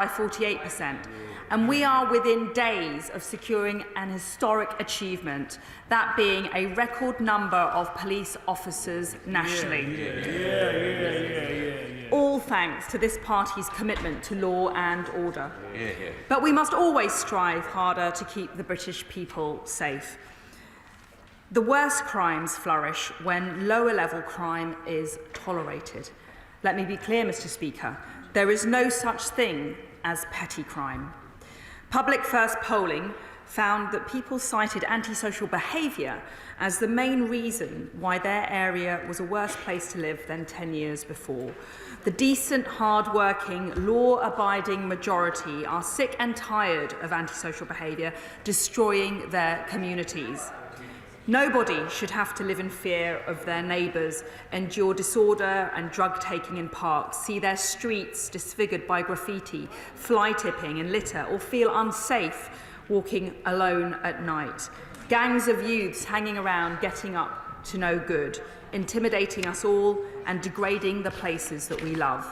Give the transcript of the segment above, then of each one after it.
by 48%, and we are within days of securing an historic achievement, that being a record number of police officers nationally. All thanks to this party's commitment to law and order. But we must always strive harder to keep the British people safe. The worst crimes flourish when lower-level crime is tolerated. Let me be clear, Mr. Speaker, there is no such thing as petty crime. Public First polling found that people cited antisocial behaviour as the main reason why their area was a worse place to live than 10 years before. The decent, hard-working, law-abiding majority are sick and tired of antisocial behaviour destroying their communities. Nobody should have to live in fear of their neighbours, endure disorder and drug-taking in parks, see their streets disfigured by graffiti, fly-tipping and litter, or feel unsafe walking alone at night. Gangs of youths hanging around getting up to no good, intimidating us all and degrading the places that we love.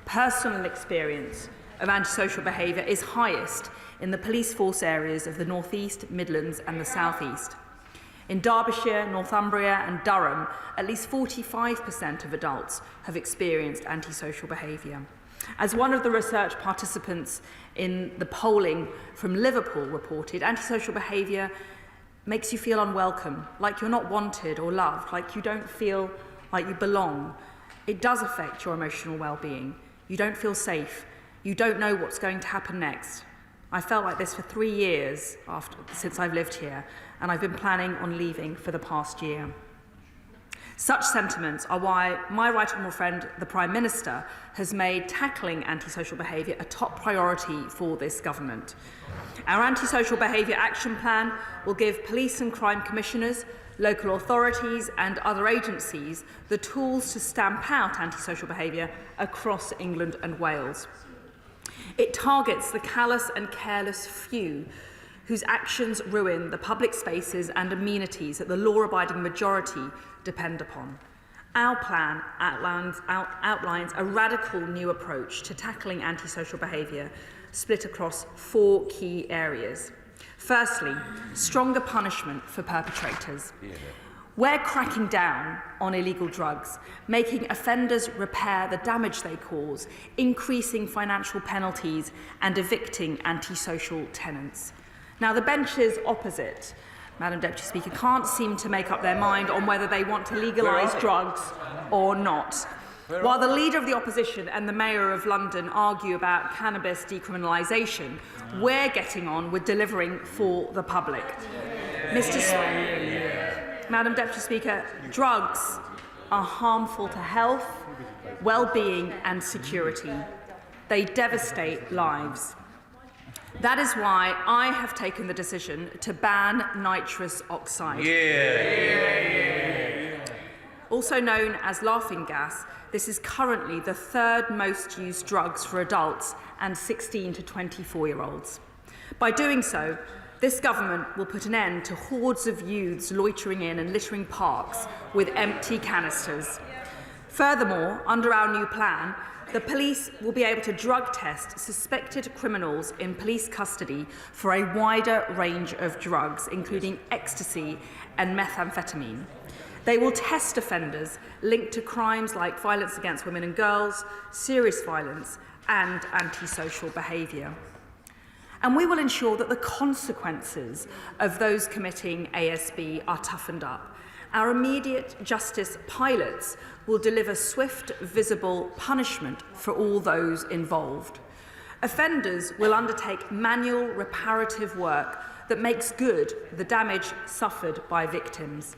Personal experience of antisocial behaviour is highest in the police force areas of the North East, Midlands and the South East. In Derbyshire, Northumbria and Durham, at least 45% of adults have experienced antisocial behaviour. As one of the research participants in the polling from Liverpool reported, antisocial behaviour makes you feel unwelcome, like you're not wanted or loved, like you don't feel like you belong. It does affect your emotional well-being. You don't feel safe. You don't know what's going to happen next. I felt like this for 3 years since I've lived here, and I've been planning on leaving for the past year. Such sentiments are why my right honourable friend, the Prime Minister, has made tackling antisocial behaviour a top priority for this government. Our Anti-Social Behaviour Action Plan will give police and crime commissioners, local authorities and other agencies the tools to stamp out antisocial behaviour across England and Wales. It targets the callous and careless few whose actions ruin the public spaces and amenities that the law-abiding majority depend upon. Our plan outlines a radical new approach to tackling antisocial behaviour, split across 4 key areas. Firstly, stronger punishment for perpetrators. We're cracking down on illegal drugs, making offenders repair the damage they cause, increasing financial penalties and evicting antisocial tenants. Now, the benches opposite, Madam Deputy Speaker, can't seem to make up their mind on whether they want to legalise drugs or not. While the Leader of the Opposition and the Mayor of London argue about cannabis decriminalisation, we're getting on with delivering for the public. Madam Deputy Speaker, drugs are harmful to health, well-being and security. They devastate lives. That is why I have taken the decision to ban nitrous oxide. Also known as laughing gas, this is currently the 3rd most used drugs for adults and 16 to 24-year-olds. By doing so, this government will put an end to hordes of youths loitering in and littering parks with empty canisters. Furthermore, under our new plan, the police will be able to drug test suspected criminals in police custody for a wider range of drugs, including ecstasy and methamphetamine. They will test offenders linked to crimes like violence against women and girls, serious violence, and antisocial behaviour. And we will ensure that the consequences of those committing ASB are toughened up. Our immediate justice pilots will deliver swift, visible punishment for all those involved. Offenders will undertake manual reparative work that makes good the damage suffered by victims.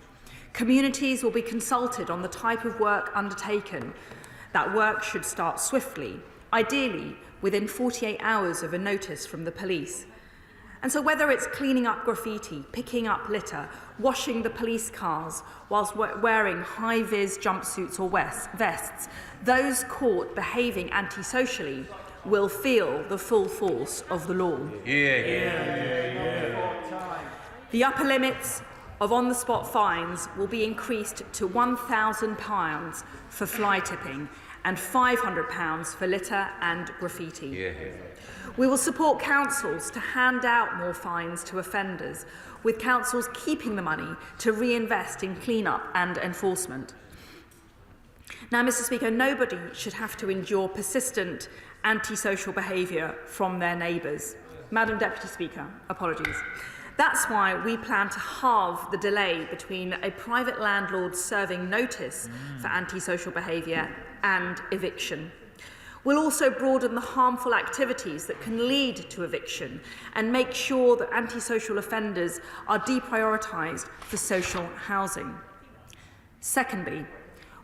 Communities will be consulted on the type of work undertaken. That work should start swiftly, ideally within 48 hours of a notice from the police. And so whether it's cleaning up graffiti, picking up litter, washing the police cars whilst wearing high-vis jumpsuits or vests, those caught behaving antisocially will feel the full force of the law. The upper limits of on-the-spot fines will be increased to £1,000 for fly tipping and £500 for litter and graffiti. We will support councils to hand out more fines to offenders, with councils keeping the money to reinvest in clean-up and enforcement. Now, Mr. Speaker, nobody should have to endure persistent antisocial behaviour from their neighbours. Madam Deputy Speaker, apologies. That's why we plan to halve the delay between a private landlord serving notice for antisocial behaviour and eviction. We'll also broaden the harmful activities that can lead to eviction and make sure that antisocial offenders are deprioritised for social housing. Secondly,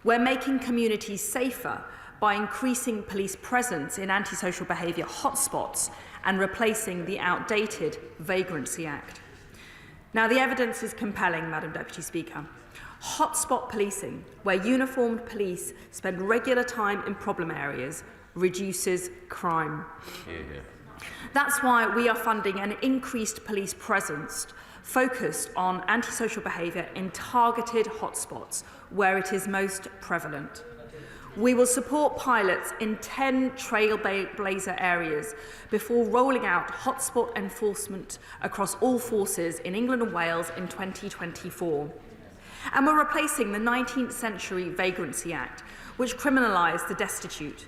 we're making communities safer by increasing police presence in antisocial behaviour hotspots and replacing the outdated Vagrancy Act. Now, the evidence is compelling, Madam Deputy Speaker. Hotspot policing, where uniformed police spend regular time in problem areas, reduces crime. That's why we are funding an increased police presence focused on antisocial behaviour in targeted hotspots where it is most prevalent. We will support pilots in 10 trailblazer areas before rolling out hotspot enforcement across all forces in England and Wales in 2024. And we're replacing the 19th century Vagrancy Act, which criminalised the destitute,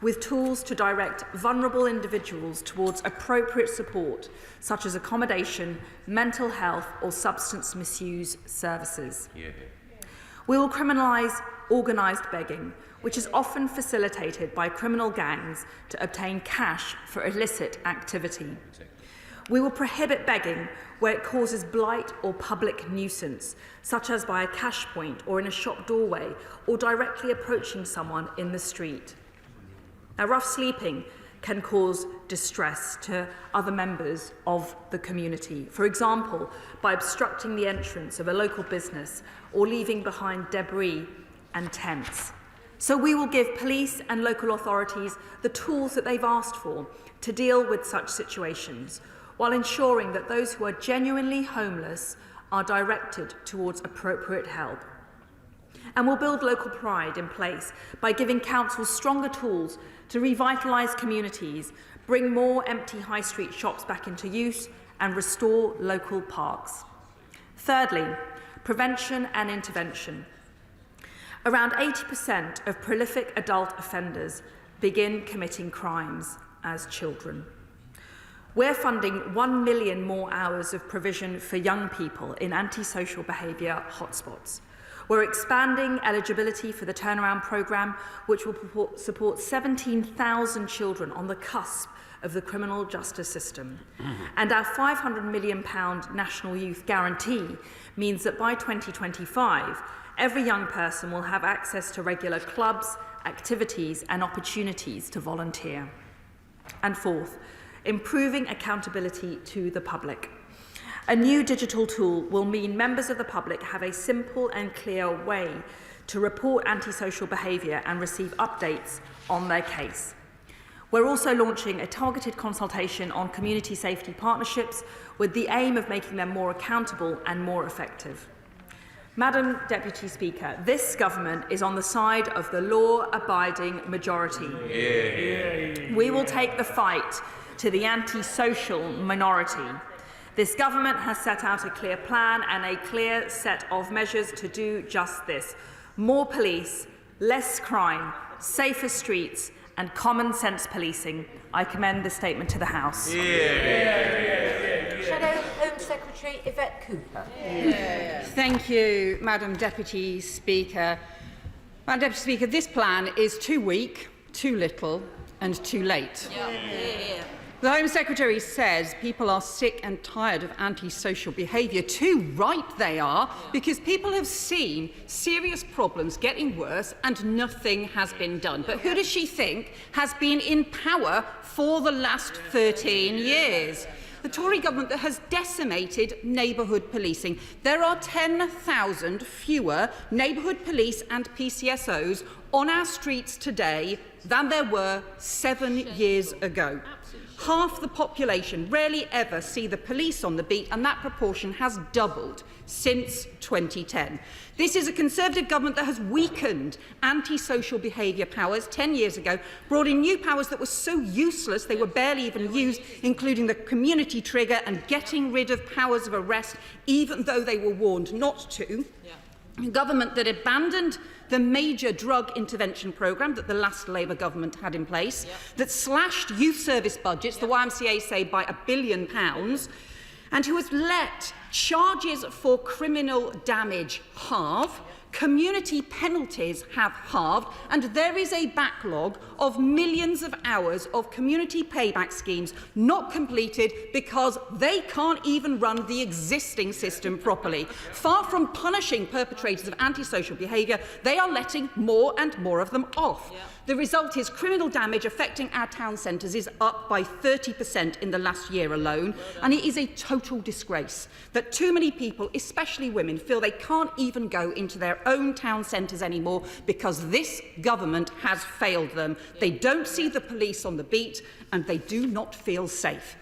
with tools to direct vulnerable individuals towards appropriate support, such as accommodation, mental health or substance misuse services. We will criminalise organised begging, which is often facilitated by criminal gangs to obtain cash for illicit activity. We will prohibit begging where it causes blight or public nuisance, such as by a cash point or in a shop doorway, or directly approaching someone in the street. Now, rough sleeping can cause distress to other members of the community, for example, by obstructing the entrance of a local business or leaving behind debris and tents. So we will give police and local authorities the tools that they've asked for to deal with such situations, while ensuring that those who are genuinely homeless are directed towards appropriate help. And we'll build local pride in place by giving councils stronger tools to revitalise communities, bring more empty high street shops back into use and restore local parks. Thirdly, prevention and intervention. Around 80% of prolific adult offenders begin committing crimes as children. We're funding 1 million more hours of provision for young people in antisocial behaviour hotspots. We're expanding eligibility for the turnaround programme, which will support 17,000 children on the cusp of the criminal justice system. And our £500 million National Youth Guarantee means that by 2025, every young person will have access to regular clubs, activities and opportunities to volunteer. And fourth, improving accountability to the public. A new digital tool will mean members of the public have a simple and clear way to report antisocial behaviour and receive updates on their case. We're also launching a targeted consultation on community safety partnerships with the aim of making them more accountable and more effective. Madam Deputy Speaker, this government is on the side of the law-abiding majority. We will take the fight to the antisocial minority. This government has set out a clear plan and a clear set of measures to do just this. More police, less crime, safer streets and common sense policing. I commend this statement to the House. Shadow Home Secretary Yvette Cooper. Thank you, Madam Deputy Speaker. Madam Deputy Speaker, this plan is too weak, too little and too late. The Home Secretary says people are sick and tired of antisocial behaviour. Too right they are, because people have seen serious problems getting worse and nothing has been done. But who does she think has been in power for the last 13 years? The Tory government that has decimated neighbourhood policing. There are 10,000 fewer neighbourhood police and PCSOs on our streets today than there were 7 years ago. Half the population rarely ever see the police on the beat, and that proportion has doubled since 2010. This is a Conservative government that has weakened anti-social behaviour powers 10 years ago, brought in new powers that were so useless they were barely even used, including the community trigger and getting rid of powers of arrest, even though they were warned not to. A government that abandoned the major drug intervention programme that the last Labour government had in place, that slashed youth service budgets, the YMCA say, by £1 billion, and who has let charges for criminal damage halve, community penalties have halved, and there is a backlog of millions of hours of community payback schemes not completed because they can't even run the existing system properly. Far from punishing perpetrators of antisocial behaviour, they are letting more and more of them off. The result is criminal damage affecting our town centres is up by 30% in the last year alone, and it is a total disgrace that too many people, especially women, feel they can't even go into their own town centres anymore because this government has failed them. They don't see the police on the beat and they do not feel safe.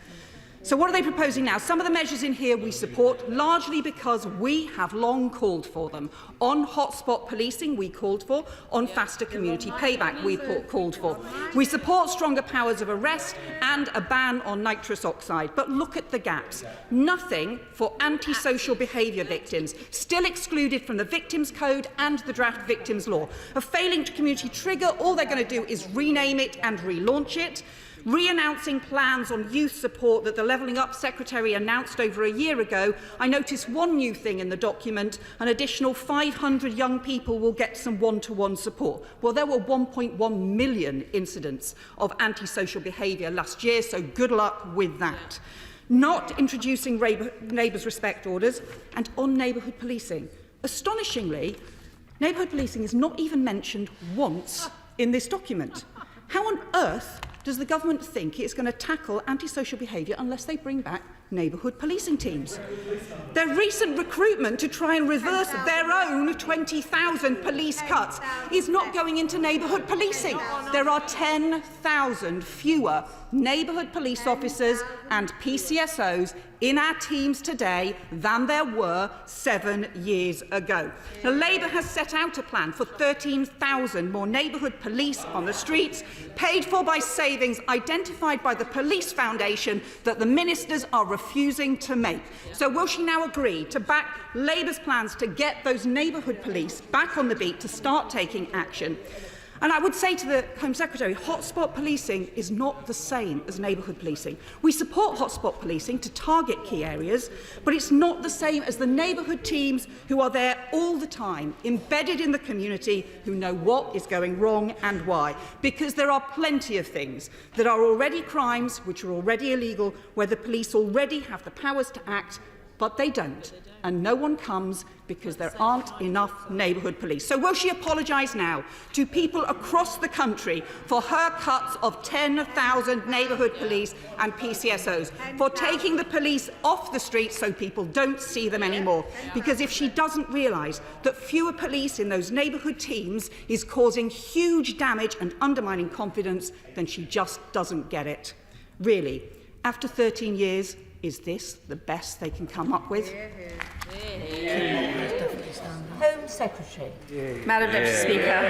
So what are they proposing now? Some of the measures in here we support, largely because we have long called for them. On hotspot policing, we called for. On faster community payback, we called for. We support stronger powers of arrest and a ban on nitrous oxide. But look at the gaps. Nothing for antisocial behaviour victims, still excluded from the Victims Code and the draft Victims Law. A failing to community trigger, all they're going to do is rename it and relaunch it. Re-announcing plans on youth support that the Levelling Up Secretary announced over a year ago, I noticed one new thing in the document: an additional 500 young people will get some one-to-one support. Well, there were 1.1 million incidents of antisocial behaviour last year, so good luck with that. Not introducing neighbours' respect orders, and on neighbourhood policing. Astonishingly, neighbourhood policing is not even mentioned once in this document. How on earth does the government think it's going to tackle antisocial behaviour unless they bring back neighbourhood policing teams? Their recent recruitment to try and reverse their own 20,000 police cuts is not going into neighbourhood policing. There are 10,000 fewer neighbourhood police officers and PCSOs in our teams today than there were 7 years ago. Now, Labour has set out a plan for 13,000 more neighbourhood police on the streets, paid for by savings identified by the Police Foundation that the ministers are refusing to make. So will she now agree to back Labour's plans to get those neighbourhood police back on the beat to start taking action? And I would say to the Home Secretary, hotspot policing is not the same as neighbourhood policing. We support hotspot policing to target key areas, but it's not the same as the neighbourhood teams who are there all the time, embedded in the community, who know what is going wrong and why. Because there are plenty of things that are already crimes, which are already illegal, where the police already have the powers to act, but they don't. And no one comes because there aren't enough neighbourhood police. So will she apologise now to people across the country for her cuts of 10,000 neighbourhood police and PCSOs, for taking the police off the streets so people don't see them anymore? Because if she doesn't realise that fewer police in those neighbourhood teams is causing huge damage and undermining confidence, then she just doesn't get it. Really, after 13 years, is this the best they can come up with? Home Secretary. Madam Deputy Speaker,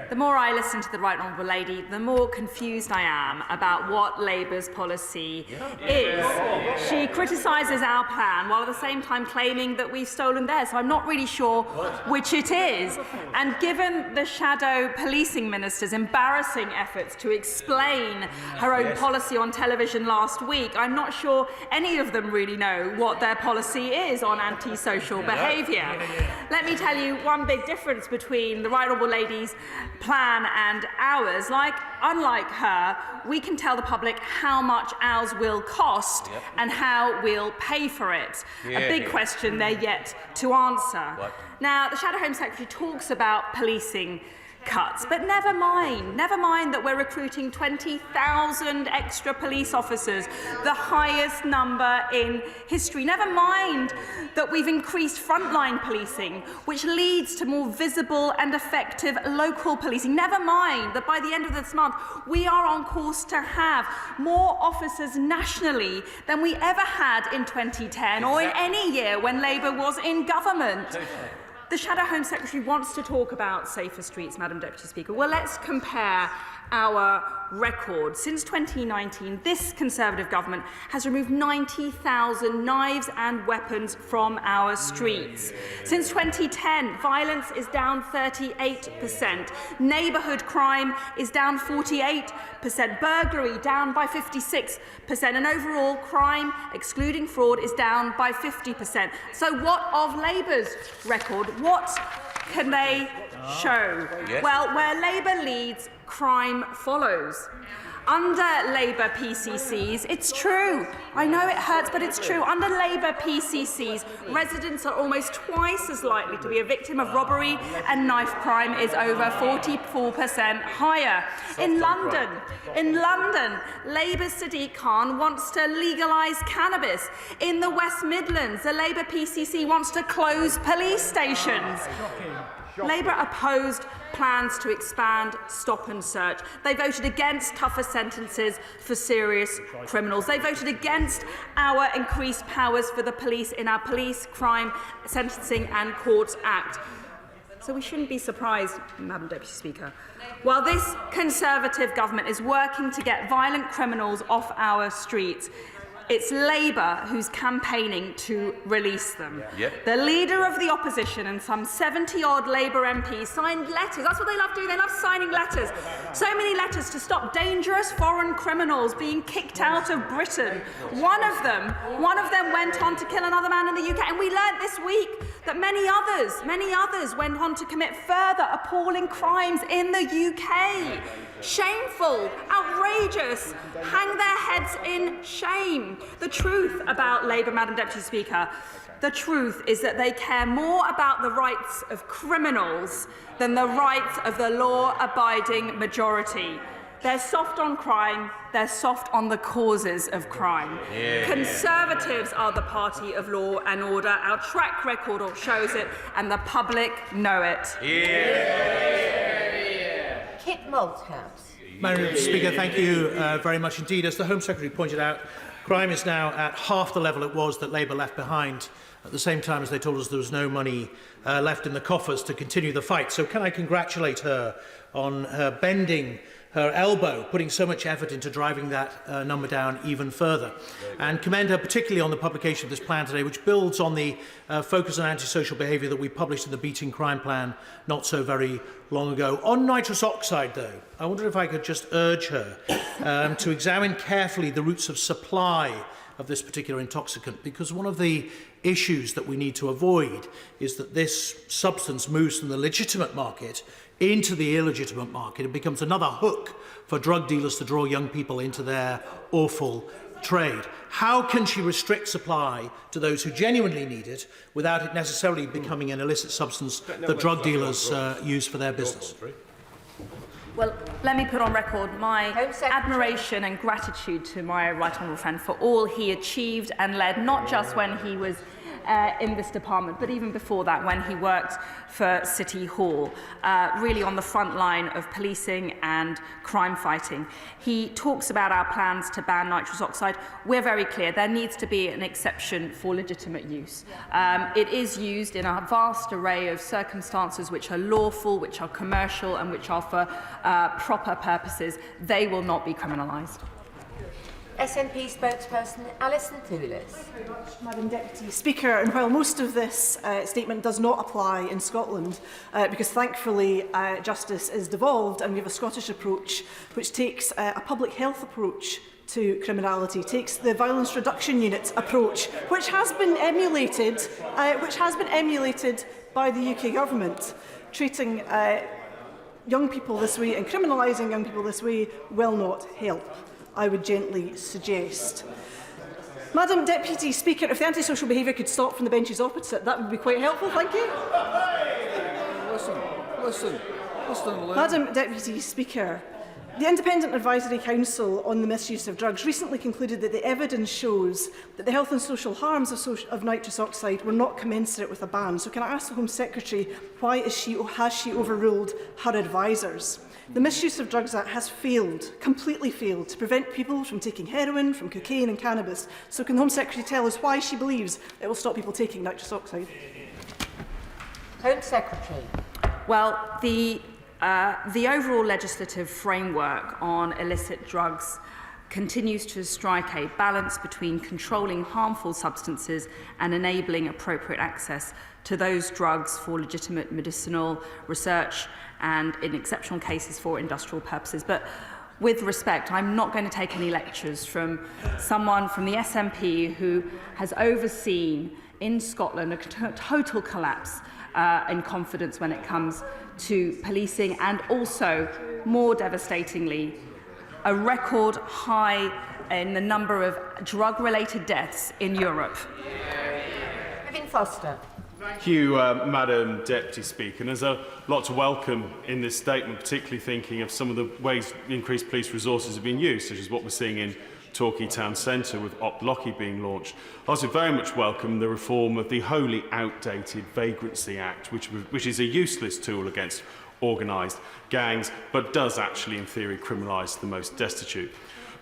the more I listen to the Right Honourable Lady, the more confused I am about what Labour's policy is. She criticises our plan while at the same time claiming that we've stolen theirs, so I'm not really sure which it is. And given the shadow policing minister's embarrassing efforts to explain her own policy on television last week, I'm not sure any of them really know what their policy is on antisocial behaviour. Let me tell you one big difference between the Right Honourable Lady's plan and ours. Unlike her, we can tell the public how much ours will cost and how we'll pay for it. A big question they're yet to answer. Now, the Shadow Home Secretary talks about policing cuts. But never mind that we're recruiting 20,000 extra police officers, the highest number in history. Never mind that we've increased frontline policing, which leads to more visible and effective local policing. Never mind that by the end of this month, we are on course to have more officers nationally than we ever had in 2010 or in any year when Labour was in government. The Shadow Home Secretary wants to talk about safer streets, Madam Deputy Speaker. Well, let's compare our record. Since 2019, this Conservative government has removed 90,000 knives and weapons from our streets. Since 2010, violence is down 38%, neighbourhood crime is down 48%, burglary down by 56%, and overall crime, excluding fraud, is down by 50%. So what of Labour's record? What can they show? Yes. Well, where Labour leads, crime follows. Under Labour PCCs, it's true. I know it hurts, but it's true. Under Labour PCCs, residents are almost twice as likely to be a victim of robbery, and knife crime is over 44% higher. In London, Labour's Sadiq Khan wants to legalise cannabis. In the West Midlands, the Labour PCC wants to close police stations. Labour opposed plans to expand stop and search. They voted against tougher sentences for serious criminals. They voted against our increased powers for the police in our Police Crime Sentencing and Courts Act. So we shouldn't be surprised, Madam Deputy Speaker. While this Conservative government is working to get violent criminals off our streets, it's Labour who's campaigning to release them. Yep. The leader of the opposition and some 70-odd Labour MPs signed letters. That's what they love doing. They love signing letters. So many letters to stop dangerous foreign criminals being kicked out of Britain. One of them went on to kill another man in the UK. And we learnt this week that many others went on to commit further appalling crimes in the UK. Shameful, outrageous, hang their heads in shame. The truth about Labour, Madam Deputy Speaker, the truth is that they care more about the rights of criminals than the rights of the law-abiding majority. They're soft on crime, they're soft on the causes of crime. Yeah. Conservatives are the party of law and order. Our track record shows it, and the public know it. Kit Malthouse. Madam Speaker, thank you very much indeed. As the Home Secretary pointed out, crime is now at half the level it was that Labour left behind at the same time as they told us there was no money left in the coffers to continue the fight. So can I congratulate her on her bending her elbow, putting so much effort into driving that number down even further, and commend her particularly on the publication of this plan today, which builds on the focus on antisocial behaviour that we published in the Beating Crime Plan not so very long ago. On nitrous oxide, though, I wonder if I could just urge her to examine carefully the routes of supply of this particular intoxicant, because one of the issues that we need to avoid is that this substance moves from the legitimate market into the illegitimate market. It becomes another hook for drug dealers to draw young people into their awful trade. How can she restrict supply to those who genuinely need it without it necessarily becoming an illicit substance that drug dealers use for their business? Well, let me put on record my admiration and gratitude to my right honourable friend for all he achieved and led, not just when he was in this department, but even before that, when he worked for City Hall, really on the front line of policing and crime fighting. He talks about our plans to ban nitrous oxide. We're very clear. There needs to be an exception for legitimate use. It is used in a vast array of circumstances which are lawful, which are commercial, and which are for proper purposes. They will not be criminalised. SNP spokesperson Alison Thulis. Madam Deputy Speaker, and while most of this statement does not apply in Scotland, because thankfully justice is devolved and we have a Scottish approach which takes a public health approach to criminality, takes the violence reduction unit approach, which has been emulated by the UK government. Treating young people this way and criminalising young people this way will not help, I would gently suggest. Madam Deputy Speaker, if the antisocial behaviour could stop from the benches opposite, that would be quite helpful. Thank you. Madam Deputy Speaker, the Independent Advisory Council on the Misuse of Drugs recently concluded that the evidence shows that the health and social harms of nitrous oxide were not commensurate with a ban. So can I ask the Home Secretary, why has she overruled her advisers? The Misuse of Drugs Act has failed, completely failed, to prevent people from taking heroin, from cocaine and cannabis. So can the Home Secretary tell us why she believes it will stop people taking nitrous oxide? Home Secretary. Well, the overall legislative framework on illicit drugs continues to strike a balance between controlling harmful substances and enabling appropriate access to those drugs for legitimate medicinal research and, in exceptional cases, for industrial purposes. But with respect, I'm not going to take any lectures from someone from the SNP who has overseen in Scotland a total collapse in confidence when it comes to policing, and also, more devastatingly, a record high in the number of drug-related deaths in Europe. Kevin Foster. Thank you, Madam Deputy Speaker. And there's a lot to welcome in this statement, particularly thinking of some of the ways increased police resources have been used, such as what we're seeing in Torquay Town Centre with Op Locky being launched. I also very much welcome the reform of the wholly outdated Vagrancy Act, which is a useless tool against organised gangs, but does actually, in theory, criminalise the most destitute.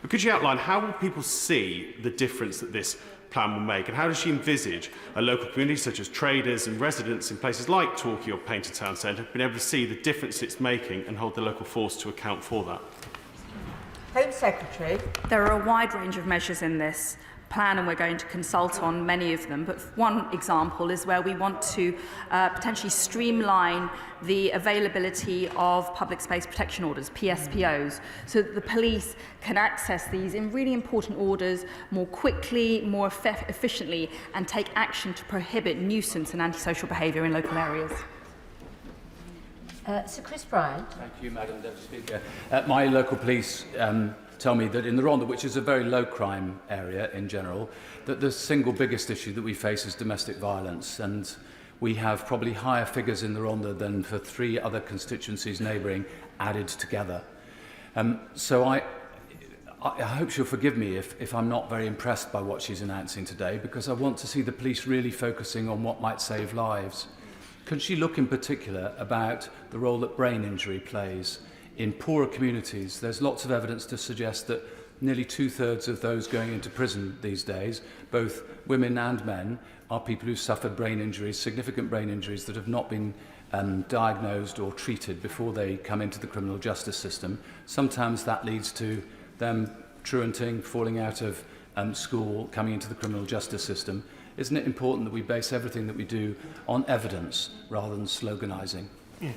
But could you outline how will people see the difference that this plan will make, and how does she envisage a local community such as traders and residents in places like Torquay or Painter Town Centre being able to see the difference it's making and hold the local force to account for that? Home Secretary. There are a wide range of measures in this plan, and we're going to consult on many of them. But one example is where we want to potentially streamline the availability of public space protection orders, PSPOs, so that the police can access these in really important orders more quickly, more efficiently, and take action to prohibit nuisance and antisocial behaviour in local areas. Sir Chris Bryant. Thank you, Madam Deputy Speaker. My local police tell me that in the Rhondda, which is a very low crime area in general, that the single biggest issue that we face is domestic violence, and we have probably higher figures in the Rhondda than for 3 other constituencies neighbouring added together. So I hope she'll forgive me if I'm not very impressed by what she's announcing today, because I want to see the police really focusing on what might save lives. Could she look in particular about the role that brain injury plays in poorer communities? There's lots of evidence to suggest that nearly 2/3 of those going into prison these days, both women and men, are people who suffered brain injuries, significant brain injuries that have not been diagnosed or treated before they come into the criminal justice system. Sometimes that leads to them truanting, falling out of school, coming into the criminal justice system. Isn't it important that we base everything that we do on evidence rather than sloganising? Yeah.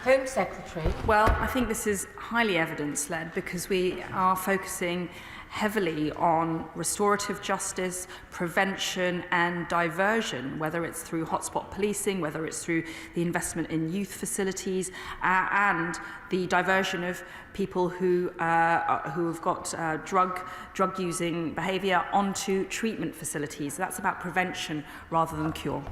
Home Secretary. Well, I think this is highly evidence-led because we are focusing heavily on restorative justice, prevention and diversion, whether it's through hotspot policing, whether it's through the investment in youth facilities and the diversion of people who have got drug-using behaviour onto treatment facilities. That's about prevention rather than cure.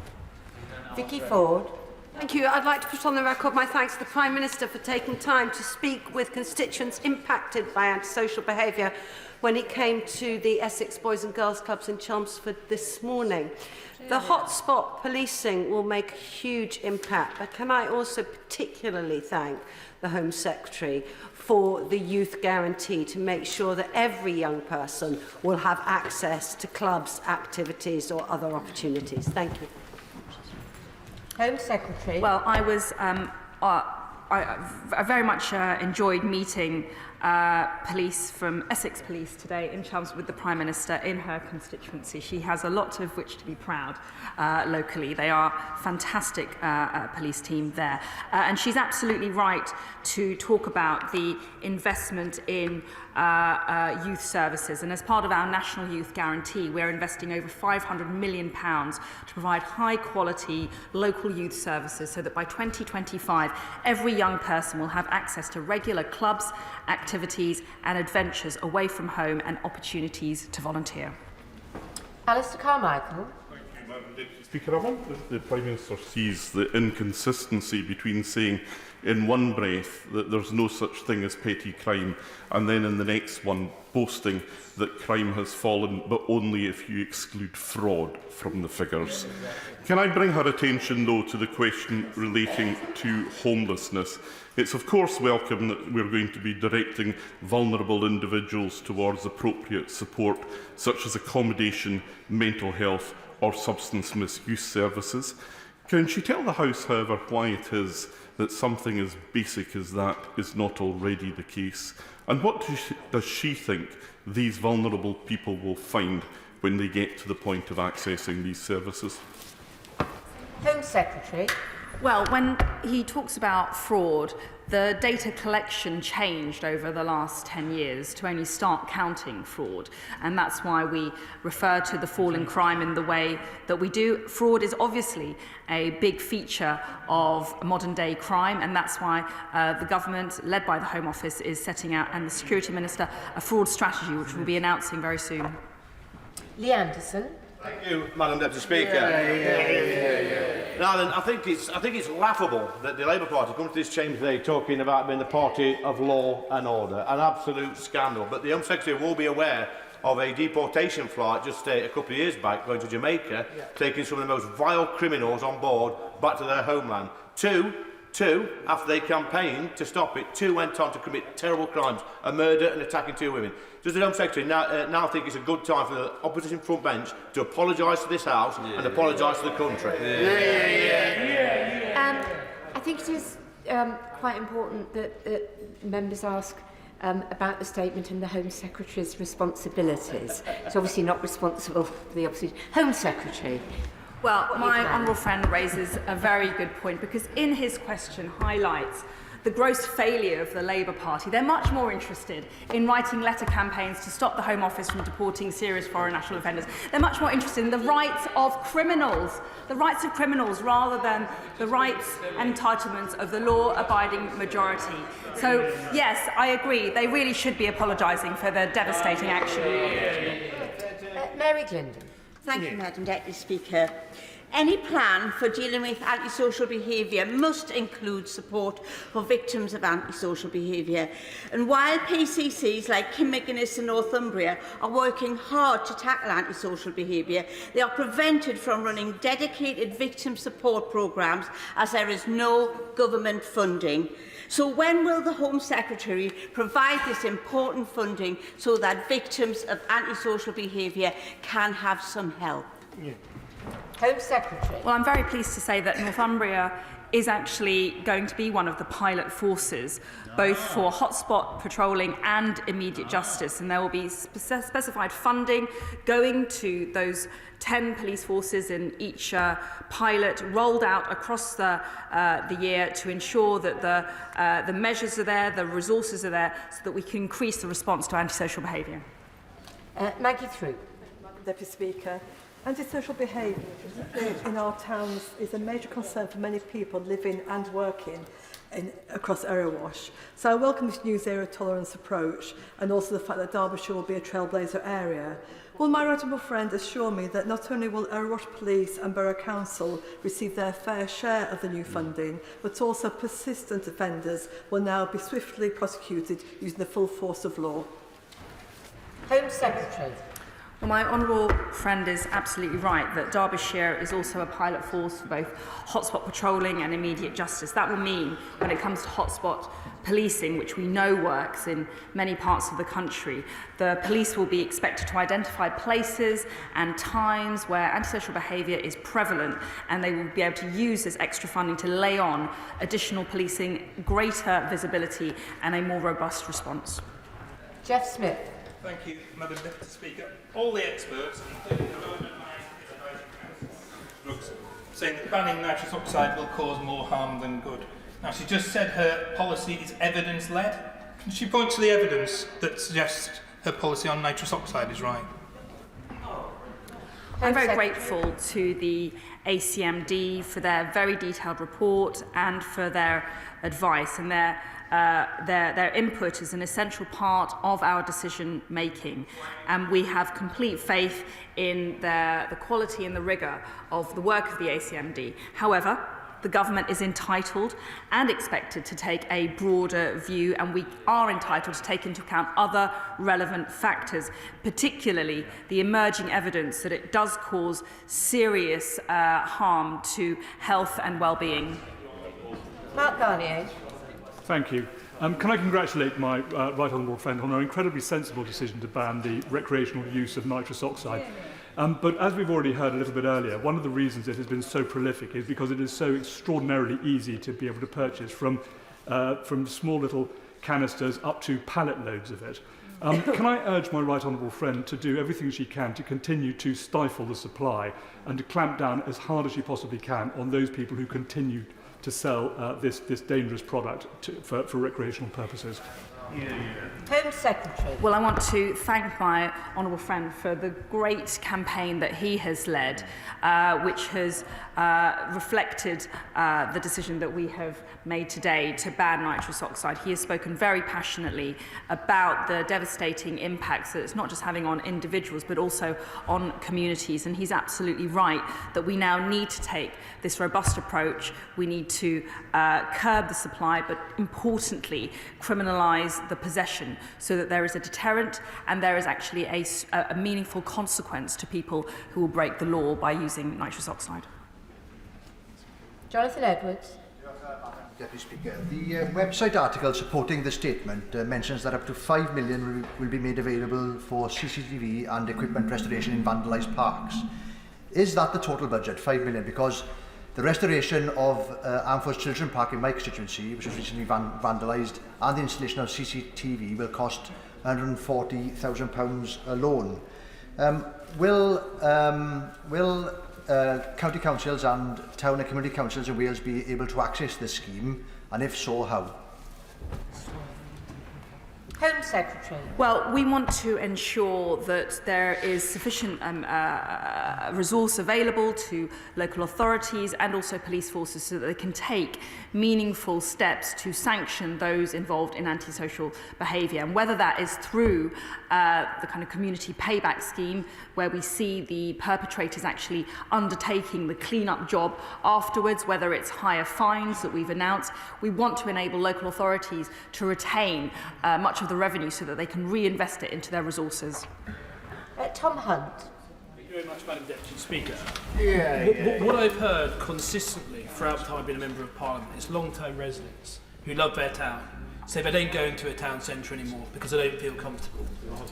Vicky Ford. Thank you. I'd like to put on the record my thanks to the Prime Minister for taking time to speak with constituents impacted by antisocial behaviour when it came to the Essex Boys and Girls Clubs in Chelmsford this morning. The hotspot policing will make a huge impact, but can I also particularly thank the Home Secretary for the youth guarantee to make sure that every young person will have access to clubs, activities or other opportunities. Thank you. Home Secretary. Well, I very much enjoyed meeting police from Essex Police today in Chelmsford with the Prime Minister in her constituency. She has a lot of which to be proud locally. They are a fantastic police team there. And she's absolutely right to talk about the investment in youth services. And as part of our National Youth Guarantee, we're investing over £500 million to provide high-quality local youth services so that by 2025, every young person will have access to regular clubs, activities and adventures away from home and opportunities to volunteer. Alistair Carmichael. Madam Deputy Speaker. I wonder if the Prime Minister sees the inconsistency between saying in one breath that there's no such thing as petty crime, and then in the next one boasting that crime has fallen, but only if you exclude fraud from the figures. Can I bring her attention, though, to the question relating to homelessness? It's of course welcome that we're going to be directing vulnerable individuals towards appropriate support, such as accommodation, mental health or substance misuse services. Can she tell the House, however, why it is that something as basic as that is not already the case? And what does she think these vulnerable people will find when they get to the point of accessing these services? Home Secretary. Well, when he talks about fraud, the data collection changed over the last 10 years to only start counting fraud. And that's why we refer to the fall in crime in the way that we do. Fraud is obviously a big feature of modern day crime, and that's why the government, led by the Home Office, is setting out, and the Security Minister, a fraud strategy which we'll be announcing very soon. Lee Anderson. Thank you, Madam Deputy Speaker. Now then, I think it's laughable that the Labour Party comes to this chamber today talking about being the party of law and order. An absolute scandal. But the Home Secretary will be aware of a deportation flight just a couple of years back going to Jamaica, taking some of the most vile criminals on board back to their homeland. Two, after they campaigned to stop it, two went on to commit terrible crimes, a murder and attacking two women. Does the Home Secretary now think it's a good time for the opposition front bench to apologise to this House and apologise to the country? I think it is quite important that members ask about the statement and the Home Secretary's responsibilities. It's obviously not responsible for the opposition. Home Secretary. Well, my honourable friend raises a very good point, because in his question highlights the gross failure of the Labour Party. They're much more interested in writing letter campaigns to stop the Home Office from deporting serious foreign national offenders. They're much more interested in the rights of criminals, rather than the rights and entitlements of the law-abiding majority. So, yes, I agree, they really should be apologising for their devastating action. Mary Glindon. Thank you, Madam Deputy Speaker. Any plan for dealing with antisocial behaviour must include support for victims of antisocial behaviour. And while PCCs like Kim McGuinness in Northumbria are working hard to tackle antisocial behaviour, they are prevented from running dedicated victim support programmes as there is no government funding. So when will the Home Secretary provide this important funding so that victims of antisocial behaviour can have some help? Home Secretary. Well, I'm very pleased to say that Northumbria is actually going to be one of the pilot forces, both for hotspot patrolling and immediate justice. And there will be specified funding going to those 10 police forces in each pilot, rolled out across the year to ensure that the measures are there, the resources are there, so that we can increase the response to antisocial behaviour. Maggie Throop. Madam Deputy Speaker, antisocial behaviour in our towns is a major concern for many people living and working across Erewash. So I welcome this new zero tolerance approach, and also the fact that Derbyshire will be a trailblazer area. Will my honourable friend assure me that not only will Erewash Police and Borough Council receive their fair share of the new funding, but also persistent offenders will now be swiftly prosecuted using the full force of law? Home Secretary. Well, my honourable friend is absolutely right that Derbyshire is also a pilot force for both hotspot patrolling and immediate justice. That will mean, when it comes to hotspot policing, which we know works in many parts of the country, the police will be expected to identify places and times where antisocial behaviour is prevalent, and they will be able to use this extra funding to lay on additional policing, greater visibility and a more robust response. Jeff Smith. Thank you, Madam Deputy Speaker. All the experts, including the Roman drugs, saying that banning nitrous oxide will cause more harm than good. Now, she just said her policy is evidence-led. Can she point to the evidence that suggests her policy on nitrous oxide is right? I'm very grateful to the ACMD for their very detailed report and for their advice, and their their input is an essential part of our decision making, and we have complete faith in the quality and the rigour of the work of the ACMD. However, the government is entitled and expected to take a broader view, and we are entitled to take into account other relevant factors, particularly the emerging evidence that it does cause serious harm to health and well-being. Mark Garnier. Thank you. Can I congratulate my right honourable friend on her incredibly sensible decision to ban the recreational use of nitrous oxide. But as we've already heard a little bit earlier, one of the reasons it has been so prolific is because it is so extraordinarily easy to be able to purchase from small little canisters up to pallet loads of it. Can I urge my right honourable friend to do everything she can to continue to stifle the supply and to clamp down as hard as she possibly can on those people who continue to sell this dangerous product for recreational purposes? Home Secretary. Well, I want to thank my honourable friend for the great campaign that he has led, which has reflected the decision that we have made today to ban nitrous oxide. He has spoken very passionately about the devastating impacts that it's not just having on individuals but also on communities, and he's absolutely right that we now need to take this robust approach. We need to curb the supply, but importantly criminalise the possession, so that there is a deterrent and there is actually a meaningful consequence to people who will break the law by using nitrous oxide. Jonathan Edwards. Deputy Speaker, the website article supporting the statement mentions that up to 5 million will be made available for CCTV and equipment restoration in vandalised parks. Is that the total budget, 5 million? Because the restoration of Armed Forces Children Park in my constituency, which was recently vandalised, and the installation of CCTV will cost £140,000 alone. Will county councils and town and community councils in Wales be able to access this scheme, and if so, how? Home Secretary. Well, we want to ensure that there is sufficient resource available to local authorities and also police forces so that they can take meaningful steps to sanction those involved in antisocial behaviour. And whether that is through the kind of community payback scheme, where we see the perpetrators actually undertaking the clean-up job afterwards, whether it's higher fines that we've announced, we want to enable local authorities to retain much of the revenue so that they can reinvest it into their resources. Tom Hunt. Thank you very much, Madam Deputy Speaker. What I've heard consistently throughout the time I've been a Member of Parliament is long-term residents who love their town say they don't go into a town centre anymore because they don't feel comfortable.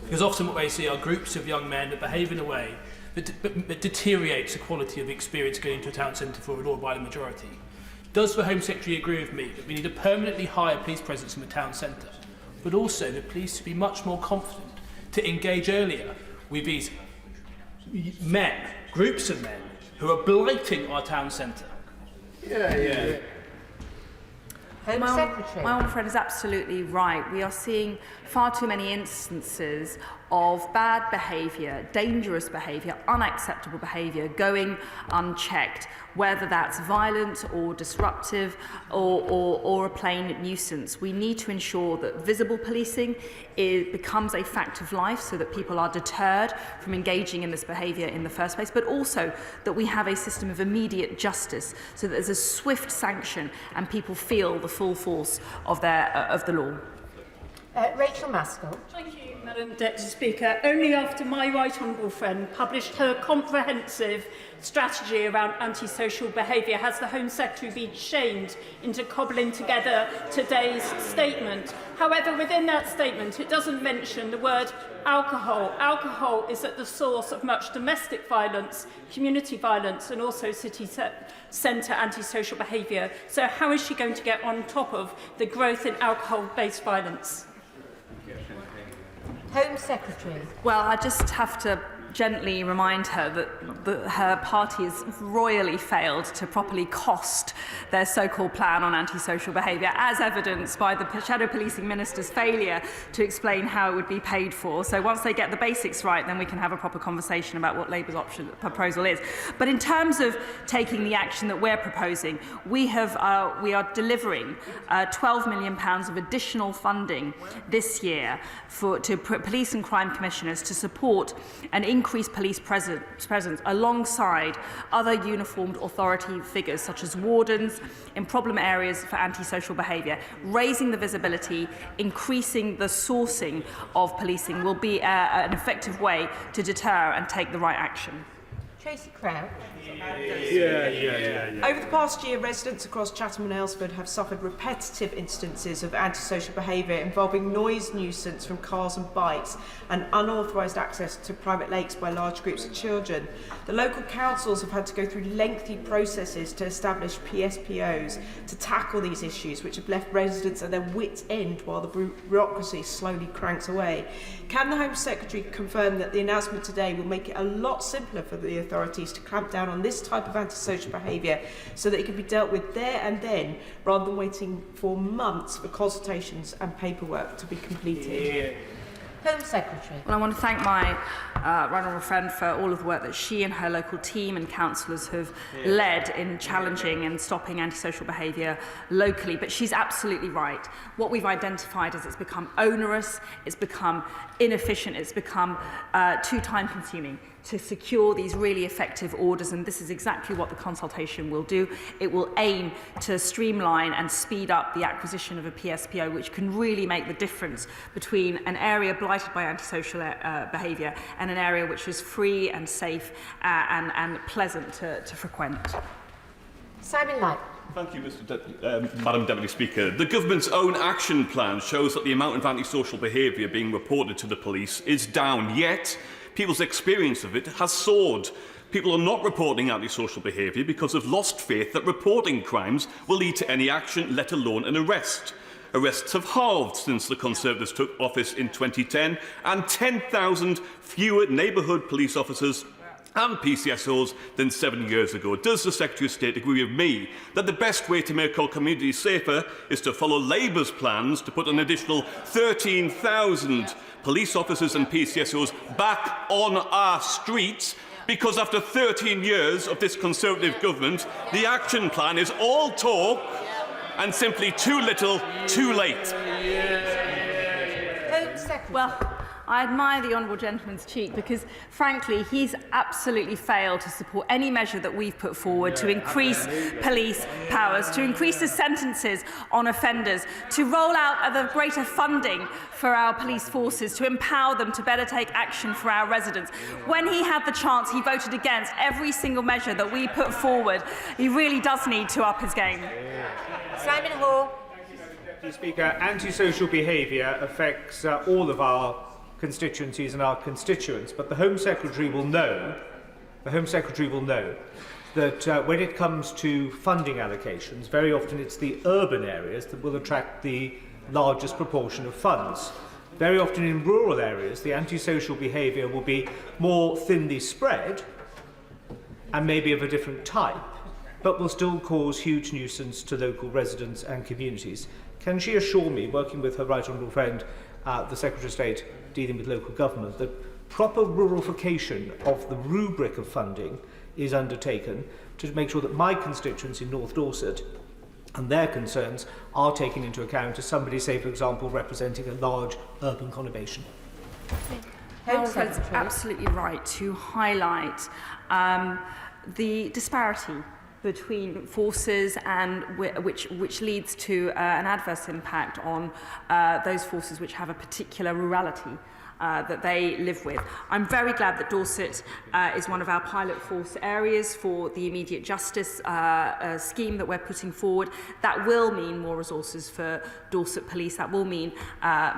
Because often what they see are groups of young men that behave in a way that deteriorates the quality of experience going to a town centre for a law-abiding majority. Does the Home Secretary agree with me that we need a permanently higher police presence in the town centre, but also the police to be much more confident to engage earlier with these men, groups of men, who are blighting our town centre? Home Secretary. My own friend is absolutely right. We are seeing far too many instances of bad behaviour, dangerous behaviour, unacceptable behaviour going unchecked, whether that's violent or disruptive or a plain nuisance. We need to ensure that visible policing becomes a fact of life so that people are deterred from engaging in this behaviour in the first place, but also that we have a system of immediate justice so that there's a swift sanction and people feel the full force of the law. Rachel Maskell. Thank you, Madam Deputy Speaker. Only after my right honourable friend published her comprehensive strategy around antisocial behaviour has the Home Secretary been shamed into cobbling together today's statement. However, within that statement, it doesn't mention the word alcohol. Alcohol is at the source of much domestic violence, community violence, and also city centre antisocial behaviour. So how is she going to get on top of the growth in alcohol-based violence? Home Secretary. Well, I just have to gently remind her that her party has royally failed to properly cost their so-called plan on antisocial behaviour, as evidenced by the Shadow Policing Minister's failure to explain how it would be paid for. So once they get the basics right, then we can have a proper conversation about what Labour's proposal is. But in terms of taking the action that we're proposing, we are delivering £12 million of additional funding this year to police and crime commissioners to support an increased police presence alongside other uniformed authority figures such as wardens in problem areas for antisocial behaviour. Raising the visibility, increasing the sourcing of policing will be an effective way to deter and take the right action. Tracy Crouch. Over the past year, residents across Chatham and Aylesford have suffered repetitive instances of antisocial behaviour involving noise nuisance from cars and bikes and unauthorised access to private lakes by large groups of children. The local councils have had to go through lengthy processes to establish PSPOs to tackle these issues, which have left residents at their wits' end while the bureaucracy slowly cranks away. Can the Home Secretary confirm that the announcement today will make it a lot simpler for the authorities to clamp down on this type of antisocial behaviour so that it can be dealt with there and then, rather than waiting for months for consultations and paperwork to be completed? Home Secretary. Well, I want to thank my right honourable friend for all of the work that she and her local team and councillors have led in challenging and stopping antisocial behaviour locally. But she's absolutely right. What we've identified is it's become onerous, it's become inefficient, it's become too time-consuming to secure these really effective orders, and this is exactly what the consultation will do. It will aim to streamline and speed up the acquisition of a PSPO, which can really make the difference between an area blighted by antisocial behaviour and an area which is free and safe and pleasant to frequent. Simon Light. Thank you, Madam Deputy Speaker. The government's own action plan shows that the amount of antisocial behaviour being reported to the police is down, yet people's experience of it has soared. People are not reporting antisocial behaviour because of lost faith that reporting crimes will lead to any action, let alone an arrest. Arrests have halved since the Conservatives took office in 2010, and 10,000 fewer neighbourhood police officers and PCSOs than 7 years ago. Does the Secretary of State agree with me that the best way to make our communities safer is to follow Labour's plans to put an additional 13,000 police officers and PCSOs back on our streets? Because after 13 years of this Conservative government, the action plan is all talk and simply too little, too late. Well, I admire the honourable gentleman's cheek because, frankly, he's absolutely failed to support any measure that we've put forward to increase police powers, to increase the sentences on offenders, to roll out other greater funding for our police forces, to empower them to better take action for our residents. When he had the chance, he voted against every single measure that we put forward. He really does need to up his game. Simon Hall. Mr. Speaker, antisocial behaviour affects all of our constituencies and our constituents, but the Home Secretary will know that when it comes to funding allocations, very often it's the urban areas that will attract the largest proportion of funds. Very often in rural areas, the antisocial behaviour will be more thinly spread and maybe of a different type, but will still cause huge nuisance to local residents and communities. Can she assure me, working with her right honourable friend, the Secretary of State dealing with local government, that proper ruralification of the rubric of funding is undertaken to make sure that my constituents in North Dorset and their concerns are taken into account as somebody, say, for example, representing a large urban conurbation? Alfred's absolutely right to highlight the disparity between forces and which leads to an adverse impact on those forces which have a particular rurality that they live with. I'm very glad that Dorset is one of our pilot force areas for the immediate justice scheme that we're putting forward. That will mean more resources for Dorset Police. That will mean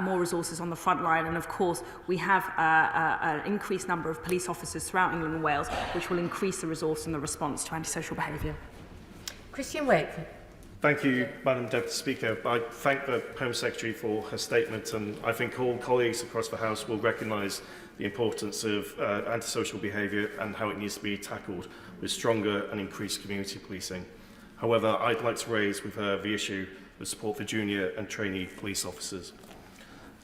more resources on the front line. And of course, we have an increased number of police officers throughout England and Wales, which will increase the resource and the response to antisocial behaviour. Christian Wakeford. Thank you, Madam Deputy Speaker. I thank the Home Secretary for her statement, and I think all colleagues across the House will recognise the importance of antisocial behaviour and how it needs to be tackled with stronger and increased community policing. However, I'd like to raise with her the issue of support for junior and trainee police officers.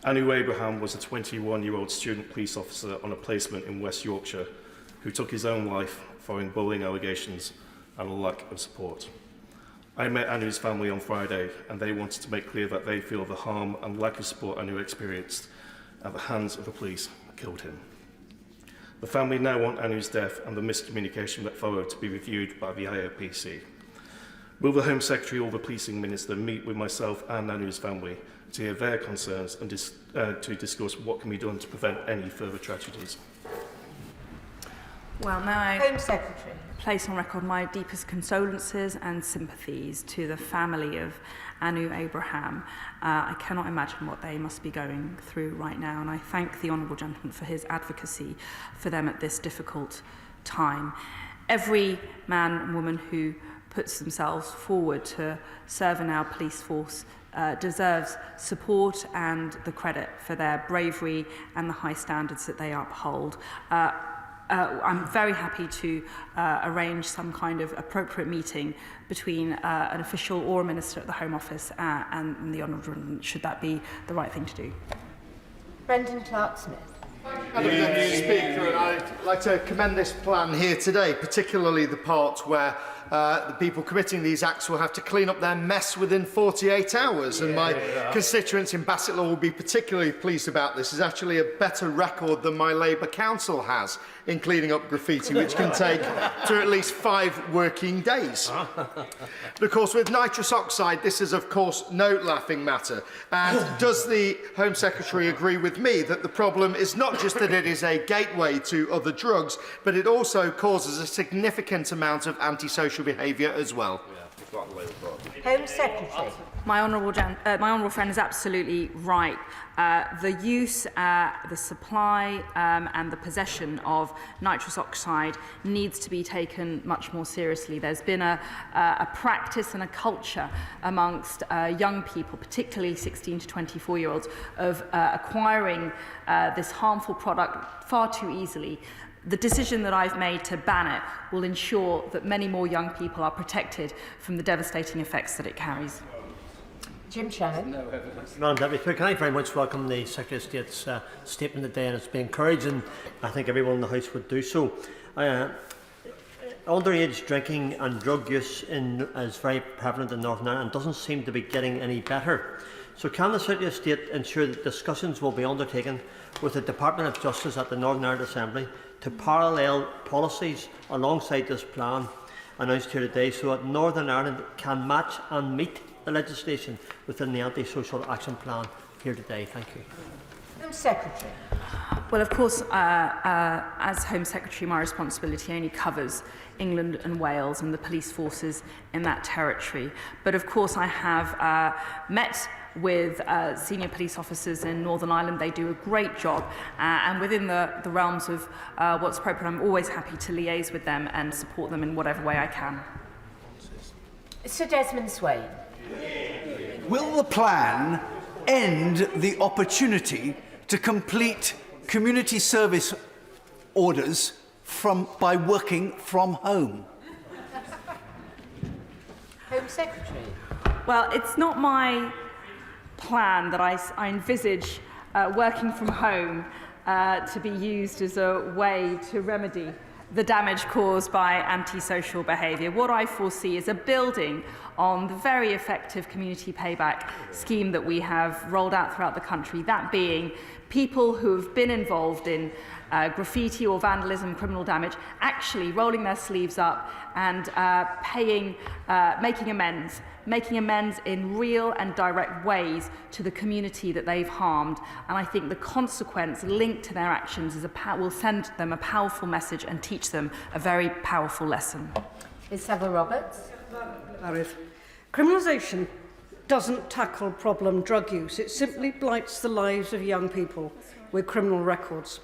Anu Abraham was a 21-year-old student police officer on a placement in West Yorkshire who took his own life following bullying allegations and a lack of support. I met Anu's family on Friday, and they wanted to make clear that they feel the harm and lack of support Anu experienced at the hands of the police killed him. The family now want Anu's death and the miscommunication that followed to be reviewed by the IOPC. Will the Home Secretary or the Policing Minister meet with myself and Anu's family to hear their concerns and to discuss what can be done to prevent any further tragedies? Well, now I Home Secretary. Place on record my deepest condolences and sympathies to the family of Anu Abraham. I cannot imagine what they must be going through right now, and I thank the Honourable Gentleman for his advocacy for them at this difficult time. Every man and woman who puts themselves forward to serve in our police force deserves support and the credit for their bravery and the high standards that they uphold. I'm very happy to arrange some kind of appropriate meeting between an official or a minister at the Home Office and the Honourable Gentleman, should that be the right thing to do. Brendan Clark-Smith. Madam Deputy Speaker, and I'd like to commend this plan here today, particularly the part where the people committing these acts will have to clean up their mess within 48 hours. And my constituents in Bassetlaw will be particularly pleased about this. It's actually a better record than my Labour Council has in cleaning up graffiti, which can take to at least 5 working days. But of course, with nitrous oxide, this is of course no laughing matter. And does the Home Secretary agree with me that the problem is not just that it is a gateway to other drugs, but it also causes a significant amount of antisocial behaviour as well? Home Secretary. My honourable friend is absolutely right. The use, the supply and the possession of nitrous oxide needs to be taken much more seriously. There's been a practice and a culture amongst young people, particularly 16 to 24-year-olds, of acquiring this harmful product far too easily. The decision that I've made to ban it will ensure that many more young people are protected from the devastating effects that it carries. Jim Shannon. Madam Deputy Speaker, can I very much welcome the Secretary of State's statement today, and it's been encouraging. I think everyone in the House would do so. Underage drinking and drug use is very prevalent in Northern Ireland and doesn't seem to be getting any better. So can the Secretary of State ensure that discussions will be undertaken with the Department of Justice at the Northern Ireland Assembly to parallel policies alongside this plan announced here today, so that Northern Ireland can match and meet the legislation within the Anti-social Action Plan here today? Thank you. Home Secretary. Well, of course, as Home Secretary, my responsibility only covers England and Wales and the police forces in that territory. But of course, I have met with senior police officers in Northern Ireland. They do a great job, and within the realms of what's appropriate, I'm always happy to liaise with them and support them in whatever way I can. Sir Desmond Swain. Will the plan end the opportunity to complete community service orders by working from home? Home Secretary. Well, it's not my plan that I envisage working from home to be used as a way to remedy the damage caused by antisocial behaviour. What I foresee is a building on the very effective community payback scheme that we have rolled out throughout the country, that being people who have been involved in graffiti or vandalism, criminal damage, actually rolling their sleeves up and making amends in real and direct ways to the community that they've harmed. And I think the consequence linked to their actions is will send them a powerful message and teach them a very powerful lesson. Isabel Roberts. Criminalisation doesn't tackle problem drug use. It simply blights the lives of young people with criminal records.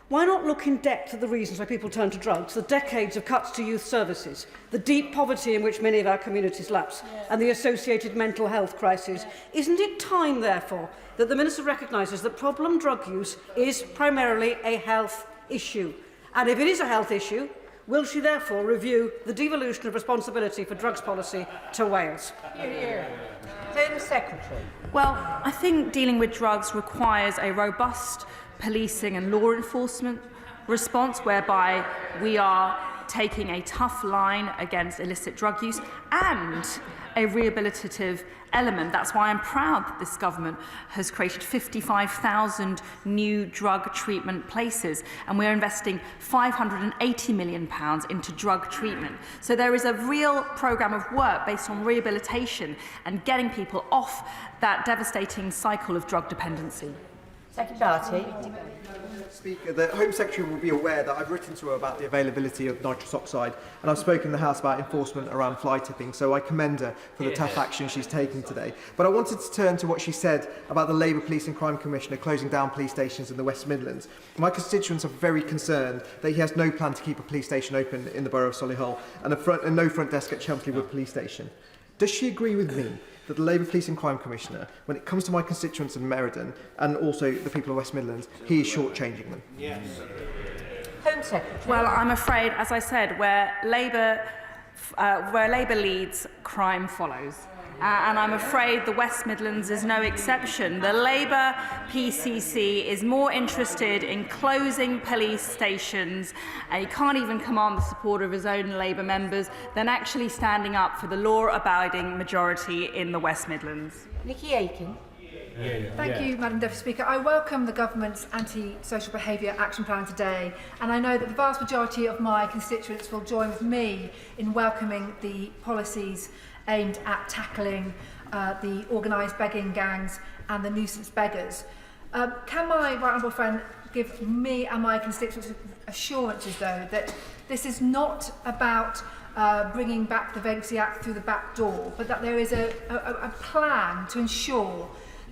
Why not look in depth at the reasons why people turn to drugs, the decades of cuts to youth services, the deep poverty in which many of our communities lapse, and the associated mental health crisis? Isn't it time, therefore, that the Minister recognises that problem drug use is primarily a health issue? And if it is a health issue, will she therefore review the devolution of responsibility for drugs policy to Wales? Home Secretary. Well, I think dealing with drugs requires a robust policing and law enforcement response whereby we are taking a tough line against illicit drug use and a rehabilitative element. That's why I'm proud that this government has created 55,000 new drug treatment places, and we're investing £580 million into drug treatment. So there is a real programme of work based on rehabilitation and getting people off that devastating cycle of drug dependency. Secretary. Speaker, the Home Secretary will be aware that I've written to her about the availability of nitrous oxide, and I've spoken in the House about enforcement around fly tipping, so I commend her for the tough action she's taken today. But I wanted to turn to what she said about the Labour Police and Crime Commissioner closing down police stations in the West Midlands. My constituents are very concerned that he has no plan to keep a police station open in the borough of Solihull and no front desk at Chelmsley Wood Police Station. Does she agree with me that the Labour Police and Crime Commissioner, when it comes to my constituents in Meriden and also the people of West Midlands, he is shortchanging them? Yes. Home Secretary. Well, I'm afraid, as I said, where Labour leads, crime follows. And I'm afraid the West Midlands is no exception. The Labour PCC is more interested in closing police stations, and he can't even command the support of his own Labour members, than actually standing up for the law-abiding majority in the West Midlands. Nikki Aiken. Thank you, Madam Deputy Speaker. I welcome the Government's Anti-social Behaviour Action Plan today, and I know that the vast majority of my constituents will join with me in welcoming the policies aimed at tackling the organised begging gangs and the nuisance beggars. Can my right honourable friend give me and my constituents assurances, though, that this is not about bringing back the Vagrancy Act through the back door, but that there is a plan to ensure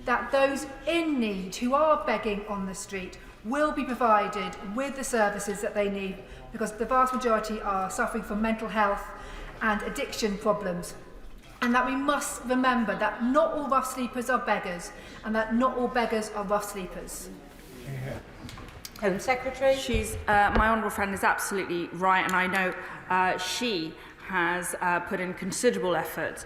that those in need who are begging on the street will be provided with the services that they need, because the vast majority are suffering from mental health and addiction problems. And that we must remember that not all rough sleepers are beggars, and that not all beggars are rough sleepers. Home Secretary. My honourable friend is absolutely right, and I know she has put in considerable effort,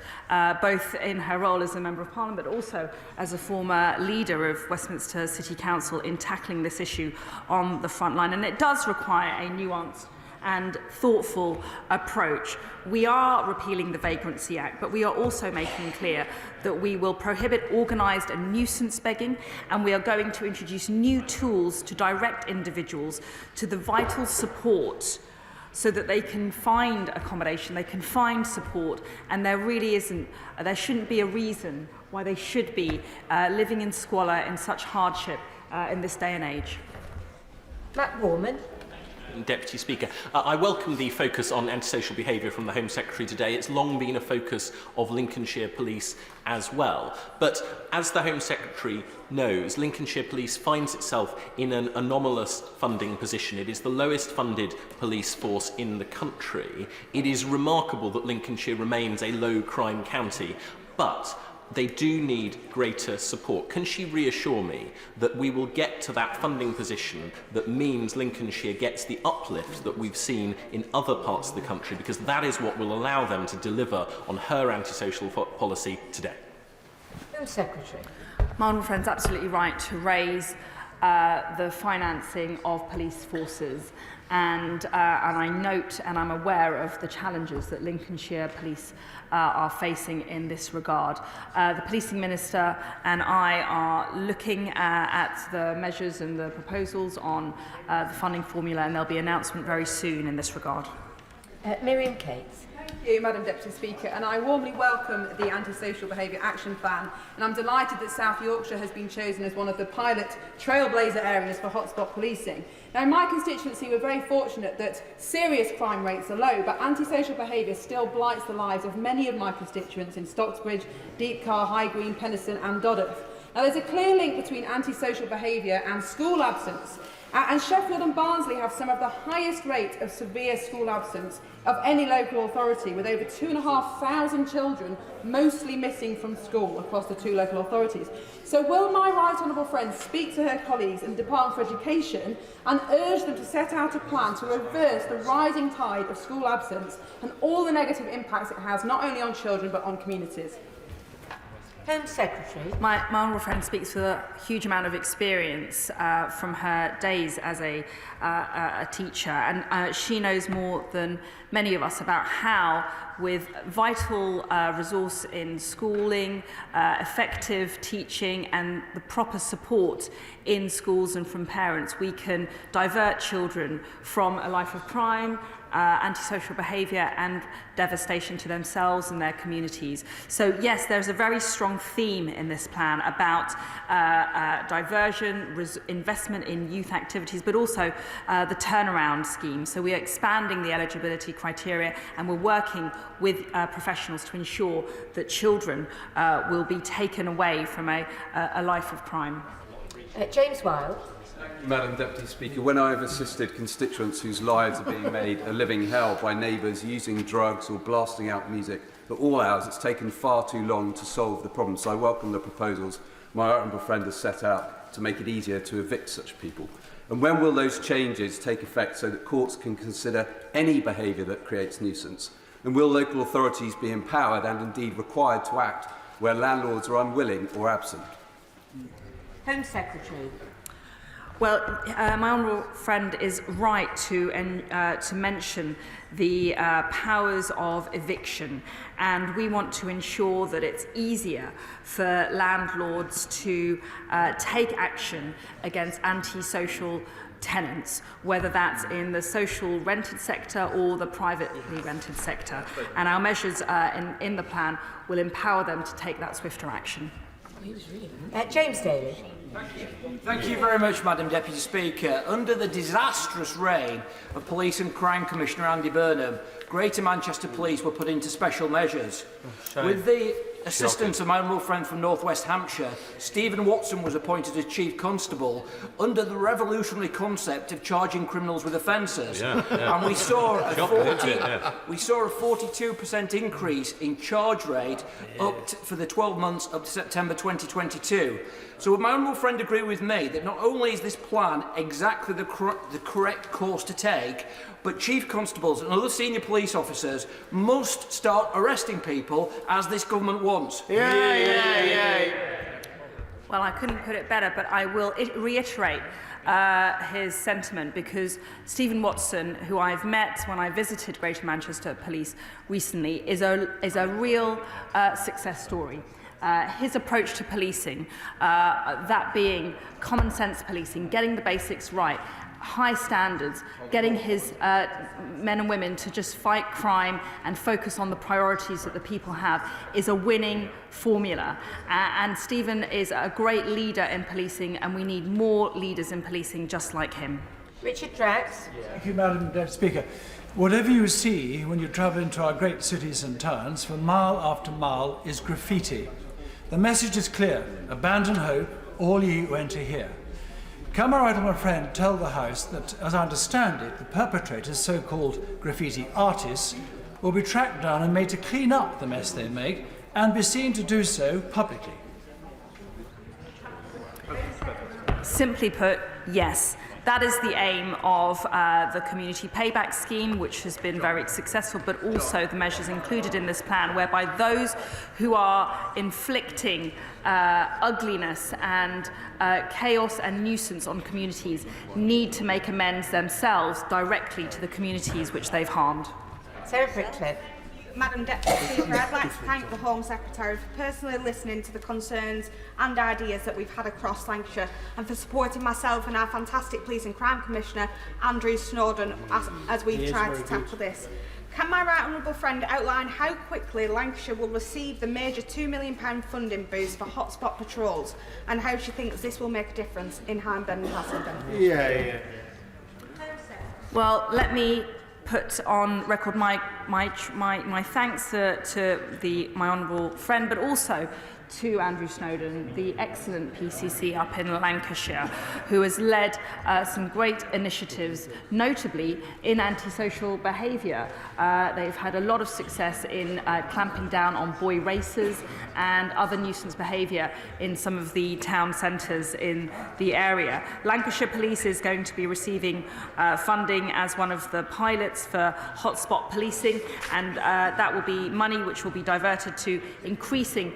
both in her role as a Member of Parliament, but also as a former leader of Westminster City Council, in tackling this issue on the front line. And it does require a nuanced and thoughtful approach. We are repealing the Vagrancy Act, but we are also making clear that we will prohibit organised and nuisance begging, and we are going to introduce new tools to direct individuals to the vital support so that they can find accommodation, they can find support, and there shouldn't be a reason why they should be living in squalor, in such hardship in this day and age. Matt Warman. Deputy Speaker, I welcome the focus on antisocial behaviour from the Home Secretary today. It's long been a focus of Lincolnshire Police as well. But as the Home Secretary knows, Lincolnshire Police finds itself in an anomalous funding position. It is the lowest funded police force in the country. It is remarkable that Lincolnshire remains a low crime county, but they do need greater support. Can she reassure me that we will get to that funding position that means Lincolnshire gets the uplift that we've seen in other parts of the country, because that is what will allow them to deliver on her antisocial policy today? Home Secretary. My honourable friend's absolutely right to raise the financing of police forces, and I note and I'm aware of the challenges that Lincolnshire Police are facing in this regard. The Policing Minister and I are looking at the measures and the proposals on the funding formula, and there'll be an announcement very soon in this regard. Miriam Cates. Thank you, Madam Deputy Speaker, and I warmly welcome the Anti-social Behaviour Action Plan, and I'm delighted that South Yorkshire has been chosen as one of the pilot trailblazer areas for hotspot policing. Now, in my constituency, we're very fortunate that serious crime rates are low, but antisocial behaviour still blights the lives of many of my constituents in Stocksbridge, Deepcar, High Green, Penistone and Dodworth. Now, there's a clear link between antisocial behaviour and school absence. And Sheffield and Barnsley have some of the highest rate of severe school absence of any local authority, with over 2,500 children mostly missing from school across the two local authorities. So will my right honourable friend speak to her colleagues in the Department for Education and urge them to set out a plan to reverse the rising tide of school absence and all the negative impacts it has not only on children but on communities? Home Secretary. My honourable friend speaks with a huge amount of experience from her days as a teacher, and she knows more than many of us about how, with vital resource in schooling, effective teaching and the proper support in schools and from parents, we can divert children from a life of crime, antisocial behaviour and devastation to themselves and their communities. So yes, there's a very strong theme in this plan about diversion, investment in youth activities, but also the turnaround scheme. So we are expanding the eligibility criteria, and we're working with professionals to ensure that children will be taken away from a life of crime. James Wilde. Madam Deputy Speaker, when I have assisted constituents whose lives are being made a living hell by neighbours using drugs or blasting out music at all hours, it's taken far too long to solve the problem. So I welcome the proposals my honourable friend has set out to make it easier to evict such people. And when will those changes take effect so that courts can consider any behaviour that creates nuisance? And will local authorities be empowered and indeed required to act where landlords are unwilling or absent? Home Secretary. Well, my honourable friend is right to mention the powers of eviction, and we want to ensure that it's easier for landlords to take action against antisocial tenants, whether that's in the social rented sector or the privately rented sector. And our measures in the plan will empower them to take that swifter action. James Daly. Thank you very much, Madam Deputy Speaker. Under the disastrous reign of Police and Crime Commissioner Andy Burnham, Greater Manchester Police were put into special measures. With the assistance of my honourable friend from North West Hampshire, Stephen Watson was appointed as Chief Constable under the revolutionary concept of charging criminals with offences. And we saw a 42% increase in charge rate for the 12 months up to September 2022. So would my honourable friend agree with me that not only is this plan exactly the correct course to take, but chief constables and other senior police officers must start arresting people as this government wants? Well, I couldn't put it better, but I will reiterate his sentiment, because Stephen Watson, who I've met when I visited Greater Manchester Police recently, is a real success story. His approach to policing, that being common sense policing, getting the basics right, high standards, getting his men and women to just fight crime and focus on the priorities that the people have, is a winning formula. And Stephen is a great leader in policing, and we need more leaders in policing just like him. Richard Drax. Thank you, Madam Deputy Speaker. Whatever you see when you travel into our great cities and towns, for mile after mile, is graffiti. The message is clear: abandon hope, all ye who enter here. Can my right honourable friend tell the House that, as I understand it, the perpetrators, so-called graffiti artists, will be tracked down and made to clean up the mess they make, and be seen to do so publicly? Simply put, yes. That is the aim of the community payback scheme, which has been very successful, but also the measures included in this plan, whereby those who are inflicting ugliness and chaos and nuisance on communities need to make amends themselves directly to the communities which they've harmed. Sarah Brickcliffe. Madam Deputy Speaker, I'd like to thank the Home Secretary for personally listening to the concerns and ideas that we've had across Lancashire, and for supporting myself and our fantastic Police and Crime Commissioner, Andrew Snowden, as we've tried to tackle this. Can my right honourable friend outline how quickly Lancashire will receive the major £2 million funding boost for hotspot patrols, and how she thinks this will make a difference in Hyndburn and Haslingden? Well, let me put on record my thanks to my honourable friend, but also to Andrew Snowden, the excellent PCC up in Lancashire, who has led some great initiatives, notably in antisocial behaviour. They've had a lot of success in clamping down on boy racers and other nuisance behaviour in some of the town centres in the area. Lancashire Police is going to be receiving funding as one of the pilots for hotspot policing, and that will be money which will be diverted to increasing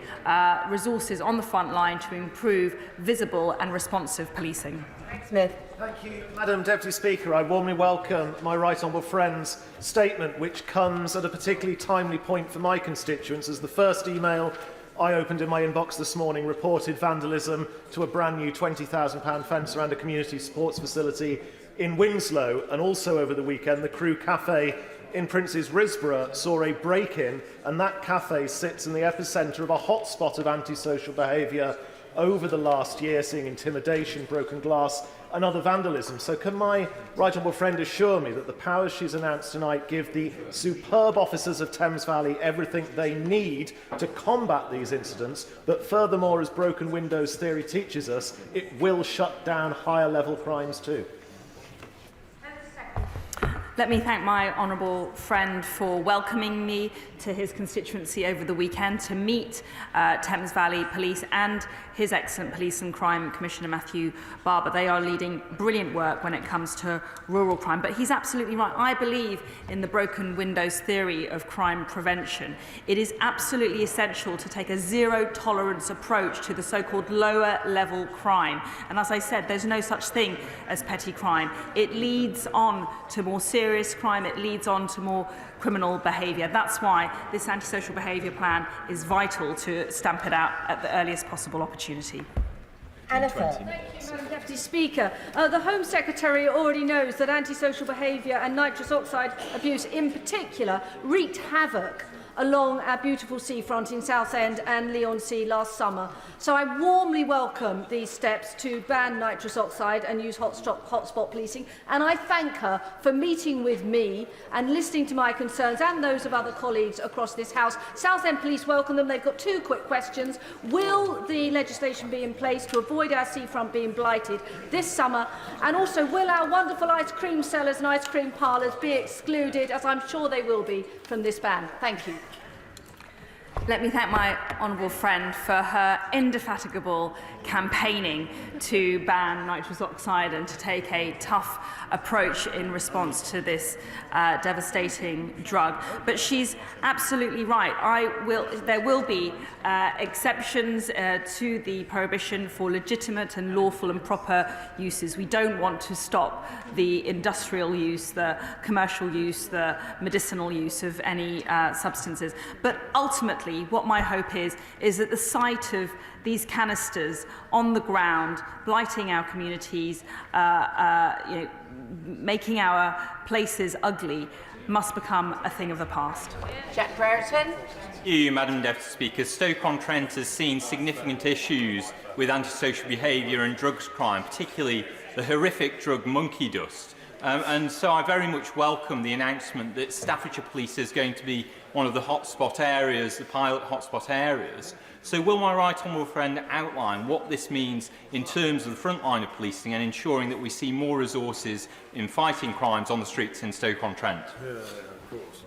resources on the front line to improve visible and responsive policing. Smith. Thank you, Madam Deputy Speaker. I warmly welcome my right honourable friend's statement, which comes at a particularly timely point for my constituents, as the first email I opened in my inbox this morning reported vandalism to a brand new £20,000 fence around a community sports facility in Winslow, and also over the weekend the Crew Cafe in Prince's Risborough saw a break-in, and that cafe sits in the epicentre of a hotspot of antisocial behaviour over the last year, seeing intimidation, broken glass and other vandalism. So can my right honourable friend assure me that the powers she's announced tonight give the superb officers of Thames Valley everything they need to combat these incidents, but furthermore, as broken windows theory teaches us, it will shut down higher level crimes too? Let me thank my honourable friend for welcoming me to his constituency over the weekend to meet Thames Valley Police and his excellent Police and Crime Commissioner Matthew Barber. They are leading brilliant work when it comes to rural crime. But he's absolutely right. I believe in the broken windows theory of crime prevention. It is absolutely essential to take a zero-tolerance approach to the so-called lower-level crime. And as I said, there's no such thing as petty crime. It leads on to more serious crime. It leads on to more criminal behaviour. That's why this antisocial behaviour plan is vital to stamp it out at the earliest possible opportunity. Thank you, Madam Deputy Speaker. The Home Secretary already knows that antisocial behaviour and nitrous oxide abuse in particular wreaked havoc along our beautiful seafront in Southend and Leigh-on-Sea last summer. So I warmly welcome these steps to ban nitrous oxide and use hotspot policing, and I thank her for meeting with me and listening to my concerns and those of other colleagues across this House. Southend Police welcome them. They've got two quick questions. Will the legislation be in place to avoid our seafront being blighted this summer? And also, will our wonderful ice cream sellers and ice cream parlours be excluded, as I'm sure they will be, from this ban? Thank you. Let me thank my honourable friend for her indefatigable campaigning to ban nitrous oxide and to take a tough approach in response to this devastating drug. But she's absolutely right. There will be exceptions to the prohibition for legitimate and lawful and proper uses. We don't want to stop the industrial use, the commercial use, the medicinal use of any substances. But ultimately, what my hope is that the sight of these canisters on the ground, blighting our communities, making our places ugly, must become a thing of the past. Jack Brereton. Thank you, Madam Deputy Speaker. Stoke-on-Trent has seen significant issues with antisocial behaviour and drugs crime, particularly the horrific drug monkey dust. And so I very much welcome the announcement that Staffordshire Police is going to be one of the hotspot areas, the pilot hotspot areas. So will my right honourable friend outline what this means in terms of the front line of policing and ensuring that we see more resources in fighting crimes on the streets in Stoke-on-Trent? Yeah, of course.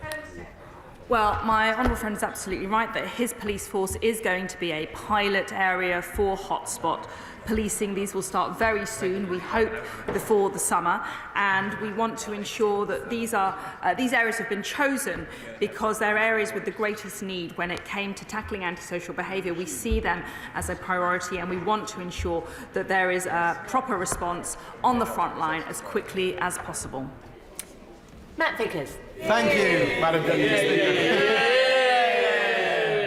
Well, my honourable friend is absolutely right that his police force is going to be a pilot area for hotspot policing. These will start very soon, we hope before the summer, and we want to ensure that these areas have been chosen because they're areas with the greatest need when it came to tackling antisocial behaviour. We see them as a priority, and we want to ensure that there is a proper response on the front line as quickly as possible. Matt Vickers. Thank you, Madam Deputy Speaker.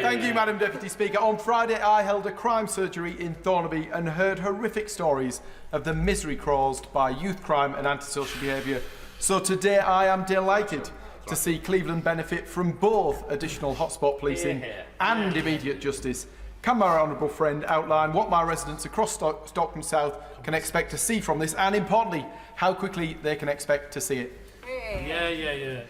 Thank you, Madam Deputy Speaker. On Friday, I held a crime surgery in Thornaby and heard horrific stories of the misery caused by youth crime and antisocial behaviour. So today, I am delighted to see Cleveland benefit from both additional hotspot policing and immediate justice. Can my honourable friend outline what my residents across Stockton South can expect to see from this, and importantly, how quickly they can expect to see it? Yeah.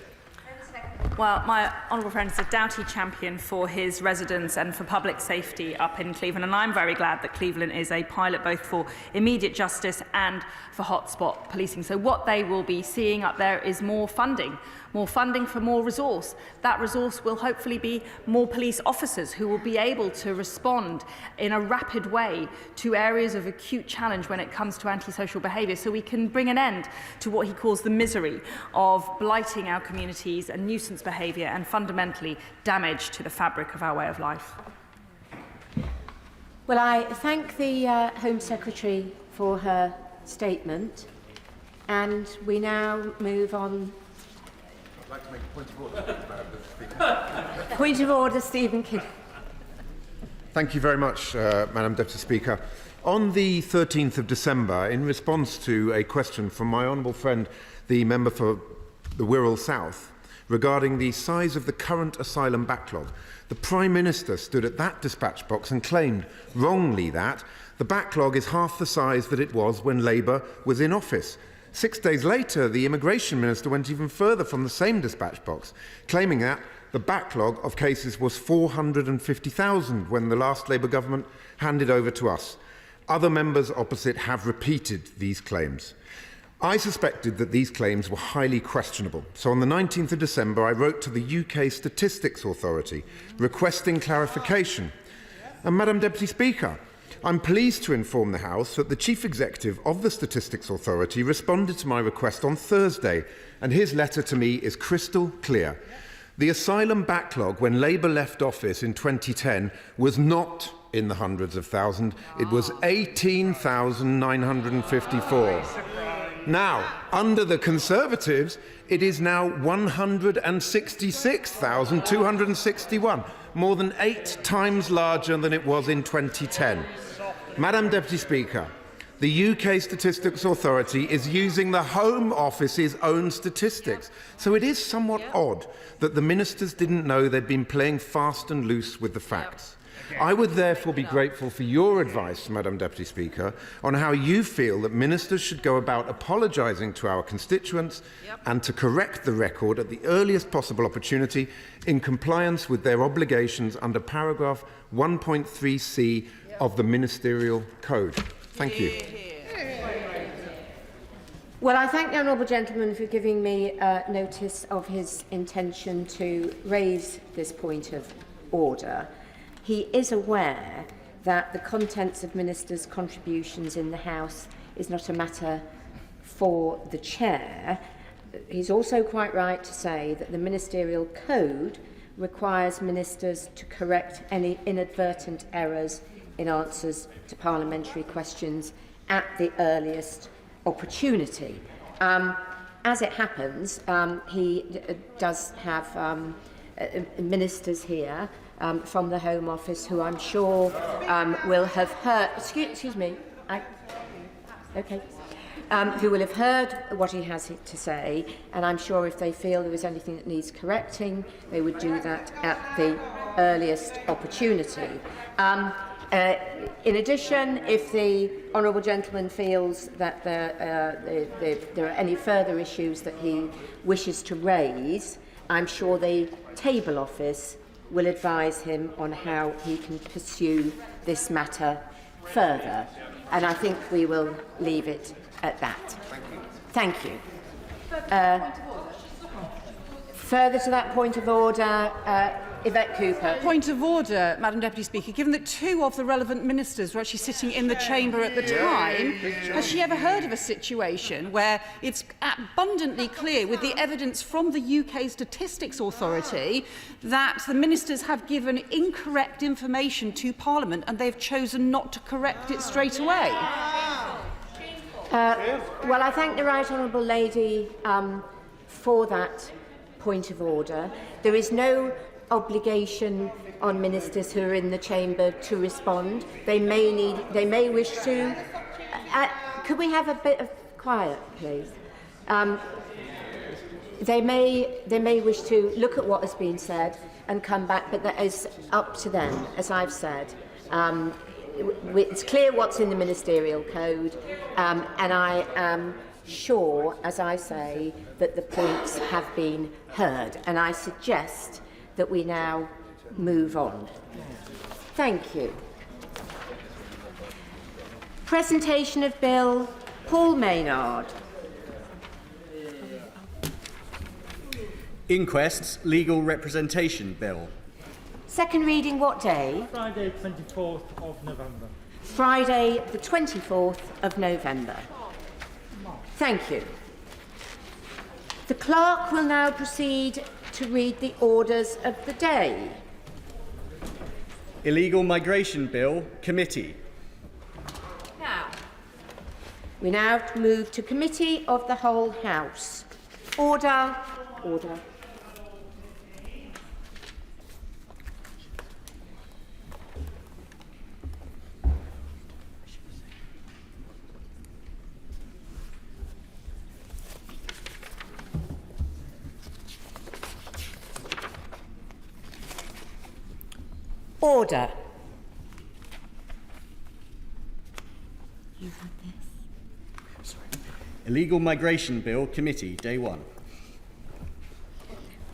Well, my honourable friend is a doughty champion for his residents and for public safety up in Cleveland, and I'm very glad that Cleveland is a pilot both for immediate justice and for hotspot policing. So what they will be seeing up there is more funding for more resource. That resource will hopefully be more police officers who will be able to respond in a rapid way to areas of acute challenge when it comes to antisocial behaviour, so we can bring an end to what he calls the misery of blighting our communities and nuisance behaviour and fundamentally damage to the fabric of our way of life. Well, I thank the Home Secretary for her statement, and we now move on. I'd like to make a point of order, Madam Speaker. Point of order, Stephen King. Thank you very much, Madam Deputy Speaker. On the 13th of December, in response to a question from my honourable friend, the member for the Wirral South, regarding the size of the current asylum backlog, the Prime Minister stood at that dispatch box and claimed, wrongly, that the backlog is half the size that it was when Labour was in office. 6 days later, the Immigration Minister went even further from the same dispatch box, claiming that the backlog of cases was 450,000 when the last Labour government handed over to us. Other members opposite have repeated these claims. I suspected that these claims were highly questionable, so on the 19th of December I wrote to the UK Statistics Authority requesting clarification. And Madam Deputy Speaker, I'm pleased to inform the House that the Chief Executive of the Statistics Authority responded to my request on Thursday, and his letter to me is crystal clear. The asylum backlog when Labour left office in 2010 was not in the hundreds of thousands, it was 18,954. Now, under the Conservatives, it is now 166,261, more than 8 times larger than it was in 2010. Madam Deputy Speaker, the UK Statistics Authority is using the Home Office's own statistics, so it is somewhat odd that the ministers didn't know they'd been playing fast and loose with the facts. I would therefore be grateful for your advice, Madam Deputy Speaker, on how you feel that ministers should go about apologising to our constituents and to correct the record at the earliest possible opportunity in compliance with their obligations under paragraph 1.3c of the Ministerial Code. Thank you. Well, I thank the honourable gentleman for giving me notice of his intention to raise this point of order. He is aware that the contents of ministers' contributions in the House is not a matter for the chair. He's also quite right to say that the Ministerial Code requires ministers to correct any inadvertent errors in answers to parliamentary questions at the earliest opportunity. As it happens, he does have ministers here from the Home Office who I'm sure will have heard... Excuse me. Who will have heard what he has to say, and I'm sure if they feel there was anything that needs correcting, they would do that at the earliest opportunity. In addition, if the honourable gentleman feels that there are any further issues that he wishes to raise, I'm sure the Table Office will advise him on how he can pursue this matter further. And I think we will leave it at that. Thank you. Further to that point of order, Yvette Cooper. Point of order, Madam Deputy Speaker. Given that 2 of the relevant ministers were actually sitting in the chamber at the time, has she ever heard of a situation where it's abundantly clear, with the evidence from the UK Statistics Authority, that the ministers have given incorrect information to Parliament and they've chosen not to correct it straight away? Well, I thank the Right Honourable Lady for that point of order. There is no obligation on ministers who are in the chamber to respond. They may wish to. Could we have a bit of quiet, please? They may wish to look at what has been said and come back, but that is up to them, as I've said. It's clear what's in the Ministerial Code, and I am sure, as I say, that the points have been heard, and I suggest that we now move on. Thank you. Presentation of Bill, Paul Maynard. Inquests Legal Representation Bill. Second reading what day? Friday, 24th of November. Friday, the 24th of November. Thank you. The clerk will now proceed to read the orders of the day. Illegal Migration Bill, Committee. We now move to Committee of the Whole House. Order. Order. Order. Illegal Migration Bill, Committee, Day 1.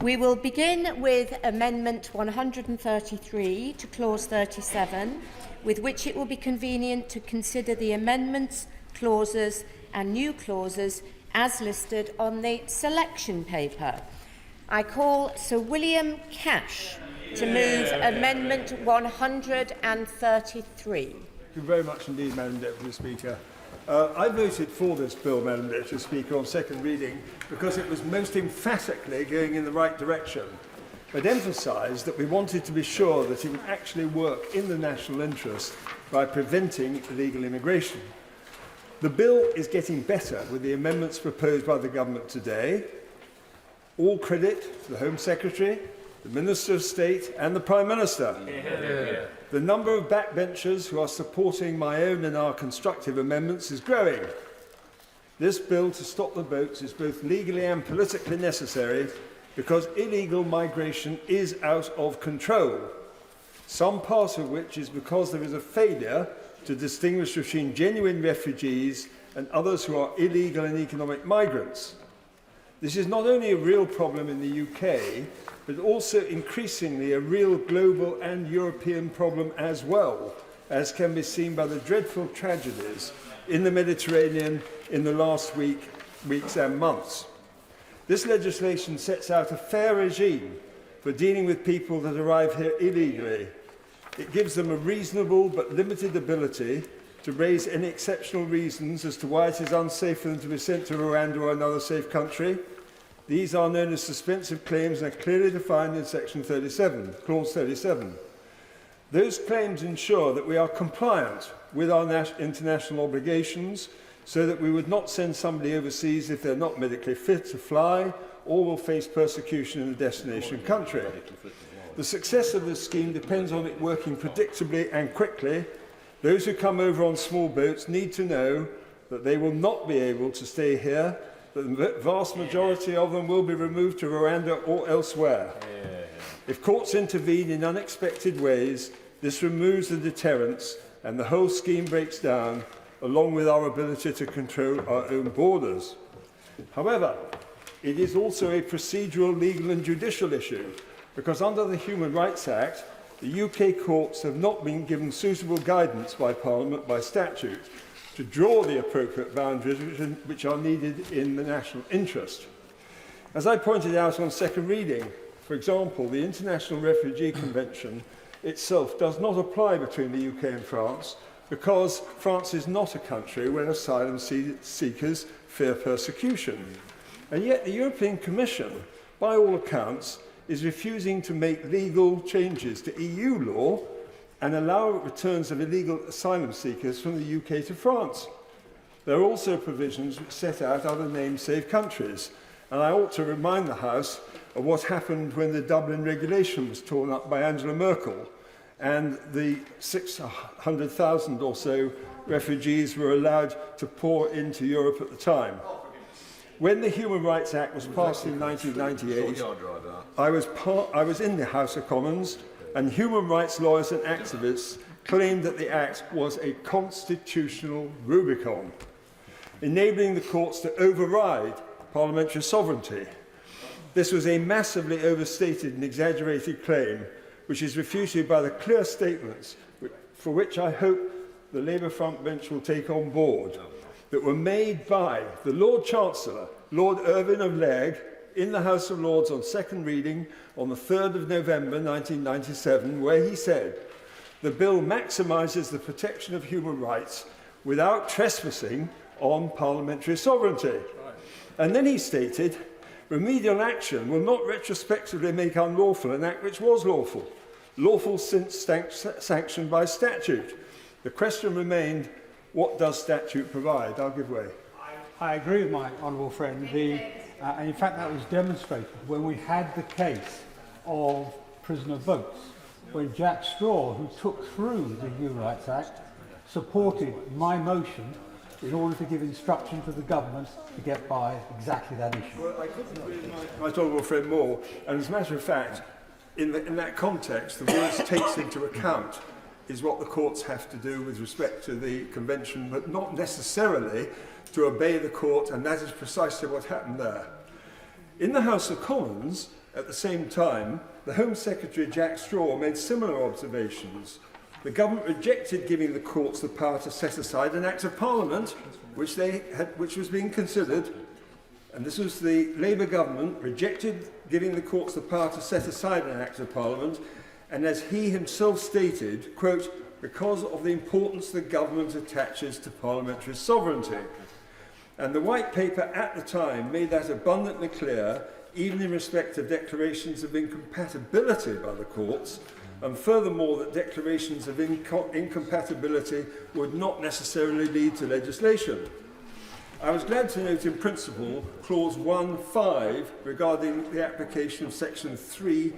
We will begin with Amendment 133 to Clause 37, with which it will be convenient to consider the amendments, clauses and new clauses as listed on the selection paper. I call Sir William Cash to move Amendment 133. Thank you very much indeed, Madam Deputy Speaker. I voted for this bill, Madam Deputy Speaker, on second reading because it was most emphatically going in the right direction. It emphasised that we wanted to be sure that it would actually work in the national interest by preventing illegal immigration. The bill is getting better with the amendments proposed by the government today. All credit to the Home Secretary, the Minister of State and the Prime Minister. Yeah. The number of backbenchers who are supporting my own and our constructive amendments is growing. This bill to stop the boats is both legally and politically necessary because illegal migration is out of control, some part of which is because there is a failure to distinguish between genuine refugees and others who are illegal and economic migrants. This is not only a real problem in the UK, but also increasingly a real global and European problem as well, as can be seen by the dreadful tragedies in the Mediterranean in the last weeks and months. This legislation sets out a fair regime for dealing with people that arrive here illegally. It gives them a reasonable but limited ability to raise any exceptional reasons as to why it is unsafe for them to be sent to Rwanda or another safe country. These are known as suspensive claims and are clearly defined in Section 37, Clause 37. Those claims ensure that we are compliant with our international obligations so that we would not send somebody overseas if they're not medically fit to fly or will face persecution in the destination country. The success of this scheme depends on it working predictably and quickly. Those who come over on small boats need to know that they will not be able to stay here. The vast majority of them will be removed to Rwanda or elsewhere. If courts intervene in unexpected ways, this removes the deterrence and the whole scheme breaks down, along with our ability to control our own borders. However, it is also a procedural, legal and judicial issue, because under the Human Rights Act, the UK courts have not been given suitable guidance by Parliament by statute to draw the appropriate boundaries which are needed in the national interest. As I pointed out on second reading, for example, the International Refugee Convention itself does not apply between the UK and France because France is not a country where asylum seekers fear persecution. And yet the European Commission, by all accounts, is refusing to make legal changes to EU law and allow returns of illegal asylum seekers from the UK to France. There are also provisions which set out other named safe countries, and I ought to remind the House of what happened when the Dublin regulation was torn up by Angela Merkel and the 600,000 or so refugees were allowed to pour into Europe at the time. When the Human Rights Act was passed in 1998, I was in the House of Commons, and human rights lawyers and activists claimed that the Act was a constitutional Rubicon. enabling the courts to override parliamentary sovereignty. This was a massively overstated and exaggerated claim, which is refuted by the clear statements, for which I hope the Labour front bench will take on board, that were made by the Lord Chancellor, Lord Irvine of Legg, in the House of Lords on second reading on the 3rd of November 1997, where he said, "The bill maximises the protection of human rights without trespassing on parliamentary sovereignty." And then he stated, "Remedial action will not retrospectively make unlawful an act which was lawful since sanctioned by statute." The question remained, what does statute provide? I'll give way. I agree with my honourable friend. And in fact, that was demonstrated when we had the case of prisoner votes, when Jack Straw, who took through the Human Rights Act, supported my motion in order to give instruction to the government to get by exactly that issue. Well, I couldn't agree with my honourable friend more. And as a matter of fact, in that context, the words takes into account is what the courts have to do with respect to the convention, but not necessarily to obey the court, and that is precisely what happened there. In the House of Commons, at the same time, the Home Secretary Jack Straw made similar observations. The government rejected giving the courts the power to set aside an Act of Parliament, which was being considered, and this was the Labour government, rejected giving the courts the power to set aside an Act of Parliament, and as he himself stated, quote, "because of the importance the government attaches to parliamentary sovereignty." And the White Paper at the time made that abundantly clear, even in respect of declarations of incompatibility by the courts, and furthermore that declarations of incompatibility would not necessarily lead to legislation. I was glad to note in principle clause 1.5 regarding the application of section 3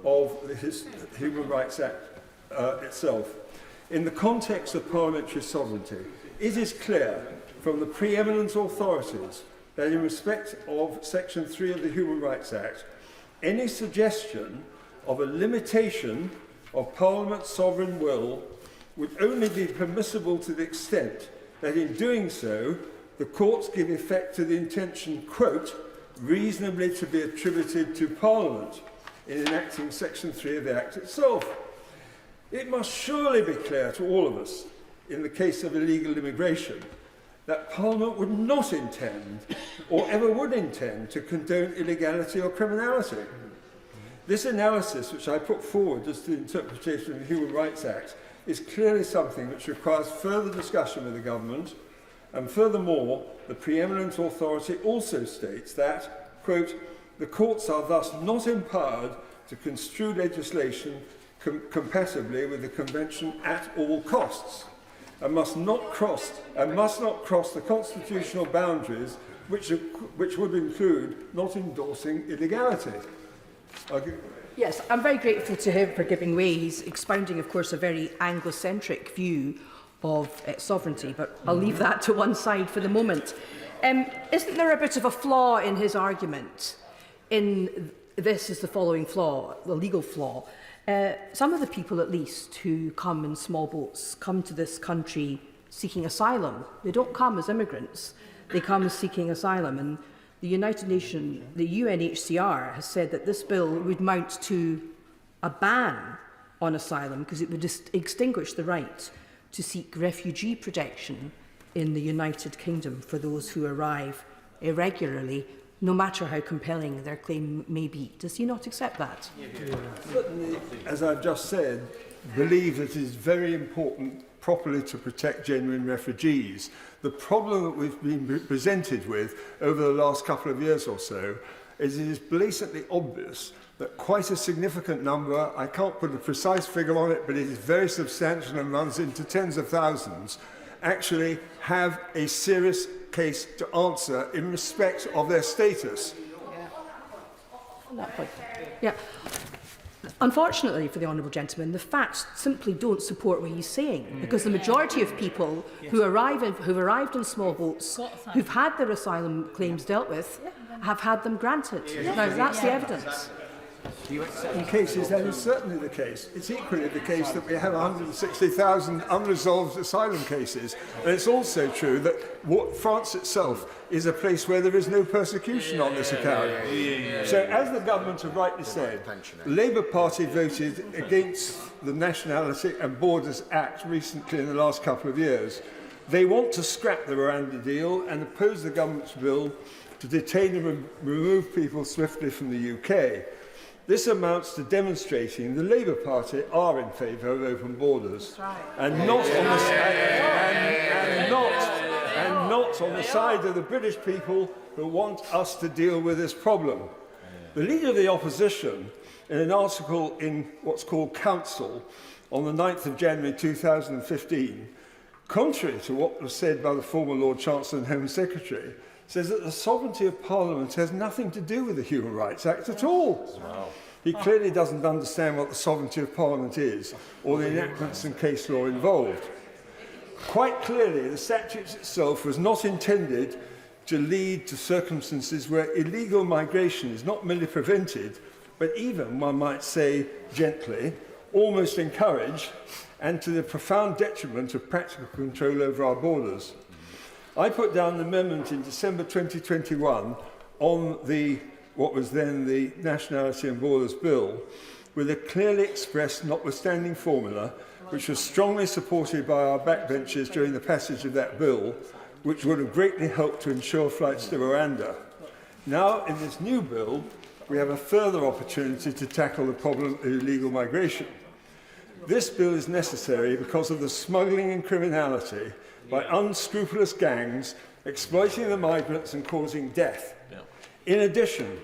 of the Human Rights Act itself. In the context of parliamentary sovereignty, it is clear from the preeminent authorities that in respect of section 3 of the Human Rights Act, any suggestion of a limitation of Parliament's sovereign will would only be permissible to the extent that in doing so, the courts give effect to the intention, quote, reasonably to be attributed to Parliament in enacting section 3 of the Act itself. It must surely be clear to all of us, in the case of illegal immigration, that Parliament would not intend, or ever would intend, to condone illegality or criminality. This analysis, which I put forward as to the interpretation of the Human Rights Act, is clearly something which requires further discussion with the government, and furthermore, the preeminent authority also states that, quote, the courts are thus not empowered to construe legislation compatibly with the Convention at all costs, and must not cross the constitutional boundaries which would include not endorsing illegality. Yes, I'm very grateful to him for giving way. He's expounding, of course, a very Anglocentric view of sovereignty, but I'll leave that to one side for the moment. Isn't there a bit of a flaw in his argument? This is the following flaw, the legal flaw. Some of the people, at least, who come in small boats come to this country seeking asylum. They don't come as immigrants. They come seeking asylum. And the United Nations, the UNHCR, has said that this bill would mount to a ban on asylum because it would extinguish the right to seek refugee protection in the United Kingdom for those who arrive irregularly, no matter how compelling their claim may be. Does he not accept that? Certainly, as I've just said, believe that it is very important properly to protect genuine refugees. The problem that we've been presented with over the last couple of years or so is it is blatantly obvious that quite a significant number, I can't put a precise figure on it, but it is very substantial and runs into tens of thousands, actually have a serious case to answer in respect of their status. Yeah. Unfortunately for the honourable gentleman, the facts simply don't support what he's saying, because the majority of people who've arrived in small boats, who've had their asylum claims dealt with, have had them granted. Now, that's the evidence. Do you accept? In cases, that is certainly the case. It's equally the case that we have 160,000 unresolved asylum cases. And it's also true that France itself is a place where there is no persecution on this account. So, as the government have rightly said, the Labour Party voted against the Nationality and Borders Act recently in the last couple of years. They want to scrap the Rwanda deal and oppose the government's bill to detain and remove people swiftly from the UK. This amounts to demonstrating the Labour Party are in favour of open borders, and not on the side of the British people who want us to deal with this problem. The Leader of the Opposition, in an article in what's called Council on the 9th of January 2015, contrary to what was said by the former Lord Chancellor and Home Secretary, says that the sovereignty of Parliament has nothing to do with the Human Rights Act at all. Wow. He clearly doesn't understand what the sovereignty of Parliament is, or the enactments and case law involved. Quite clearly, the statute itself was not intended to lead to circumstances where illegal migration is not merely prevented, but even, one might say gently, almost encouraged, and to the profound detriment of practical control over our borders. I put down an amendment in December 2021 on what was then the Nationality and Borders Bill, with a clearly expressed notwithstanding formula, which was strongly supported by our backbenchers during the passage of that bill, which would have greatly helped to ensure flights to Rwanda. Now, in this new bill, we have a further opportunity to tackle the problem of illegal migration. This bill is necessary because of the smuggling and criminality by unscrupulous gangs exploiting the migrants and causing death. In addition,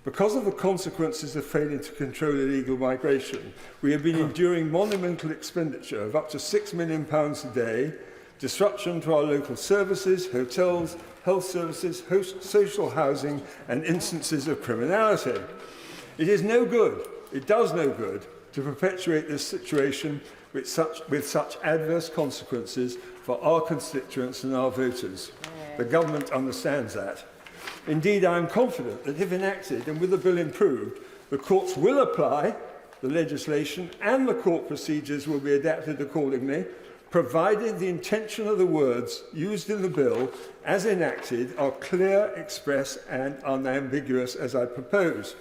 because of the consequences of failing to control illegal migration, we have been enduring monumental expenditure of up to £6 million a day, disruption to our local services, hotels, health services, social housing, and instances of criminality. It is no good, it does no good, to perpetuate this situation with such adverse consequences for our constituents and our voters. The government understands that. Indeed, I am confident that if enacted and with the bill improved, the courts will apply the legislation and the court procedures will be adapted accordingly, provided the intention of the words used in the bill as enacted are clear, express and unambiguous as I propose.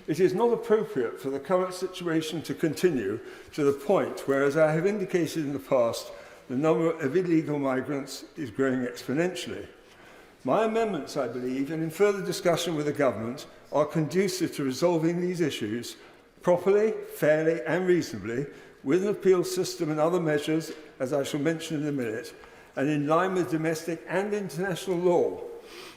It is not appropriate for the current situation to continue to the point where, as I have indicated in the past, the number of illegal migrants is growing exponentially. My amendments, I believe, and in further discussion with the government, are conducive to resolving these issues properly, fairly and reasonably, with an appeal system and other measures, as I shall mention in a minute, and in line with domestic and international law,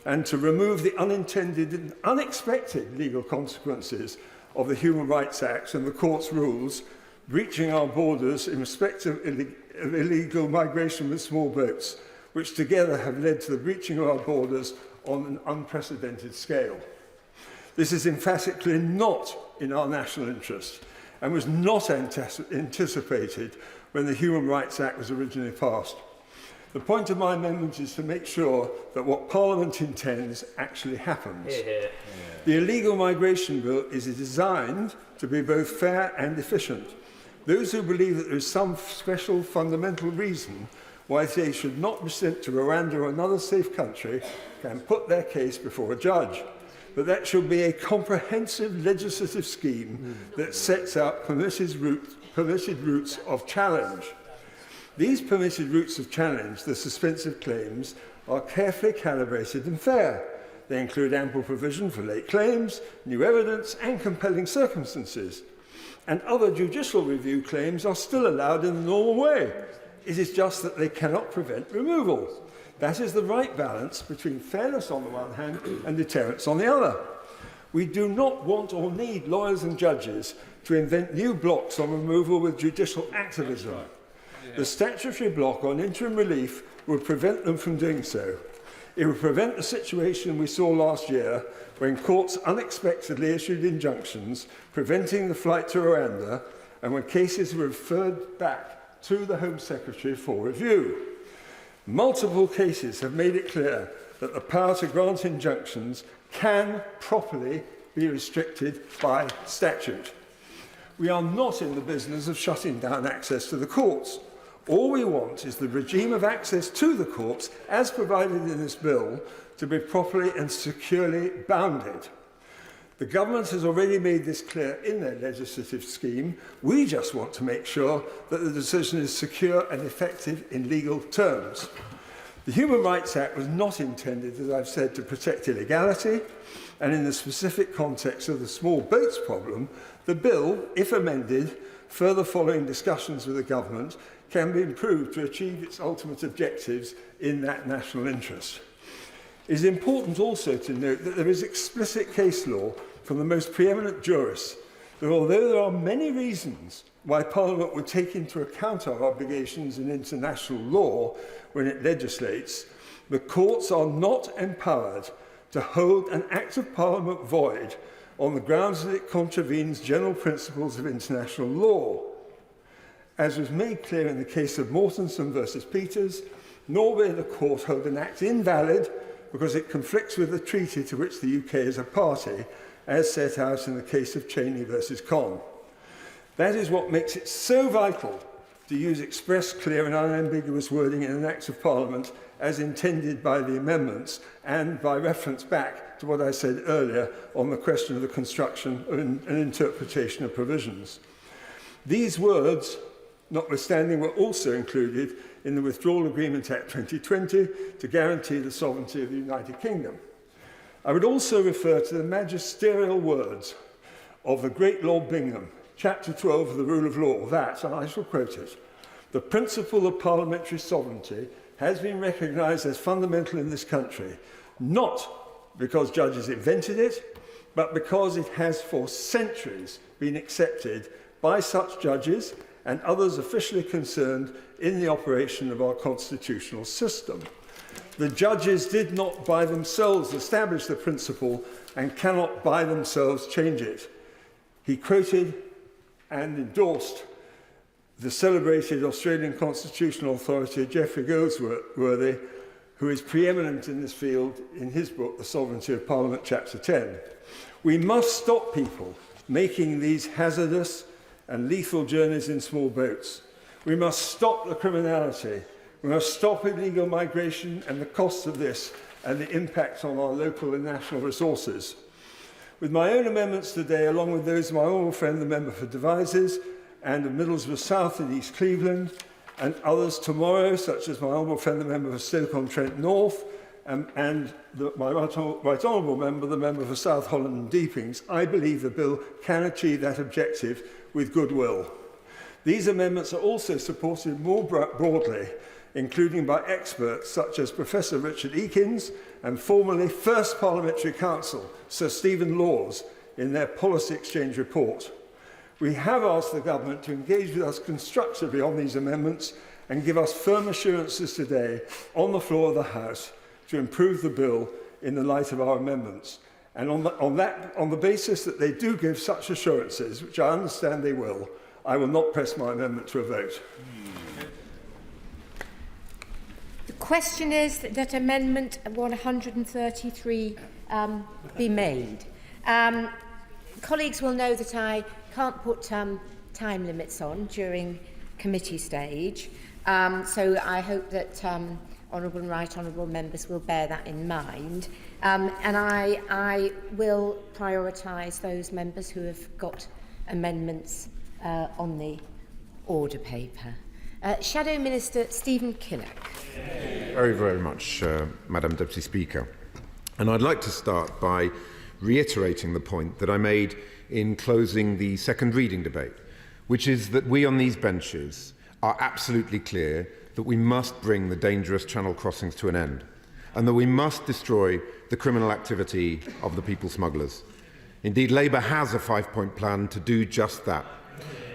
and to remove the unintended and unexpected legal consequences of the Human Rights Act and the court's rules, breaching our borders in respect of illegal migration with small boats, which together have led to the breaching of our borders on an unprecedented scale. This is emphatically not in our national interest and was not anticipated when the Human Rights Act was originally passed. The point of my amendment is to make sure that what Parliament intends actually happens. The illegal migration bill is designed to be both fair and efficient. Those who believe that there is some special fundamental reason why they should not be sent to Rwanda or another safe country can put their case before a judge. But that should be a comprehensive legislative scheme that sets out permitted routes of challenge. These permitted routes of challenge, the suspensive claims, are carefully calibrated and fair. They include ample provision for late claims, new evidence and compelling circumstances. And other judicial review claims are still allowed in the normal way. It is just that they cannot prevent removal. That is the right balance between fairness on the one hand and deterrence on the other. We do not want or need lawyers and judges to invent new blocks on removal with judicial activism. The statutory block on interim relief would prevent them from doing so. It would prevent the situation we saw last year when courts unexpectedly issued injunctions preventing the flight to Rwanda and when cases were referred back to the Home Secretary for review. Multiple cases have made it clear that the power to grant injunctions can properly be restricted by statute. We are not in the business of shutting down access to the courts. All we want is the regime of access to the courts, as provided in this bill, to be properly and securely bounded. The government has already made this clear in their legislative scheme. We just want to make sure that the decision is secure and effective in legal terms. The Human Rights Act was not intended, as I've said, to protect illegality, and in the specific context of the small boats problem, the bill, if amended, further following discussions with the government, can be improved to achieve its ultimate objectives in that national interest. It is important also to note that there is explicit case law from the most preeminent jurists that although there are many reasons why Parliament would take into account our obligations in international law when it legislates, the courts are not empowered to hold an Act of Parliament void on the grounds that it contravenes general principles of international law. As was made clear in the case of Mortensen versus Peters, nor may the court hold an act invalid because it conflicts with the treaty to which the UK is a party, as set out in the case of Cheney versus Conn. That is what makes it so vital to use express, clear and unambiguous wording in an Act of Parliament as intended by the amendments and by reference back to what I said earlier on the question of the construction and interpretation of provisions. These words, notwithstanding, were also included in the Withdrawal Agreement Act 2020 to guarantee the sovereignty of the United Kingdom. I would also refer to the magisterial words of the great Lord Bingham, Chapter 12 of the Rule of Law, that, and I shall quote it, "The principle of parliamentary sovereignty has been recognised as fundamental in this country, not because judges invented it, but because it has for centuries been accepted by such judges and others officially concerned in the operation of our constitutional system. The judges did not by themselves establish the principle and cannot by themselves change it." He quoted and endorsed the celebrated Australian constitutional authority Geoffrey Goldsworthy, who is preeminent in this field in his book, The Sovereignty of Parliament, Chapter 10. We must stop people making these hazardous and lethal journeys in small boats. We must stop the criminality. We must stop illegal migration and the cost of this and the impact on our local and national resources. With my own amendments today, along with those of my honourable friend, the member for Devizes, and of Middlesbrough South and East Cleveland, and others tomorrow, such as my honourable friend, the member for Stoke-on-Trent North, and my right honourable member, the member for South Holland and Deepings, I believe the bill can achieve that objective with goodwill. These amendments are also supported more broadly, including by experts such as Professor Richard Eakins and formerly First Parliamentary Counsel Sir Stephen Laws in their Policy Exchange report. We have asked the government to engage with us constructively on these amendments and give us firm assurances today on the floor of the House to improve the bill in the light of our amendments. And on the basis that they do give such assurances, which I understand they will, I will not press my amendment to a vote. The question is that Amendment 133 be made. Colleagues will know that I can't put time limits on during committee stage, so I hope that honourable and right honourable members will bear that in mind, and I will prioritise those members who have got amendments on the order paper. Shadow Minister Stephen Kinnock. Very, very much, Madam Deputy Speaker. And I'd like to start by reiterating the point that I made in closing the second reading debate, which is that we on these benches are absolutely clear that we must bring the dangerous channel crossings to an end and that we must destroy the criminal activity of the people smugglers. Indeed, Labour has a 5-point plan to do just that,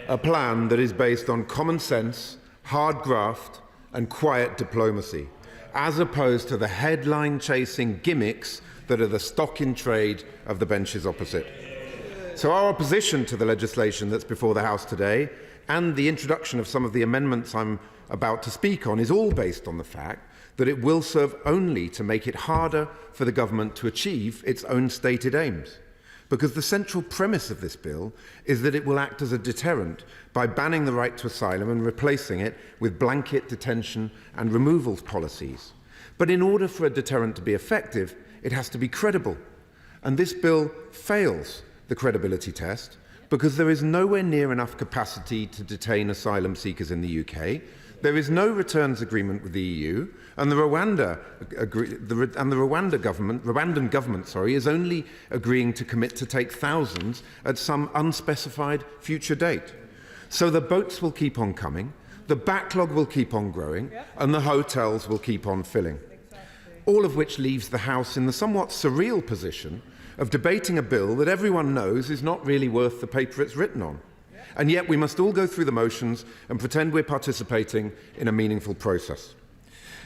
a plan that is based on common sense, hard graft and quiet diplomacy, as opposed to the headline-chasing gimmicks that are the stock in trade of the benches opposite. So our opposition to the legislation that's before the House today and the introduction of some of the amendments I'm about to speak on is all based on the fact that it will serve only to make it harder for the government to achieve its own stated aims. because the central premise of this bill is that it will act as a deterrent by banning the right to asylum and replacing it with blanket detention and removals policies. But in order for a deterrent to be effective, it has to be credible. And this bill fails the credibility test because there is nowhere near enough capacity to detain asylum seekers in the UK. There is no returns agreement with the EU, and the Rwandan government, is only agreeing to commit to take thousands at some unspecified future date. So the boats will keep on coming, the backlog will keep on growing, and the hotels will keep on filling. All of which leaves the House in the somewhat surreal position of debating a bill that everyone knows is not really worth the paper it's written on. And yet we must all go through the motions and pretend we're participating in a meaningful process.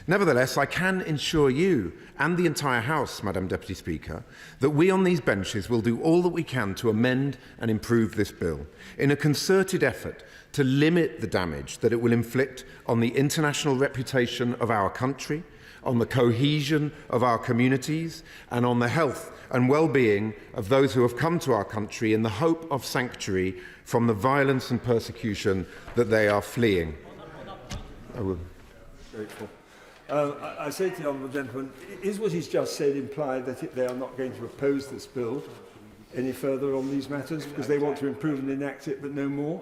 Nevertheless, I can assure you and the entire House, Madam Deputy Speaker, that we on these benches will do all that we can to amend and improve this bill in a concerted effort to limit the damage that it will inflict on the international reputation of our country, on the cohesion of our communities, and on the health and well-being of those who have come to our country in the hope of sanctuary from the violence and persecution that they are fleeing. I will. Grateful. I say to the honourable gentleman, is what he's just said implied that they are not going to oppose this bill any further on these matters because they want to improve and enact it, but no more?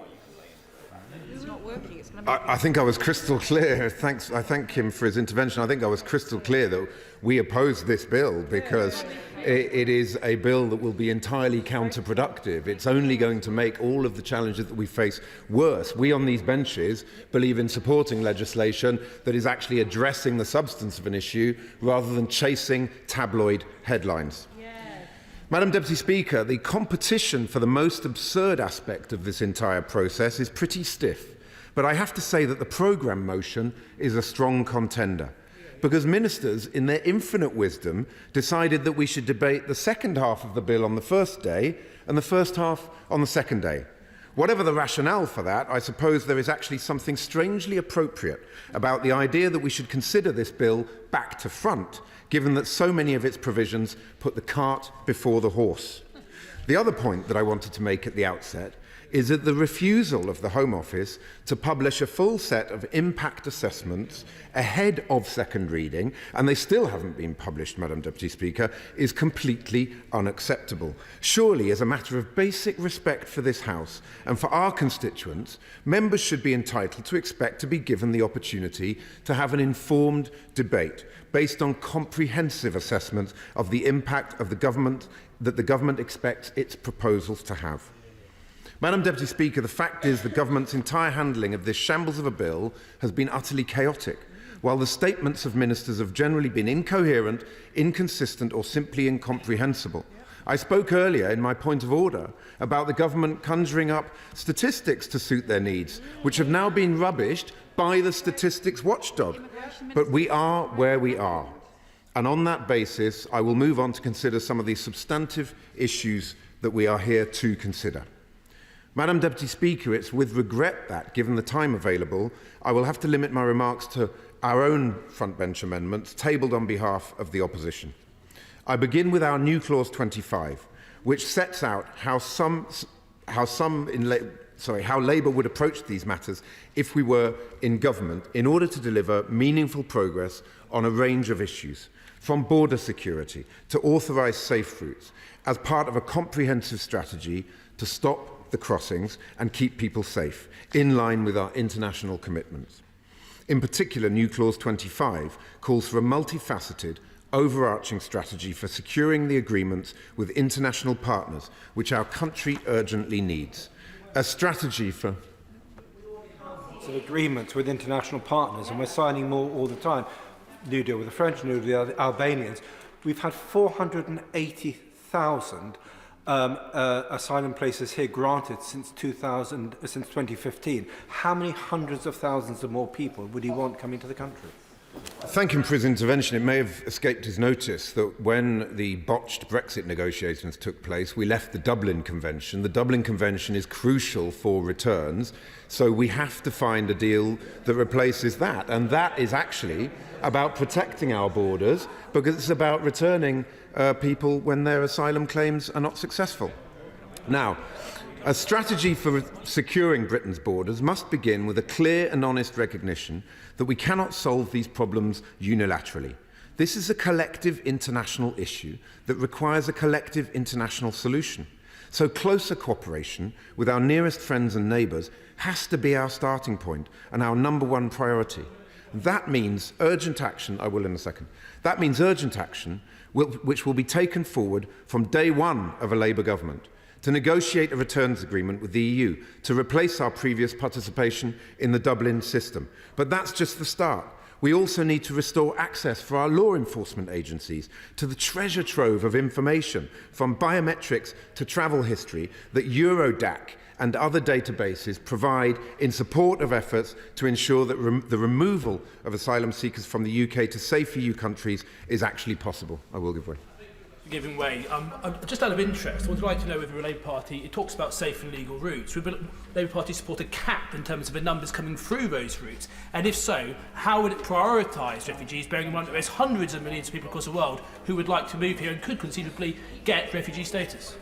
It's not working. It's going to I think I was crystal clear. I thank him for his intervention. I think I was crystal clear that we oppose this bill because it is a bill that will be entirely counterproductive. It's only going to make all of the challenges that we face worse. We on these benches believe in supporting legislation that is actually addressing the substance of an issue rather than chasing tabloid headlines. Madam Deputy Speaker, the competition for the most absurd aspect of this entire process is pretty stiff, but I have to say that the programme motion is a strong contender, because ministers, in their infinite wisdom, decided that we should debate the second half of the bill on the first day and the first half on the second day. Whatever the rationale for that, I suppose there is actually something strangely appropriate about the idea that we should consider this bill back to front, given that so many of its provisions put the cart before the horse. The other point that I wanted to make at the outset is that the refusal of the Home Office to publish a full set of impact assessments ahead of second reading, and they still haven't been published, Madam Deputy Speaker, is completely unacceptable. Surely, as a matter of basic respect for this House and for our constituents, members should be entitled to expect to be given the opportunity to have an informed debate based on comprehensive assessments of the impact of the government that the government expects its proposals to have. Madam Deputy Speaker, the fact is the government's entire handling of this shambles of a bill has been utterly chaotic, while the statements of ministers have generally been incoherent, inconsistent or simply incomprehensible. I spoke earlier in my point of order about the government conjuring up statistics to suit their needs, which have now been rubbished by the statistics watchdog. But we are where we are. And on that basis, I will move on to consider some of the substantive issues that we are here to consider. Madam Deputy Speaker, it's with regret that, given the time available, I will have to limit my remarks to our own frontbench amendments tabled on behalf of the opposition. I begin with our new Clause 25, which sets out how Labour would approach these matters if we were in government in order to deliver meaningful progress on a range of issues, from border security to authorised safe routes, as part of a comprehensive strategy to stop the crossings and keep people safe, in line with our international commitments. In particular, new Clause 25 calls for a multifaceted, overarching strategy for securing the agreements with international partners, which our country urgently needs. A strategy for agreements with international partners, and we're signing more all the time. New deal with the French, new deal with the Albanians. We've had 480,000 asylum places here granted since 2015. How many hundreds of thousands of more people would he want coming to the country? Thank him for his intervention. It may have escaped his notice that when the botched Brexit negotiations took place, we left the Dublin Convention. The Dublin Convention is crucial for returns, so we have to find a deal that replaces that. And that is actually about protecting our borders, because it's about returning people when their asylum claims are not successful. Now, a strategy for securing Britain's borders must begin with a clear and honest recognition that we cannot solve these problems unilaterally. This is a collective international issue that requires a collective international solution. So closer cooperation with our nearest friends and neighbours has to be our starting point and our #1 priority. That means urgent action, I will in a second, that means urgent action which will be taken forward from day one of a Labour government to negotiate a returns agreement with the EU to replace our previous participation in the Dublin system. But that's just the start. We also need to restore access for our law enforcement agencies to the treasure trove of information, from biometrics to travel history, that Eurodac and other databases provide in support of efforts to ensure that the removal of asylum seekers from the UK to safe EU countries is actually possible. I will give way. Giving way. Just out of interest, I would like to know whether the Labour Party, it talks about safe and legal routes. Would the Labour Party support a cap in terms of the numbers coming through those routes? And if so, how would it prioritise refugees, bearing in mind that there's hundreds of millions of people across the world who would like to move here and could conceivably get refugee status?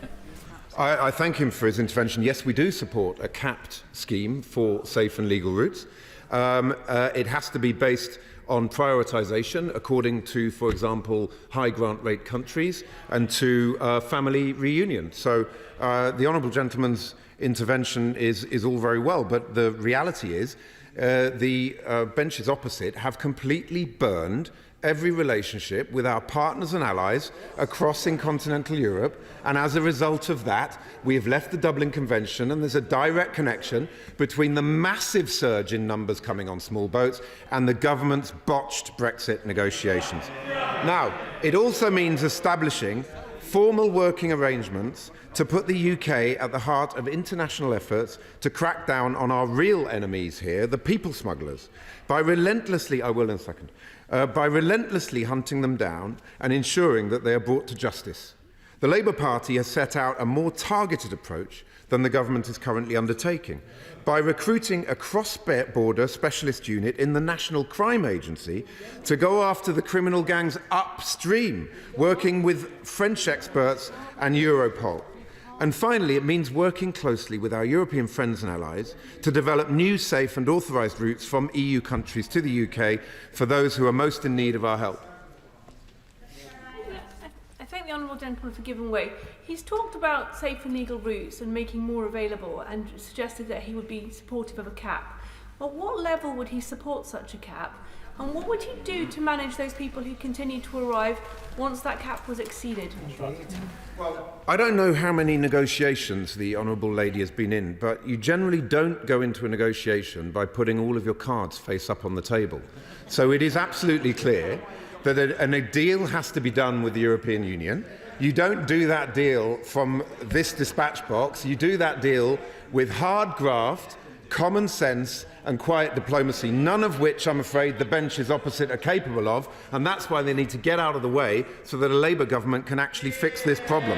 I thank him for his intervention. Yes, we do support a capped scheme for safe and legal routes. It has to be based on prioritisation according to, for example, high grant rate countries and to family reunion. So the honourable gentleman's intervention is all very well, but the reality is the benches opposite have completely burned every relationship with our partners and allies across in continental Europe, and as a result of that we have left the Dublin Convention, and there's a direct connection between the massive surge in numbers coming on small boats and the government's botched Brexit negotiations. Now, it also means establishing formal working arrangements to put the UK at the heart of international efforts to crack down on our real enemies here, the people smugglers, by relentlessly hunting them down and ensuring that they are brought to justice. The Labour Party has set out a more targeted approach than the government is currently undertaking by recruiting a cross-border specialist unit in the National Crime Agency to go after the criminal gangs upstream, working with French experts and Europol. And finally, it means working closely with our European friends and allies to develop new, safe and authorised routes from EU countries to the UK for those who are most in need of our help. I thank the honourable gentleman for giving way. He's talked about safe and legal routes and making more available, and suggested that he would be supportive of a cap. At what level would he support such a cap? And what would he do to manage those people who continue to arrive once that cap was exceeded? I don't know how many negotiations the honourable lady has been in, but you generally don't go into a negotiation by putting all of your cards face up on the table. So it is absolutely clear that a deal has to be done with the European Union. You don't do that deal from this dispatch box. You do that deal with hard graft, common sense and quiet diplomacy, none of which I'm afraid the benches opposite are capable of, and that's why they need to get out of the way so that a Labour government can actually fix this problem.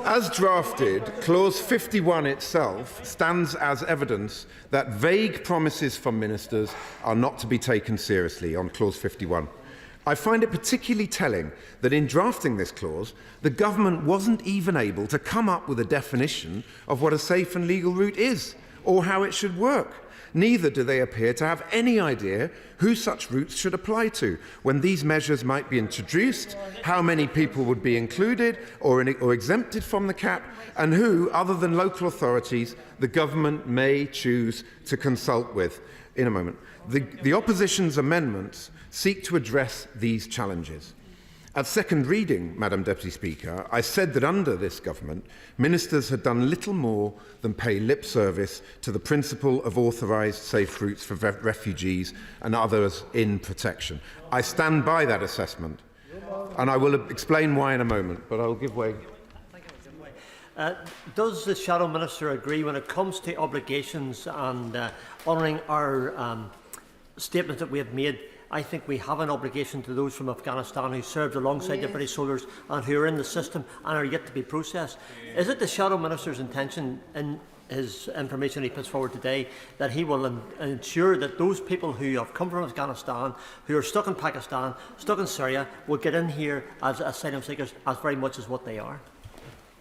As drafted, clause 51 itself stands as evidence that vague promises from ministers are not to be taken seriously on clause 51. I find it particularly telling that in drafting this clause, the government wasn't even able to come up with a definition of what a safe and legal route is, or how it should work. Neither do they appear to have any idea who such routes should apply to, when these measures might be introduced, how many people would be included or exempted from the cap, and who, other than local authorities, the government may choose to consult with. In a moment. The opposition's amendments seek to address these challenges. At second reading, Madam Deputy Speaker, I said that under this government, ministers had done little more than pay lip service to the principle of authorised safe routes for refugees and others in protection. I stand by that assessment, and I will explain why in a moment, but I will give way. Does the Shadow Minister agree when it comes to obligations and honouring our statement that we have made? I think we have an obligation to those from Afghanistan who served alongside the British soldiers and who are in the system and are yet to be processed. Is it the Shadow Minister's intention in his information he puts forward today, that he will ensure that those people who have come from Afghanistan, who are stuck in Pakistan, stuck in Syria, will get in here as asylum seekers as very much as what they are.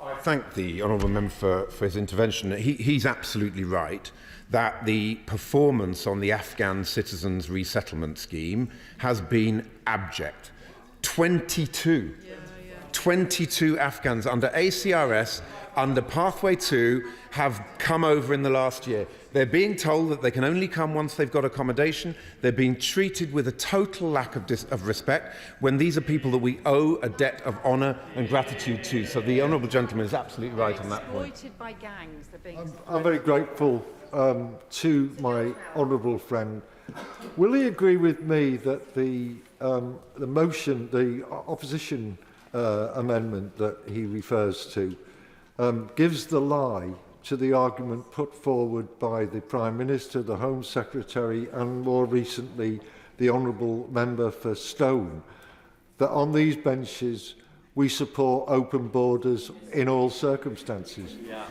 I thank the honourable member for his intervention. He's absolutely right that the performance on the Afghan citizens resettlement scheme has been abject. 22 Afghans under ACRS, under Pathway 2, have come over in the last year. They're being told that they can only come once they've got accommodation. They're being treated with a total lack of respect, when these are people that we owe a debt of honour and gratitude to. So the honourable gentleman is absolutely right on that point. Exploited by gangs. I'm very grateful to my honourable friend. Will he agree with me that the motion, the opposition amendment that he refers to, gives the lie to the argument put forward by the Prime Minister, the Home Secretary and more recently the Honourable Member for Stone, that on these benches we support open borders in all circumstances? Yeah.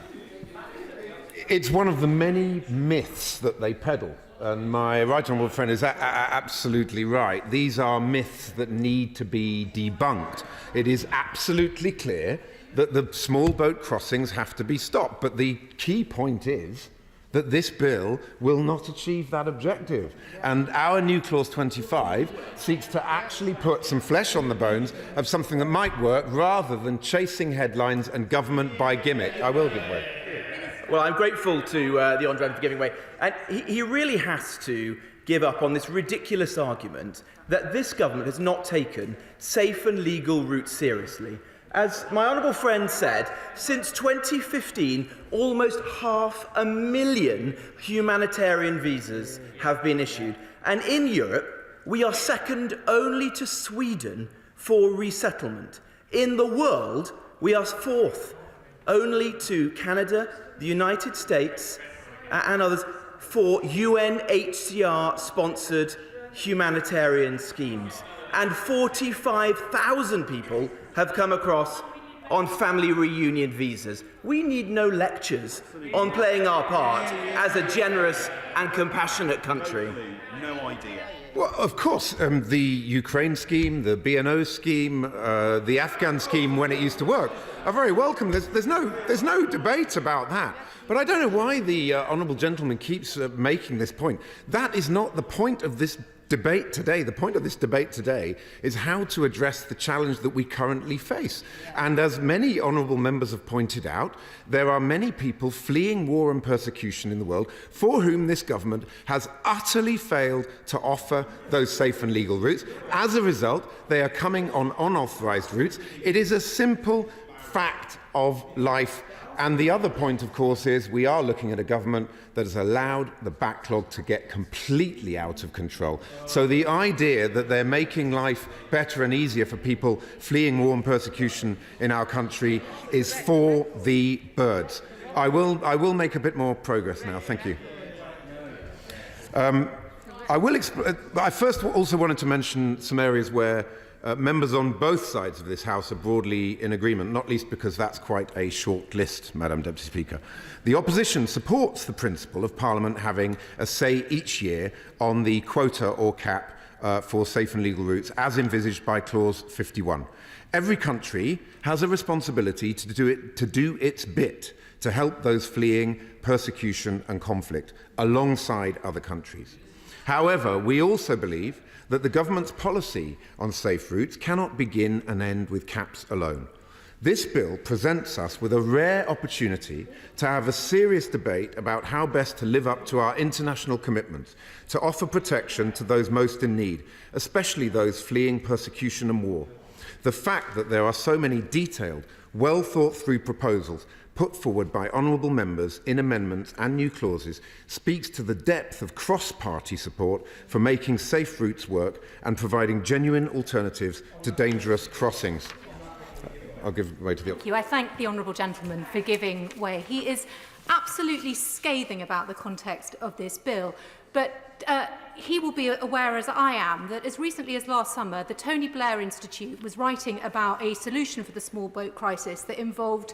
It's one of the many myths that they peddle. And my right honourable friend is absolutely right. These are myths that need to be debunked. It is absolutely clear that the small boat crossings have to be stopped. But the key point is that this bill will not achieve that objective. And our new Clause 25 seeks to actually put some flesh on the bones of something that might work, rather than chasing headlines and government by gimmick. I will give way. Well, I'm grateful to the honourable for giving way. And he really has to give up on this ridiculous argument that this government has not taken safe and legal routes seriously. As my honourable friend said, since 2015, almost 500,000 humanitarian visas have been issued. And in Europe, we are second only to Sweden for resettlement. In the world, we are fourth only to Canada, the United States and others for UNHCR-sponsored humanitarian schemes. And 45,000 people have come across on family reunion visas. We need no lectures on playing our part as a generous and compassionate country. No idea. Well, of course, the Ukraine scheme, the BNO scheme, the Afghan scheme, when it used to work, are very welcome. There's no debate about that. But I don't know why the honourable gentleman keeps making this point. That is not the point of this debate today. The point of this debate today is how to address the challenge that we currently face. And as many honourable members have pointed out, there are many people fleeing war and persecution in the world for whom this government has utterly failed to offer those safe and legal routes. As a result, they are coming on unauthorised routes. It is a simple fact of life. And the other point, of course, is we are looking at a government that has allowed the backlog to get completely out of control. So the idea that they're making life better and easier for people fleeing war and persecution in our country is for the birds. I will make a bit more progress now. Thank you. I first also wanted to mention some areas where members on both sides of this House are broadly in agreement, not least because that's quite a short list, Madam Deputy Speaker. The opposition supports the principle of Parliament having a say each year on the quota or cap for safe and legal routes, as envisaged by Clause 51. Every country has a responsibility to do its bit to help those fleeing persecution and conflict alongside other countries. However, we also believe that the government's policy on safe routes cannot begin and end with caps alone. This bill presents us with a rare opportunity to have a serious debate about how best to live up to our international commitments to offer protection to those most in need, especially those fleeing persecution and war. The fact that there are so many detailed, well-thought-through proposals put forward by honourable members in amendments and new clauses speaks to the depth of cross-party support for making safe routes work and providing genuine alternatives to dangerous crossings. I'll give way to the... Thank you. I thank the honourable gentleman for giving way. He is absolutely scathing about the context of this bill, but he will be aware, as I am, that as recently as last summer, the Tony Blair Institute was writing about a solution for the small boat crisis that involved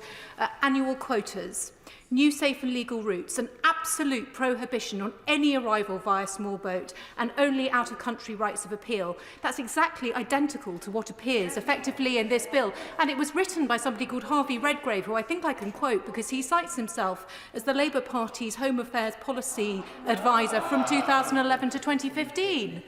annual quotas, new safe and legal routes, an absolute prohibition on any arrival via small boat, and only out-of-country rights of appeal. That's exactly identical to what appears effectively in this bill. And it was written by somebody called Harvey Redgrave, who I think I can quote because he cites himself as the Labour Party's Home Affairs Policy Advisor from 2011 to 2015.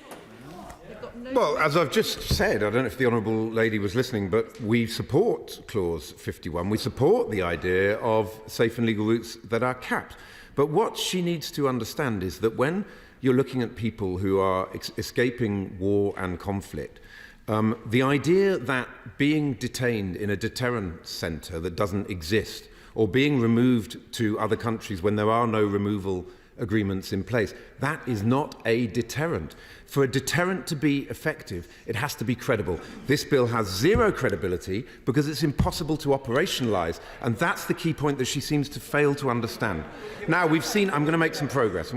Well, as I've just said, I don't know if the Honourable Lady was listening, but we support Clause 51. We support the idea of safe and legal routes that are capped. But what she needs to understand is that when you're looking at people who are escaping war and conflict, the idea that being detained in a deterrent centre that doesn't exist, or being removed to other countries when there are no removal agreements in place, that is not a deterrent. For a deterrent to be effective, it has to be credible. This bill has zero credibility because it's impossible to operationalise, and that's the key point that she seems to fail to understand. Now, we've seen, I'm going to make some progress.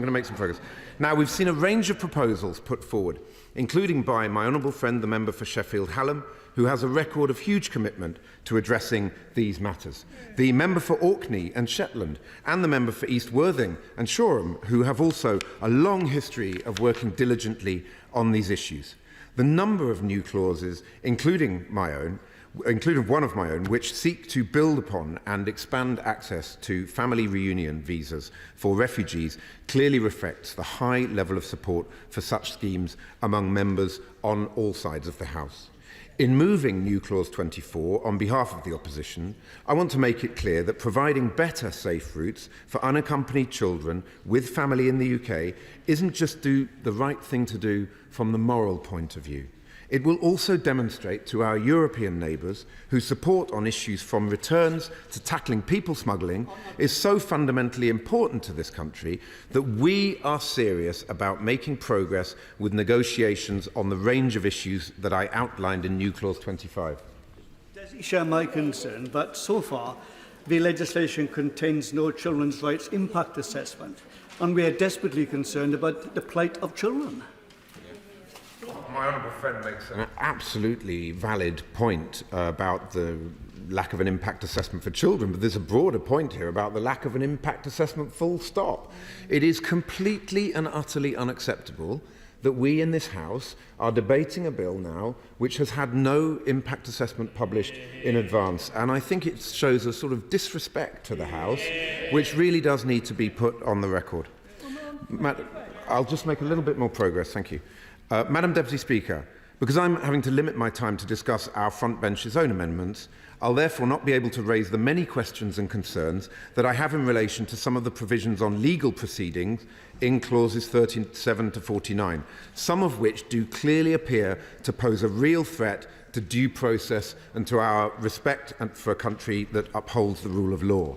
Now, we've seen a range of proposals put forward, including by my honourable friend, the member for Sheffield Hallam, who has a record of huge commitment to addressing these matters, the member for Orkney and Shetland, and the member for East Worthing and Shoreham, who have also a long history of working diligently on these issues. The number of new clauses, including one of my own, which seek to build upon and expand access to family reunion visas for refugees, clearly reflects the high level of support for such schemes among members on all sides of the House. In moving new Clause 24 on behalf of the opposition, I want to make it clear that providing better safe routes for unaccompanied children with family in the UK isn't just the right thing to do from the moral point of view. It will also demonstrate to our European neighbours whose support on issues from returns to tackling people smuggling is so fundamentally important to this country that we are serious about making progress with negotiations on the range of issues that I outlined in New Clause 25. Does he share my concern? But so far, the legislation contains no children's rights impact assessment, and we are desperately concerned about the plight of children. My honourable friend makes an absolutely valid point about the lack of an impact assessment for children, but there's a broader point here about the lack of an impact assessment full stop. It is completely and utterly unacceptable that we in this House are debating a bill now which has had no impact assessment published in advance, and I think it shows a sort of disrespect to the House which really does need to be put on the record. I'll just make a little bit more progress, thank you. Madam Deputy Speaker, because I'm having to limit my time to discuss our front bench's own amendments, I'll therefore not be able to raise the many questions and concerns that I have in relation to some of the provisions on legal proceedings in clauses 37 to 49, some of which do clearly appear to pose a real threat to due process and to our respect for a country that upholds the rule of law.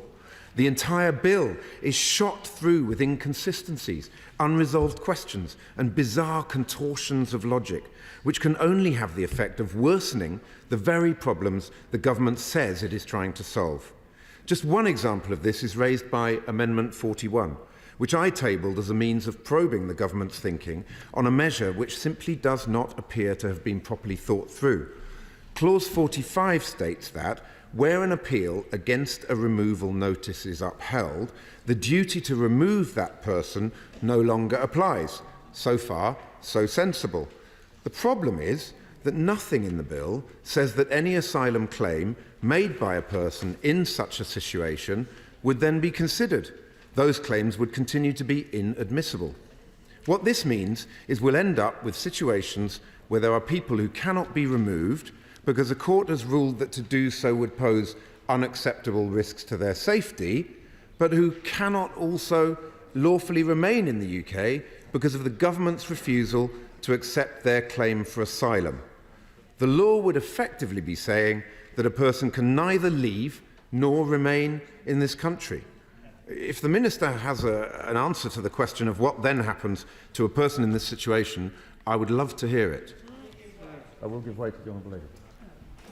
The entire bill is shot through with inconsistencies, unresolved questions, and bizarre contortions of logic, which can only have the effect of worsening the very problems the government says it is trying to solve. Just one example of this is raised by Amendment 41, which I tabled as a means of probing the government's thinking on a measure which simply does not appear to have been properly thought through. Clause 45 states that, where an appeal against a removal notice is upheld, the duty to remove that person no longer applies. So far, so sensible. The problem is that nothing in the bill says that any asylum claim made by a person in such a situation would then be considered. Those claims would continue to be inadmissible. What this means is we'll end up with situations where there are people who cannot be removed because a court has ruled that to do so would pose unacceptable risks to their safety, but who cannot also lawfully remain in the UK because of the government's refusal to accept their claim for asylum. The law would effectively be saying that a person can neither leave nor remain in this country. If the Minister has an answer to the question of what then happens to a person in this situation, I would love to hear it. I will give way to the Honourable Lady.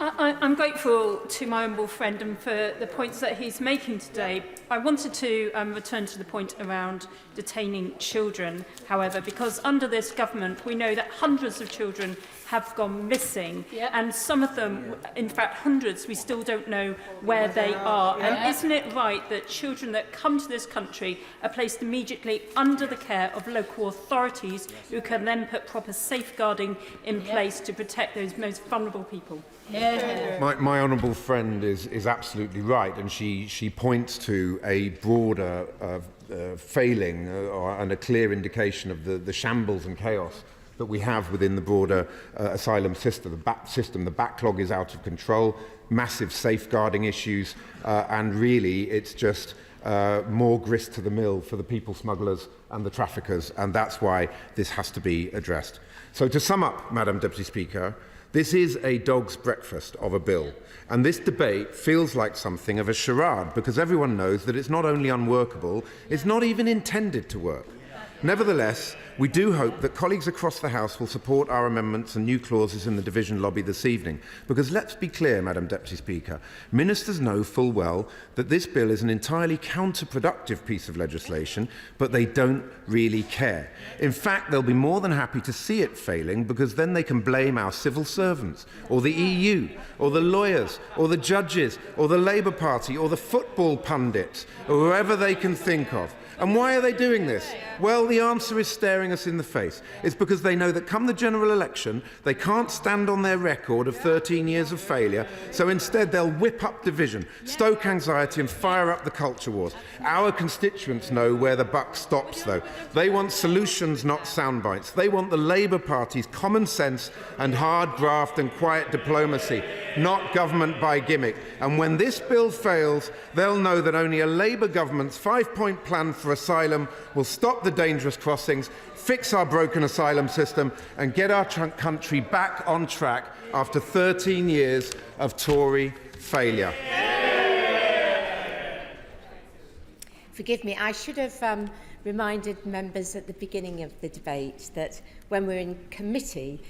I'm grateful to my honourable friend and for the points that he's making today. I wanted to return to the point around detaining children, however, because under this government we know that hundreds of children have gone missing, and some of them, in fact hundreds, we still don't know where they are. And isn't it right that children that come to this country are placed immediately under the care of local authorities who can then put proper safeguarding in place to protect those most vulnerable people? My honourable friend is absolutely right, and she points to a broader failing and a clear indication of the shambles and chaos that we have within the broader asylum system. The backlog is out of control, massive safeguarding issues, and really it's just more grist to the mill for the people smugglers and the traffickers, and that's why this has to be addressed. So to sum up, Madam Deputy Speaker, this is a dog's breakfast of a bill, and this debate feels like something of a charade because everyone knows that it's not only unworkable, it's not even intended to work. Nevertheless, we do hope that colleagues across the House will support our amendments and new clauses in the division lobby this evening, because let's be clear, Madam Deputy Speaker, ministers know full well that this bill is an entirely counterproductive piece of legislation, but they don't really care. In fact, they'll be more than happy to see it failing, because then they can blame our civil servants, or the EU, or the lawyers, or the judges, or the Labour Party, or the football pundits, or whoever they can think of. And why are they doing this? Well, the answer is staring us in the face. It's because they know that come the general election, they can't stand on their record of 13 years of failure, so instead they'll whip up division, stoke anxiety and fire up the culture wars. Our constituents know where the buck stops, though. They want solutions, not sound bites. They want the Labour Party's common sense and hard graft and quiet diplomacy, not government by gimmick. And when this bill fails, they'll know that only a Labour government's 5-point plan for asylum will stop the dangerous crossings, fix our broken asylum system and get our country back on track after 13 years of Tory failure. Forgive me, I should have reminded members at the beginning of the debate that when we're in committee,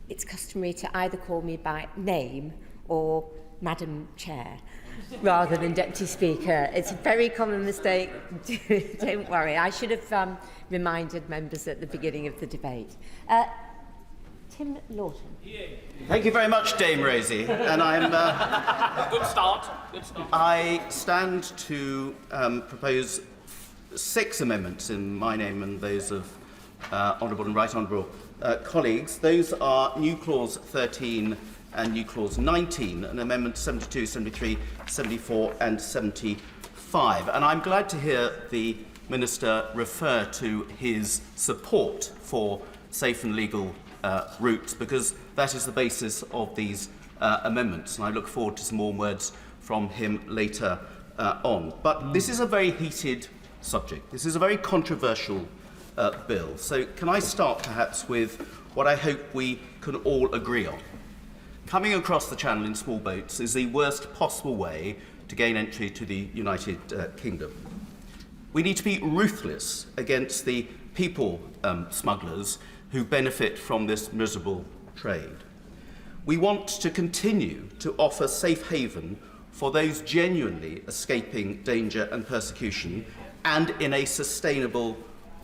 it's customary to either call me by name or Madam Chair, rather than Deputy Speaker. It's a very common mistake. Don't worry. I should have reminded members at the beginning of the debate. Tim Lawton. Thank you very much, Dame Rosie. And I'm. Good start. Good start. I stand to propose 6 amendments in my name and those of Honourable and Right Honourable colleagues. Those are new clause 13 and new clause 19, and amendments 72, 73, 74 and 75. And I'm glad to hear the Minister refer to his support for safe and legal routes, because that is the basis of these amendments. And I look forward to some more words from him later on. But this is a very heated subject. This is a very controversial bill. So can I start perhaps with what I hope we can all agree on? Coming across the Channel in small boats is the worst possible way to gain entry to the United Kingdom. We need to be ruthless against the people smugglers who benefit from this miserable trade. We want to continue to offer safe haven for those genuinely escaping danger and persecution, and in a sustainable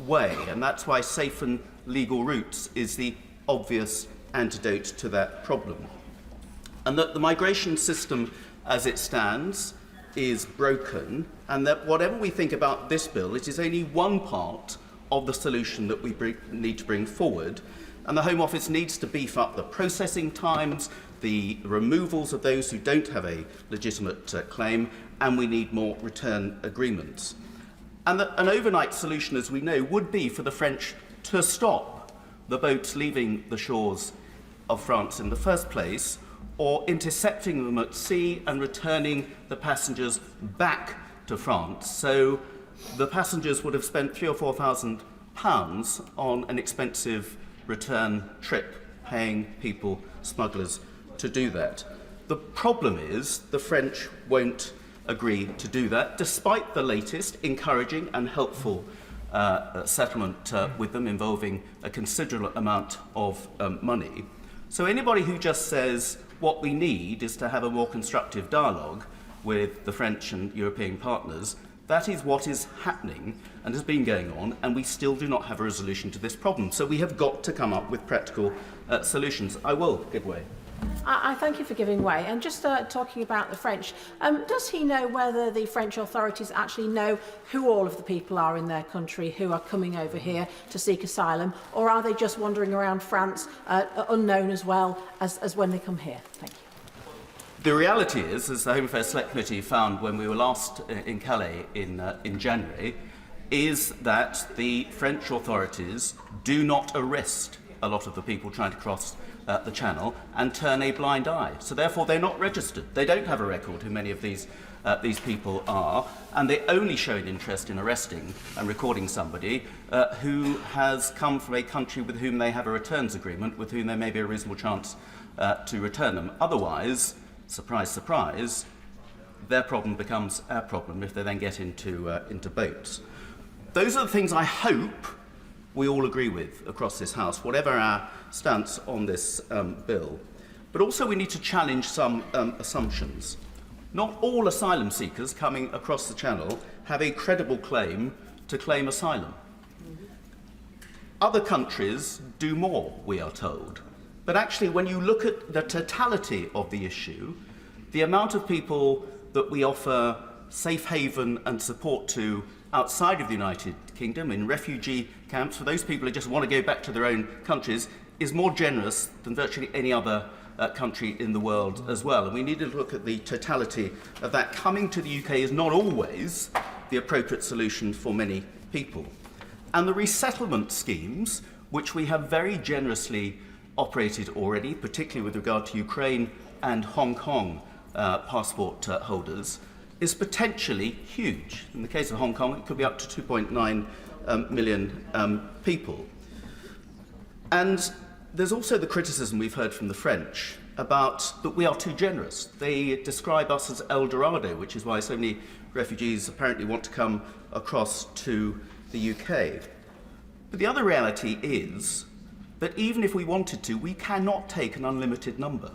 way. And that's why safe and legal routes is the obvious antidote to that problem. And that the migration system as it stands is broken, and that whatever we think about this bill, it is only one part of the solution that we need to bring forward. And the Home Office needs to beef up the processing times, the removals of those who don't have a legitimate claim, and we need more return agreements. And that an overnight solution, as we know, would be for the French to stop the boats leaving the shores of France in the first place, or intercepting them at sea and returning the passengers back to France. So the passengers would have spent £3,000 or £4,000 on an expensive return trip, paying people, smugglers, to do that. The problem is the French won't agree to do that, despite the latest encouraging and helpful settlement with them involving a considerable amount of money. So anybody who just says, what we need is to have a more constructive dialogue with the French and European partners. That is what is happening and has been going on, and we still do not have a resolution to this problem. So we have got to come up with practical solutions. I will give way. I thank you for giving way. And just talking about the French, does he know whether the French authorities actually know who all of the people are in their country who are coming over here to seek asylum, or are they just wandering around France unknown as well as when they come here? Thank you. The reality is, as the Home Affairs Select Committee found when we were last in Calais in January, is that the French authorities do not arrest a lot of the people trying to cross the Channel and turn a blind eye. So therefore they're not registered. They don't have a record who many of these people are, and they only show an interest in arresting and recording somebody who has come from a country with whom they have a returns agreement, with whom there may be a reasonable chance to return them. Otherwise, surprise, surprise, their problem becomes our problem if they then get into boats. Those are the things I hope we all agree with across this House, whatever our stance on this bill. But also we need to challenge some assumptions. Not all asylum seekers coming across the Channel have a credible claim to claim asylum. Other countries do more, we are told. But actually, when you look at the totality of the issue, the amount of people that we offer safe haven and support to outside of the United Kingdom, in refugee camps, for those people who just want to go back to their own countries, is more generous than virtually any other country in the world as well. And we need to look at the totality of that. Coming to the UK is not always the appropriate solution for many people. And the resettlement schemes, which we have very generously operated already, particularly with regard to Ukraine and Hong Kong passport holders, is potentially huge. In the case of Hong Kong, it could be up to 2.9 million people. And there's also the criticism we've heard from the French about that we are too generous. They describe us as El Dorado, which is why so many refugees apparently want to come across to the UK. But the other reality is that even if we wanted to, we cannot take an unlimited number.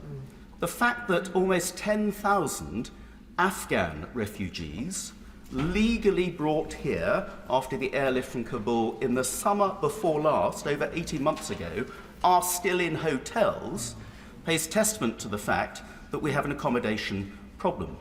The fact that almost 10,000 Afghan refugees legally brought here after the airlift from Kabul in the summer before last, over 18 months ago, are still in hotels, pays testament to the fact that we have an accommodation problem.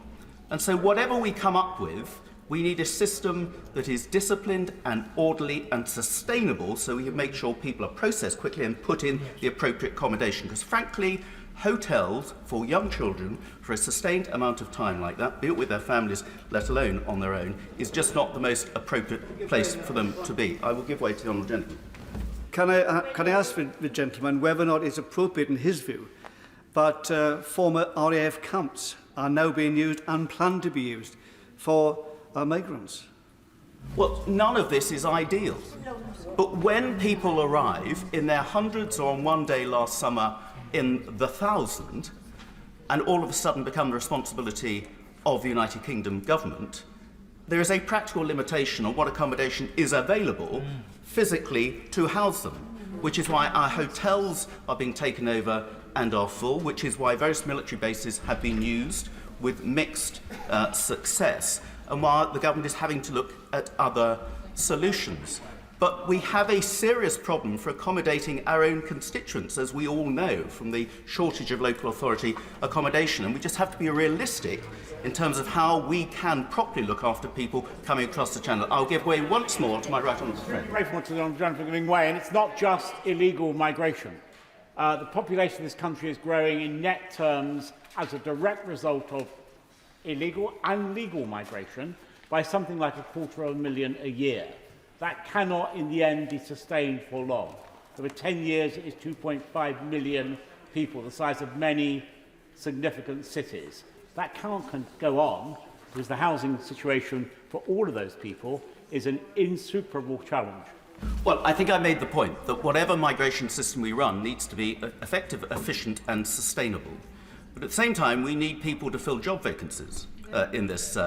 And so whatever we come up with, we need a system that is disciplined and orderly and sustainable, so we can make sure people are processed quickly and put in the appropriate accommodation. Because frankly, hotels for young children for a sustained amount of time like that, be it with their families, let alone on their own, is just not the most appropriate place for them to be. I will give way to the honourable gentleman. Can I ask the gentleman whether or not it's appropriate in his view that former RAF camps are now being used and plan to be used for migrants? Well, none of this is ideal. But when people arrive in their hundreds or on one day last summer in the 1,000 and all of a sudden become the responsibility of the United Kingdom government, there is a practical limitation on what accommodation is available physically to house them, which is why our hotels are being taken over and are full, which is why various military bases have been used with mixed success, and why the government is having to look at other solutions. But we have a serious problem for accommodating our own constituents, as we all know from the shortage of local authority accommodation, and we just have to be realistic in terms of how we can properly look after people coming across the Channel. I'll give way once more to my right honourable friend. Grateful to the honourable gentleman for giving way, and it's not just illegal migration. The population of this country is growing in net terms as a direct result of illegal and legal migration by something like 250,000 a year. That cannot, in the end, be sustained for long. Over 10 years, it is 2.5 million people, the size of many significant cities. That can't go on, because the housing situation for all of those people is an insuperable challenge. Well, I think I made the point that whatever migration system we run needs to be effective, efficient and sustainable. But at the same time, we need people to fill job vacancies in this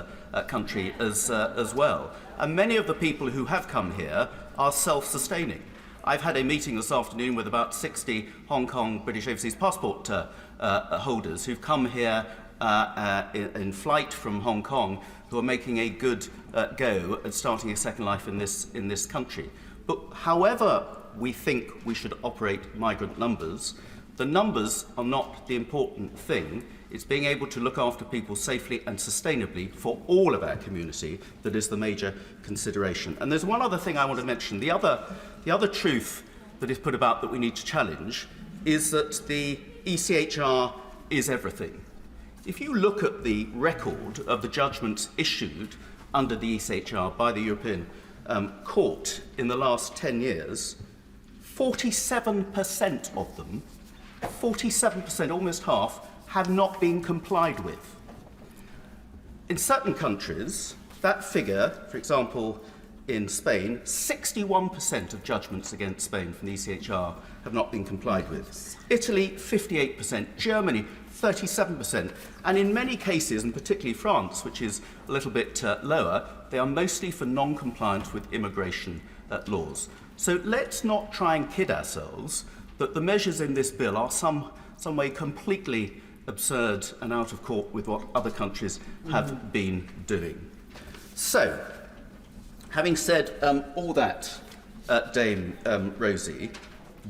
country as well. And many of the people who have come here are self-sustaining. I've had a meeting this afternoon with about 60 Hong Kong British overseas passport holders who've come here in flight from Hong Kong, who are making a good go at starting a second life in this country. But however we think we should operate migrant numbers, the numbers are not the important thing. It's being able to look after people safely and sustainably for all of our community that is the major consideration. And there's one other thing I want to mention. The other truth that is put about that we need to challenge is that the ECHR is everything. If you look at the record of the judgments issued under the ECHR by the European Court in the last 10 years, 47% of them, 47%, almost half, have not been complied with. In certain countries, that figure, for example, in Spain, 61% of judgments against Spain from the ECHR have not been complied with. Italy, 58%. Germany, 37%. And in many cases, and particularly France, which is a little bit lower, they are mostly for non-compliance with immigration laws. So let's not try and kid ourselves that the measures in this bill are some way completely absurd and out of court with what other countries have been doing. So, having said all that, Dame Rosie,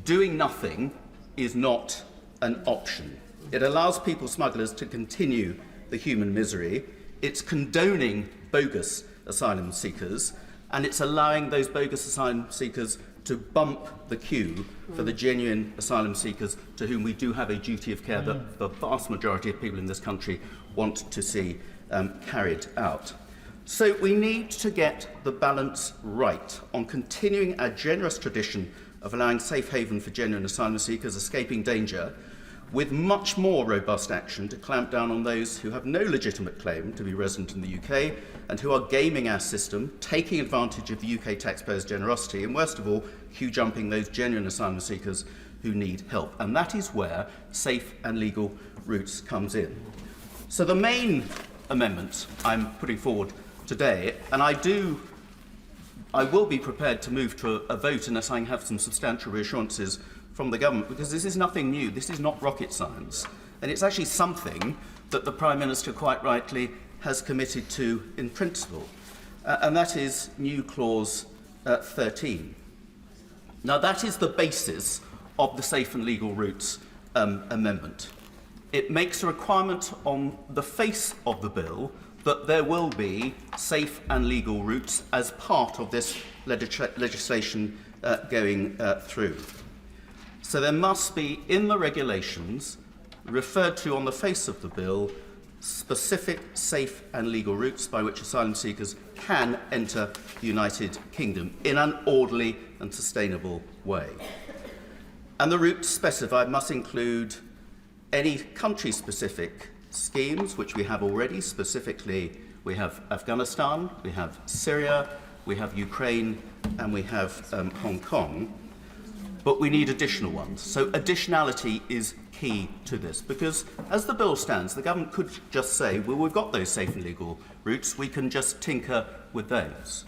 doing nothing is not an option. It allows people smugglers to continue the human misery, it's condoning bogus asylum seekers, and it's allowing those bogus asylum seekers to bump the queue for the genuine asylum seekers to whom we do have a duty of care that the vast majority of people in this country want to see carried out. So we need to get the balance right on continuing our generous tradition of allowing safe haven for genuine asylum seekers escaping danger, with much more robust action to clamp down on those who have no legitimate claim to be resident in the UK and who are gaming our system, taking advantage of the UK taxpayers' generosity, and worst of all, queue-jumping those genuine asylum seekers who need help. And that is where safe and legal routes comes in. So the main amendment I'm putting forward today, and I will be prepared to move to a vote unless I have some substantial reassurances from the government, because this is nothing new, this is not rocket science, and it's actually something that the Prime Minister quite rightly has committed to in principle, and that is new clause 13. Now that is the basis of the Safe and Legal Routes amendment. It makes a requirement on the face of the bill that there will be safe and legal routes as part of this legislation going through. So there must be, in the regulations, referred to on the face of the bill, specific safe and legal routes by which asylum seekers can enter the United Kingdom in an orderly and sustainable way. And the routes specified must include any country-specific schemes, which we have already. Specifically, we have Afghanistan, we have Syria, we have Ukraine, and we have Hong Kong. But we need additional ones. So additionality is key to this, because as the bill stands, the government could just say, well, we've got those safe and legal routes, we can just tinker with those.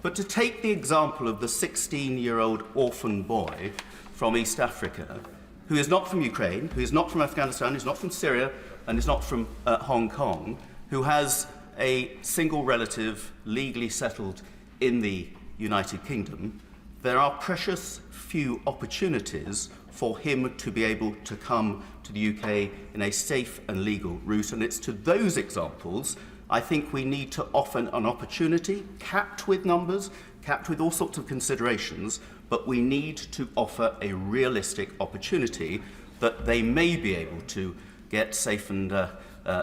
But to take the example of the 16-year-old orphan boy from East Africa, who is not from Ukraine, who is not from Afghanistan, who is not from Syria, and is not from Hong Kong, who has a single relative legally settled in the United Kingdom, there are precious few opportunities for him to be able to come to the UK in a safe and legal route. And it's to those examples I think we need to offer an opportunity, capped with numbers, capped with all sorts of considerations, but we need to offer a realistic opportunity that they may be able to get safe and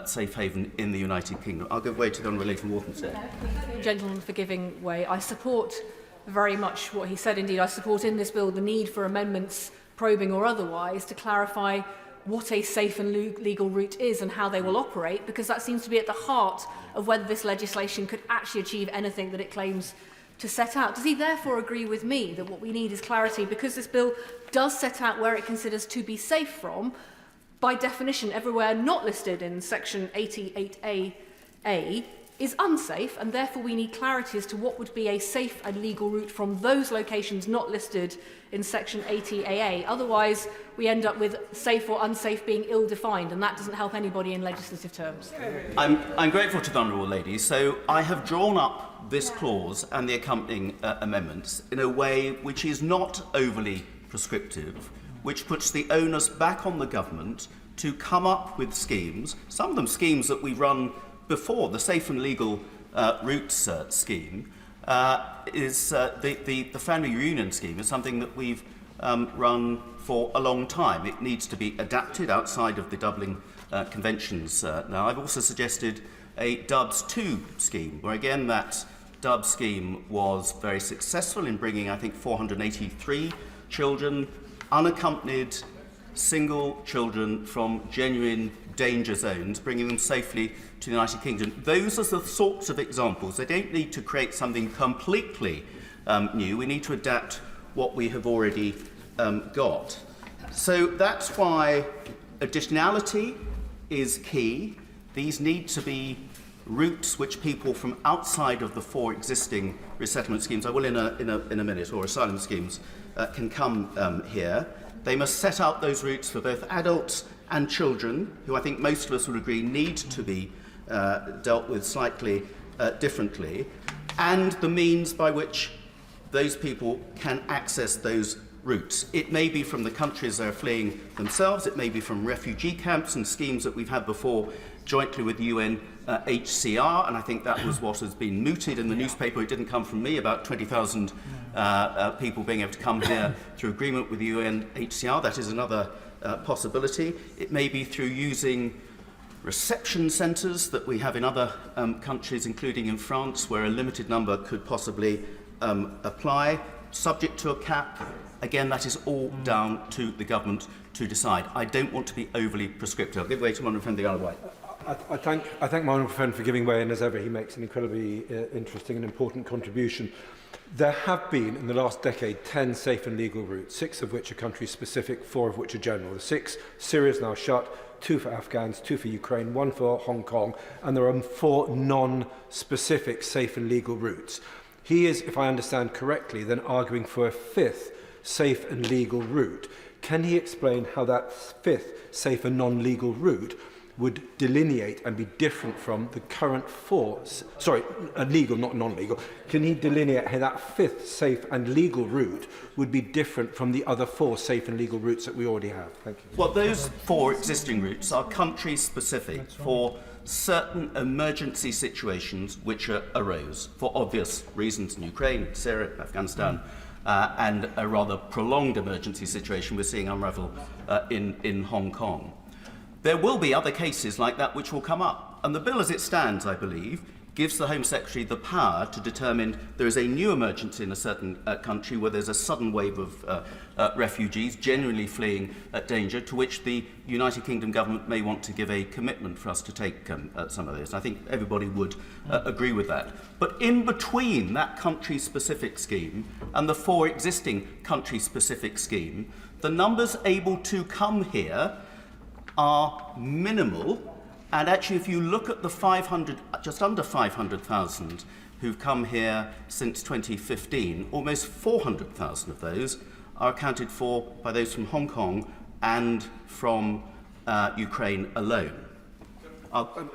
safe haven in the United Kingdom. I'll give way to the Honourable Lady from Walthamstow. Thank you, gentleman, for giving way. I support very much what he said. Indeed, I support in this bill the need for amendments, probing or otherwise, to clarify what a safe and legal route is and how they will operate, because that seems to be at the heart of whether this legislation could actually achieve anything that it claims to set out. Does he therefore agree with me that what we need is clarity, because this bill does set out where it considers to be safe from, by definition everywhere not listed in section 88A, is unsafe, and therefore we need clarity as to what would be a safe and legal route from those locations not listed in section 80AA. Otherwise, we end up with safe or unsafe being ill-defined, and that doesn't help anybody in legislative terms. I'm grateful to the Honourable Lady. So I have drawn up this clause and the accompanying amendments in a way which is not overly prescriptive, which puts the onus back on the government to come up with schemes, some of them schemes that we've run before. The Safe and Legal Routes scheme is the family reunion scheme is something that we've run for a long time. It needs to be adapted outside of the Dublin conventions. Now, I've also suggested a Dubs 2 scheme, where again that Dubs scheme was very successful in bringing, I think, 483 children, unaccompanied single children from genuine danger zones, bringing them safely to the United Kingdom. Those are the sorts of examples. They don't need to create something completely new. We need to adapt what we have already got. So that's why additionality is key. These need to be routes which people from outside of the 4 existing resettlement schemes, I will in a minute, or asylum schemes, can come here. They must set out those routes for both adults and children, who I think most of us would agree need to be dealt with slightly differently, and the means by which those people can access those routes. It may be from the countries they're fleeing themselves, it may be from refugee camps and schemes that we've had before jointly with the UNHCR, and I think that was what has been mooted in the newspaper. It didn't come from me, about 20,000 people being able to come here through agreement with the UNHCR. That is another possibility. It may be through using reception centres that we have in other countries, including in France, where a limited number could possibly apply, subject to a cap. Again, that is all down to the government to decide. I don't want to be overly prescriptive. I'll give way to my honourable friend, the Isle of Wight. I thank my honourable friend for giving way, and as ever, he makes an incredibly interesting and important contribution. There have been, in the last decade, 10 safe and legal routes, 6 of which are country-specific, 4 of which are general. The 6, Syria is now shut, 2 for Afghans, 2 for Ukraine, 1 for Hong Kong, and there are 4 non-specific safe and legal routes. He is, if I understand correctly, then arguing for a 5th safe and legal route. Can he explain how that 5th safe and non-legal route would delineate and be different from the current 4, legal, not non-legal. Can he delineate how that 5th safe and legal route would be different from the other 4 safe and legal routes that we already have? Thank you. Well, those 4 existing routes are country-specific for certain emergency situations which arose for obvious reasons in Ukraine, Syria, Afghanistan, and a rather prolonged emergency situation we're seeing unravel in Hong Kong. There will be other cases like that which will come up. And the bill as it stands, I believe, gives the Home Secretary the power to determine there is a new emergency in a certain country where there's a sudden wave of refugees genuinely fleeing danger, to which the United Kingdom government may want to give a commitment for us to take some of this. I think everybody would agree with that. But in between that country-specific scheme and the 4 existing country-specific scheme, the numbers able to come here are minimal, and actually if you look at the 500, just under 500,000 who've come here since 2015, almost 400,000 of those are accounted for by those from Hong Kong and from Ukraine alone.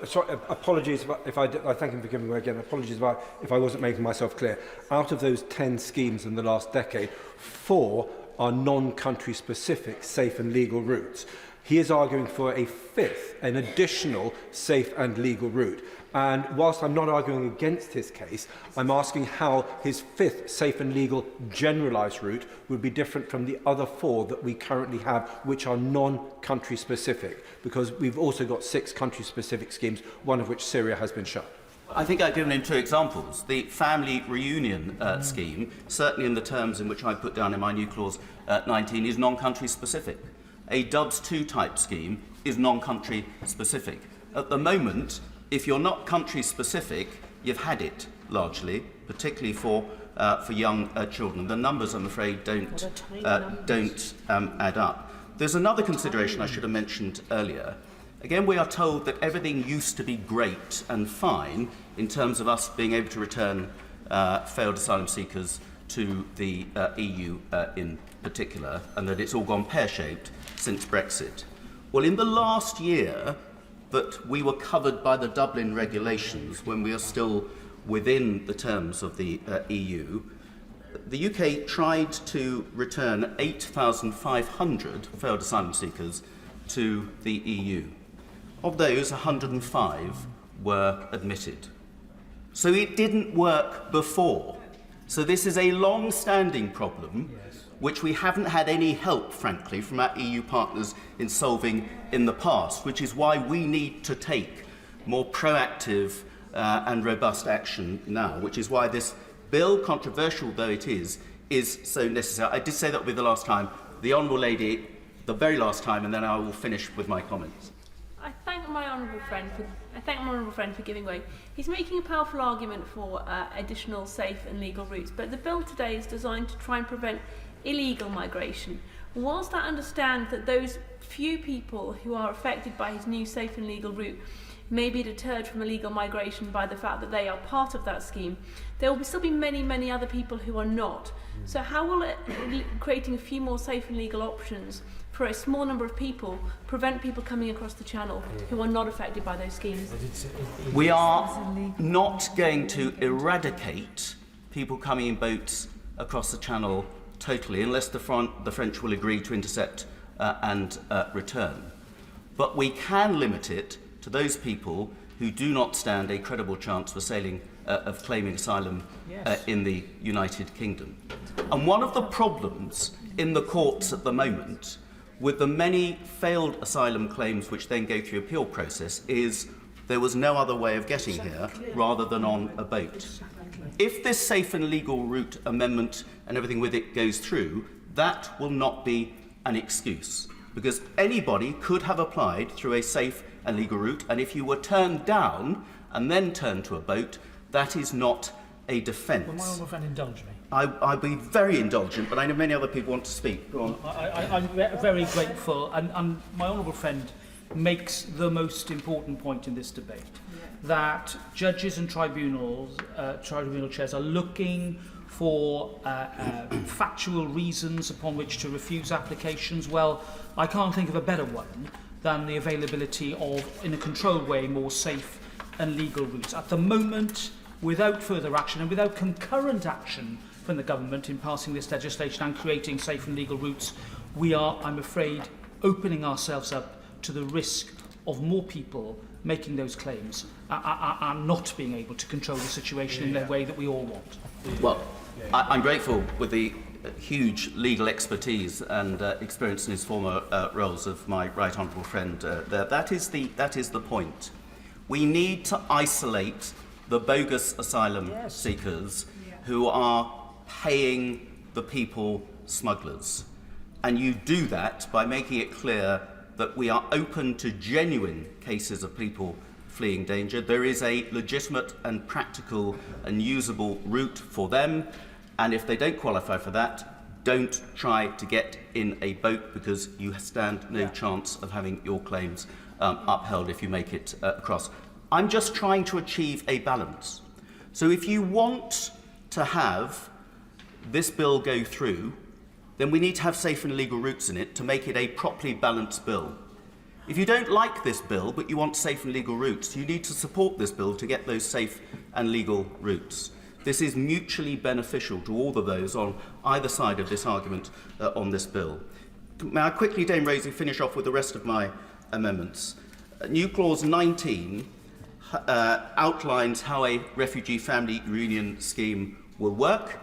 Sorry, apologies if I thank him for giving way again. Apologies if I wasn't making myself clear. Out of those 10 schemes in the last decade, 4 are non-country specific safe and legal routes. He is arguing for a 5th, an additional safe and legal route. And whilst I'm not arguing against his case, I'm asking how his 5th safe and legal generalised route would be different from the other 4 that we currently have, which are non-country specific, because we've also got 6 country specific schemes, one of which Syria has been shut. I think I've given him 2 examples. The family reunion scheme, certainly in the terms in which I put down in my new clause 19, is non-country specific. A Dubs 2 type scheme is non-country specific. At the moment, if you're not country specific, you've had it largely, particularly for young children. The numbers, I'm afraid, don't add up. There's another consideration I should have mentioned earlier. Again, we are told that everything used to be great and fine in terms of us being able to return failed asylum seekers to the EU in particular, and that it's all gone pear-shaped since Brexit. Well, in the last year that we were covered by the Dublin regulations, when we are still within the terms of the EU, the UK tried to return 8,500 failed asylum seekers to the EU. Of those, 105 were admitted. So it didn't work before. So this is a long-standing problem, which we haven't had any help, frankly, from our EU partners in solving in the past, which is why we need to take more proactive and robust action now, which is why this bill, controversial though it is so necessary. I did say that will be the last time. The Honourable Lady, the very last time, and then I will finish with my comments. I thank my honourable friend for giving way. He's making a powerful argument for additional safe and legal routes, but the bill today is designed to try and prevent illegal migration. Whilst I understand that those few people who are affected by his new safe and legal route may be deterred from illegal migration by the fact that they are part of that scheme, there will still be many, many other people who are not. So how will creating a few more safe and legal options for a small number of people prevent people coming across the channel who are not affected by those schemes? We are not going to eradicate people coming in boats across the channel totally, unless the French will agree to intercept and return. But we can limit it to those people who do not stand a credible chance of claiming asylum in the United Kingdom. And one of the problems in the courts at the moment with the many failed asylum claims which then go through appeal process is there was no other way of getting here rather than on a boat. If this safe and legal route amendment and everything with it goes through, that will not be an excuse, because anybody could have applied through a safe and legal route, and if you were turned down and then turned to a boat, that is not a defence. Will my honourable friend indulge me? I'd be very indulgent, but I know many other people want to speak. Go on. I'm very grateful, and my honourable friend makes the most important point in this debate, that judges and tribunal chairs are looking for factual reasons upon which to refuse applications. Well, I can't think of a better one than the availability of, in a controlled way, more safe and legal routes. At the moment, without further action and without concurrent action from the government in passing this legislation and creating safe and legal routes, we are, I'm afraid, opening ourselves up to the risk of more people making those claims and not being able to control the situation in the way that we all want. Well, I'm grateful with the huge legal expertise and experience in his former roles of my right honourable friend there. That is the point. We need to isolate the bogus asylum seekers who are paying the people smugglers. And you do that by making it clear that we are open to genuine cases of people fleeing danger. There is a legitimate and practical and usable route for them, and if they don't qualify for that, don't try to get in a boat, because you stand no chance of having your claims upheld if you make it across. I'm just trying to achieve a balance. So if you want to have this bill go through, then we need to have safe and legal routes in it to make it a properly balanced bill. If you don't like this bill, but you want safe and legal routes, you need to support this bill to get those safe and legal routes. This is mutually beneficial to all of those on either side of this argument on this bill. May I quickly, Dame Rosie, finish off with the rest of my amendments? New clause 19 outlines how a refugee family reunion scheme will work.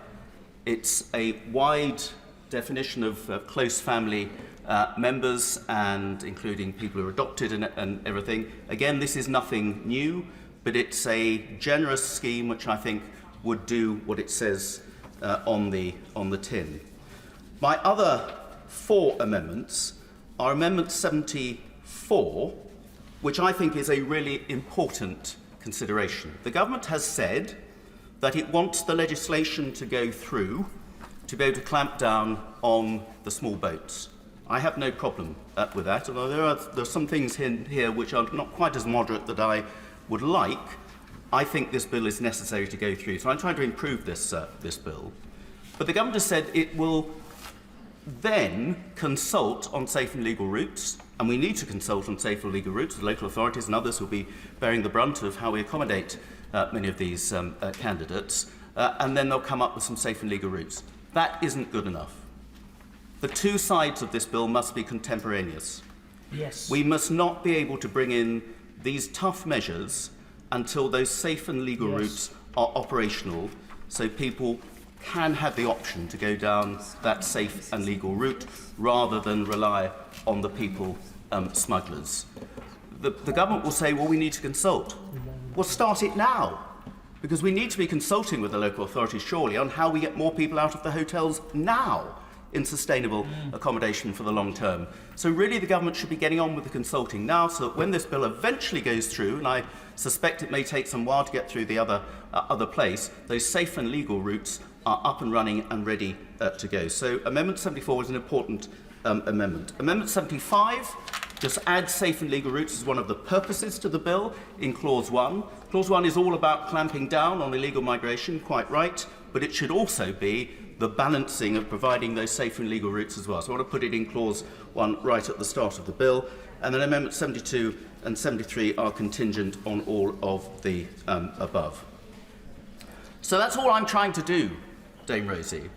It's a wide definition of close family members, and including people who are adopted and everything. Again, this is nothing new, but it's a generous scheme which I think would do what it says on the tin. My other 4 amendments are Amendment 74, which I think is a really important consideration. The government has said that it wants the legislation to go through to be able to clamp down on the small boats. I have no problem with that, although there are some things in here which are not quite as moderate that I would like. I think this bill is necessary to go through, so I'm trying to improve this bill. But the government has said it will then consult on safe and legal routes, and we need to consult on safe and legal routes. The local authorities and others will be bearing the brunt of how we accommodate many of these candidates, and then they'll come up with some safe and legal routes. That isn't good enough. The two sides of this bill must be contemporaneous. Yes. We must not be able to bring in these tough measures until those safe and legal routes are operational, so people can have the option to go down that safe and legal route rather than rely on the people smugglers. The government will say, well, we need to consult. Well, start it now, because we need to be consulting with the local authorities, surely, on how we get more people out of the hotels now in sustainable accommodation for the long term. So really the government should be getting on with the consulting now, so that when this bill eventually goes through, and I suspect it may take some while to get through the other place, those safe and legal routes are up and running and ready to go. So Amendment 74 is an important amendment. Amendment 75 just adds safe and legal routes as one of the purposes to the bill in Clause 1. Clause 1 is all about clamping down on illegal migration, quite right, but it should also be the balancing of providing those safe and legal routes as well. So I want to put it in Clause 1 right at the start of the bill. And then Amendments 72 and 73 are contingent on all of the above. So that's all I'm trying to do, Dame Rosie.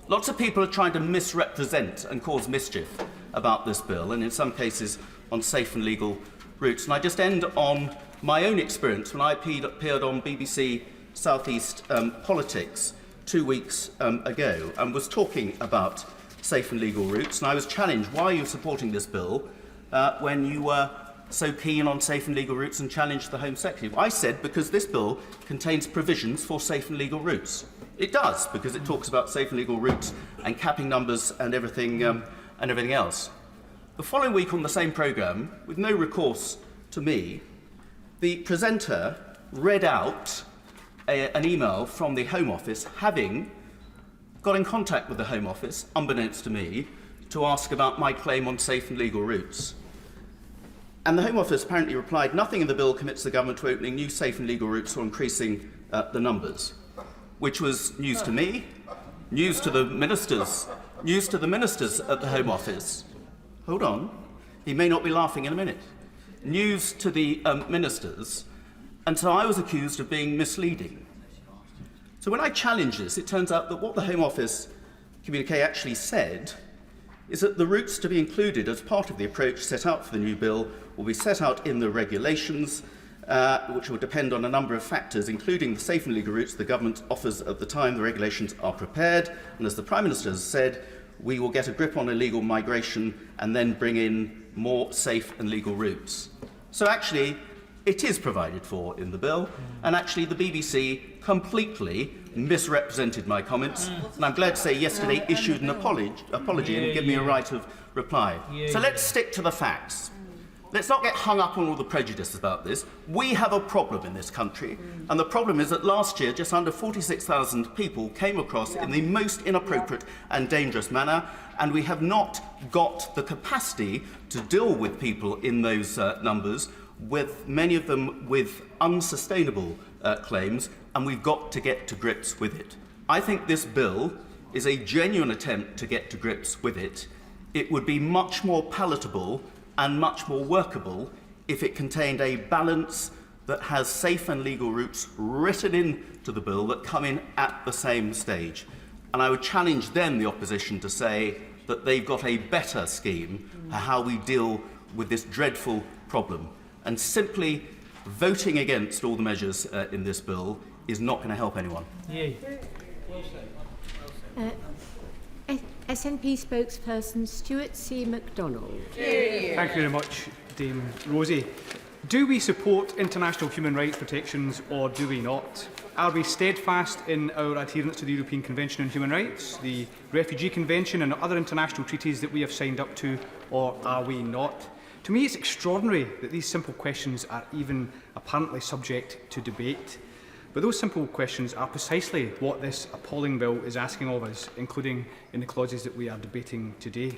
Lots of people are trying to misrepresent and cause mischief about this bill, and in some cases on safe and legal routes. And I just end on my own experience when I appeared on BBC South East Politics 2 weeks ago and was talking about safe and legal routes, and I was challenged, why are you supporting this bill when you were so keen on safe and legal routes, and challenged the Home Secretary? I said, because this bill contains provisions for safe and legal routes. It does, because it talks about safe and legal routes and capping numbers and everything else. The following week on the same programme, with no recourse to me, the presenter read out an email from the Home Office, having got in contact with the Home Office, unbeknownst to me, to ask about my claim on safe and legal routes. And the Home Office apparently replied, nothing in the bill commits the government to opening new safe and legal routes or increasing the numbers, which was news to me, news to the ministers at the Home Office. Hold on, he may not be laughing in a minute. News to the ministers, and so I was accused of being misleading. So when I challenged this, it turns out that what the Home Office communique actually said is that the routes to be included as part of the approach set out for the new bill will be set out in the regulations, which will depend on a number of factors, including the safe and legal routes the government offers at the time the regulations are prepared. And as the Prime Minister has said, we will get a grip on illegal migration and then bring in more safe and legal routes. So actually, it is provided for in the bill, and actually the BBC completely misrepresented my comments, and I'm glad to say yesterday issued an apology and gave me a right of reply. So let's stick to the facts. Let's not get hung up on all the prejudice about this. We have a problem in this country, and the problem is that last year just under 46,000 people came across in the most inappropriate and dangerous manner, and we have not got the capacity to deal with people in those numbers, with many of them with unsustainable claims, and we've got to get to grips with it. I think this bill is a genuine attempt to get to grips with it. It would be much more palatable and much more workable if it contained a balance that has safe and legal routes written into the bill that come in at the same stage. And I would challenge then the opposition to say that they've got a better scheme for how we deal with this dreadful problem. And simply voting against all the measures in this bill is not going to help anyone. SNP spokesperson Stuart C. MacDonald. Thank you very much, Dame Rosie. Do we support international human rights protections or do we not? Are we steadfast in our adherence to the European Convention on Human Rights, the Refugee Convention and other international treaties that we have signed up to, or are we not? To me, it's extraordinary that these simple questions are even apparently subject to debate. But those simple questions are precisely what this appalling bill is asking of us, including in the clauses that we are debating today. The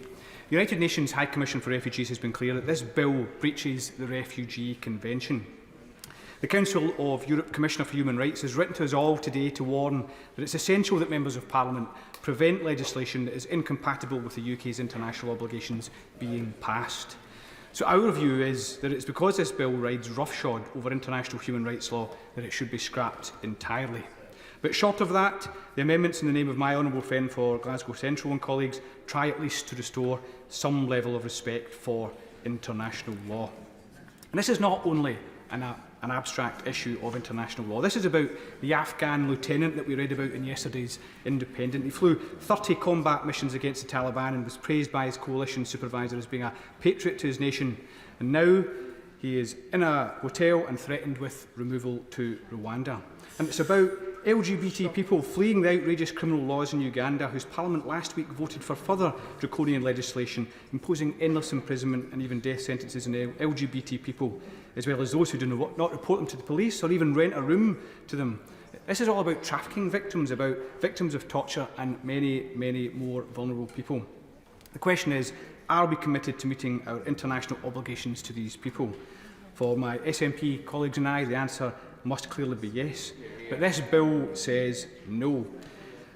United Nations High Commission for Refugees has been clear that this bill breaches the Refugee Convention. The Council of Europe Commissioner for Human Rights has written to us all today to warn that it's essential that members of Parliament prevent legislation that is incompatible with the UK's international obligations being passed. So our view is that it's because this bill rides roughshod over international human rights law that it should be scrapped entirely. But short of that, the amendments in the name of my honourable friend for Glasgow Central and colleagues try at least to restore some level of respect for international law. And this is not only an abstract issue of international law. This is about the Afghan lieutenant that we read about in yesterday's Independent. He flew 30 combat missions against the Taliban and was praised by his coalition supervisor as being a patriot to his nation. And now he is in a hotel and threatened with removal to Rwanda. And it's about LGBT people fleeing the outrageous criminal laws in Uganda, whose parliament last week voted for further draconian legislation, imposing endless imprisonment and even death sentences on LGBT people, as well as those who do not report them to the police or even rent a room to them. This is all about trafficking victims, about victims of torture and many, many more vulnerable people. The question is, are we committed to meeting our international obligations to these people? For my SNP colleagues and I, the answer must clearly be yes. But this bill says no.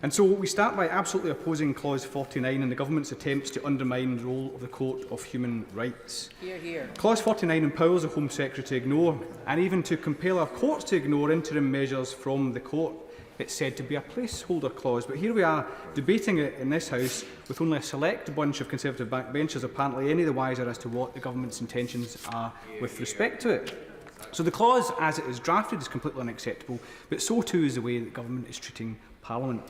And so we start by absolutely opposing Clause 49 and the government's attempts to undermine the role of the Court of Human Rights. Hear, hear. Clause 49 empowers the Home Secretary to ignore and even to compel our courts to ignore interim measures from the court. It's said to be a placeholder clause, but here we are debating it in this House with only a select bunch of Conservative backbenchers apparently any the wiser as to what the government's intentions are with respect to it. So the clause as it is drafted is completely unacceptable, but so too is the way that government is treating Parliament.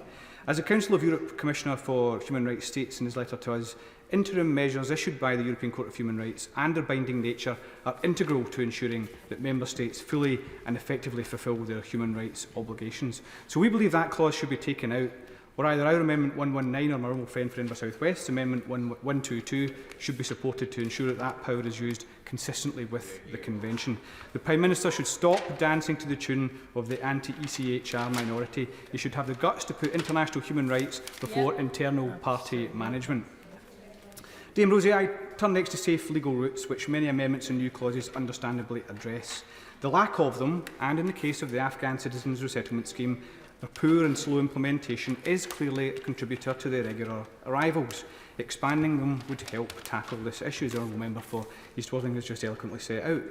As the Council of Europe Commissioner for Human Rights states in his letter to us, interim measures issued by the European Court of Human Rights and their binding nature are integral to ensuring that Member States fully and effectively fulfil their human rights obligations. So we believe that clause should be taken out, or either our Amendment 119 or my honourable friend for Edinburgh South West's Amendment 122 should be supported to ensure that that power is used consistently with the Convention. The Prime Minister should stop dancing to the tune of the anti-ECHR minority. He should have the guts to put international human rights before internal party management. Dame Rosie, I turn next to safe legal routes, which many amendments and new clauses understandably address. The lack of them, and in the case of the Afghan Citizens Resettlement Scheme, their poor and slow implementation is clearly a contributor to the irregular arrivals. Expanding them would help tackle this issue, as the Honourable Member for East Worthing has just eloquently set out.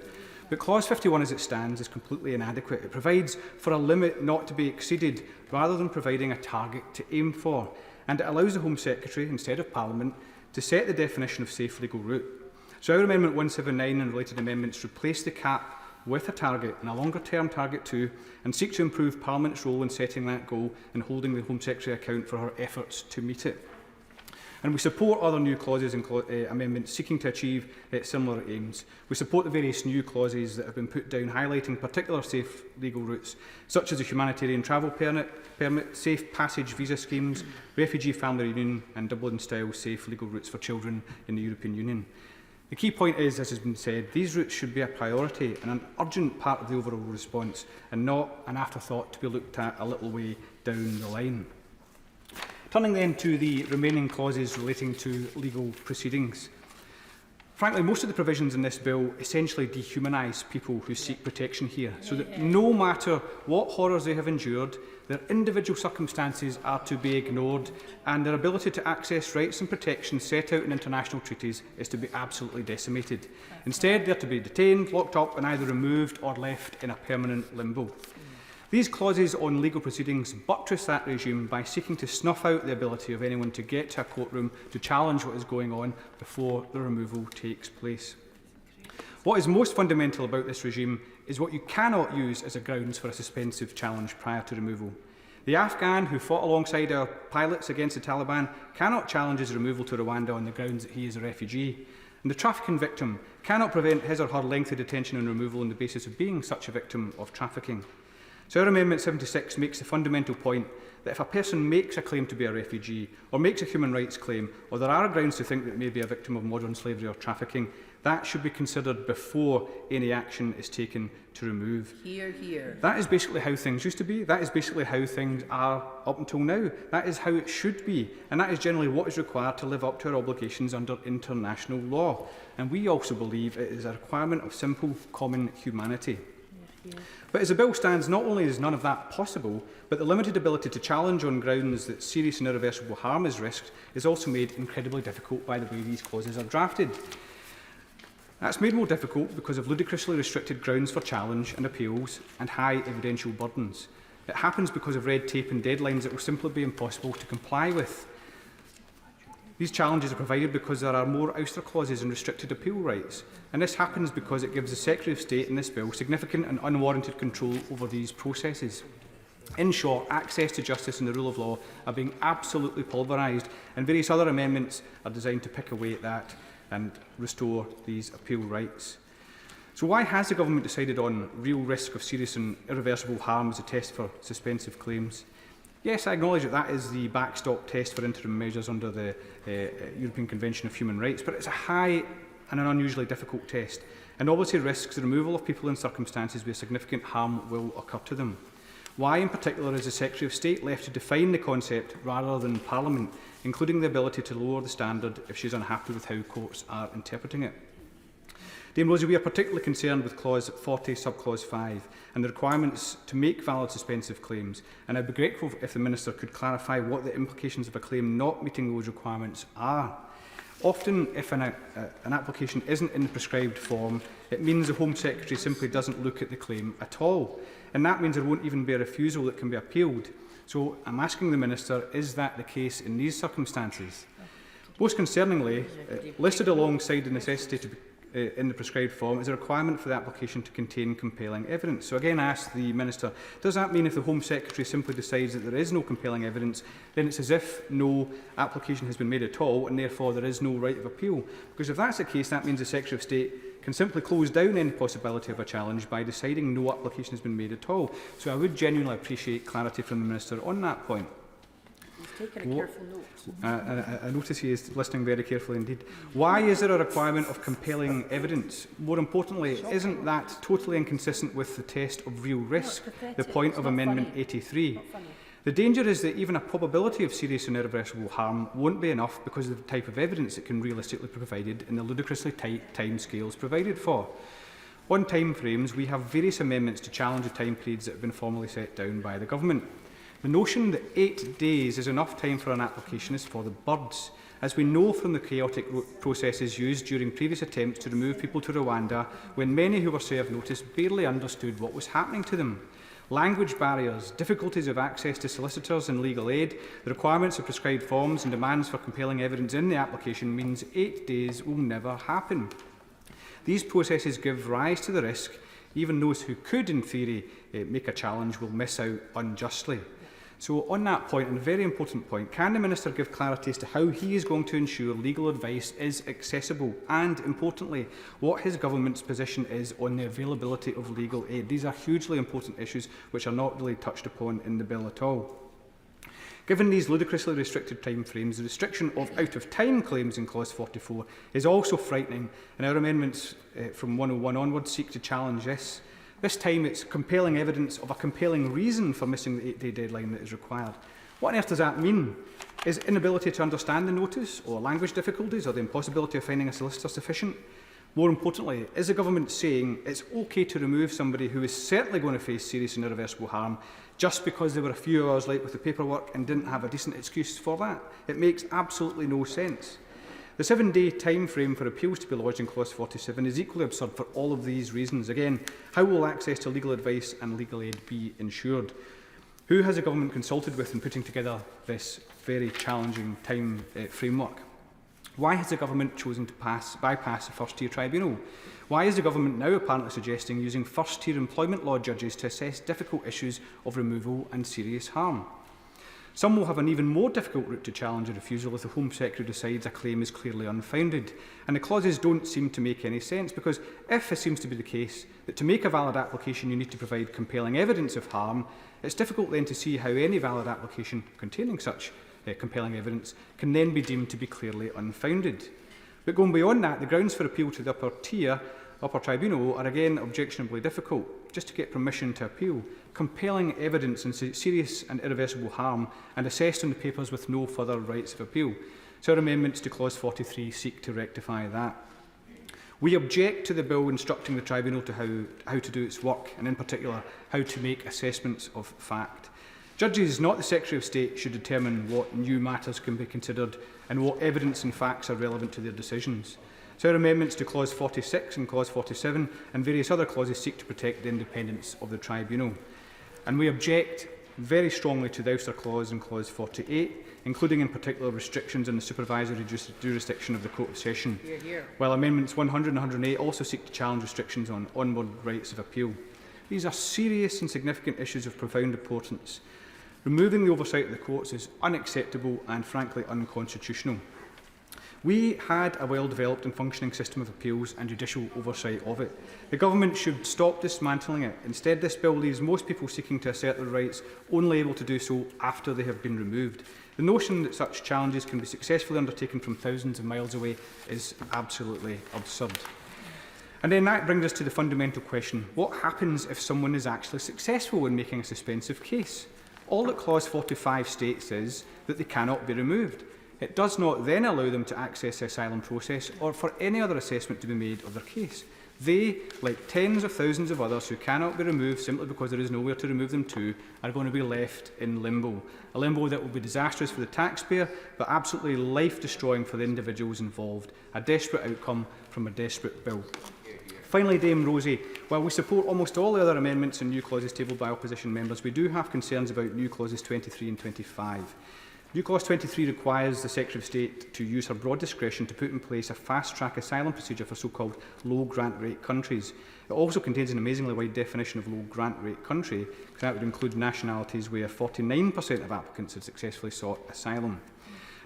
But Clause 51 as it stands is completely inadequate. It provides for a limit not to be exceeded, rather than providing a target to aim for. And it allows the Home Secretary, instead of Parliament, to set the definition of safe legal route. So our Amendment 179 and related amendments replace the cap with a target, and a longer-term target too, and seek to improve Parliament's role in setting that goal and holding the Home Secretary account for her efforts to meet it. And we support other new clauses and amendments seeking to achieve similar aims. We support the various new clauses that have been put down highlighting particular safe legal routes, such as the humanitarian travel permit, safe passage visa schemes, refugee family reunion and Dublin-style safe legal routes for children in the European Union. The key point is, as has been said, these routes should be a priority and an urgent part of the overall response, and not an afterthought to be looked at a little way down the line. Turning then to the remaining clauses relating to legal proceedings. Frankly, most of the provisions in this bill essentially dehumanise people who seek protection here, so that no matter what horrors they have endured, their individual circumstances are to be ignored, and their ability to access rights and protections set out in international treaties is to be absolutely decimated. Instead, they are to be detained, locked up, and either removed or left in a permanent limbo. These clauses on legal proceedings buttress that regime by seeking to snuff out the ability of anyone to get to a courtroom to challenge what is going on before the removal takes place. What is most fundamental about this regime is what you cannot use as a grounds for a suspensive challenge prior to removal. The Afghan who fought alongside our pilots against the Taliban cannot challenge his removal to Rwanda on the grounds that he is a refugee. And the trafficking victim cannot prevent his or her lengthy detention and removal on the basis of being such a victim of trafficking. So our Amendment 76 makes the fundamental point that if a person makes a claim to be a refugee or makes a human rights claim, or there are grounds to think that it may be a victim of modern slavery or trafficking, That should be considered before any action is taken to remove. Hear, hear. That is basically how things used to be. That is basically how things are up until now. That is how it should be. And that is generally what is required to live up to our obligations under international law. And we also believe it is a requirement of simple common humanity. But as the bill stands, not only is none of that possible, but the limited ability to challenge on grounds that serious and irreversible harm is risked is also made incredibly difficult by the way these clauses are drafted. That's made more difficult because of ludicrously restricted grounds for challenge and appeals and high evidential burdens. It happens because of red tape and deadlines that will simply be impossible to comply with. These challenges are provided because there are more ouster clauses and restricted appeal rights, and this happens because it gives the Secretary of State in this bill significant and unwarranted control over these processes. In short, access to justice and the rule of law are being absolutely pulverised, and various other amendments are designed to pick away at that and restore these appeal rights. So why has the government decided on real risk of serious and irreversible harm as a test for suspensive claims? Yes, I acknowledge that that is the backstop test for interim measures under the European Convention of Human Rights, but it's a high and an unusually difficult test, and obviously risks the removal of people in circumstances where significant harm will occur to them. Why, in particular, is the Secretary of State left to define the concept rather than Parliament, including the ability to lower the standard if she is unhappy with how courts are interpreting it? Dame Rosie, we are particularly concerned with Clause 40, Subclause 5, and the requirements to make valid suspensive claims, and I'd be grateful if the Minister could clarify what the implications of a claim not meeting those requirements are. Often, if an application isn't in the prescribed form, it means the Home Secretary simply doesn't look at the claim at all, and that means there won't even be a refusal that can be appealed. So I'm asking the Minister, is that the case in these circumstances? Most concerningly, listed alongside the necessity to be in the prescribed form is a requirement for the application to contain compelling evidence. So again, I ask the Minister, does that mean if the Home Secretary simply decides that there is no compelling evidence, then it's as if no application has been made at all and therefore there is no right of appeal? Because if that's the case, that means the Secretary of State can simply close down any possibility of a challenge by deciding no application has been made at all. So I would genuinely appreciate clarity from the Minister on that point. He's taken a careful note. I notice he is listening very carefully indeed. Why is there a requirement of compelling evidence? More importantly, isn't that totally inconsistent with the test of real risk, the point of Amendment 83? The danger is that even a probability of serious and irreversible harm won't be enough because of the type of evidence that can realistically be provided in the ludicrously tight timescales provided for. On timeframes, we have various amendments to challenge the time periods that have been formally set down by the government. The notion that 8 days is enough time for an application is for the birds. As we know from the chaotic processes used during previous attempts to remove people to Rwanda, when many who were served notice barely understood what was happening to them. Language barriers, difficulties of access to solicitors and legal aid, the requirements of prescribed forms and demands for compelling evidence in the application means 8 days will never happen. These processes give rise to the risk even those who could, in theory, make a challenge will miss out unjustly. So on that point, and a very important point, can the Minister give clarity as to how he is going to ensure legal advice is accessible and, importantly, what his government's position is on the availability of legal aid? These are hugely important issues which are not really touched upon in the bill at all. Given these ludicrously restricted timeframes, the restriction of out-of-time claims in Clause 44 is also frightening, and our amendments from 101 onwards seek to challenge this. This time it's compelling evidence of a compelling reason for missing the 8-day deadline that is required. What on earth does that mean? Is inability to understand the notice, or language difficulties, or the impossibility of finding a solicitor sufficient? More importantly, is the government saying it's okay to remove somebody who is certainly going to face serious and irreversible harm just because they were a few hours late with the paperwork and didn't have a decent excuse for that? It makes absolutely no sense. The 7-day time frame for appeals to be lodged in Clause 47 is equally absurd for all of these reasons. Again, how will access to legal advice and legal aid be ensured? Who has the government consulted with in putting together this very challenging time framework? Why has the government chosen to bypass the first-tier tribunal? Why is the government now apparently suggesting using first-tier employment law judges to assess difficult issues of removal and serious harm? Some will have an even more difficult route to challenge a refusal if the Home Secretary decides a claim is clearly unfounded. And the clauses don't seem to make any sense, because if it seems to be the case that to make a valid application you need to provide compelling evidence of harm, it's difficult then to see how any valid application containing such compelling evidence can then be deemed to be clearly unfounded. But going beyond that, the grounds for appeal to the upper tribunal are again objectionably difficult. Just to get permission to appeal, compelling evidence and serious and irreversible harm, and assessed on the papers with no further rights of appeal. So our amendments to clause 43 seek to rectify that. We object to the bill instructing the tribunal to how to do its work, and in particular, how to make assessments of fact. Judges, not the Secretary of State, should determine what new matters can be considered and what evidence and facts are relevant to their decisions. So our amendments to clause 46 and clause 47 and various other clauses seek to protect the independence of the tribunal. And we object very strongly to the ouster clause in clause 48, including in particular restrictions on the supervisory jurisdiction of the Court of Session, while amendments 100 and 108 also seek to challenge restrictions on onward rights of appeal. These are serious and significant issues of profound importance. Removing the oversight of the courts is unacceptable and frankly unconstitutional. We had a well-developed and functioning system of appeals and judicial oversight of it. The government should stop dismantling it. Instead, this bill leaves most people seeking to assert their rights only able to do so after they have been removed. The notion that such challenges can be successfully undertaken from thousands of miles away is absolutely absurd. And then that brings us to the fundamental question: what happens if someone is actually successful in making a suspensive case? All that clause 45 states is that they cannot be removed. It does not then allow them to access the asylum process or for any other assessment to be made of their case. They, like tens of thousands of others who cannot be removed simply because there is nowhere to remove them to, are going to be left in limbo. A limbo that will be disastrous for the taxpayer, but absolutely life-destroying for the individuals involved. A desperate outcome from a desperate bill. Finally, Dame Rosie, while we support almost all the other amendments and new clauses tabled by opposition members, we do have concerns about new clauses 23 and 25. New clause 23 requires the Secretary of State to use her broad discretion to put in place a fast-track asylum procedure for so-called low grant rate countries. It also contains an amazingly wide definition of low grant rate country, because that would include nationalities where 49% of applicants have successfully sought asylum.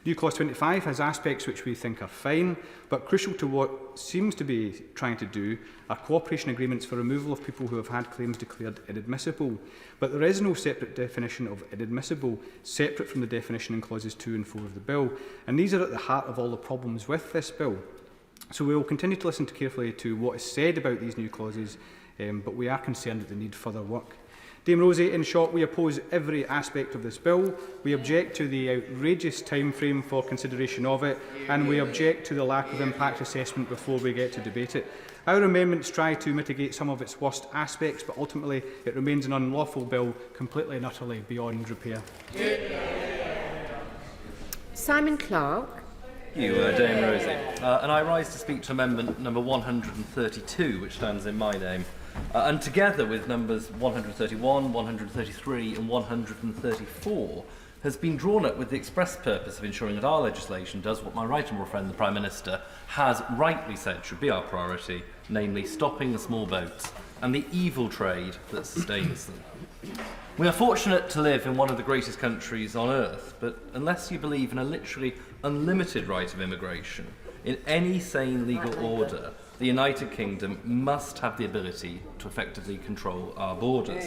New clause 25 has aspects which we think are fine, but crucial to what seems to be trying to do are cooperation agreements for removal of people who have had claims declared inadmissible. But there is no separate definition of inadmissible, separate from the definition in clauses 2 and 4 of the bill, and these are at the heart of all the problems with this bill. So we will continue to listen carefully to what is said about these new clauses, but we are concerned that they need further work. Dame Rosie, in short, we oppose every aspect of this bill. We object to the outrageous time frame for consideration of it, and we object to the lack of impact assessment before we get to debate it. Our amendments try to mitigate some of its worst aspects, but ultimately it remains an unlawful bill, completely and utterly beyond repair. Simon Clark. Thank you, Dame Rosie. And I rise to speak to amendment number 132, which stands in my name. And together with numbers 131, 133 and 134 has been drawn up with the express purpose of ensuring that our legislation does what my right honourable friend the Prime Minister has rightly said should be our priority, namely stopping the small boats and the evil trade that sustains them. We are fortunate to live in one of the greatest countries on earth, but unless you believe in a literally unlimited right of immigration, in any sane legal order, the United Kingdom must have the ability to effectively control our borders.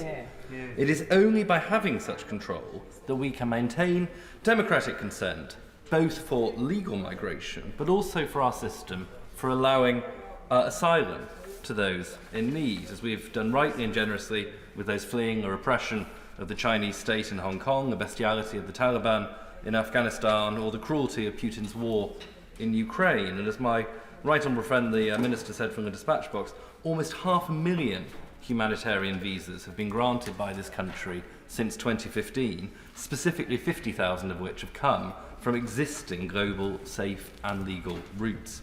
It is only by having such control that we can maintain democratic consent, both for legal migration, but also for our system for allowing asylum to those in need, as we've done rightly and generously with those fleeing the repression of the Chinese state in Hong Kong, the bestiality of the Taliban in Afghanistan, or the cruelty of Putin's war in Ukraine. And as my right honourable friend, the Minister, said from the dispatch box, almost 500,000 humanitarian visas have been granted by this country since 2015, specifically 50,000 of which have come from existing global, safe and legal routes.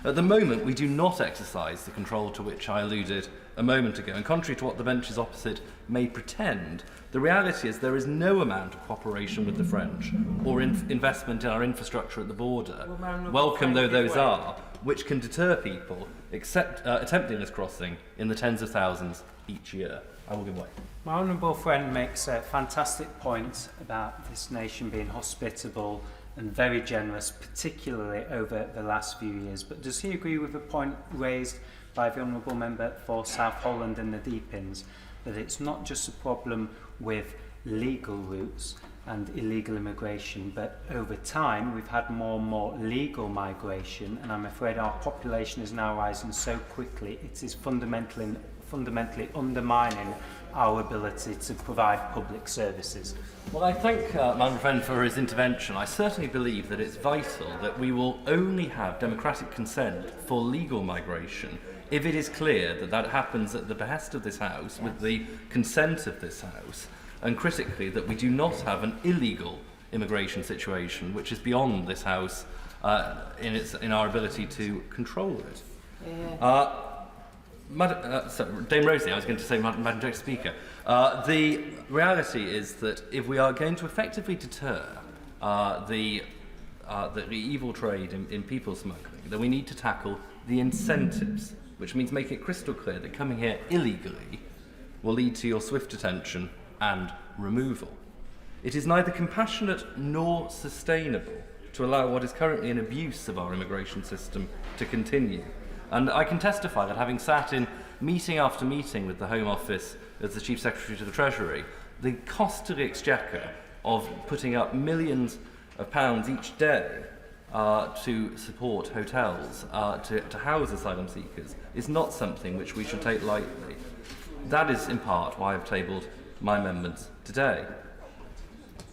At the moment, we do not exercise the control to which I alluded a moment ago, and contrary to what the benches opposite may pretend, the reality is there is no amount of cooperation with the French or investment in our infrastructure at the border, welcome though those are, which can deter people attempting this crossing in the tens of thousands each year. I will give way. My honourable friend makes a fantastic point about this nation being hospitable and very generous, particularly over the last few years. But does he agree with the point raised by the honourable member for South Holland and the Deepins, that it's not just a problem with legal routes, and illegal immigration, but over time we've had more and more legal migration, and I'm afraid our population is now rising so quickly it is fundamentally undermining our ability to provide public services. Well, I thank my friend for his intervention. I certainly believe that it's vital that we will only have democratic consent for legal migration if it is clear that that happens at the behest of this House, with the consent of this House, and critically that we do not have an illegal immigration situation which is beyond this House in our ability to control it. Dame Rosie, I was going to say Madam Deputy Speaker. The reality is that if we are going to effectively deter the evil trade in people smuggling, then we need to tackle the incentives, which means making it crystal clear that coming here illegally will lead to your swift detention and removal. It is neither compassionate nor sustainable to allow what is currently an abuse of our immigration system to continue. And I can testify that, having sat in meeting after meeting with the Home Office as the Chief Secretary to the Treasury, the cost to the Exchequer of putting up millions of pounds each day to support hotels, to house asylum seekers, is not something which we should take lightly. That is in part why I've tabled my amendments today.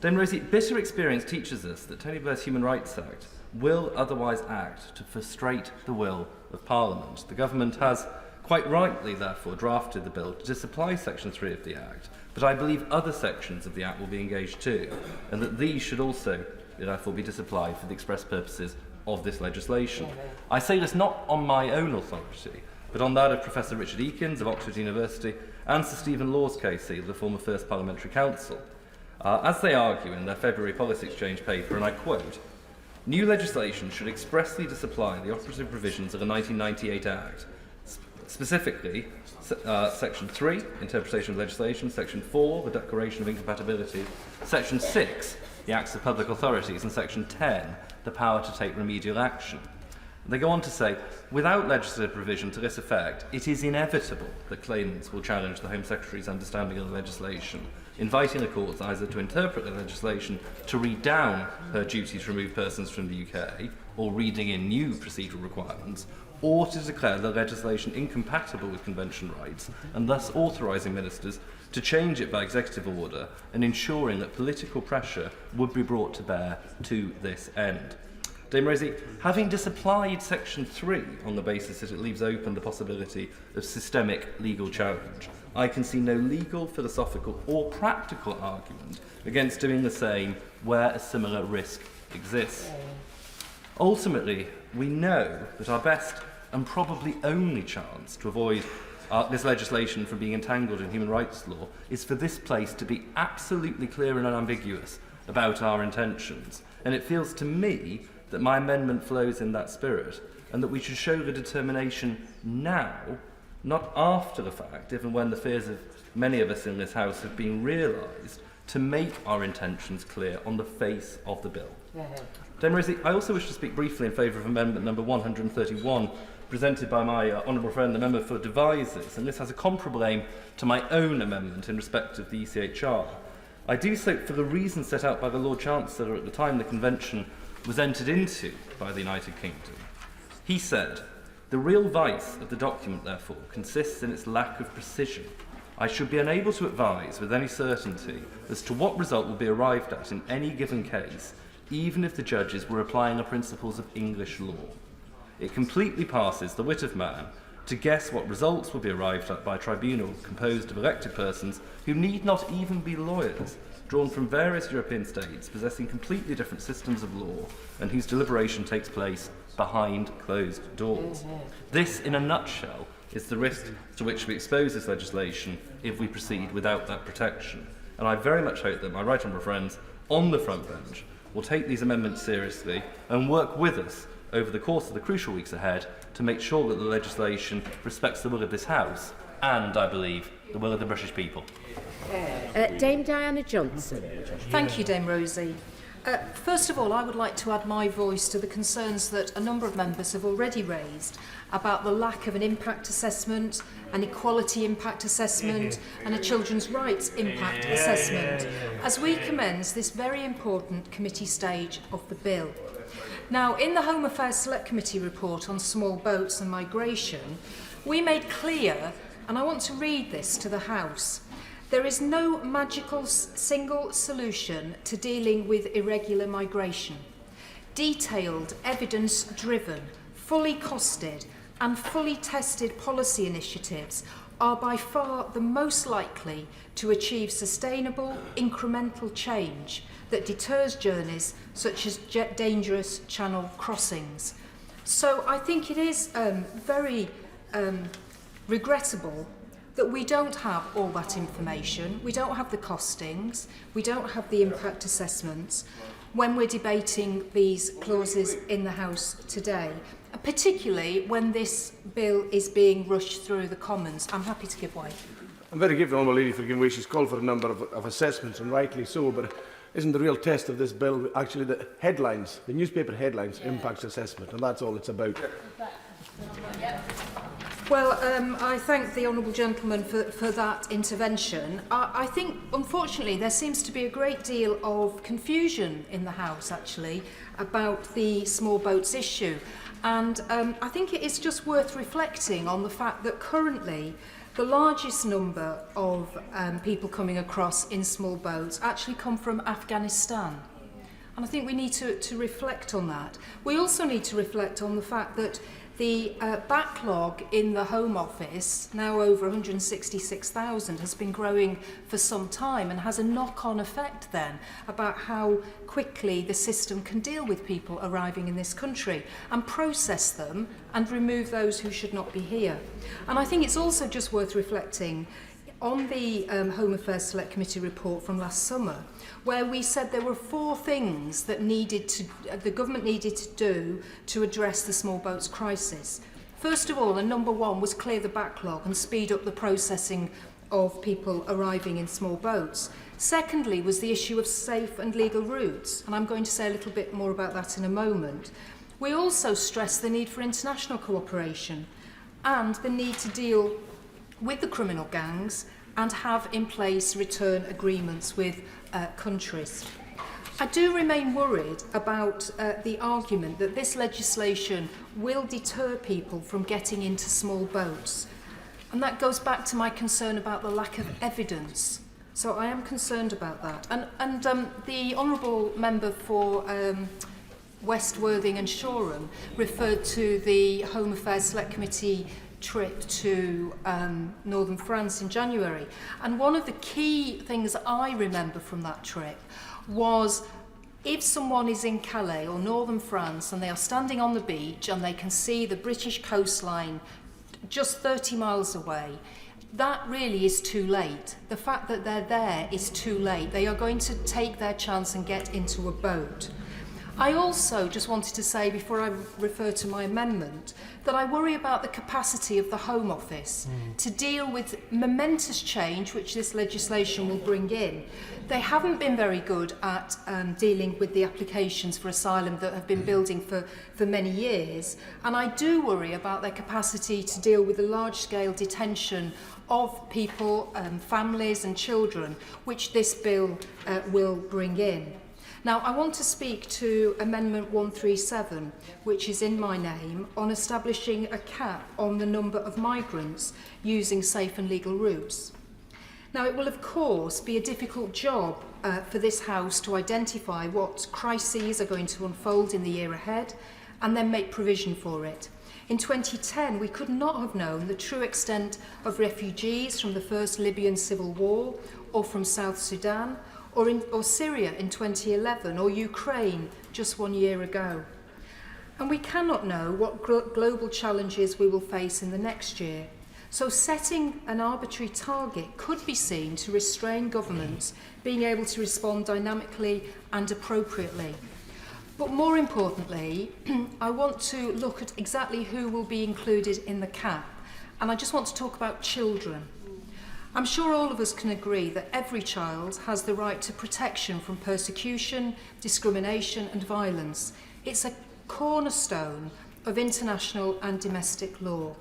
Dame Rosie, bitter experience teaches us that Tony Blair's Human Rights Act will otherwise act to frustrate the will of Parliament. The government has, quite rightly therefore, drafted the bill to disapply Section 3 of the Act, but I believe other sections of the Act will be engaged too, and that these should also therefore be disapplied for the express purposes of this legislation. I say this not on my own authority, but on that of Professor Richard Eakins of Oxford University and Sir Stephen Laws, KC, the former First Parliamentary Counsel, as they argue in their February Policy Exchange paper, and I quote, "New legislation should expressly disapply the operative provisions of the 1998 Act, specifically Section 3, Interpretation of Legislation, Section 4, the Declaration of Incompatibility, Section 6, the Acts of Public Authorities, and Section 10, the power to take remedial action." They go on to say, without legislative provision to this effect, it is inevitable that claimants will challenge the Home Secretary's understanding of the legislation, inviting the courts either to interpret the legislation to read down her duty to remove persons from the UK, or reading in new procedural requirements, or to declare the legislation incompatible with convention rights, and thus authorising ministers to change it by executive order, and ensuring that political pressure would be brought to bear to this end. Dame Rosie, having disapplied Section 3 on the basis that it leaves open the possibility of systemic legal challenge, I can see no legal, philosophical or practical argument against doing the same where a similar risk exists. Ultimately, we know that our best and probably only chance to avoid this legislation from being entangled in human rights law is for this place to be absolutely clear and unambiguous about our intentions. And it feels to me that my amendment flows in that spirit, and that we should show the determination now, not after the fact, if and when the fears of many of us in this House have been realised, to make our intentions clear on the face of the bill. Dame Rosie, I also wish to speak briefly in favour of amendment number 131, presented by my honourable friend, the member for Devizes, and this has a comparable aim to my own amendment in respect of the ECHR. I do so for the reasons set out by the Lord Chancellor at the time the Convention was entered into by the United Kingdom. He said, "The real vice of the document, therefore, consists in its lack of precision. I should be unable to advise with any certainty as to what result will be arrived at in any given case, even if the judges were applying the principles of English law. It completely passes the wit of man to guess what results will be arrived at by a tribunal composed of elected persons who need not even be lawyers, drawn from various European states possessing completely different systems of law, and whose deliberation takes place behind closed doors. This, in a nutshell, is the risk to which we expose this legislation if we proceed without that protection. And I very much hope that my right honourable friends on the front bench will take these amendments seriously and work with us over the course of the crucial weeks ahead to make sure that the legislation respects the will of this House and, I believe, the will of the British people. Dame Diana Johnson. Thank you, Dame Rosie. First of all, I would like to add my voice to the concerns that a number of members have already raised about the lack of an impact assessment, an equality impact assessment and a children's rights impact assessment as we commence this very important committee stage of the bill. Now, in the Home Affairs Select Committee report on small boats and migration, we made clear, and I want to read this to the House, there is no magical single solution to dealing with irregular migration. Detailed, evidence-driven, fully costed and fully tested policy initiatives are by far the most likely to achieve sustainable, incremental change that deters journeys such as dangerous channel crossings. So I think it is very regrettable that we don't have all that information, we don't have the costings, we don't have the impact assessments when we're debating these clauses in the House today, particularly when this bill is being rushed through the Commons. I'm happy to give way. I'm very grateful, Honourable Lady, for giving way. She's called for a number of assessments, and rightly so, but isn't the real test of this bill actually the headlines, the newspaper headlines, impacts assessment, and that's all it's about. Well, I thank the honourable gentleman for that intervention. I think, unfortunately, there seems to be a great deal of confusion in the House, actually, about the small boats issue. And I think it is just worth reflecting on the fact that currently the largest number of people coming across in small boats actually come from Afghanistan. And I think we need to reflect on that. We also need to reflect on the fact that the backlog in the Home Office, now over 166,000, has been growing for some time and has a knock-on effect then about how quickly the system can deal with people arriving in this country and process them and remove those who should not be here. And I think it's also just worth reflecting on the Home Affairs Select Committee report from last summer, where we said there were 4 things that the government needed to do to address the small boats crisis. First of all, and number 1, was clear the backlog and speed up the processing of people arriving in small boats. Secondly was the issue of safe and legal routes, and I'm going to say a little bit more about that in a moment. We also stressed the need for international cooperation and the need to deal with the criminal gangs and have in place return agreements with countries. I do remain worried about the argument that this legislation will deter people from getting into small boats. And that goes back to my concern about the lack of evidence. So I am concerned about that. And the Honourable Member for West Worthing and Shoreham referred to the Home Affairs Select Committee trip to northern France in January. And one of the key things I remember from that trip was if someone is in Calais or northern France and they are standing on the beach and they can see the British coastline just 30 miles away, that really is too late. The fact that they're there is too late. They are going to take their chance and get into a boat. I also just wanted to say, before I refer to my amendment, that I worry about the capacity of the Home Office to deal with momentous change which this legislation will bring in. They haven't been very good at dealing with the applications for asylum that have been building for many years, and I do worry about their capacity to deal with the large-scale detention of people, families and children, which this bill will bring in. Now, I want to speak to Amendment 137, which is in my name, on establishing a cap on the number of migrants using safe and legal routes. Now, it will, of course, be a difficult job for this House to identify what crises are going to unfold in the year ahead and then make provision for it. In 2010, we could not have known the true extent of refugees from the first Libyan civil war or from South Sudan, or Syria in 2011, or Ukraine just 1 year ago. And we cannot know what global challenges we will face in the next year. So setting an arbitrary target could be seen to restrain governments being able to respond dynamically and appropriately. But more importantly, I want to look at exactly who will be included in the cap. And I just want to talk about children. I'm sure all of us can agree that every child has the right to protection from persecution, discrimination and violence. It's a cornerstone of international and domestic law.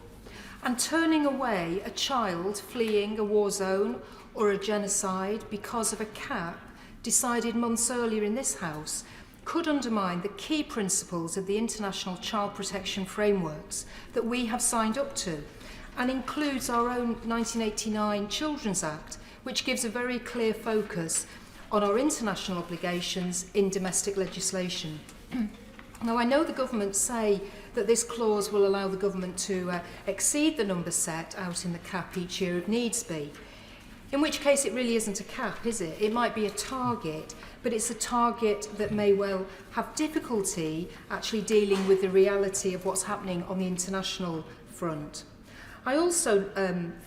And turning away a child fleeing a war zone or a genocide because of a cap decided months earlier in this House could undermine the key principles of the international child protection frameworks that we have signed up to, and includes our own 1989 Children's Act, which gives a very clear focus on our international obligations in domestic legislation. Now, I know the government say that this clause will allow the government to exceed the number set out in the cap each year if needs be, in which case it really isn't a cap, is it? It might be a target, but it's a target that may well have difficulty actually dealing with the reality of what's happening on the international front. I also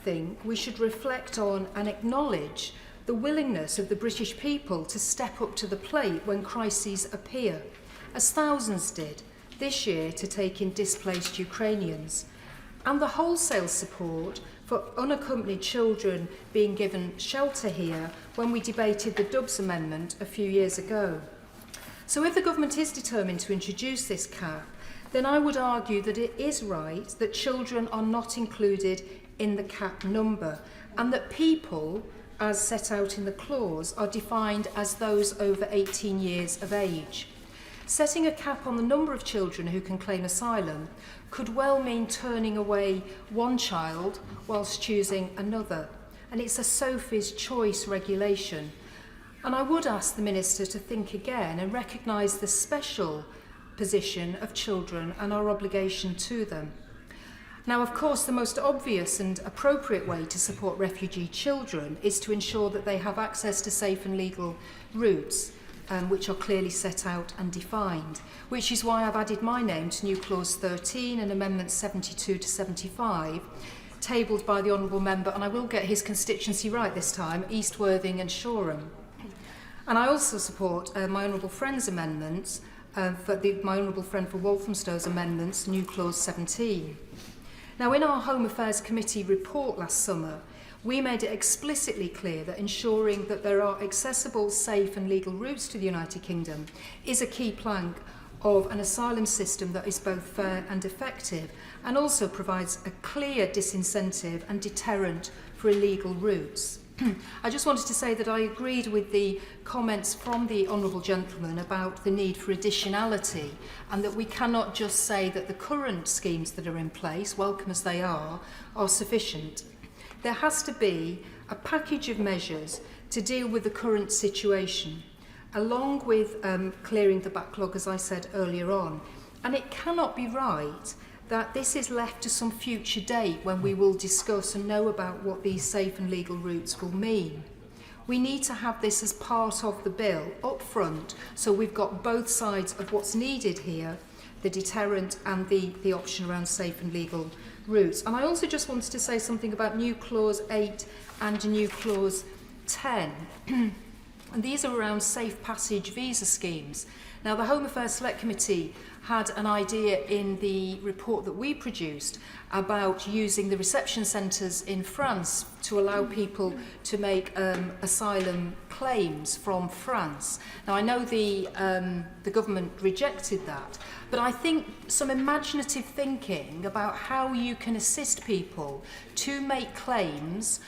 think we should reflect on and acknowledge the willingness of the British people to step up to the plate when crises appear, as thousands did this year to take in displaced Ukrainians, and the wholesale support for unaccompanied children being given shelter here when we debated the Dubs Amendment a few years ago. So if the government is determined to introduce this cap, then I would argue that it is right that children are not included in the cap number, and that people, as set out in the clause, are defined as those over 18 years of age. Setting a cap on the number of children who can claim asylum could well mean turning away one child whilst choosing another, and it's a Sophie's Choice regulation. And I would ask the Minister to think again and recognise the special position of children and our obligation to them. Now, of course, the most obvious and appropriate way to support refugee children is to ensure that they have access to safe and legal routes, which are clearly set out and defined, which is why I've added my name to new clause 13 and amendments 72 to 75, tabled by the Honourable Member, and I will get his constituency right this time, East Worthing and Shoreham. And I also support my Honourable Friend's amendments, my Honourable Friend for Walthamstow's amendments, new clause 17. Now, in our Home Affairs Committee report last summer, we made it explicitly clear that ensuring that there are accessible, safe and legal routes to the United Kingdom is a key plank of an asylum system that is both fair and effective, and also provides a clear disincentive and deterrent for illegal routes. I just wanted to say that I agreed with the comments from the Honourable Gentleman about the need for additionality, and that we cannot just say that the current schemes that are in place, welcome as they are sufficient. There has to be a package of measures to deal with the current situation, along with clearing the backlog, as I said earlier on. And it cannot be right that this is left to some future date when we will discuss and know about what these safe and legal routes will mean. We need to have this as part of the bill up front, so we've got both sides of what's needed here, the deterrent and the option around safe and legal routes. And I also just wanted to say something about new clause 8 and new clause 10. And these are around safe passage visa schemes. Now, the Home Affairs Select Committee had an idea in the report that we produced about using the reception centres in France to allow people to make asylum claims from France. Now, I know the government rejected that, but I think some imaginative thinking about how you can assist people to make claims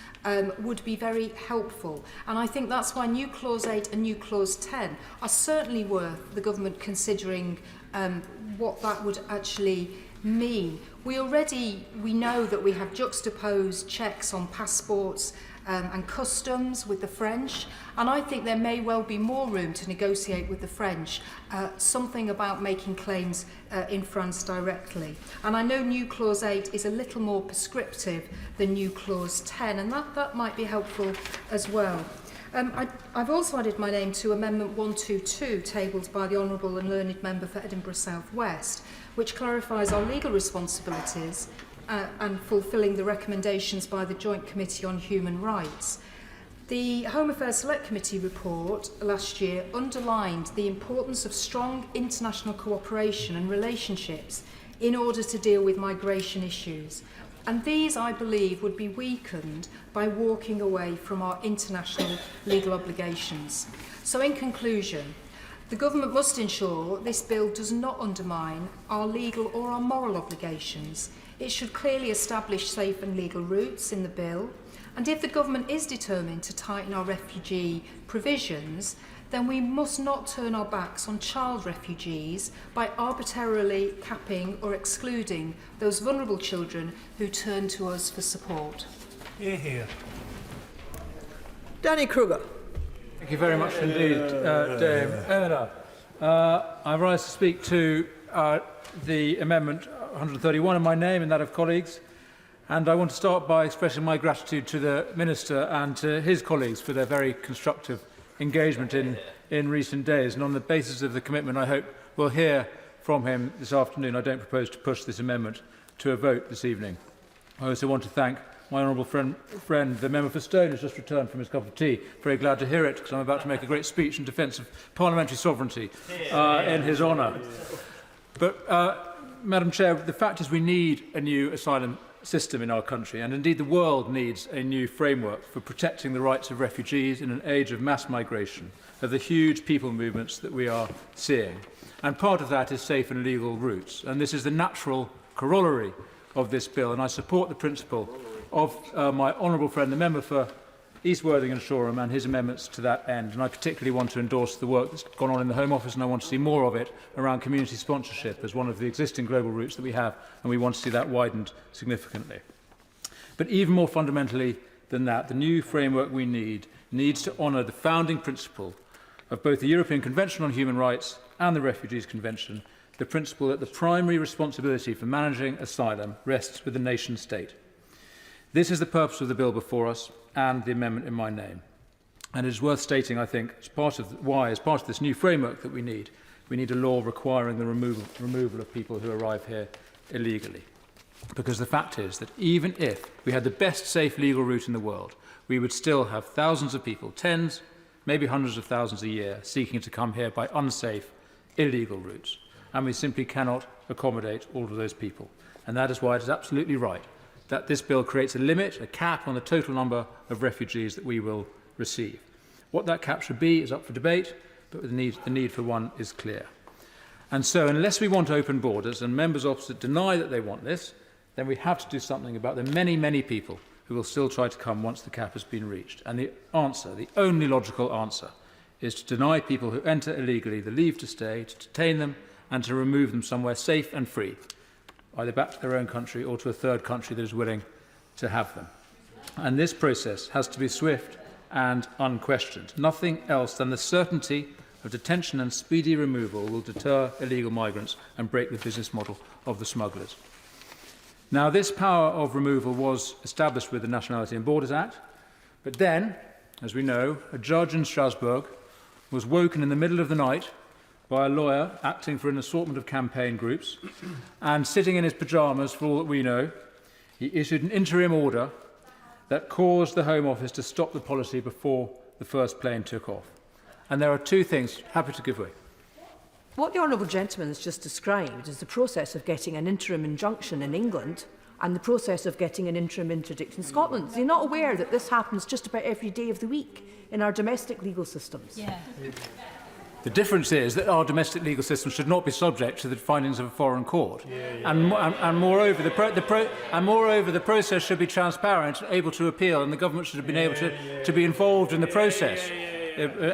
would be very helpful. And I think that's why new clause 8 and new clause 10 are certainly worth the government considering what that would actually mean. We know that we have juxtaposed checks on passports and customs with the French, and I think there may well be more room to negotiate with the French, something about making claims in France directly. And I know new clause 8 is a little more prescriptive than new clause 10, and that might be helpful as well. I've also added my name to Amendment 122, tabled by the Honourable and Learned Member for Edinburgh South West, which clarifies our legal responsibilities and fulfilling the recommendations by the Joint Committee on Human Rights. The Home Affairs Select Committee report last year underlined the importance of strong international cooperation and relationships in order to deal with migration issues. And these, I believe, would be weakened by walking away from our international legal obligations. So in conclusion, the government must ensure this bill does not undermine our legal or our moral obligations. It should clearly establish safe and legal routes in the bill. And if the government is determined to tighten our refugee provisions, then we must not turn our backs on child refugees by arbitrarily capping or excluding those vulnerable children who turn to us for support. Hear, hear. Danny Kruger. Thank you very much indeed, Dame Eleanor. I rise to speak to the Amendment 131 in my name and that of colleagues, and I want to start by expressing my gratitude to the Minister and to his colleagues for their very constructive engagement in recent days, and on the basis of the commitment I hope we'll hear from him this afternoon, I don't propose to push this amendment to a vote this evening. I also want to thank my honourable friend, the member for Stone, who's just returned from his cup of tea. Very glad to hear it, because I'm about to make a great speech in defence of parliamentary sovereignty in his honour. But, Madam Chair, the fact is we need a new asylum system in our country, and indeed the world needs a new framework for protecting the rights of refugees in an age of mass migration, of the huge people movements that we are seeing. And part of that is safe and legal routes, and this is the natural corollary of this bill, and I support the principle of my honourable friend, the member for East Worthing and Shoreham, and his amendments to that end. And I particularly want to endorse the work that's gone on in the Home Office, and I want to see more of it around community sponsorship as one of the existing global routes that we have, and we want to see that widened significantly. But even more fundamentally than that, the new framework we need needs to honour the founding principle of both the European Convention on Human Rights and the Refugees Convention, the principle that the primary responsibility for managing asylum rests with the nation-state. This is the purpose of the bill before us and the amendment in my name. And it is worth stating, I think, as part of this new framework that we need a law requiring the removal of people who arrive here illegally. Because the fact is that even if we had the best safe legal route in the world, we would still have thousands of people, tens, maybe hundreds of thousands a year, seeking to come here by unsafe, illegal routes. And we simply cannot accommodate all of those people. And that is why it is absolutely right that this bill creates a limit, a cap on the total number of refugees that we will receive. What that cap should be is up for debate, but the need for one is clear. And so unless we want open borders, and members opposite deny that they want this, then we have to do something about the many, many people who will still try to come once the cap has been reached. And the answer, the only logical answer, is to deny people who enter illegally the leave to stay, to detain them, and to remove them somewhere safe and free, either back to their own country or to a third country that is willing to have them. And this process has to be swift and unquestioned. Nothing else than the certainty of detention and speedy removal will deter illegal migrants and break the business model of the smugglers. Now, this power of removal was established with the Nationality and Borders Act, but then, as we know, a judge in Strasbourg was woken in the middle of the night by a lawyer acting for an assortment of campaign groups, and sitting in his pyjamas, for all that we know, he issued an interim order that caused the Home Office to stop the policy before the first plane took off. And there are two things, happy to give way. What the honourable gentleman has just described is the process of getting an interim injunction in England and the process of getting an interim interdict in Scotland. You're not aware that this happens just about every day of the week in our domestic legal systems. Yeah. The difference is that our domestic legal system should not be subject to the findings of a foreign court. And moreover, the process should be transparent, able to appeal, and the government should have been able to be involved in the process.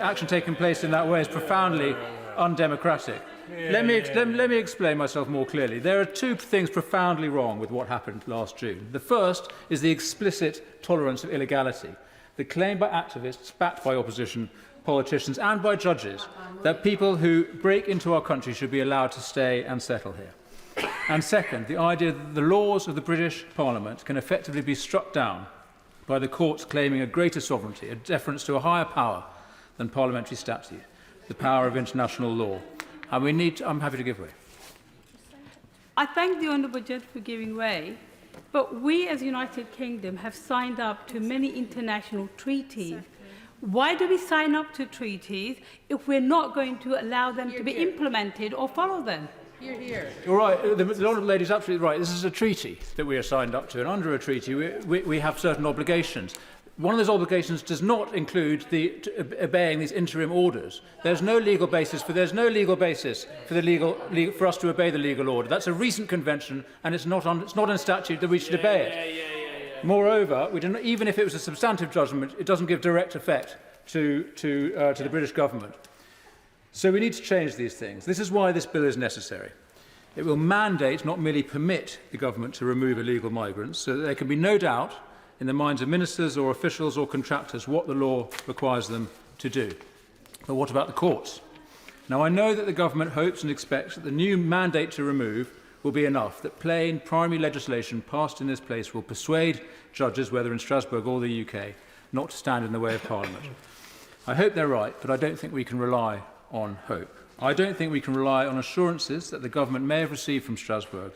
Action taking place in that way is profoundly undemocratic. Let me explain myself more clearly. There are two things profoundly wrong with what happened last June. The first is the explicit tolerance of illegality, the claim by activists, backed by opposition politicians and by judges, that people who break into our country should be allowed to stay and settle here. And second, the idea that the laws of the British Parliament can effectively be struck down by the courts claiming a greater sovereignty, a deference to a higher power than parliamentary statute, the power of international law. And I'm happy to give way. I thank the Honourable Judge for giving way, but we as United Kingdom have signed up to many international treaties. Why do we sign up to treaties if we're not going to allow them to be implemented or follow them? Hear, hear. You're right. The honourable lady is absolutely right. This is a treaty that we are signed up to, and under a treaty we have certain obligations. One of those obligations does not include obeying these interim orders. There's no legal basis for us to obey the legal order. That's a recent convention, and it's not in statute that we should obey it. Moreover, even if it was a substantive judgment, it doesn't give direct effect to the British government. So we need to change these things. This is why this bill is necessary. It will mandate, not merely permit, the government to remove illegal migrants, so that there can be no doubt in the minds of ministers or officials or contractors what the law requires them to do. But what about the courts? Now, I know that the government hopes and expects that the new mandate to remove will be enough, that plain primary legislation passed in this place will persuade judges, whether in Strasbourg or the UK, not to stand in the way of Parliament. I hope they're right, but I don't think we can rely on hope. I don't think we can rely on assurances that the government may have received from Strasbourg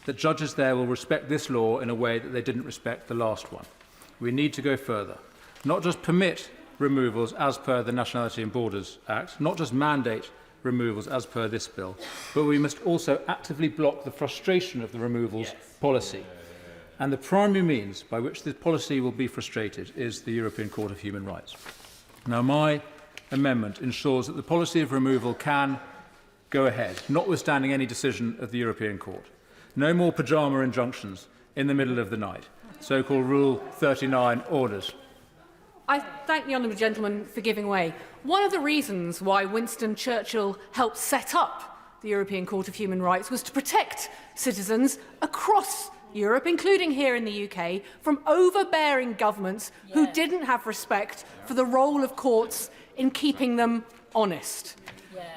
that judges there will respect this law in a way that they didn't respect the last one. We need to go further. Not just permit removals as per the Nationality and Borders Act, not just mandate removals as per this bill, but we must also actively block the frustration of the removals policy. And the primary means by which this policy will be frustrated is the European Court of Human Rights. Now, my amendment ensures that the policy of removal can go ahead, notwithstanding any decision of the European Court. No more pyjama injunctions in the middle of the night, so-called Rule 39 orders. I thank the honourable gentleman for giving way. One of the reasons why Winston Churchill helped set up the European Court of Human Rights was to protect citizens across Europe, including here in the UK, from overbearing governments who didn't have respect for the role of courts in keeping them honest.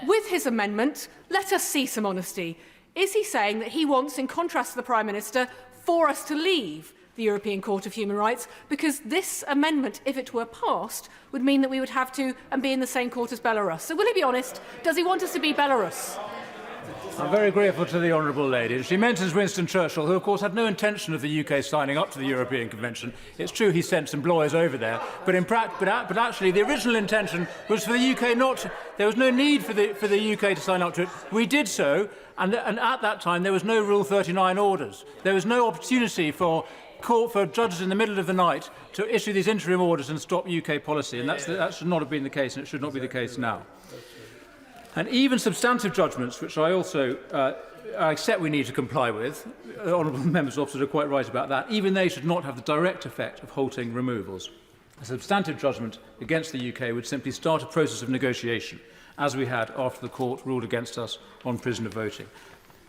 With his amendment, let us see some honesty. Is he saying that he wants, in contrast to the Prime Minister, for us to leave the European Court of Human Rights? Because this amendment, if it were passed, would mean that we would have to be in the same court as Belarus. So will he be honest? Does he want us to be Belarus? I'm very grateful to the honourable lady. She mentions Winston Churchill, who of course had no intention of the UK signing up to the European Convention. It's true he sent some lawyers over there, but actually the original intention was for the UK not to, there was no need for the UK to sign up to it. We did so, and at that time there was no Rule 39 orders. There was no opportunity for judges in the middle of the night to issue these interim orders and stop UK policy, and that should not have been the case, and it should not be the case now. And even substantive judgments, which I also accept we need to comply with, honourable members opposite are quite right about that, even they should not have the direct effect of halting removals. A substantive judgment against the UK would simply start a process of negotiation, as we had after the court ruled against us on prisoner voting.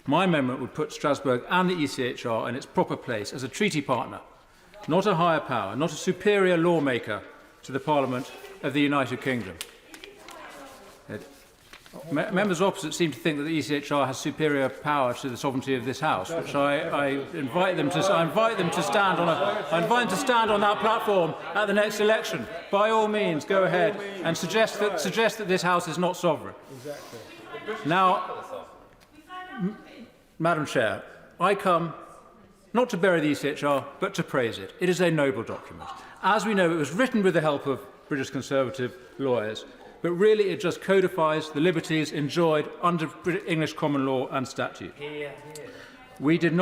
My amendment would put Strasbourg and the ECHR in its proper place as a treaty partner, not a higher power, not a superior lawmaker to the Parliament of the United Kingdom. Members opposite seem to think that the ECHR has superior power to the sovereignty of this House, which I invite them to stand on that platform at the next election. By all means, go ahead and suggest that this House is not sovereign. Now, Madam Chair, I come not to bury the ECHR, but to praise it. It is a noble document. As we know, it was written with the help of British Conservative lawyers, but really it just codifies the liberties enjoyed under English common law and statute. We should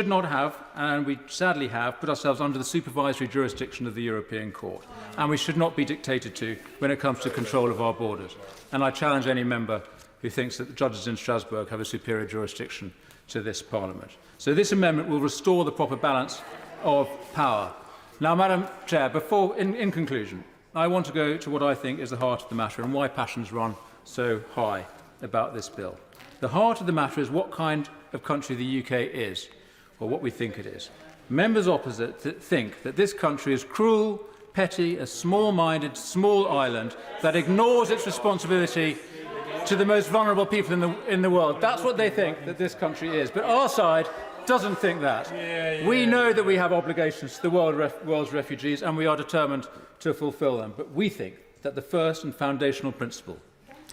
not have, and we sadly have, put ourselves under the supervisory jurisdiction of the European Court, and we should not be dictated to when it comes to control of our borders. And I challenge any member who thinks that the judges in Strasbourg have a superior jurisdiction to this Parliament. So this amendment will restore the proper balance of power. Now, Madam Chair, in conclusion, I want to go to what I think is the heart of the matter and why passions run so high about this bill. The heart of the matter is what kind of country the UK is, or what we think it is. Members opposite think that this country is cruel, petty, a small-minded, small island that ignores its responsibility to the most vulnerable people in the world. That's what they think that this country is. But our side doesn't think that. We know that we have obligations to the world's refugees, and we are determined to fulfil them. But we think that the first and foundational principle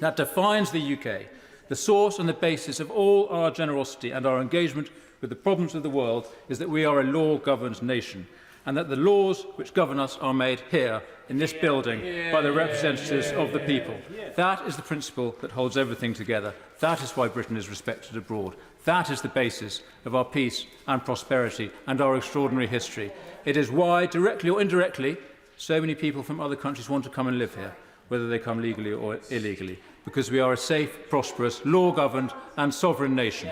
that defines the UK, the source and the basis of all our generosity and our engagement with the problems of the world, is that we are a law-governed nation. and that the laws which govern us are made here, in this building, by the representatives of the people. That is the principle that holds everything together. That is why Britain is respected abroad. That is the basis of our peace and prosperity and our extraordinary history. It is why, directly or indirectly, so many people from other countries want to come and live here, whether they come legally or illegally, because we are a safe, prosperous, law-governed and sovereign nation.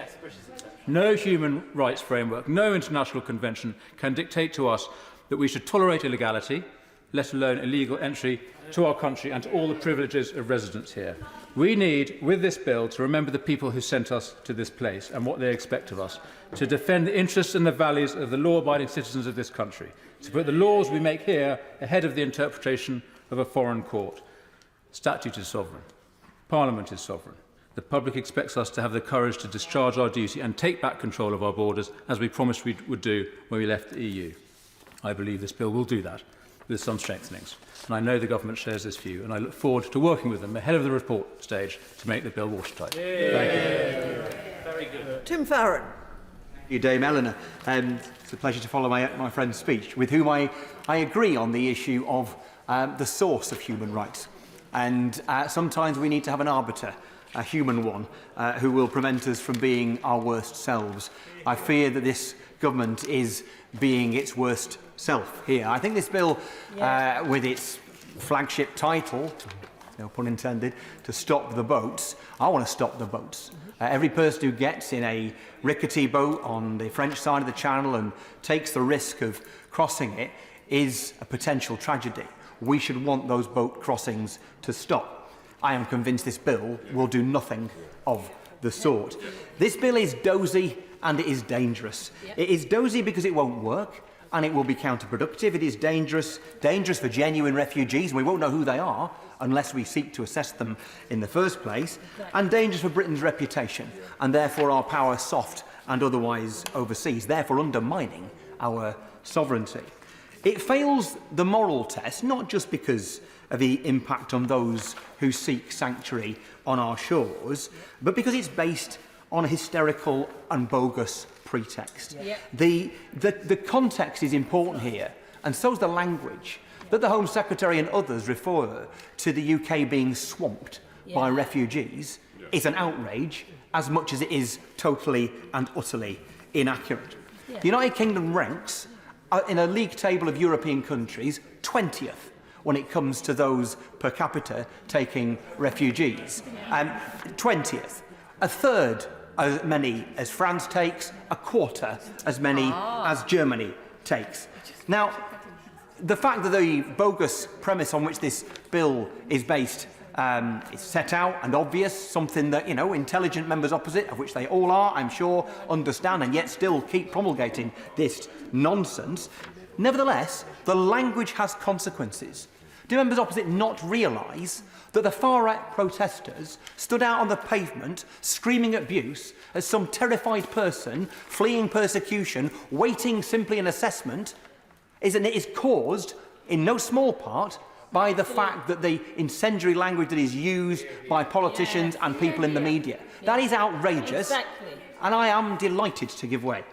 No human rights framework, no international convention can dictate to us that we should tolerate illegality, let alone illegal entry to our country and to all the privileges of residence here. We need, with this bill, to remember the people who sent us to this place and what they expect of us, to defend the interests and the values of the law-abiding citizens of this country, to put the laws we make here ahead of the interpretation of a foreign court. Statute is sovereign. Parliament is sovereign. The public expects us to have the courage to discharge our duty and take back control of our borders, as we promised we would do when we left the EU. I believe this bill will do that, with some strengthenings. And I know the government shares this view, and I look forward to working with them ahead of the report stage to make the bill watertight. Thank you. Very good. Tim Farron. Thank you, Dame Eleanor. It's a pleasure to follow my friend's speech, with whom I agree on the issue of the source of human rights. And sometimes we need to have an arbiter, a human one, who will prevent us from being our worst selves. I fear that this government is being its worst self here. I think this bill, with its flagship title, no pun intended, to stop the boats, I want to stop the boats. Every person who gets in a rickety boat on the French side of the Channel and takes the risk of crossing it is a potential tragedy. We should want those boat crossings to stop. I am convinced this bill will do nothing of the sort. This bill is dozy and it is dangerous. It is dozy because it won't work and it will be counterproductive. It is dangerous for genuine refugees, and we won't know who they are unless we seek to assess them in the first place, and dangerous for Britain's reputation, and therefore our power soft and otherwise overseas, therefore undermining our sovereignty. It fails the moral test, not just because of the impact on those who seek sanctuary on our shores, but because it's based on a hysterical and bogus pretext. The context is important here, and so is the language, that the Home Secretary and others refer to the UK being swamped by refugees is an outrage as much as it is totally and utterly inaccurate. The United Kingdom ranks in a league table of European countries 20th when it comes to those per capita taking refugees. 20th. A third as many as France takes, a quarter as many as Germany takes. Now, the fact that the bogus premise on which this bill is based is set out and obvious, something that, intelligent members opposite, of which they all are, I'm sure, understand and yet still keep promulgating this nonsense. Nevertheless, the language has consequences. Do members opposite not realise that the far-right protesters stood out on the pavement screaming abuse as some terrified person fleeing persecution, waiting simply an assessment, is caused, in no small part, by the fact that the incendiary language that is used by politicians and people in the media. That is outrageous, and I am delighted to give way.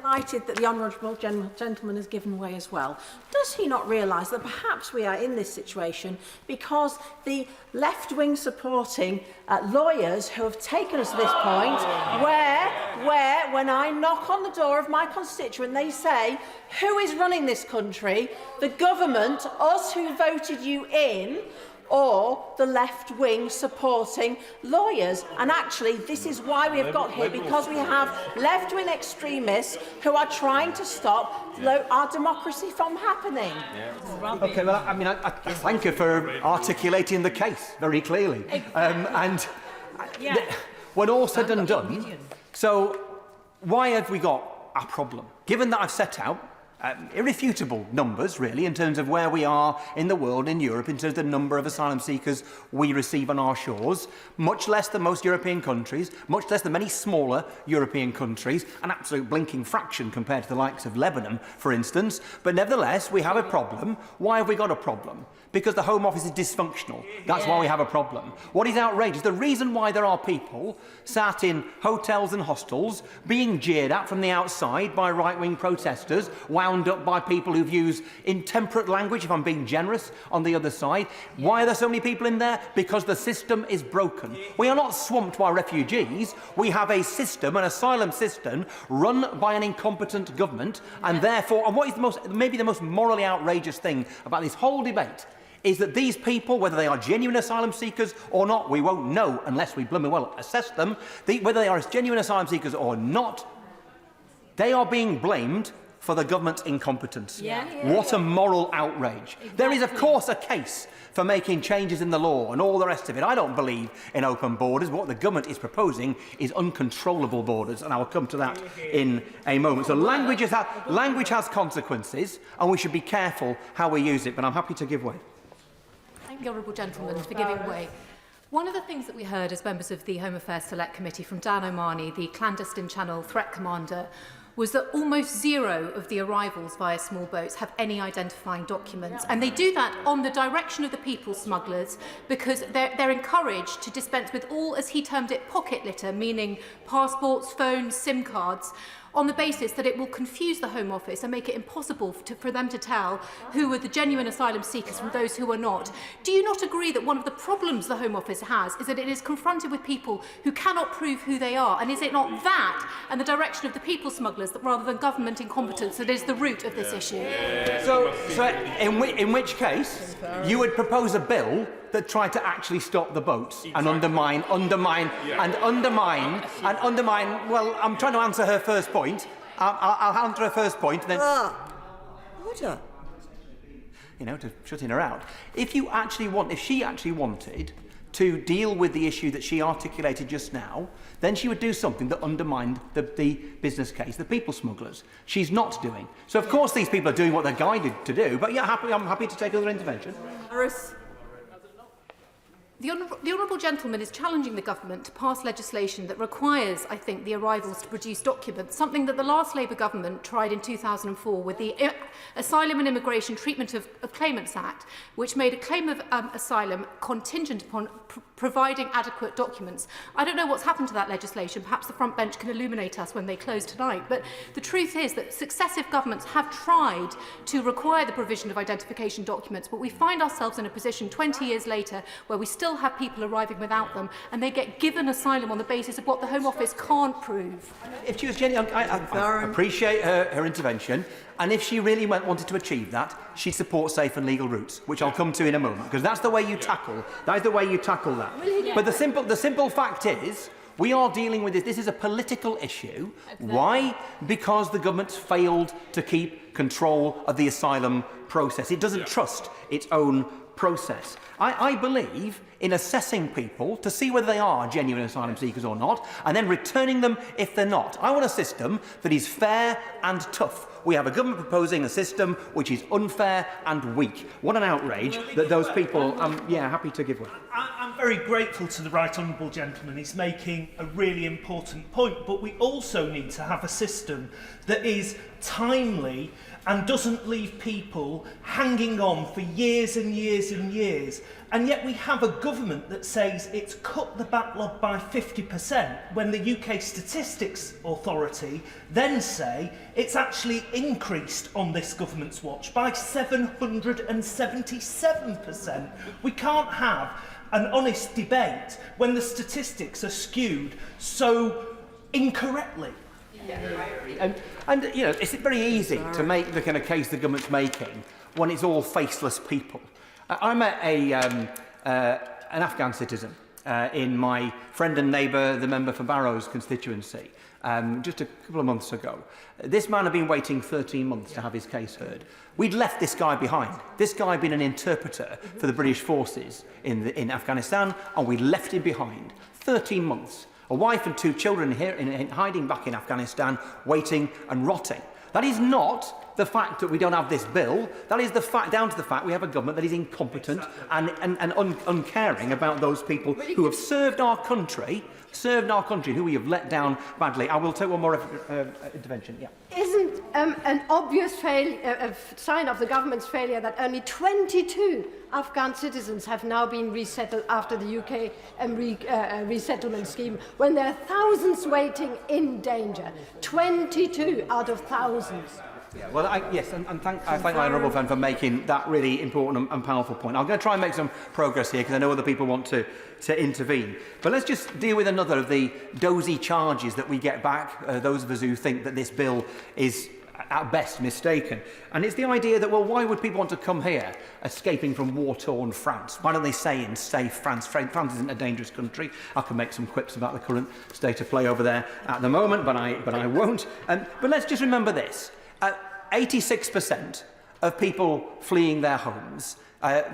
Delighted that the honourable gentleman has given way as well. Does he not realise that perhaps we are in this situation because the left-wing supporting lawyers who have taken us to this point where when I knock on the door of my constituent, they say, who is running this country? The government, us who voted you in, or the left-wing supporting lawyers. And actually, this is why we have got here, because we have left-wing extremists who are trying to stop our democracy from happening. OK, well, I thank you for articulating the case very clearly. When all said and done, so why have we got a problem? Given that I've set out irrefutable numbers, really, in terms of where we are in the world, in Europe, in terms of the number of asylum seekers we receive on our shores, much less than most European countries, much less than many smaller European countries, an absolute blinking fraction compared to the likes of Lebanon, for instance. But nevertheless, we have a problem. Why have we got a problem? Because the Home Office is dysfunctional. That's why we have a problem. What is outrageous, the reason why there are people sat in hotels and hostels being jeered at from the outside by right-wing protesters, wound wound up by people who've used intemperate language, if I'm being generous, on the other side. Why are there so many people in there? Because the system is broken. We are not swamped by refugees. We have a system, an asylum system, run by an incompetent government, and therefore, and what is maybe the most morally outrageous thing about this whole debate is that these people, whether they are genuine asylum seekers or not, we won't know unless we blooming well assess them, whether they are genuine asylum seekers or not, they are being blamed for the government's incompetence. What a moral outrage. Exactly. There is, of course, a case for making changes in the law and all the rest of it. I don't believe in open borders. What the government is proposing is uncontrollable borders, and I will come to that in a moment. So language has consequences, and we should be careful how we use it, but I'm happy to give way. Thank the honourable gentleman for giving way. One of the things that we heard as members of the Home Affairs Select Committee from Dan O'Mahony, the clandestine channel threat commander, was that almost zero of the arrivals via small boats have any identifying documents. And they do that on the direction of the people smugglers because they're encouraged to dispense with all, as he termed it, pocket litter, meaning passports, phones, SIM cards, on the basis that it will confuse the Home Office and make it impossible for them to tell who are the genuine asylum seekers from those who are not. Do you not agree that one of the problems the Home Office has is that it is confronted with people who cannot prove who they are? And is it not that and the direction of the people smugglers that rather than government incompetence that is the root of this issue? So in which case, you would propose a bill that tried to actually stop the boats and undermine. Well, I'm trying to answer her first point. I'll answer her first point. Then, order. You know, to shutting her out. If she actually wanted to deal with the issue that she articulated just now, then she would do something that undermined the business case, the people smugglers. She's not doing. So of course these people are doing what they're guided to do. But yeah, I'm happy to take another intervention. The honourable gentleman is challenging the government to pass legislation that requires, I think, the arrivals to produce documents, something that the last Labour government tried in 2004 with the Asylum and Immigration Treatment of Claimants Act, which made a claim of asylum contingent upon providing adequate documents. I don't know what's happened to that legislation. Perhaps the front bench can illuminate us when they close tonight. But the truth is that successive governments have tried to require the provision of identification documents, but we find ourselves in a position 20 years later where we still have people arriving without them, and they get given asylum on the basis of what the Home Office can't prove. If she was genuine, I appreciate her intervention, and if she really wanted to achieve that, she'd support safe and legal routes, which I'll come to in a moment, because that's the way you tackle. That is the way you tackle that. But the simple fact is, we are dealing with this. This is a political issue. Exactly. Why? Because the government's failed to keep control of the asylum process. It doesn't trust its own process. I believe in assessing people to see whether they are genuine asylum seekers or not, and then returning them if they're not. I want a system that is fair and tough. We have a government proposing a system which is unfair and weak. What an outrage that those people, happy to give way. I'm very grateful to the right honourable gentleman. He's making a really important point, but we also need to have a system that is timely and doesn't leave people hanging on for years and years and years. And yet we have a government that says it's cut the backlog by 50% when the UK Statistics Authority then say it's actually increased on this government's watch by 777%. We can't have an honest debate when the statistics are skewed so incorrectly. And you know, it's very easy to make the kind of case the government's making when it's all faceless people. I met an Afghan citizen in my friend and neighbour, the member for Barrow's constituency, just a couple of months ago. This man had been waiting 13 months to have his case heard. We'd left this guy behind. This guy had been an interpreter for the British forces in Afghanistan, and we left him behind. 13 months. A wife and 2 children here hiding back in Afghanistan, waiting and rotting. That is not the fact that we don't have this bill. That is down to the fact we have a government that is incompetent and uncaring about those people who have served our country, who we have let down badly. I will take one more intervention. Yeah. Isn't an obvious sign of the government's failure that only 22 Afghan citizens have now been resettled after the UK resettlement scheme, when there are thousands waiting in danger? 22 out of thousands. Yeah, well, yes, and I thank my honourable friend for making that really important and powerful point. I'm going to try and make some progress here because I know other people want to intervene. But let's just deal with another of the dozy charges that we get back, those of us who think that this bill is at best mistaken. And it's the idea that, well, why would people want to come here escaping from war-torn France? Why don't they stay in safe France? France isn't a dangerous country. I can make some quips about the current state of play over there at the moment, but I won't. But let's just remember this. 86% of people fleeing their homes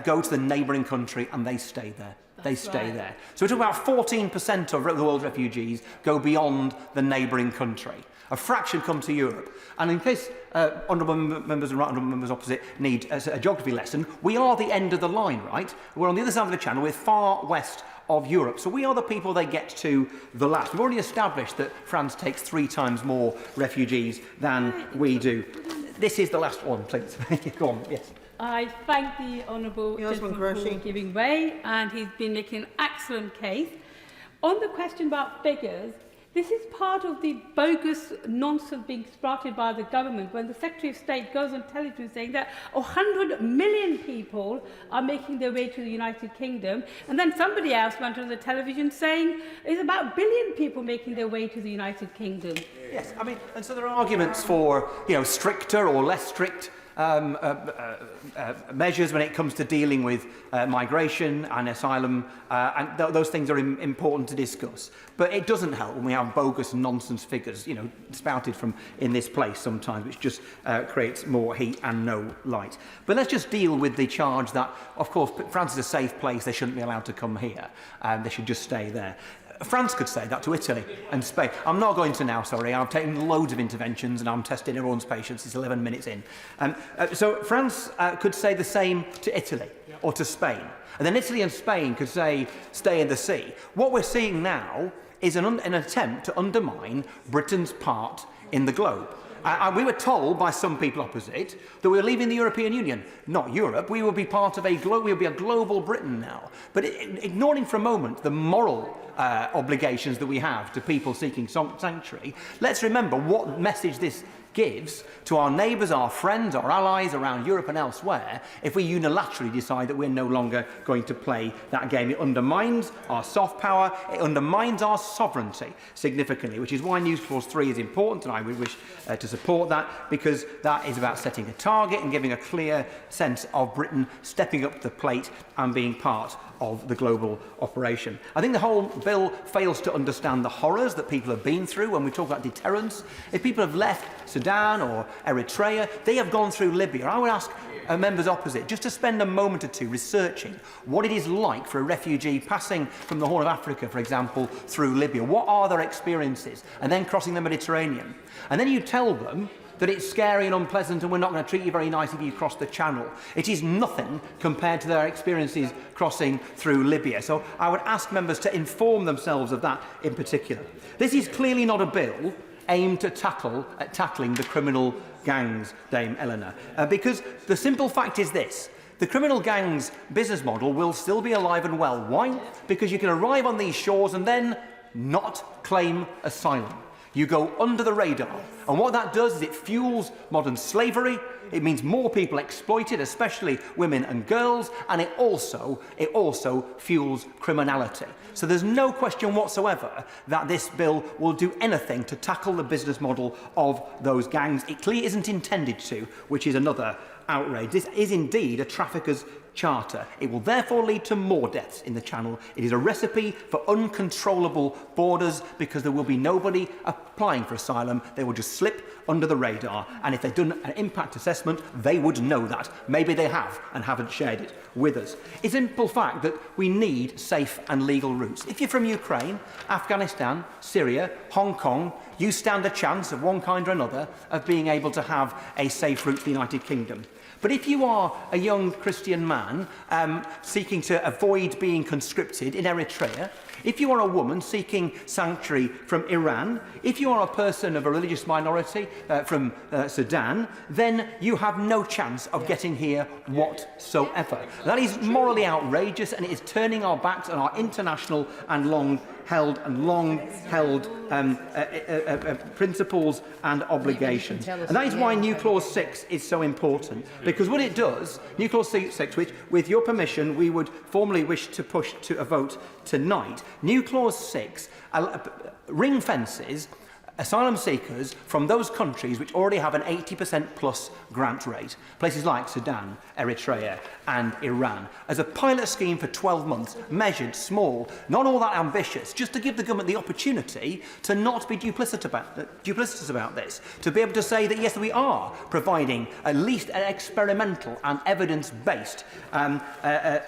go to the neighbouring country and they stay there. They stay there. So we're talking about 14% of the world's refugees go beyond the neighbouring country. A fraction come to Europe. And in case honourable members and right honourable members opposite need a geography lesson, we are the end of the line, right? We're on the other side of the channel. We're far west of Europe. So we are the people they get to the last. We've already established that France takes 3 times more refugees than we do. This is the last one, please. Go on, yes. I thank the Honourable gentleman for giving way, and he's been making an excellent case. On the question about figures, this is part of the bogus nonsense being sprouted by the government when the Secretary of State goes on television saying that 100 million people are making their way to the United Kingdom, and then somebody else went on the television saying it's about 1 billion people making their way to the United Kingdom. Yes, I mean, and so there are arguments for, stricter or less strict measures when it comes to dealing with migration and asylum, and those things are important to discuss. But it doesn't help when we have bogus nonsense figures, spouted from in this place sometimes, which just creates more heat and no light. But let's just deal with the charge that, of course, France is a safe place, they shouldn't be allowed to come here, they should just stay there. France could say that to Italy and Spain. I'm not going to now, sorry. I've taken loads of interventions and I'm testing everyone's patience. It's 11 minutes in. So France could say the same to Italy or to Spain. And then Italy and Spain could say, stay in the sea. What we're seeing now is an attempt to undermine Britain's part in the globe. We were told by some people opposite that we were leaving the European Union. Not Europe. We will be part of we will be a global Britain now. But ignoring for a moment the moral obligations that we have to people seeking sanctuary, let's remember what message this gives to our neighbours, our friends, our allies around Europe and elsewhere if we unilaterally decide that we're no longer going to play that game. It undermines our soft power, it undermines our sovereignty significantly, which is why News Clause 3 is important, and I would wish to support that, because that is about setting a target and giving a clear sense of Britain stepping up to the plate and being part of the global operation. I think the whole bill fails to understand the horrors that people have been through when we talk about deterrence. If people have left Sudan or Eritrea, they have gone through Libya. I would ask members opposite just to spend a moment or two researching what it is like for a refugee passing from the Horn of Africa, for example, through Libya. What are their experiences? And then crossing the Mediterranean. And then you tell them that it's scary and unpleasant and we're not going to treat you very nice if you cross the channel. It is nothing compared to their experiences crossing through Libya. So I would ask members to inform themselves of that in particular. This is clearly not a bill aimed at tackling the criminal gangs, Dame Eleanor, because the simple fact is this: the criminal gangs' business model will still be alive and well. Why? Because you can arrive on these shores and then not claim asylum. You go under the radar. And what that does is it fuels modern slavery. It means more people exploited, especially women and girls, and it also fuels criminality. So there's no question whatsoever that this bill will do anything to tackle the business model of those gangs. It clearly isn't intended to, which is another outrage. This is indeed a trafficker's charter. It will therefore lead to more deaths in the Channel. It is a recipe for uncontrollable borders because there will be nobody applying for asylum. They will just slip under the radar, and if they've done an impact assessment, they would know that. Maybe they have and haven't shared it with us. It's a simple fact that we need safe and legal routes. If you're from Ukraine, Afghanistan, Syria, Hong Kong, you stand a chance of one kind or another of being able to have a safe route to the United Kingdom. But if you are a young Christian man seeking to avoid being conscripted in Eritrea, If you are a woman seeking sanctuary from Iran, if you are a person of a religious minority from Sudan, then you have no chance of getting here whatsoever. That is morally outrageous, and it is turning our backs on our international and long-held principles and obligations. And that is why New Clause 6 is so important, because what it does, New Clause 6, which, with your permission, we would formally wish to push to a vote tonight, New Clause 6 ring fences asylum seekers from those countries which already have an 80% plus grant rate, places like Sudan, Eritrea and Iran, as a pilot scheme for 12 months, measured, small, not all that ambitious, just to give the government the opportunity to not be duplicitous about this, to be able to say that yes, we are providing at least an experimental and evidence-based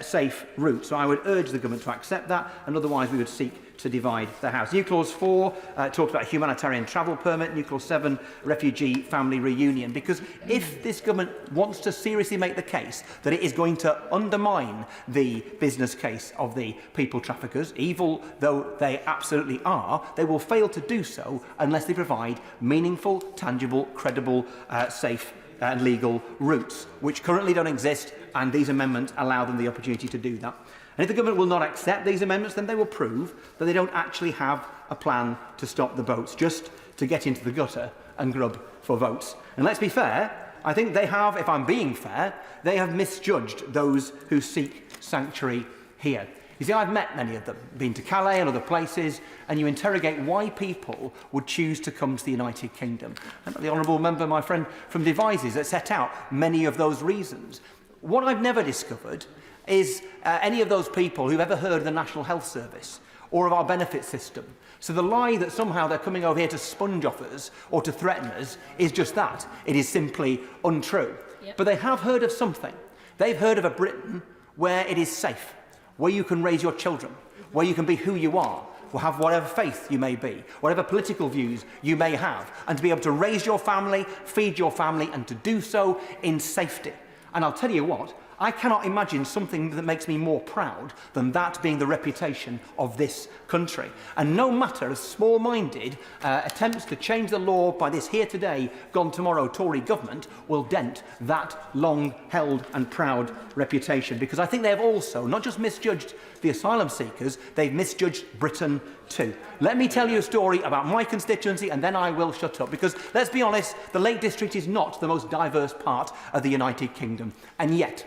safe route. So I would urge the government to accept that, and otherwise we would seek to divide the House. New Clause 4 talks about humanitarian travel permit. New Clause 7, refugee family reunion. Because if this government wants to seriously make the case that it is going to undermine the business case of the people traffickers, evil though they absolutely are, they will fail to do so unless they provide meaningful, tangible, credible, safe and legal routes, which currently don't exist, and these amendments allow them the opportunity to do that. And if the government will not accept these amendments, then they will prove that they don't actually have a plan to stop the boats, just to get into the gutter and grub for votes. And let's be fair, I think they have, if I'm being fair, they have misjudged those who seek sanctuary here. You see, I've met many of them, been to Calais and other places, and you interrogate why people would choose to come to the United Kingdom. And the honourable member, my friend from Devizes, that set out many of those reasons. What I've never discovered is any of those people who've ever heard of the National Health Service or of our benefit system. So the lie that somehow they're coming over here to sponge off us or to threaten us is just that. It is simply untrue. Yep. But they have heard of something. They've heard of a Britain where it is safe, where you can raise your children, where you can be who you are, or have whatever faith you may be, whatever political views you may have, and to be able to raise your family, feed your family, and to do so in safety. And I'll tell you what, I cannot imagine something that makes me more proud than that being the reputation of this country. And no matter as small-minded attempts to change the law by this here today, gone tomorrow Tory government will dent that long-held and proud reputation. Because I think they have also not just misjudged the asylum seekers, they've misjudged Britain too. Let me tell you a story about my constituency and then I will shut up. Because let's be honest, the Lake District is not the most diverse part of the United Kingdom. And yet,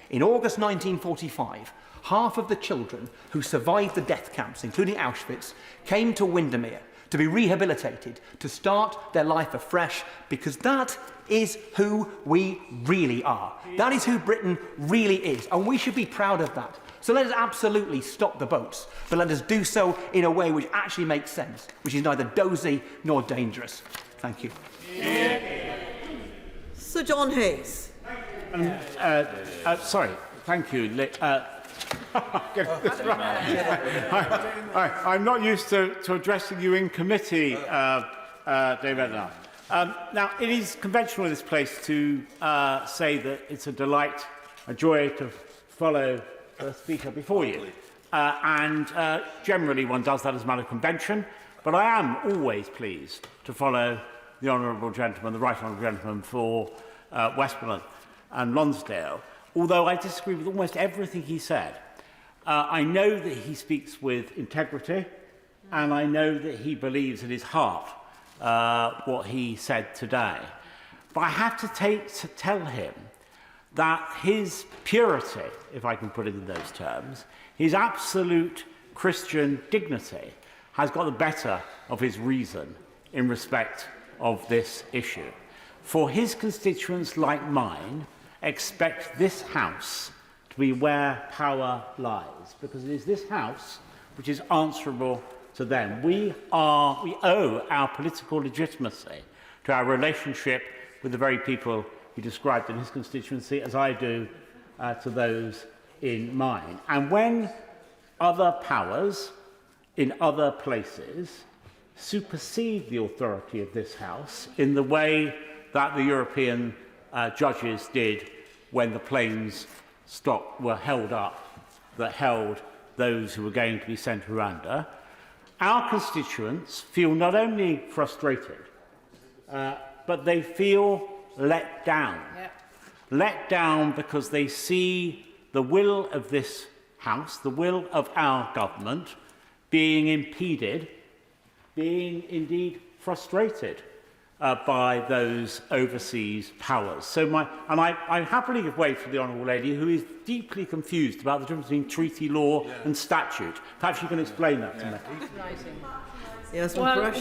in August 1945, half of the children who survived the death camps, including Auschwitz, came to Windermere to be rehabilitated, to start their life afresh, because that is who we really are. That is who Britain really is, and we should be proud of that. So let us absolutely stop the boats, but let us do so in a way which actually makes sense, which is neither dozy nor dangerous. Thank you. Sir John Hayes. Sorry, thank you. I'm not used to addressing you in committee, David. Now, it is conventional in this place to say that it's a delight, a joy to follow the speaker before you. And generally one does that as a matter of convention, but I am always pleased to follow the honourable gentleman, the right honourable gentleman for Westmoreland and Lonsdale, although I disagree with almost everything he said. I know that he speaks with integrity, and I know that he believes in his heart what he said today. But I have to tell him that his purity, if I can put it in those terms, his absolute Christian dignity has got the better of his reason in respect of this issue. For his constituents, like mine, expect this House to be where power lies, because it is this House which is answerable to them. We owe our political legitimacy to our relationship with the very people he described in his constituency, as I do to those in mine. And when other powers in other places supersede the authority of this House in the way that the European judges did when the planes were held up that held those who are going to be sent to Rwanda, our constituents feel not only frustrated, but they feel let down. Yep. Let down because they see the will of this House, the will of our government, being impeded, being indeed frustrated by those overseas powers. So I happily give way to the Honourable Lady, who is deeply confused about the difference between treaty law and statute. Perhaps you can explain that to me. Yes, well,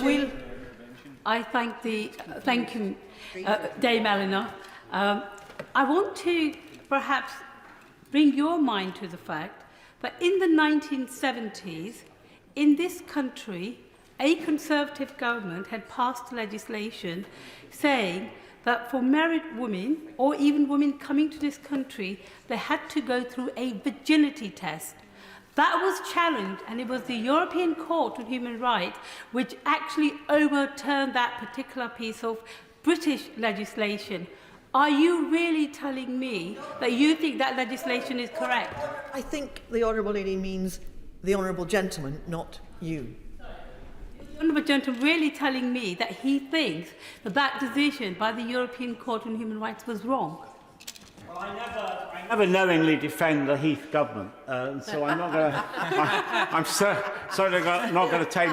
I thank you, Dame Eleanor. I want to perhaps bring your mind to the fact that in the 1970s, in this country, a Conservative government had passed legislation saying that for married women, or even women coming to this country, they had to go through a virginity test. That was challenged, and it was the European Court of Human Rights which actually overturned that particular piece of British legislation. Are you really telling me that you think that legislation is correct? I think the Honourable Lady means the Honourable Gentleman, not you. The Honourable Gentleman really telling me that he thinks that that decision by the European Court on Human Rights was wrong? Well, I never knowingly defend the Heath government, so I'm not going to. I'm certainly not going to take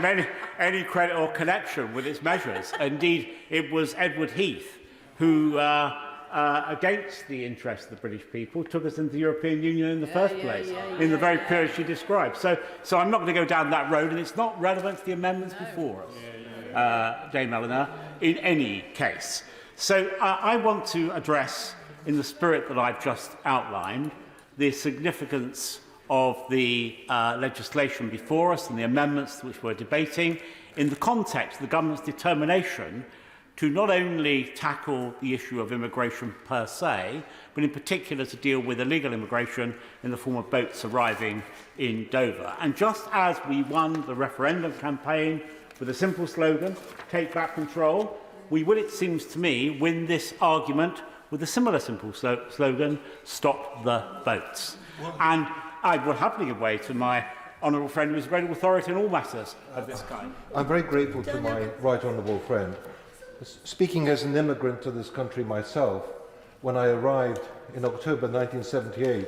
any credit or connection with its measures. Indeed, it was Edward Heath who, against the interests of the British people, took us into the European Union in the first place, in the very period she described. So I'm not going to go down that road, and it's not relevant to the amendments before us, Dame Eleanor, in any case. So I want to address, in the spirit that I've just outlined, the significance of the legislation before us and the amendments which we're debating in the context of the government's determination to not only tackle the issue of immigration per se, but in particular to deal with illegal immigration in the form of boats arriving in Dover. And just as we won the referendum campaign with a simple slogan, take back control, we will, it seems to me, win this argument with a similar simple slogan, stop the boats. And I will happily give way to my honourable friend who is a great authority in all matters of this kind. I'm very grateful to my right honourable friend. Speaking as an immigrant to this country myself, when I arrived in October 1978,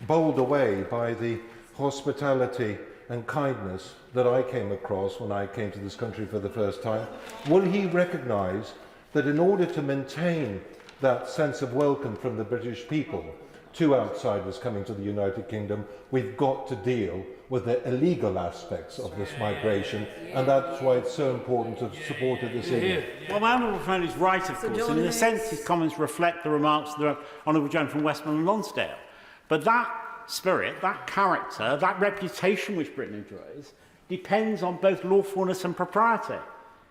bowled away by the hospitality and kindness that I came across when I came to this country for the first time, will he recognise that in order to maintain that sense of welcome from the British people to outsiders coming to the United Kingdom, we've got to deal with the illegal aspects of this migration, and that's why it's so important to have supported this issue. Well, my honourable friend is right, of course, and in a sense his comments reflect the remarks of the honourable gentleman from Westmoreland and Lonsdale. But that spirit, that character, that reputation which Britain enjoys, depends on both lawfulness and propriety.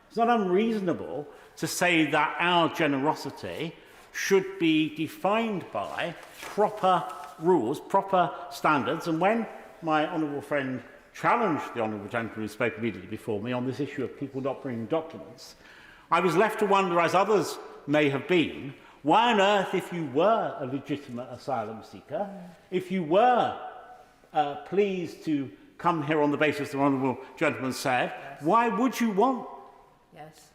It's not unreasonable to say that our generosity should be defined by proper rules, proper standards, and when my honourable friend challenged the honourable gentleman who spoke immediately before me on this issue of people not bringing documents, I was left to wonder, as others may have been, why on earth, if you were a legitimate asylum seeker, if you were pleased to come here on the basis the honourable gentleman said, why would you want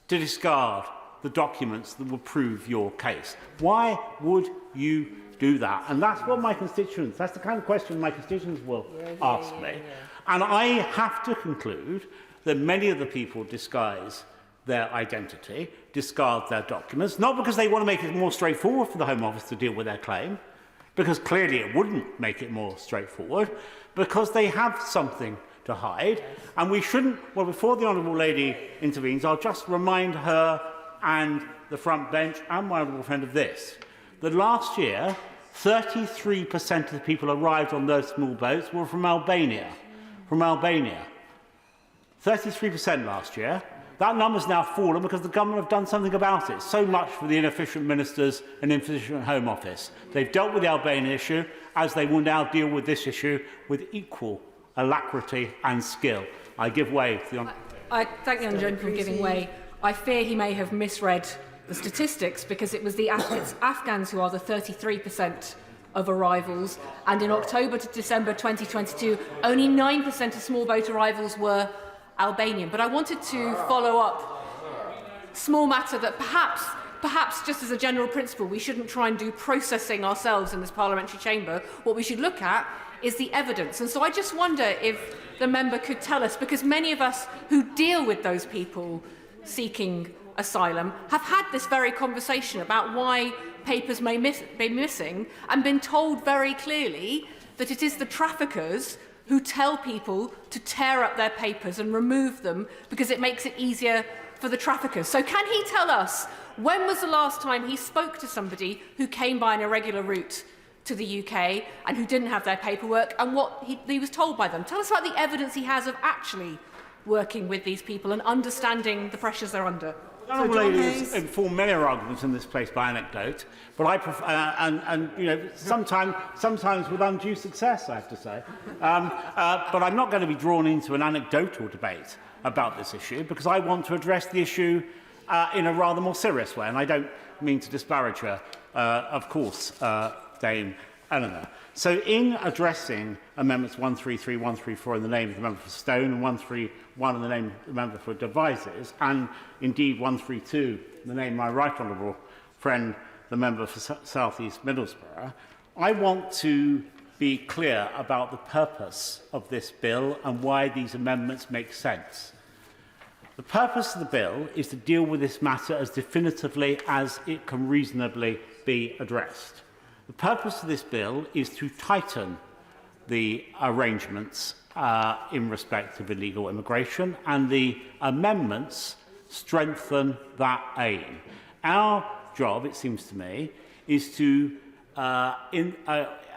to discard the documents that will prove your case? Why would you do that? And that's what my constituents, that's the kind of question my constituents will ask me. And I have to conclude that many of the people disguise their identity, discard their documents, not because they want to make it more straightforward for the Home Office to deal with their claim, because clearly it wouldn't make it more straightforward, because they have something to hide. And we shouldn't, well, before the Honourable Lady intervenes, I'll just remind her and the front bench and my honourable friend of this, that last year 33% of the people who arrived on those small boats were from Albania. From Albania. 33% last year. That number's now fallen because the government have done something about it. So much for the inefficient ministers and inefficient Home Office. They've dealt with the Albanian issue as they will now deal with this issue with equal alacrity and skill. I give way to the I thank the honourable gentleman for giving way. I fear he may have misread the statistics because it was the Afghans who are the 33% of arrivals, and in October to December 2022, only 9% of small boat arrivals were Albanian. But I wanted to follow up small matter that perhaps just as a general principle, we shouldn't try and do processing ourselves in this parliamentary chamber. What we should look at is the evidence. And so I just wonder if the member could tell us, because many of us who deal with those people seeking asylum have had this very conversation about why papers may be missing, and been told very clearly that it is the traffickers who tell people to tear up their papers and remove them because it makes it easier for the traffickers. So can he tell us when was the last time he spoke to somebody who came by an irregular route to the UK and who didn't have their paperwork, and what he was told by them? Tell us about the evidence he has of actually working with these people and understanding the pressures they're under. The Honourable Lady has informed many arguments in this place by anecdote, but I prefer, and you know, sometimes with undue success, I have to say. But I'm not going to be drawn into an anecdotal debate about this issue, because I want to address the issue in a rather more serious way, and I don't mean to disparage her, of course, Dame Eleanor. So in addressing Amendments 133, 134 in the name of the member for Stone, and 131 in the name of the member for Devizes, and indeed 132 in the name of my right honourable friend, the member for South East Middlesbrough, I want to be clear about the purpose of this bill and why these amendments make sense. The purpose of the bill is to deal with this matter as definitively as it can reasonably be addressed. The purpose of this bill is to tighten the arrangements in respect of illegal immigration, and the amendments strengthen that aim. Our job, it seems to me, is to,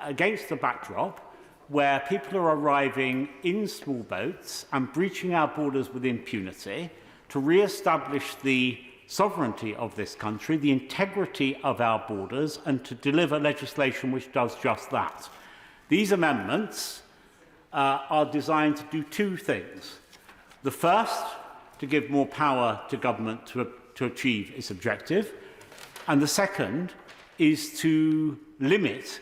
against the backdrop where people are arriving in small boats and breaching our borders with impunity, to re-establish the sovereignty of this country, the integrity of our borders, and to deliver legislation which does just that. These amendments are designed to do two things. The first, to give more power to government to achieve its objective, and the second is to limit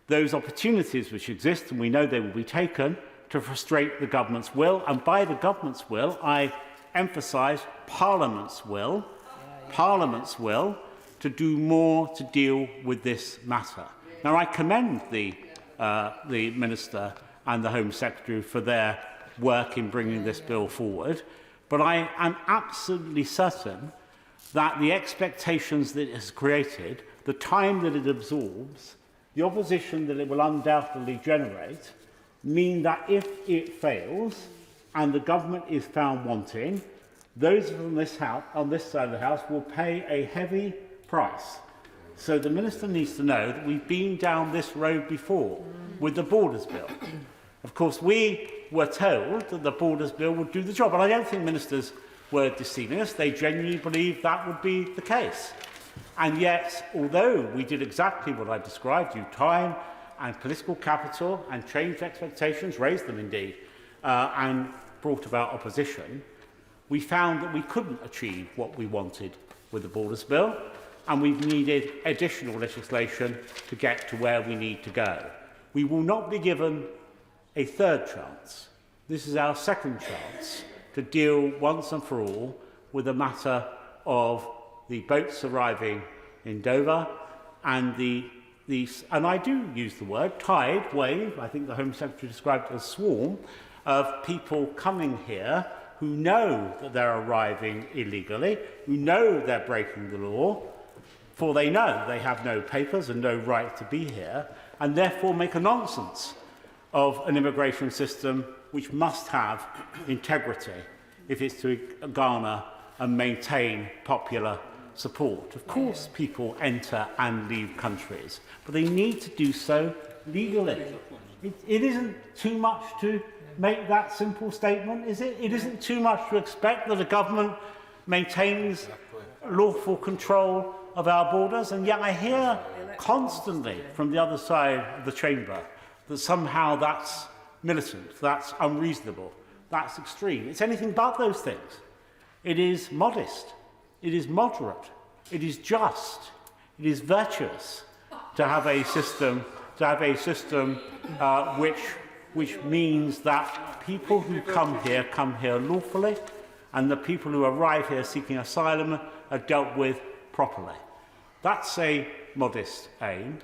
those opportunities which exist, and we know they will be taken, to frustrate the government's will. And by the government's will, I emphasise Parliament's will, to do more to deal with this matter. Now, I commend the Minister and the Home Secretary for their work in bringing this bill forward, but I am absolutely certain that the expectations that it has created, the time that it absorbs, the opposition that it will undoubtedly generate, mean that if it fails and the government is found wanting, those on this side of the House will pay a heavy price. So the Minister needs to know that we've been down this road before with the Borders Bill. Of course, we were told that the Borders Bill would do the job, and I don't think ministers were deceiving us. They genuinely believed that would be the case. And yet, although we did exactly what I described, you time and political capital and changed expectations, raised them indeed, and brought about opposition, we found that we couldn't achieve what we wanted with the Borders Bill, and we've needed additional legislation to get to where we need to go. We will not be given a third chance. This is our second chance to deal once and for all with the matter of the boats arriving in Dover and and I do use the word tide, wave, I think the Home Secretary described it as swarm, of people coming here who know that they're arriving illegally, who know they're breaking the law, for they know they have no papers and no right to be here, and therefore make a nonsense of an immigration system which must have integrity if it's to garner and maintain popular support. Of course, people enter and leave countries, but they need to do so legally. It isn't too much to make that simple statement, is it? It isn't too much to expect that a government maintains lawful control of our borders, and yet I hear constantly from the other side of the chamber that somehow that's militant, that's unreasonable, that's extreme. It's anything but those things. It is modest, it is moderate, it is just, it is virtuous to have a system to have a system which means that people who come here lawfully, and the people who arrive here seeking asylum are dealt with properly. That's a modest aim,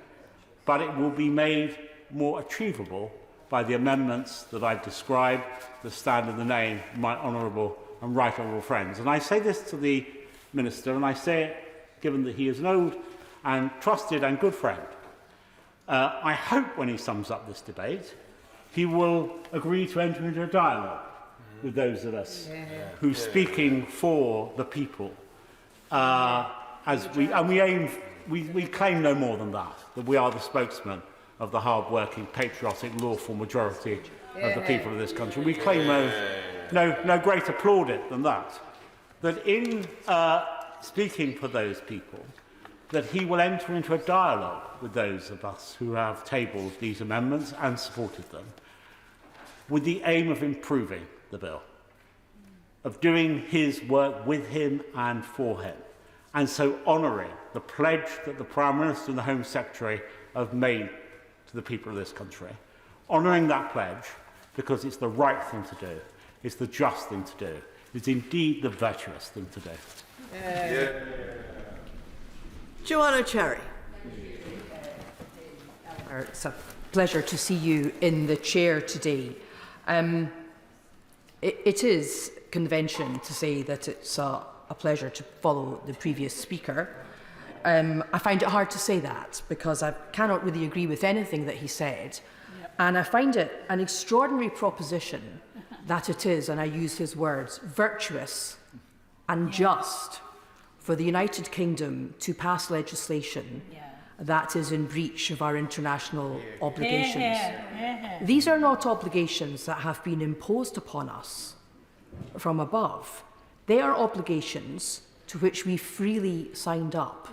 but it will be made more achievable by the amendments that I've described that stand in the name of my honourable and right honourable friends. And I say this to the Minister, and I say it given that he is an old and trusted and good friend. I hope when he sums up this debate, he will agree to enter into a dialogue with those of us who are speaking for the people. We claim no more than that we are the spokesman of the hard-working, patriotic, lawful majority of the people of this country. We claim no greater plaudit than that. That in speaking for those people, that he will enter into a dialogue with those of us who have tabled these amendments and supported them, with the aim of improving the bill, of doing his work with him and for him, and so honouring the pledge that the Prime Minister and the Home Secretary have made to the people of this country. Honouring that pledge because it's the right thing to do, it's the just thing to do, it's indeed the virtuous thing to do. Joanna Cherry. It's a pleasure to see you in the chair today. It is convention to say that it's a pleasure to follow the previous speaker. I find it hard to say that because I cannot really agree with anything that he said. And I find it an extraordinary proposition that it is, and I use his words, virtuous and just for the United Kingdom to pass legislation that is in breach of our international obligations. These are not obligations that have been imposed upon us from above. They are obligations to which we freely signed up.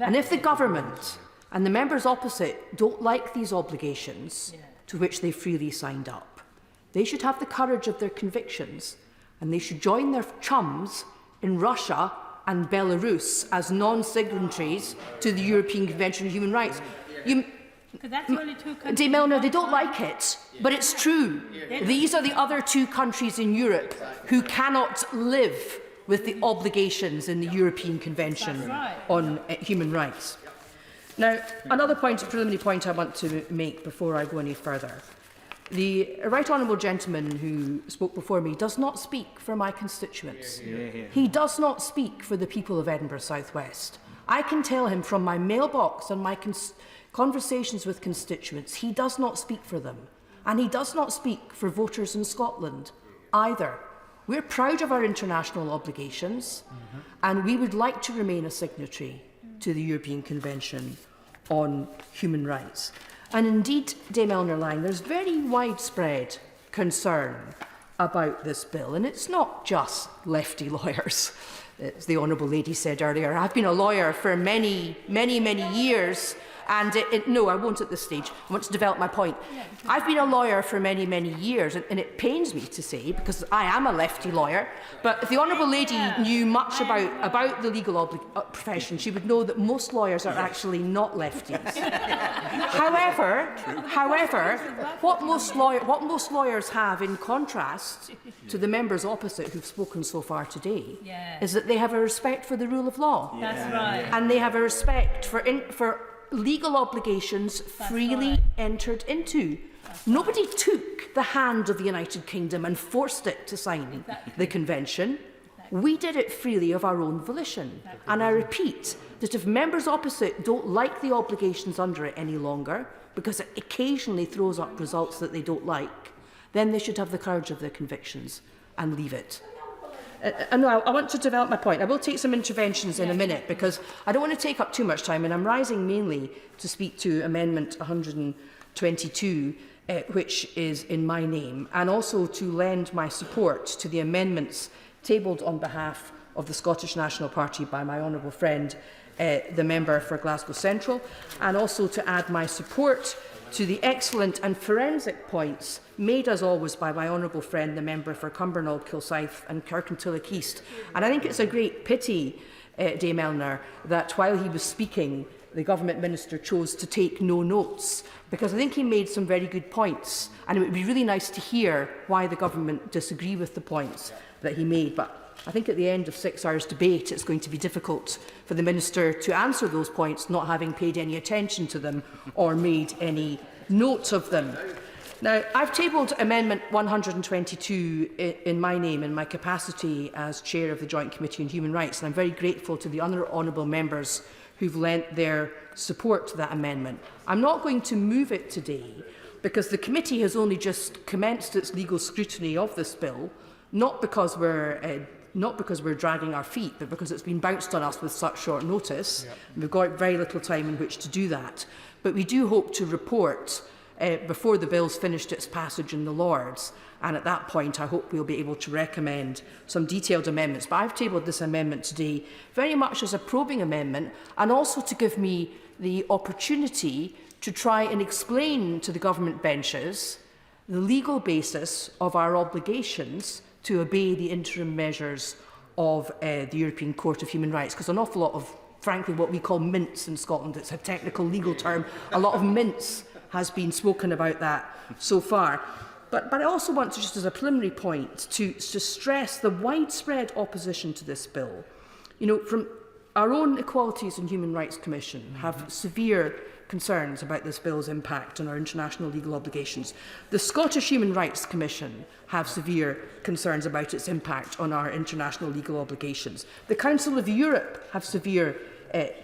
And if the government and the members opposite don't like these obligations to which they freely signed up, they should have the courage of their convictions and they should join their chums in Russia and Belarus as non-signatories to the European Convention on Human Rights. Dame Eleanor, they don't like it, but it's true. These are the other two countries in Europe who cannot live with the obligations in the European Convention on Human Rights. Now, another point, a preliminary point I want to make before I go any further. The Right Honourable Gentleman who spoke before me does not speak for my constituents. He does not speak for the people of Edinburgh South West. I can tell him from my mailbox and my conversations with constituents, he does not speak for them. And he does not speak for voters in Scotland either. We're proud of our international obligations, and we would like to remain a signatory to the European Convention on Human Rights. And indeed, Dame Eleanor Lang, there's very widespread concern about this bill, and it's not just lefty lawyers. As the Honourable Lady said earlier, I've been a lawyer for many years, and no, I won't at this stage. I want to develop my point. I've been a lawyer for many years, and it pains me to say, because I am a lefty lawyer, but if the Honourable Lady knew much about the legal profession, she would know that most lawyers are actually not lefties. However, what most lawyers have in contrast to the members opposite who've spoken so far today is that they have a respect for the rule of law. That's right. And they have a respect for legal obligations freely entered into. Nobody took the hand of the United Kingdom and forced it to sign the convention. We did it freely of our own volition. And I repeat that if members opposite don't like the obligations under it any longer, because it occasionally throws up results that they don't like, then they should have the courage of their convictions and leave it. And now I want to develop my point. I will take some interventions in a minute because I don't want to take up too much time, and I'm rising mainly to speak to Amendment 122, which is in my name, and also to lend my support to the amendments tabled on behalf of the Scottish National Party by my honourable friend, the member for Glasgow Central, and also to add my support to the excellent and forensic points made as always by my honourable friend, the member for Cumbernauld, Kilsyth and Kirkintilloch East. And I think it's a great pity, Dame Eleanor, that while he was speaking, the government minister chose to take no notes, because I think he made some very good points, and it would be really nice to hear why the government disagree with the points that he made. But I think at the end of 6 hours debate, it's going to be difficult for the minister to answer those points, not having paid any attention to them or made any notes of them. Now, I've tabled Amendment 122 in my name, in my capacity as Chair of the Joint Committee on Human Rights, and I'm very grateful to the other honourable members who've lent their support to that amendment. I'm not going to move it today because the committee has only just commenced its legal scrutiny of this bill, not because we're dragging our feet, but because it's been bounced on us with such short notice. Yep. We've got very little time in which to do that. But we do hope to report before the bill's finished its passage in the Lords, and at that point I hope we'll be able to recommend some detailed amendments. But I've tabled this amendment today very much as a probing amendment, and also to give me the opportunity to try and explain to the government benches the legal basis of our obligations to obey the interim measures of the European Court of Human Rights, because an awful lot of, frankly, what we call mints in Scotland, it's a technical legal term, a lot of mints has been spoken about that so far. But I also want to, just as a preliminary point, to stress the widespread opposition to this bill. You know, from our own Equalities and Human Rights Commission have severe concerns about this bill's impact on our international legal obligations. The Scottish Human Rights Commission have severe concerns about its impact on our international legal obligations. The Council of Europe have severe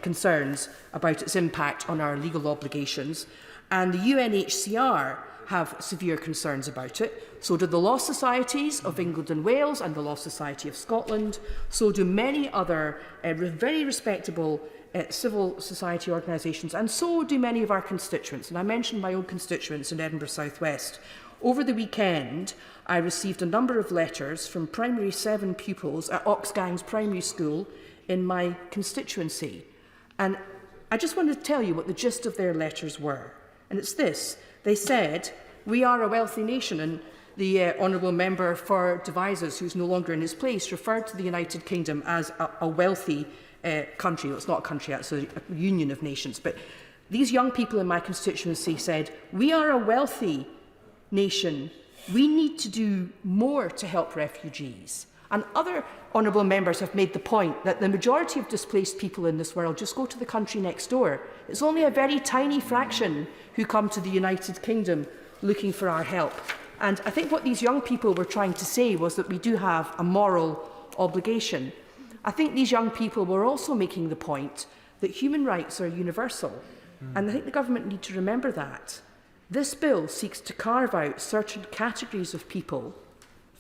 concerns about its impact on our legal obligations, and the UNHCR have severe concerns about it. So do the Law Societies of England and Wales and the Law Society of Scotland. So do many other very respectable civil society organisations, and so do many of our constituents. And I mentioned my own constituents in Edinburgh South West. Over the weekend, I received a number of letters from primary 7 pupils at Oxgangs Primary School in my constituency. And I just wanted to tell you what the gist of their letters were. And it's this. They said, we are a wealthy nation, and the Honourable Member for Devizes, who's no longer in his place, referred to the United Kingdom as a wealthy country. Well, it's not a country, it's a union of nations. But these young people in my constituency said, we are a wealthy nation. We need to do more to help refugees. And other honourable members have made the point that the majority of displaced people in this world just go to the country next door. It's only a very tiny fraction who come to the United Kingdom looking for our help. And I think what these young people were trying to say was that we do have a moral obligation. I think these young people were also making the point that human rights are universal. And I think the government need to remember that. This bill seeks to carve out certain categories of people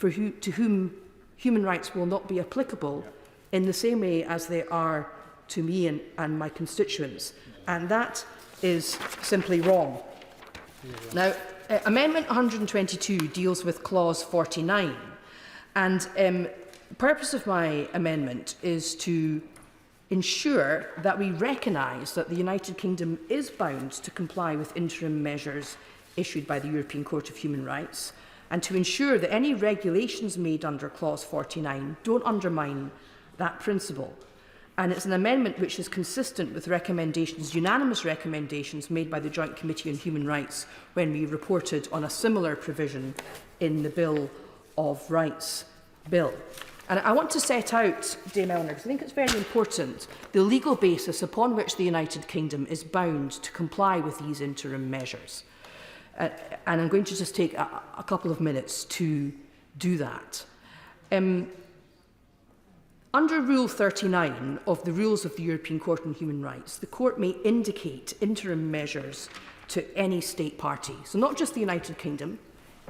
to whom human rights will not be applicable in the same way as they are to me and my constituents. And that is simply wrong. Now, Amendment 122 deals with Clause 49. And the purpose of my amendment is to ensure that we recognise that the United Kingdom is bound to comply with interim measures issued by the European Court of Human Rights, and to ensure that any regulations made under Clause 49 don't undermine that principle. And it's an amendment which is consistent with recommendations, unanimous recommendations made by the Joint Committee on Human Rights when we reported on a similar provision in the Bill of Rights Bill. And I want to set out, Dame Eleanor, because I think it's very important, the legal basis upon which the United Kingdom is bound to comply with these interim measures. And I'm going to just take a couple of minutes to do that. Under Rule 39 of the Rules of the European Court on Human Rights, the Court may indicate interim measures to any state party. So not just the United Kingdom,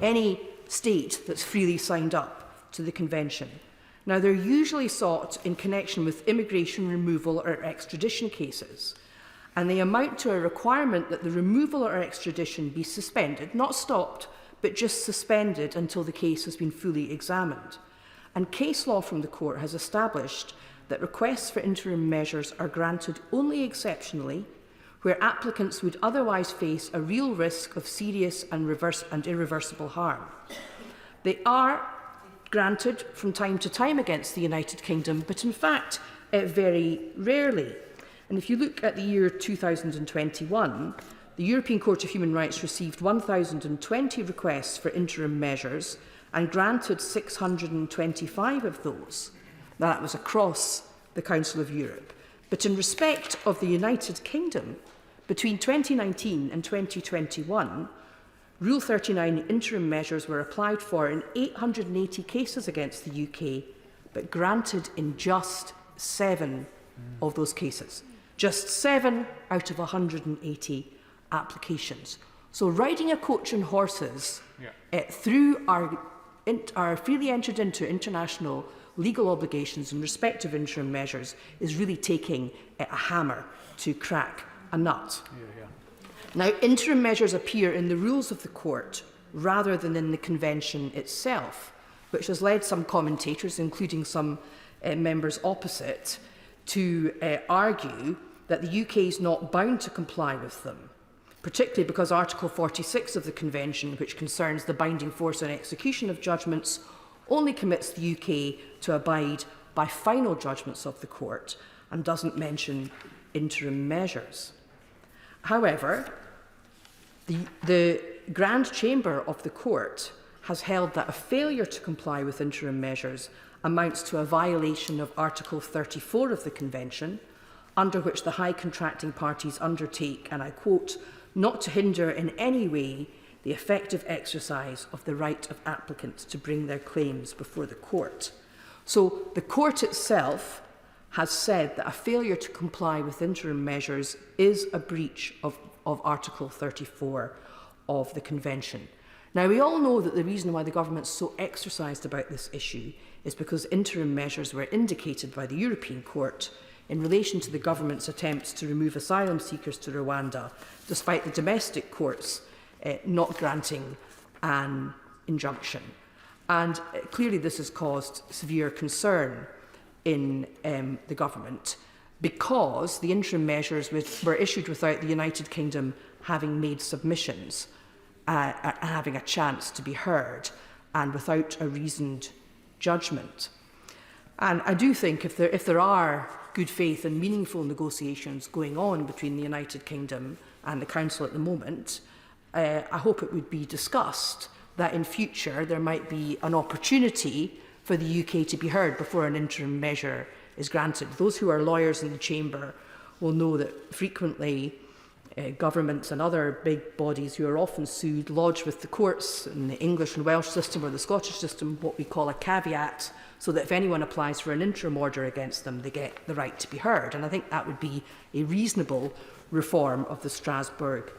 any state that's freely signed up to the Convention. Now, they're usually sought in connection with immigration removal or extradition cases, and they amount to a requirement that the removal or extradition be suspended, not stopped, but just suspended until the case has been fully examined. And case law from the Court has established that requests for interim measures are granted only exceptionally, where applicants would otherwise face a real risk of serious and irreversible harm. They are granted from time to time against the United Kingdom, but in fact, very rarely. And if you look at the year 2021, the European Court of Human Rights received 1,020 requests for interim measures and granted 625 of those. Now, that was across the Council of Europe. But in respect of the United Kingdom, between 2019 and 2021, Rule 39 interim measures were applied for in 880 cases against the UK, but granted in just 7 of those cases. Just 7 out of 180 applications. So riding a coach and horses through our freely entered into international legal obligations in respect of interim measures is really taking a hammer to crack a nut. Now, interim measures appear in the rules of the court rather than in the convention itself, which has led some commentators, including some members opposite, to argue that the UK is not bound to comply with them, particularly because Article 46 of the Convention, which concerns the binding force and execution of judgments, only commits the UK to abide by final judgments of the court and doesn't mention interim measures. However, the Grand Chamber of the court has held that a failure to comply with interim measures amounts to a violation of Article 34 of the Convention, under which the high contracting parties undertake, and I quote, not to hinder in any way the effective exercise of the right of applicants to bring their claims before the court. So the court itself has said that a failure to comply with interim measures is a breach of Article 34 of the Convention. Now, we all know that the reason why the government's so exercised about this issue is because interim measures were indicated by the European Court in relation to the government's attempts to remove asylum seekers to Rwanda, despite the domestic courts not granting an injunction. And clearly this has caused severe concern in the government because the interim measures were issued without the United Kingdom having made submissions, having a chance to be heard, and without a reasoned judgment. And I do think if there are good faith and meaningful negotiations going on between the United Kingdom and the Council at the moment, I hope it would be discussed that in future there might be an opportunity for the UK to be heard before an interim measure is granted. Those who are lawyers in the Chamber will know that frequently governments and other big bodies who are often sued lodge with the courts in the English and Welsh system or the Scottish system what we call a caveat, so that if anyone applies for an interim order against them, they get the right to be heard. And I think that would be a reasonable reform of the Strasbourg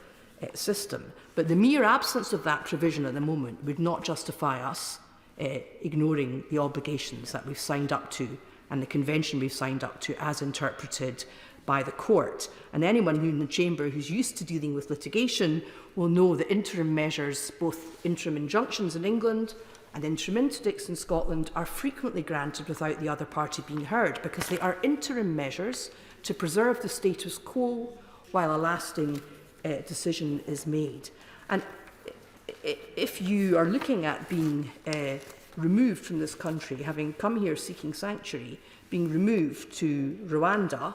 system. But the mere absence of that provision at the moment would not justify us ignoring the obligations that we've signed up to and the convention we've signed up to as interpreted by the court. And anyone who in the Chamber who's used to dealing with litigation will know that interim measures, both interim injunctions in England and interim interdicts in Scotland, are frequently granted without the other party being heard, because they are interim measures to preserve the status quo while a lasting decision is made. And if you are looking at being removed from this country, having come here seeking sanctuary, being removed to Rwanda,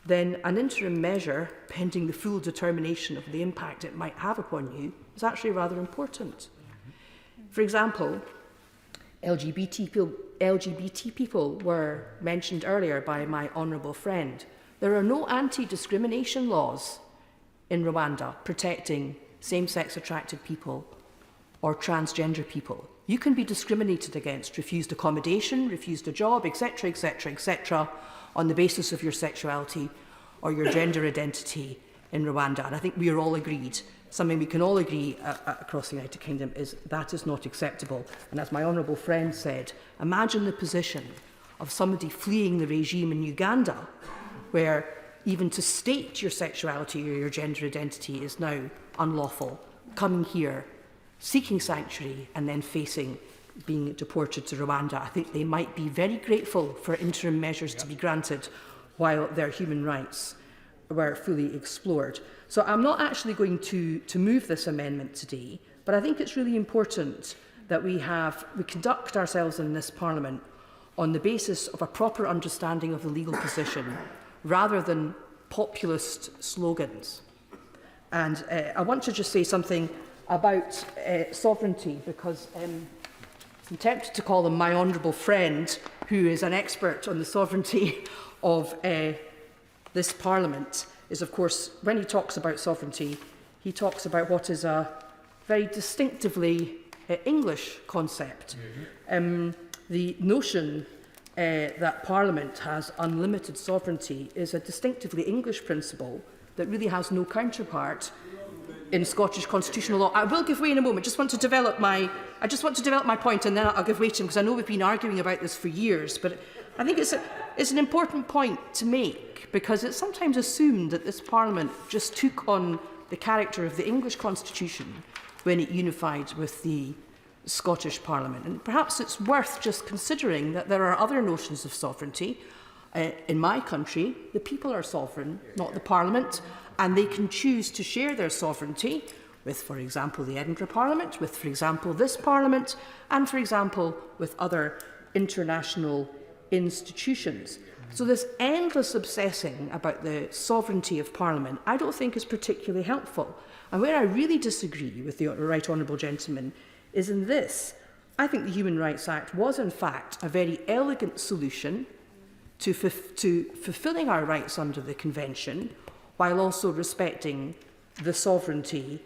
then an interim measure, pending the full determination of the impact it might have upon you, is actually rather important. For example, LGBT people were mentioned earlier by my honourable friend. There are no anti-discrimination laws in Rwanda protecting same-sex attracted people or transgender people. You can be discriminated against, refused accommodation, refused a job, etc., etc., etc., on the basis of your sexuality or your gender identity in Rwanda. And I think we are all agreed, something we can all agree across the United Kingdom, is that is not acceptable. And as my honourable friend said, imagine the position of somebody fleeing the regime in Uganda, where even to state your sexuality or your gender identity is now unlawful, coming here, seeking sanctuary, and then facing being deported to Rwanda. I think they might be very grateful for interim measures to be granted while their human rights were fully explored. So I'm not actually going to move this amendment today, but I think it's really important that we conduct ourselves in this Parliament on the basis of a proper understanding of the legal position, rather than populist slogans. And I want to just say something about sovereignty, because I'm tempted to call him my honourable friend, who is an expert on the sovereignty of this Parliament, is, of course, when he talks about sovereignty, he talks about what is a very distinctively English concept. The notion that Parliament has unlimited sovereignty is a distinctively English principle that really has no counterpart in Scottish constitutional law. I will give way in a moment. I just want to develop my point, and then I'll give way to him, because I know we've been arguing about this for years. But I think it's an important point to make, because it's sometimes assumed that this Parliament just took on the character of the English constitution when it unified with the Scottish Parliament. And perhaps it's worth just considering that there are other notions of sovereignty. In my country, the people are sovereign, not the Parliament, and they can choose to share their sovereignty with, for example, the Edinburgh Parliament, with, for example, this Parliament, and, for example, with other international institutions. So this endless obsessing about the sovereignty of Parliament, I don't think is particularly helpful. And where I really disagree with the Right Honourable Gentleman is in this. I think the Human Rights Act was, in fact, a very elegant solution to fulfilling our rights under the Convention, while also respecting the sovereignty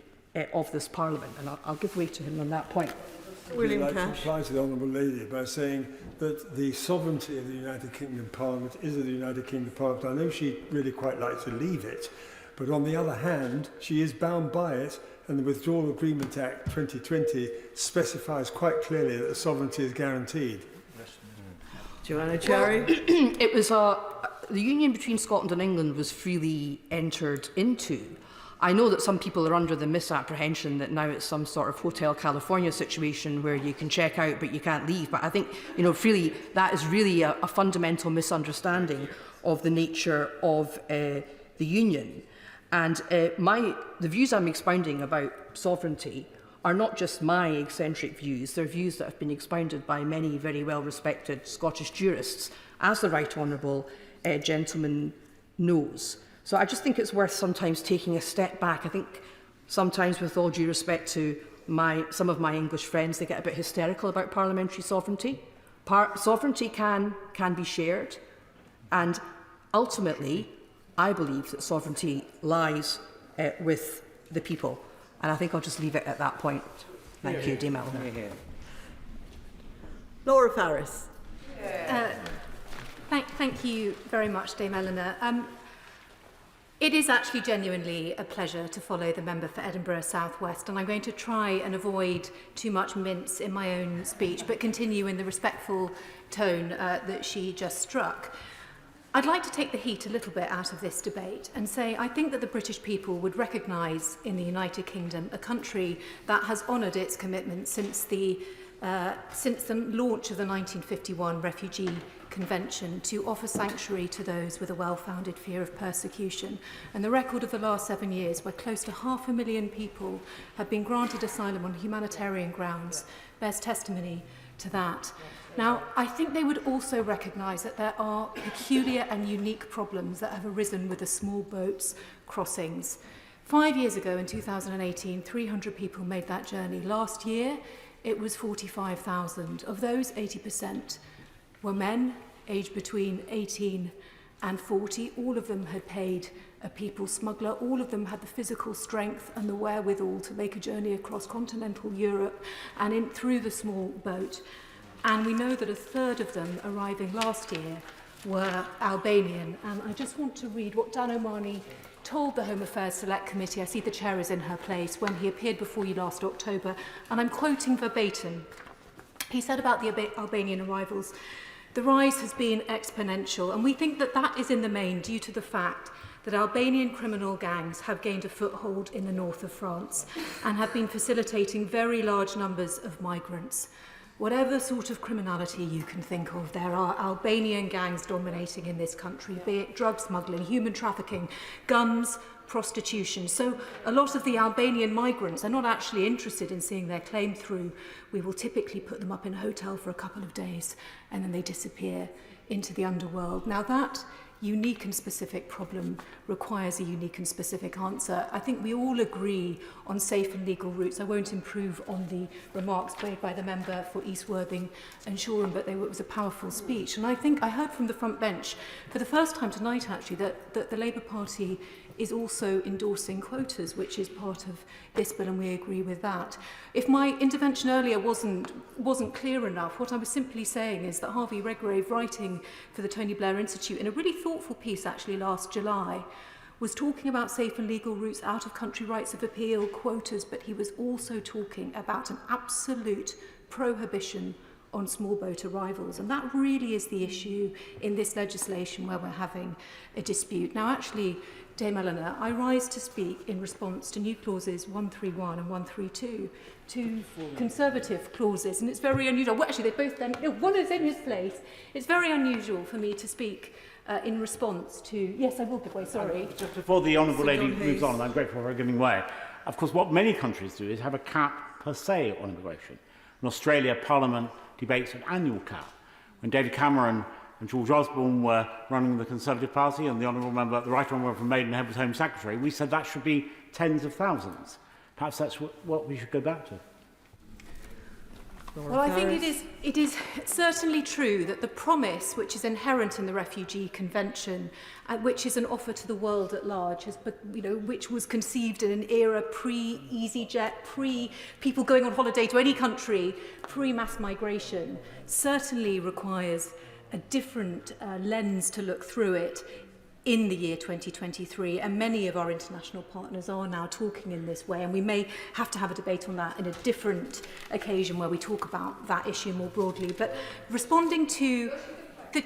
of this Parliament. And I'll give way to him on that point. William Cash. I'd like to reply to the Honourable Lady by saying that the sovereignty of the United Kingdom Parliament is of the United Kingdom Parliament. I know she'd really quite like to leave it, but on the other hand, she is bound by it, and the Withdrawal Agreement Act 2020 specifies quite clearly that the sovereignty is guaranteed. Joanna Cherry. Well, it was the union between Scotland and England was freely entered into. I know that some people are under the misapprehension that now it's some sort of Hotel California situation where you can check out but you can't leave. But I think, really, that is really a fundamental misunderstanding of the nature of the union. And the views I'm expounding about sovereignty are not just my eccentric views, they're views that have been expounded by many very well-respected Scottish jurists, as the Right Honourable Gentleman knows. So I just think it's worth sometimes taking a step back. I think sometimes, with all due respect to some of my English friends, they get a bit hysterical about parliamentary sovereignty. Sovereignty can be shared, and ultimately, I believe that sovereignty lies with the people. And I think I'll just leave it at that point. Thank you, Dame Eleanor. Laura Farris. Thank you very much, Dame Eleanor. It is actually genuinely a pleasure to follow the member for Edinburgh South West, and I'm going to try and avoid too much mince in my own speech, but continue in the respectful tone that she just struck. I'd like to take the heat a little bit out of this debate and say I think that the British people would recognise in the United Kingdom a country that has honoured its commitments since the launch of the 1951 Refugee Convention to offer sanctuary to those with a well-founded fear of persecution. And the record of the last 7 years, where close to 500,000 people have been granted asylum on humanitarian grounds, bears testimony to that. Now, I think they would also recognise that there are peculiar and unique problems that have arisen with the small boats crossings. 5 years ago, in 2018, 300 people made that journey. Last year, it was 45,000. Of those, 80% were men aged between 18 and 40. All of them had paid a people smuggler. All of them had the physical strength and the wherewithal to make a journey across continental Europe and through the small boat. And we know that a third of them arriving last year were Albanian. And I just want to read what Dan O'Mahony told the Home Affairs Select Committee, I see the chair is in her place, when he appeared before you last October. And I'm quoting verbatim. He said about the Albanian arrivals, "The rise has been exponential, and we think that that is in the main due to the fact that Albanian criminal gangs have gained a foothold in the north of France and have been facilitating very large numbers of migrants. Whatever sort of criminality you can think of, there are Albanian gangs dominating in this country, be it drug smuggling, human trafficking, guns, prostitution. So a lot of the Albanian migrants are not actually interested in seeing their claim through. We will typically put them up in a hotel for a couple of days and then they disappear into the underworld." Now that unique and specific problem requires a unique and specific answer. I think we all agree on safe and legal routes. I won't improve on the remarks made by the member for East Worthing and Shoreham, but it was a powerful speech. And I think I heard from the front bench for the first time tonight, actually, that the Labour Party is also endorsing quotas, which is part of this bill, and we agree with that. If my intervention earlier wasn't clear enough, what I was simply saying is that Harvey Redgrave, writing for the Tony Blair Institute, in a really thoughtful piece actually last July, was talking about safe and legal routes, out of country rights of appeal, quotas, but he was also talking about an absolute prohibition on small boat arrivals. And that really is the issue in this legislation where we're having a dispute. Now, actually, Dame Eleanor, I rise to speak in response to new clauses 131 and 132, two conservative clauses, and it's very unusual. Well, actually, they both then, no, one is in his place. It's very unusual for me to speak in response to... Yes, I will give way, sorry. Just before the Honourable Lady moves on, and I'm grateful for her giving way, of course, what many countries do is have a cap per se on immigration. In Australia, Parliament debates an annual cap. When David Cameron and George Osborne were running the Conservative Party, and the Honourable Member, the Right Honourable from Maidenhead was Home Secretary, we said that should be tens of thousands. Perhaps that's what we should go back to. Well, I think it is certainly true that the promise which is inherent in the Refugee Convention, which is an offer to the world at large, which was conceived in an era pre-EasyJet, pre-people going on holiday to any country, pre-mass migration, certainly requires a different lens to look through it in the year 2023, and many of our international partners are now talking in this way, and we may have to have a debate on that in a different occasion where we talk about that issue more broadly. But responding to the...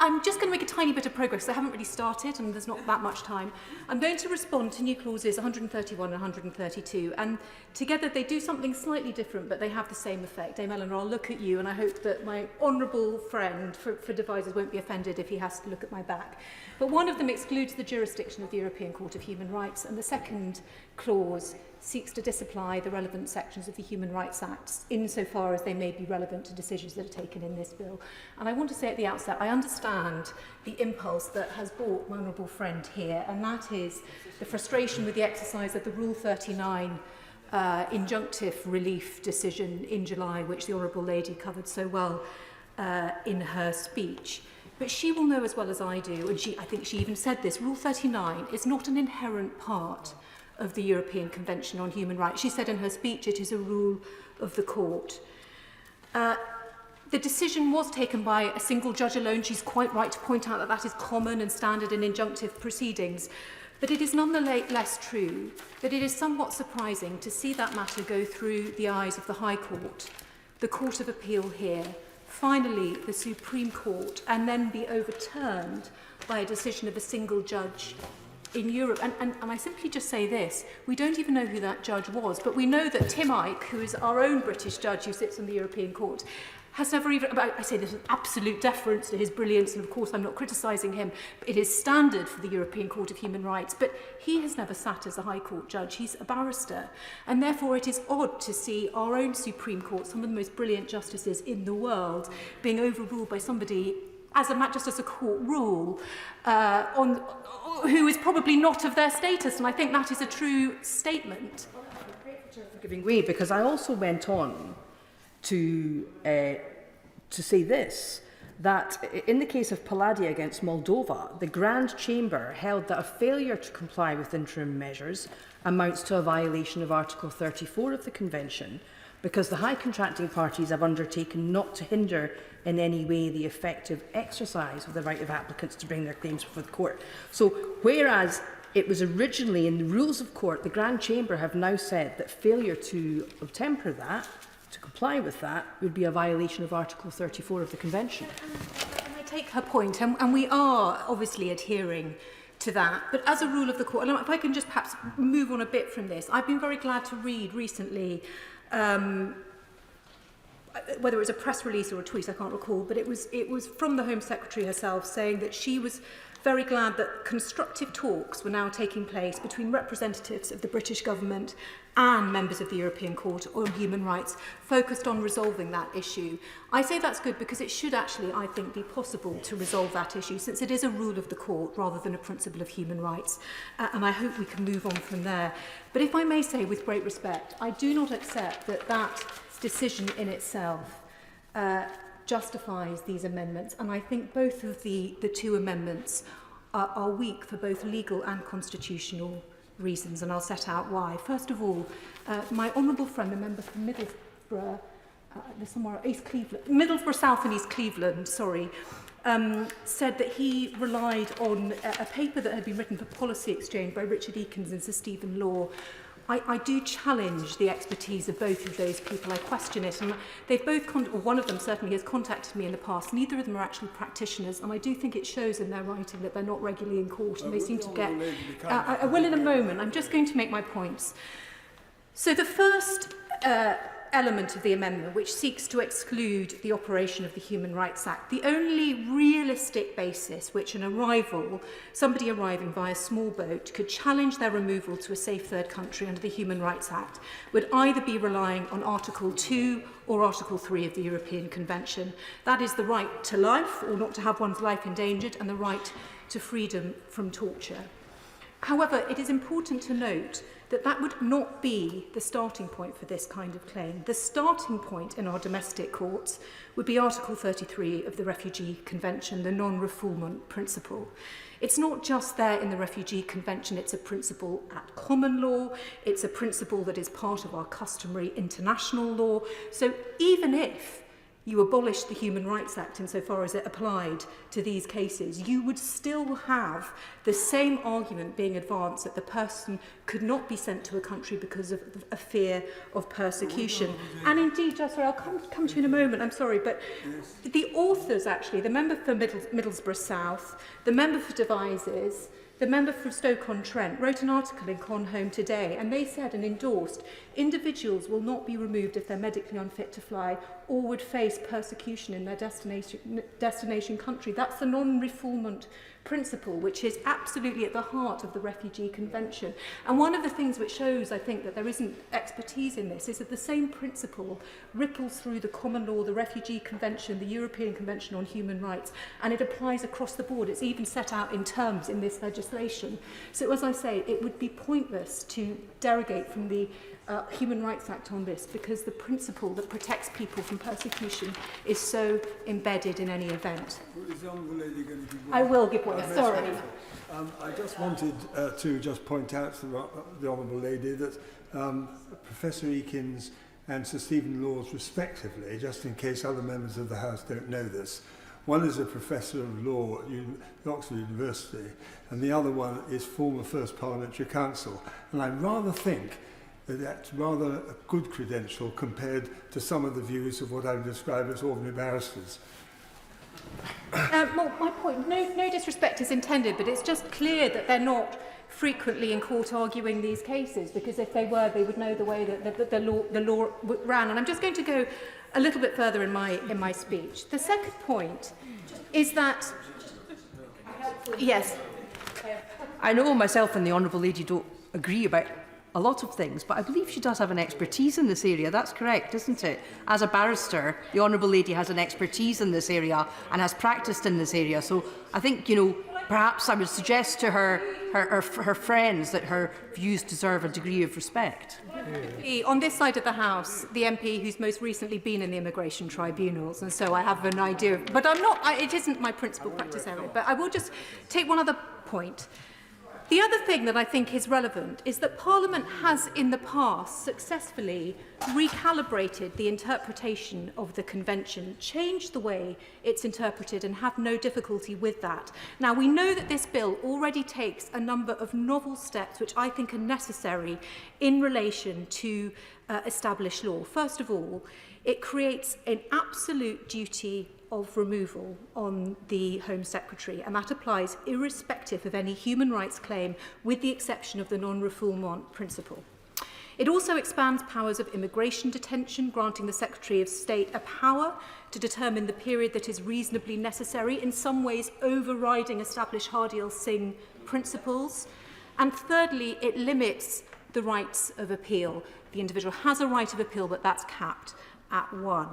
I'm just going to make a tiny bit of progress. I haven't really started and there's not that much time. I'm going to respond to new clauses 131 and 132, and together they do something slightly different, but they have the same effect. Dame Eleanor, I'll look at you, and I hope that my honourable friend for devisers won't be offended if he has to look at my back. But one of them excludes the jurisdiction of the European Court of Human Rights, and the second clause seeks to disapply the relevant sections of the Human Rights Act insofar as they may be relevant to decisions that are taken in this bill. And I want to say at the outset, I understand the impulse that has brought my honourable friend here, and that is the frustration with the exercise of the Rule 39 injunctive relief decision in July, which the Honourable Lady covered so well in her speech. But she will know as well as I do, and I think she even said this, Rule 39 is not an inherent part of the European Convention on Human Rights. She said in her speech it is a rule of the court. The decision was taken by a single judge alone. She's quite right to point out that that is common and standard in injunctive proceedings. But it is nonetheless true that it is somewhat surprising to see that matter go through the eyes of the High Court, the Court of Appeal here, finally the Supreme Court, and then be overturned by a decision of a single judge in Europe. And I simply just say this, we don't even know who that judge was, but we know that Tim Ike, who is our own British judge who sits on the European Court, has never even, I say this with absolute deference to his brilliance, and of course I'm not criticising him, but it is standard for the European Court of Human Rights, but he has never sat as a High Court judge, he's a barrister, and therefore it is odd to see our own Supreme Court, some of the most brilliant justices in the world, being overruled by somebody just as a court rule, who is probably not of their status, and I think that is a true statement. I'm grateful for giving way, because I also went on to say this, that in the case of Palladia against Moldova, the Grand Chamber held that a failure to comply with interim measures amounts to a violation of Article 34 of the Convention, because the high contracting parties have undertaken not to hinder in any way the effective exercise of the right of applicants to bring their claims before the court. So, whereas it was originally in the rules of court, the Grand Chamber have now said that failure to obtemper that, to comply with that, would be a violation of Article 34 of the Convention. And I take her point, and we are obviously adhering to that. But as a rule of the court, and if I can just perhaps move on a bit from this, I've been very glad to read recently, whether it was a press release or a tweet, I can't recall, but it was from the Home Secretary herself saying that she was very glad that constructive talks were now taking place between representatives of the British government and members of the European Court on Human Rights focused on resolving that issue. I say that's good because it should actually, I think, be possible to resolve that issue, since it is a rule of the court rather than a principle of human rights, and I hope we can move on from there. But if I may say with great respect, I do not accept that that decision in itself justifies these amendments, and I think both of the two amendments are weak for both legal and constitutional reasons, and I'll set out why. First of all, my honourable friend, the member from Middlesbrough, Middlesbrough South and East Cleveland, said that he relied on a paper that had been written for Policy Exchange by Richard Eakins and Sir Stephen Law. I do challenge the expertise of both of those people. I question it. And they've both, or one of them certainly has contacted me in the past. Neither of them are actually practitioners. And I do think it shows in their writing that they're not regularly in court. And they seem to get... I will in a moment. I'm just going to make my points. So the first element of the amendment, which seeks to exclude the operation of the Human Rights Act, the only realistic basis which somebody arriving via small boat could challenge their removal to a safe third country under the Human Rights Act would either be relying on Article 2 or Article 3 of the European Convention. That is the right to life, or not to have one's life endangered, and the right to freedom from torture. However, it is important to note that that would not be the starting point for this kind of claim. The starting point in our domestic courts would be Article 33 of the Refugee Convention, the non-refoulement principle. It's not just there in the Refugee Convention, it's a principle at common law, it's a principle that is part of our customary international law. So even if you abolish the Human Rights Act insofar as it applied to these cases, you would still have the same argument being advanced that the person could not be sent to a country because of a fear of persecution. And indeed, I'll come to you in a moment, I'm sorry, but the authors actually, the member for Middlesbrough South, the member for Devizes, the member for Stoke-on-Trent wrote an article in Con Home today, and they said and endorsed, individuals will not be removed if they're medically unfit to fly or would face persecution in their destination country. That's the non-refoulement principle, which is absolutely at the heart of the Refugee Convention. And one of the things which shows, I think, that there isn't expertise in this is that the same principle ripples through the common law, the Refugee Convention, the European Convention on Human Rights, and it applies across the board. It's even set out in terms in this legislation. So, as I say, it would be pointless to derogate from the Human Rights Act on this, because the principle that protects people from persecution is so embedded in any event. Is the Honourable Lady going to give way? I will give way, sorry. I just wanted to just point out to the Honourable Lady that Professor Eakins and Sir Stephen Laws, respectively, just in case other members of the House don't know this, one is a professor of law at Oxford University, and the other one is former First Parliamentary Counsel. And I rather think that that's rather a good credential compared to some of the views of what I would describe as ordinary barristers. Well, my point, no disrespect is intended, but it's just clear that they're not frequently in court arguing these cases, because if they were, they would know the way that the law ran. And I'm just going to go a little bit further in my speech. The second point is that... Yes. I know myself and the Honourable Lady don't agree about a lot of things, but I believe she does have an expertise in this area. That's correct, isn't it? As a barrister, the Honourable Lady has an expertise in this area and has practised in this area. So I think, perhaps I would suggest to her friends that her views deserve a degree of respect. On this side of the House, the MP who's most recently been in the immigration tribunals, and so I have an idea. But it isn't my principal practice area. But I will just take one other point. The other thing that I think is relevant is that Parliament has in the past successfully recalibrated the interpretation of the Convention, changed the way it's interpreted, and have no difficulty with that. Now, we know that this bill already takes a number of novel steps which I think are necessary in relation to established law. First of all, it creates an absolute duty of removal on the Home Secretary, and that applies irrespective of any human rights claim, with the exception of the non-refoulement principle. It also expands powers of immigration detention, granting the Secretary of State a power to determine the period that is reasonably necessary, in some ways overriding established Hardiel Singh principles. And thirdly, it limits the rights of appeal. The individual has a right of appeal, but that's capped at 1.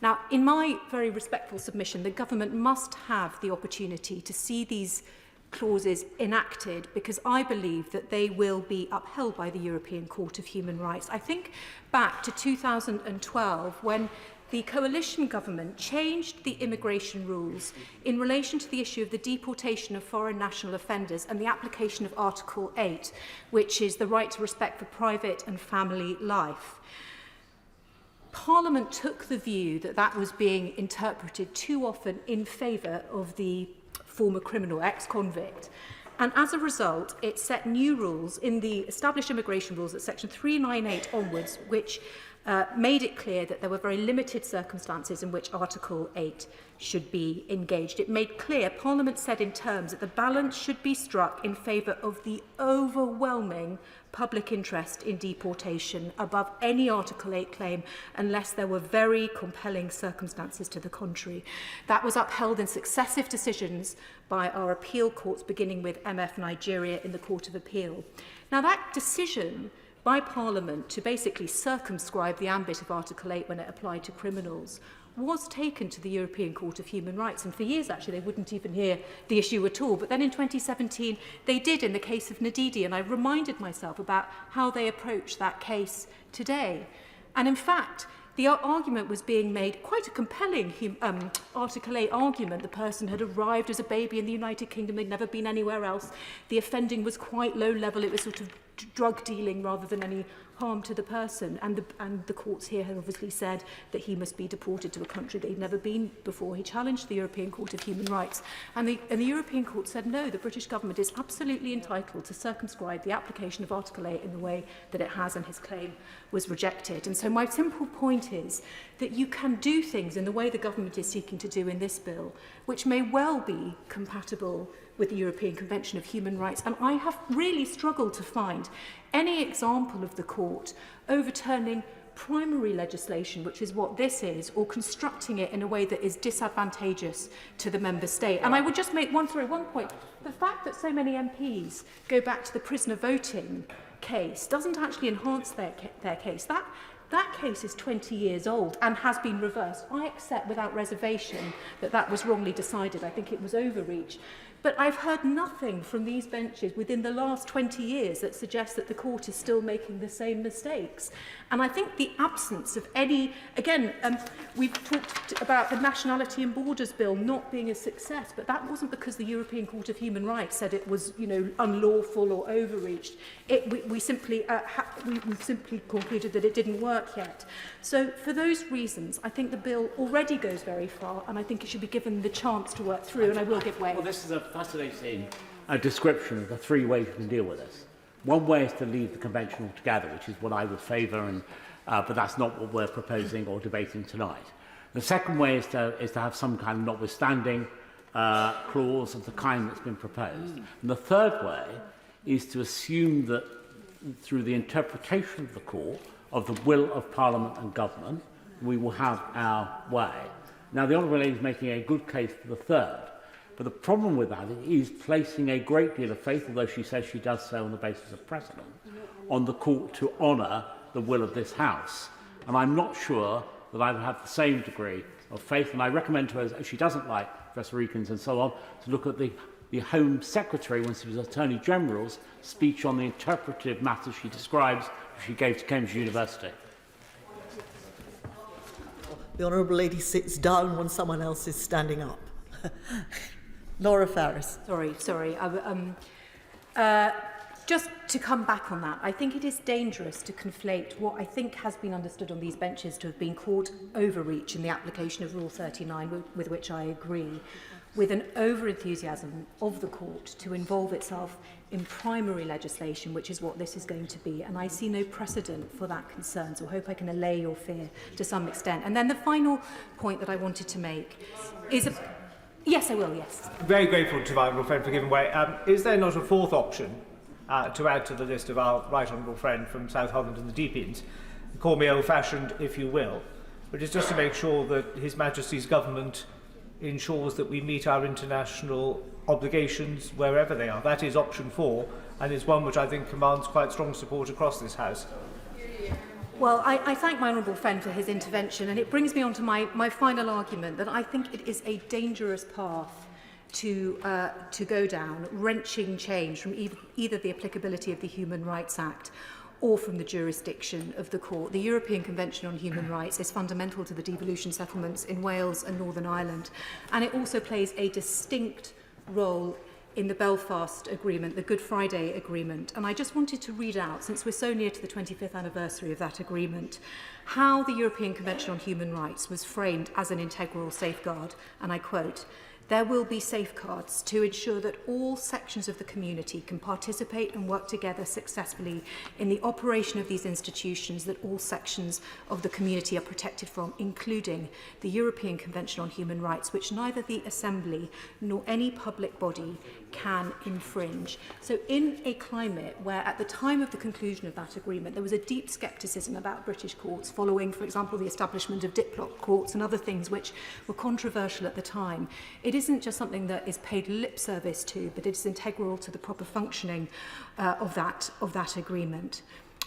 Now, in my very respectful submission, the government must have the opportunity to see these clauses enacted, because I believe that they will be upheld by the European Court of Human Rights. I think back to 2012 when the coalition government changed the immigration rules in relation to the issue of the deportation of foreign national offenders and the application of Article 8, which is the right to respect for private and family life. Parliament took the view that that was being interpreted too often in favour of the former criminal, ex-convict. And as a result, it set new rules in the established immigration rules at section 398 onwards, which made it clear that there were very limited circumstances in which Article 8 should be engaged. It made clear, Parliament said in terms, that the balance should be struck in favour of the overwhelming public interest in deportation above any Article 8 claim, unless there were very compelling circumstances to the contrary. That was upheld in successive decisions by our appeal courts, beginning with MF Nigeria in the Court of Appeal. Now, that decision by Parliament to basically circumscribe the ambit of Article 8 when it applied to criminals was taken to the European Court of Human Rights, and for years actually they wouldn't even hear the issue at all. But then in 2017 they did in the case of Ndidi, and I reminded myself about how they approached that case today. And in fact, the argument was being made, quite a compelling Article 8 argument. The person had arrived as a baby in the United Kingdom, they'd never been anywhere else. The offending was quite low level, it was sort of drug dealing rather than any harm to the person, and the courts here have obviously said that he must be deported to a country that he'd never been before. He challenged the European Court of Human Rights, and the European Court said no, the British government is absolutely entitled to circumscribe the application of Article 8 in the way that it has, and his claim was rejected. And so my simple point is that you can do things in the way the government is seeking to do in this bill, which may well be compatible with the European Convention of Human Rights. And I have really struggled to find any example of the court overturning primary legislation, which is what this is, or constructing it in a way that is disadvantageous to the member state. And I would just make one point. The fact that so many MPs go back to the prisoner voting case doesn't actually enhance their case. That case is 20 years old and has been reversed. I accept without reservation that that was wrongly decided. I think it was overreach. But I've heard nothing from these benches within the last 20 years that suggests that the court is still making the same mistakes. And I think the absence of any, again, we've talked about the Nationality and Borders Bill not being a success, but that wasn't because the European Court of Human Rights said it was, unlawful or overreached. We've simply concluded that it didn't work yet. So for those reasons, I think the bill already goes very far, and I think it should be given the chance to work through, and I will give way. Well, this is a fascinating description of the three ways you can deal with this. One way is to leave the convention altogether, which is what I would favour, but that's not what we're proposing or debating tonight. The second way is to have some kind of notwithstanding clause of the kind that's been proposed. And the third way is to assume that through the interpretation of the court of the will of Parliament and government, we will have our way. Now, the Honourable Lady is making a good case for the third, but the problem with that is placing a great deal of faith, although she says she does so on the basis of precedent, on the court to honour the will of this House. And I'm not sure that I would have the same degree of faith, and I recommend to her, if she doesn't like Professor Eakins and so on, to look at the Home Secretary, when she was Attorney General's speech on the interpretive matters she describes, which she gave to Cambridge University. The Honourable Lady sits down when someone else is standing up. Laura Farris. Sorry. Just to come back on that, I think it is dangerous to conflate what I think has been understood on these benches to have been called overreach in the application of Rule 39, with which I agree, with an over-enthusiasm of the court to involve itself in primary legislation, which is what this is going to be. And I see no precedent for that concern, so I hope I can allay your fear to some extent. And then the final point that I wanted to make is... Yes, I will, yes. Very grateful to my friend for giving way. Is there not a fourth option, to add to the list of our right honourable friend from South Holland and the Deepins. Call me old-fashioned if you will, but it's just to make sure that His Majesty's government ensures that we meet our international obligations wherever they are. That is option 4, and is one which I think commands quite strong support across this House. Well, I thank my honourable friend for his intervention, and it brings me on to my final argument that I think it is a dangerous path to go down, wrenching change from either the applicability of the Human Rights Act or from the jurisdiction of the court. The European Convention on Human Rights is fundamental to the devolution settlements in Wales and Northern Ireland, and it also plays a distinct role in the Belfast Agreement, the Good Friday Agreement. And I just wanted to read out, since we're so near to the 25th anniversary of that agreement, how the European Convention on Human Rights was framed as an integral safeguard, and I quote, "There will be safeguards to ensure that all sections of the community can participate and work together successfully in the operation of these institutions that all sections of the community are protected from, including the European Convention on Human Rights, which neither the Assembly nor any public body can infringe." So in a climate where at the time of the conclusion of that agreement there was a deep scepticism about British courts following, for example, the establishment of diplomat courts and other things which were controversial at the time, it isn't just something that is paid lip service to, but it's integral to the proper functioning of that agreement.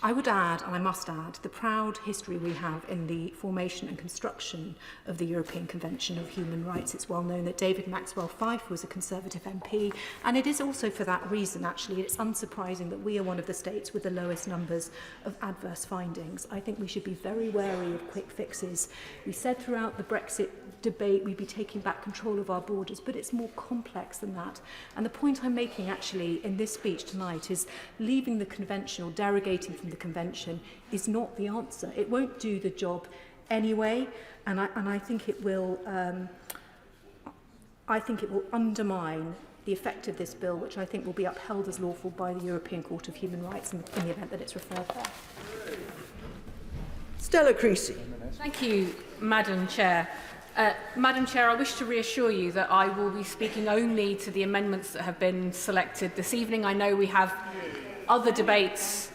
I would add, and I must add, the proud history we have in the formation and construction of the European Convention of Human Rights. It's well known that David Maxwell Fyfe was a Conservative MP, and it is also for that reason, actually, it's unsurprising that we are one of the states with the lowest numbers of adverse findings. I think we should be very wary of quick fixes. We said throughout the Brexit debate we'd be taking back control of our borders, but it's more complex than that. And the point I'm making actually in this speech tonight is leaving the convention or derogating from the convention is not the answer. It won't do the job anyway, and I think it will undermine the effect of this bill, which I think will be upheld as lawful by the European Court of Human Rights in the event that it's referred there. Stella Creasy. Thank you, Madam Chair. Madam Chair, I wish to reassure you that I will be speaking only to the amendments that have been selected this evening. I know we have other debates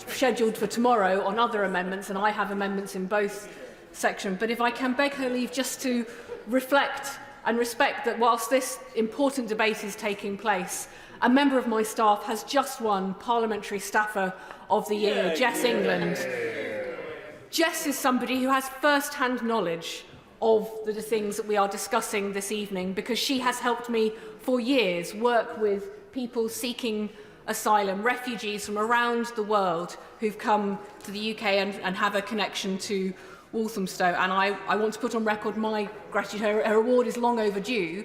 scheduled for tomorrow on other amendments, and I have amendments in both sections. But if I can beg her leave just to reflect and respect that whilst this important debate is taking place, a member of my staff has just won Parliamentary Staffer of the Year, Jess England. Jess is somebody who has first-hand knowledge of the things that we are discussing this evening, because she has helped me for years work with people seeking asylum, refugees from around the world who've come to the UK and have a connection to Walthamstow. And I want to put on record my gratitude. Her award is long overdue.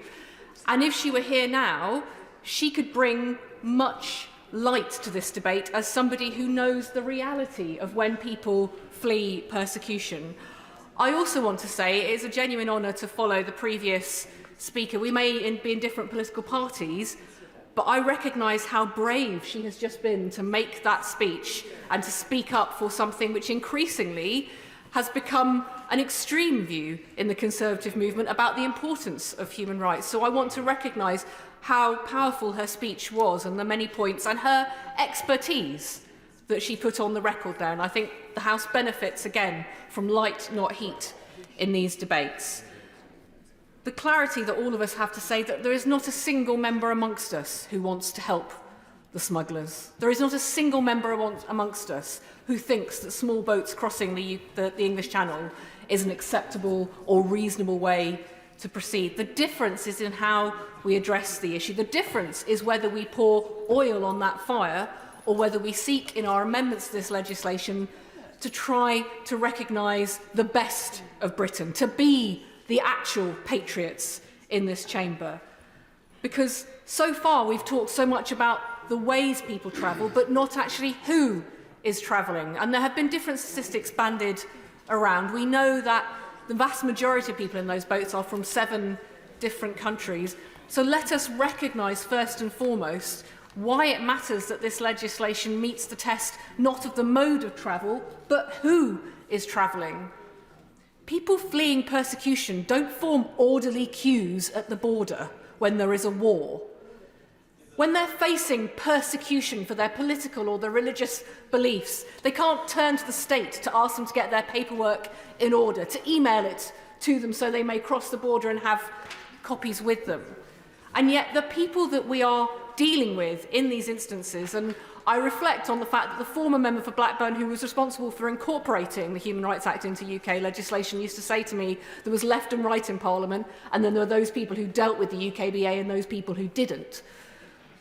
And if she were here now, she could bring much light to this debate as somebody who knows the reality of when people flee persecution. I also want to say it is a genuine honour to follow the previous speaker. We may be in different political parties, but I recognise how brave she has just been to make that speech and to speak up for something which increasingly has become an extreme view in the Conservative movement about the importance of human rights. So I want to recognise how powerful her speech was and the many points and her expertise that she put on the record there. And I think the House benefits, again, from light, not heat, in these debates. The clarity that all of us have to say that there is not a single member amongst us who wants to help the smugglers. There is not a single member amongst us who thinks that small boats crossing the English Channel is an acceptable or reasonable way to proceed. The difference is in how we address the issue. The difference is whether we pour oil on that fire or whether we seek in our amendments to this legislation to try to recognise the best of Britain, to be the actual patriots in this chamber. Because so far we've talked so much about the ways people travel, but not actually who is travelling. And there have been different statistics banded around. We know that the vast majority of people in those boats are from 7 different countries. So let us recognise first and foremost why it matters that this legislation meets the test not of the mode of travel, but who is travelling. People fleeing persecution don't form orderly queues at the border when there is a war. when they're facing persecution for their political or their religious beliefs, they can't turn to the state to ask them to get their paperwork in order, to email it to them so they may cross the border and have copies with them. And yet the people that we are dealing with in these instances, and I reflect on the fact that the former member for Blackburn, who was responsible for incorporating the Human Rights Act into UK legislation, used to say to me there was left and right in Parliament, and then there were those people who dealt with the UKBA and those people who didn't.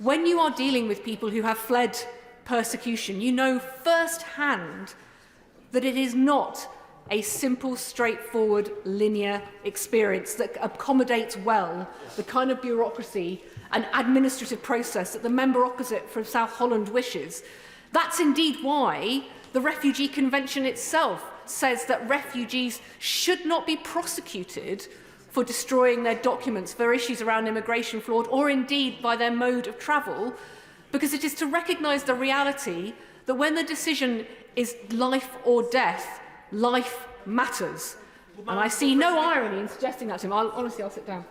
When you are dealing with people who have fled persecution, you know firsthand that it is not a simple, straightforward, linear experience that accommodates well the kind of bureaucracy and administrative process that the member opposite from South Holland wishes. That's indeed why the Refugee Convention itself says that refugees should not be prosecuted for destroying their documents for issues around immigration fraud, or indeed by their mode of travel, because it is to recognise the reality that when the decision is life or death, life matters. And I see no irony in suggesting that to him. Honestly, I'll sit down.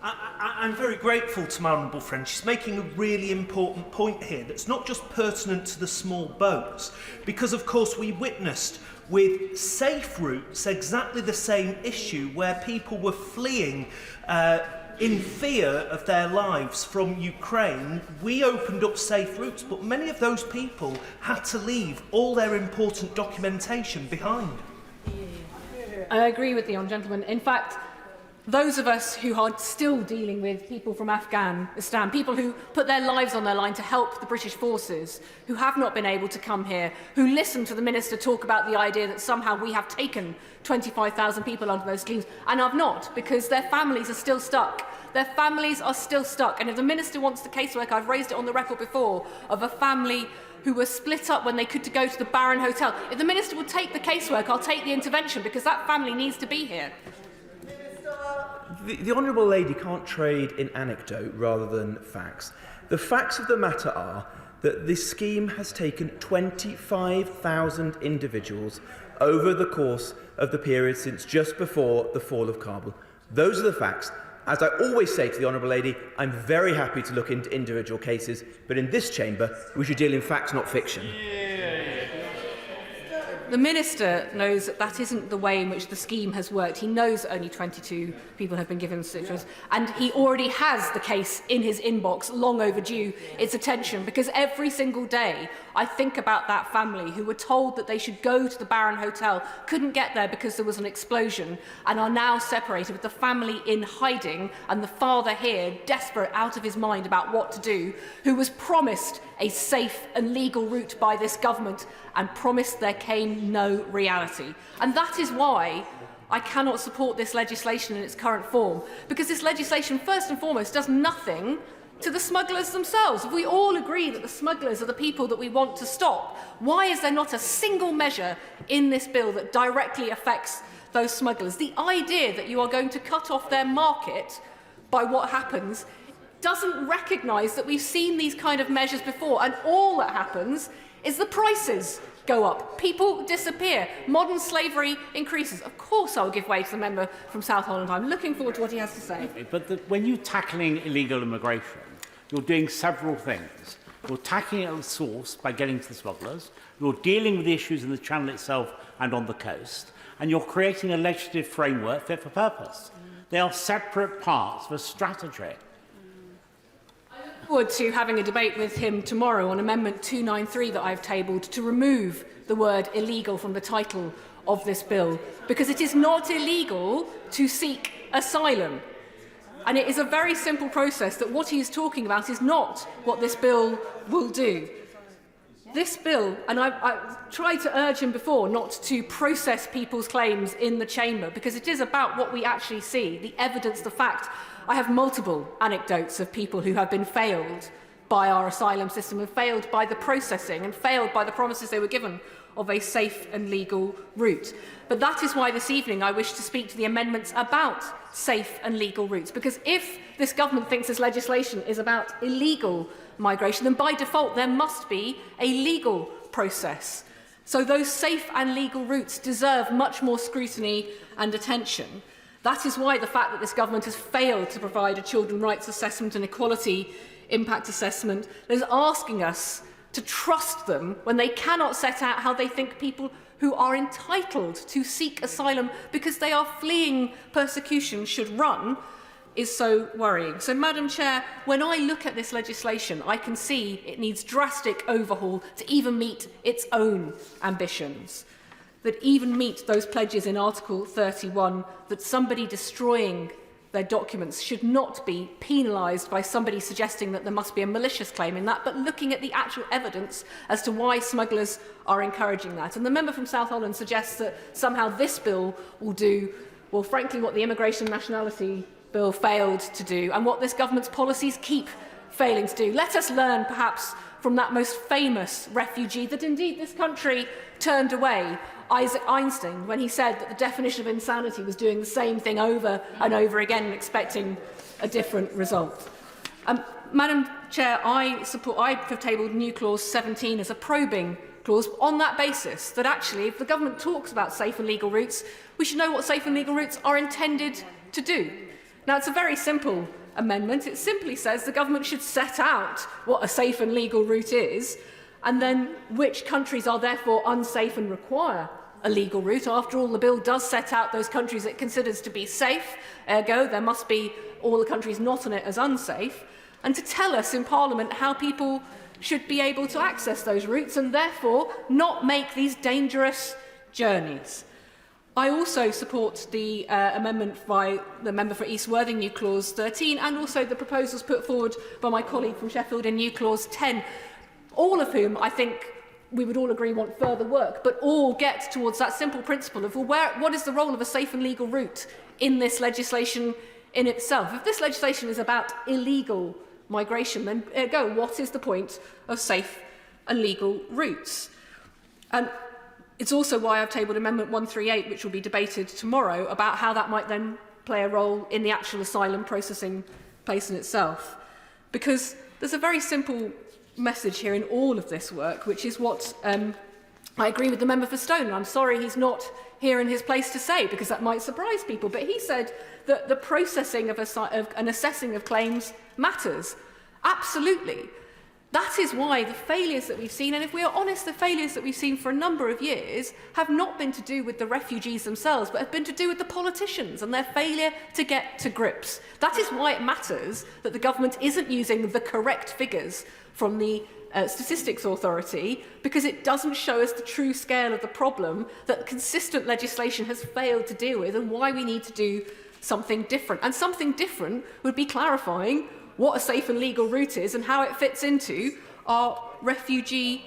I'm very grateful to my honourable friend. She's making a really important point here that's not just pertinent to the small boats, because of course we witnessed with safe routes exactly the same issue where people were fleeing in fear of their lives from Ukraine. We opened up safe routes, but many of those people had to leave all their important documentation behind. I agree with the honourable gentleman. In fact, those of us who are still dealing with people from Afghanistan, people who put their lives on their line to help the British forces, who have not been able to come here, who listen to the Minister talk about the idea that somehow we have taken 25,000 people under those schemes, and have not, because their families are still stuck. Their families are still stuck. And if the Minister wants the casework, I've raised it on the record before, of a family who were split up when they could go to the Baron Hotel. If the Minister will take the casework, I'll take the intervention, because that family needs to be here. The Honourable Lady can't trade in anecdote rather than facts. The facts of the matter are that this scheme has taken 25,000 individuals over the course of the period since just before the fall of Kabul. Those are the facts. As I always say to the Honourable Lady, I'm very happy to look into individual cases, but in this chamber, we should deal in facts, not fiction. The Minister knows that that isn't the way in which the scheme has worked. He knows that only 22 people have been given citrus, and he already has the case in his inbox, long overdue its attention, because every single day I think about that family who were told that they should go to the Baron Hotel, couldn't get there because there was an explosion, and are now separated with the family in hiding, and the father here, desperate, out of his mind about what to do, who was promised a safe and legal route by this government, and promised there came no reality. And that is why I cannot support this legislation in its current form, because this legislation, first and foremost, does nothing to the smugglers themselves. If we all agree that the smugglers are the people that we want to stop, why is there not a single measure in this bill that directly affects those smugglers? The idea that you are going to cut off their market by what happens doesn't recognise that we've seen these kind of measures before, and all that happens is the prices go up. People disappear. Modern slavery increases. Of course I'll give way to the member from South Holland. I'm looking forward to what he has to say. But when you're tackling illegal immigration, you're doing several things. You're tackling it at the source by getting to the smugglers. You're dealing with the issues in the channel itself and on the coast. And you're creating a legislative framework fit for purpose. They are separate parts of a strategy. Forward to having a debate with him tomorrow on Amendment 293 that I've tabled to remove the word illegal from the title of this bill, because it is not illegal to seek asylum. And it is a very simple process that what he is talking about is not what this bill will do. This bill, and I've tried to urge him before not to process people's claims in the chamber, because it is about what we actually see, the evidence, the fact. I have multiple anecdotes of people who have been failed by our asylum system, and failed by the processing, and failed by the promises they were given of a safe and legal route. But that is why this evening I wish to speak to the amendments about safe and legal routes, because if this government thinks this legislation is about illegal migration, then by default there must be a legal process. So those safe and legal routes deserve much more scrutiny and attention. That is why the fact that this government has failed to provide a children's rights assessment and equality impact assessment that is asking us to trust them when they cannot set out how they think people who are entitled to seek asylum because they are fleeing persecution should run is so worrying. So, Madam Chair, when I look at this legislation, I can see it needs drastic overhaul to even meet its own ambitions, that even meet those pledges in Article 31 that somebody destroying their documents should not be penalised by somebody suggesting that there must be a malicious claim in that, but looking at the actual evidence as to why smugglers are encouraging that. And the member from South Holland suggests that somehow this bill will do, well, frankly, what the Immigration and Nationality Bill failed to do and what this government's policies keep failing to do. Let us learn, perhaps, from that most famous refugee that indeed this country turned away, Isaac Einstein, when he said that the definition of insanity was doing the same thing over and over again and expecting a different result. Madam Chair, I have tabled new clause 17 as a probing clause on that basis, that actually if the government talks about safe and legal routes, we should know what safe and legal routes are intended to do. Now, it's a very simple amendment. It simply says the government should set out what a safe and legal route is, and then which countries are therefore unsafe and require a legal route. After all, the bill does set out those countries it considers to be safe, ergo there must be all the countries not on it as unsafe, and to tell us in Parliament how people should be able to access those routes and therefore not make these dangerous journeys. I also support the amendment by the member for East Worthing, new clause 13, and also the proposals put forward by my colleague from Sheffield in new clause 10, all of whom I think we would all agree want further work, but all get towards that simple principle of, well, what is the role of a safe and legal route in this legislation in itself? If this legislation is about illegal migration, then what is the point of safe and legal routes? And it's also why I've tabled Amendment 138, which will be debated tomorrow, about how that might then play a role in the actual asylum processing place in itself. Because there's a very simple message here in all of this work, which is what I agree with the member for Stone, and I'm sorry he's not here in his place to say, because that might surprise people, but he said that the processing of and assessing of claims matters. Absolutely. That is why the failures that we've seen, and if we are honest, the failures that we've seen for a number of years have not been to do with the refugees themselves, but have been to do with the politicians and their failure to get to grips. That is why it matters that the government isn't using the correct figures from the Statistics Authority, because it doesn't show us the true scale of the problem that consistent legislation has failed to deal with and why we need to do something different. And something different would be clarifying what a safe and legal route is and how it fits into our refugee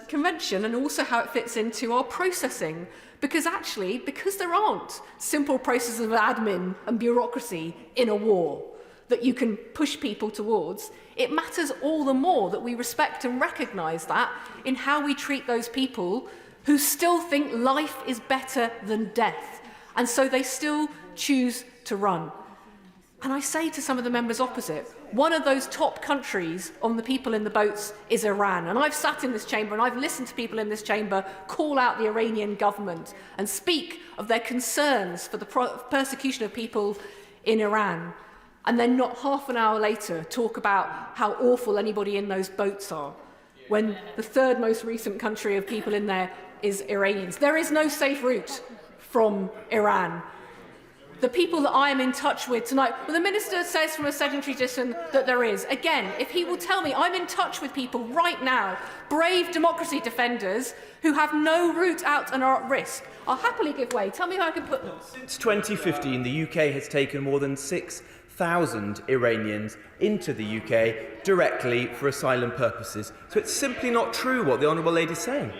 convention, and also how it fits into our processing. Because actually, because there aren't simple processes of admin and bureaucracy in a war that you can push people towards, it matters all the more that we respect and recognise that in how we treat those people who still think life is better than death, and so they still choose to run. And I say to some of the members opposite, one of those top countries on the people in the boats is Iran. And I've sat in this chamber and I've listened to people in this chamber call out the Iranian government and speak of their concerns for the persecution of people in Iran. And then not half an hour later talk about how awful anybody in those boats are, when the third most recent country of people in there is Iranians. There is no safe route from Iran. The people that I am in touch with tonight, well, the Minister says from a sedentary distance that there is. Again, if he will tell me, I'm in touch with people right now, brave democracy defenders who have no route out and are at risk. I'll happily give way. Tell me how I can put them. Since 2015, the UK has taken more than 6,000 Iranians into the UK directly for asylum purposes. So it's simply not true what the Honourable Lady is saying.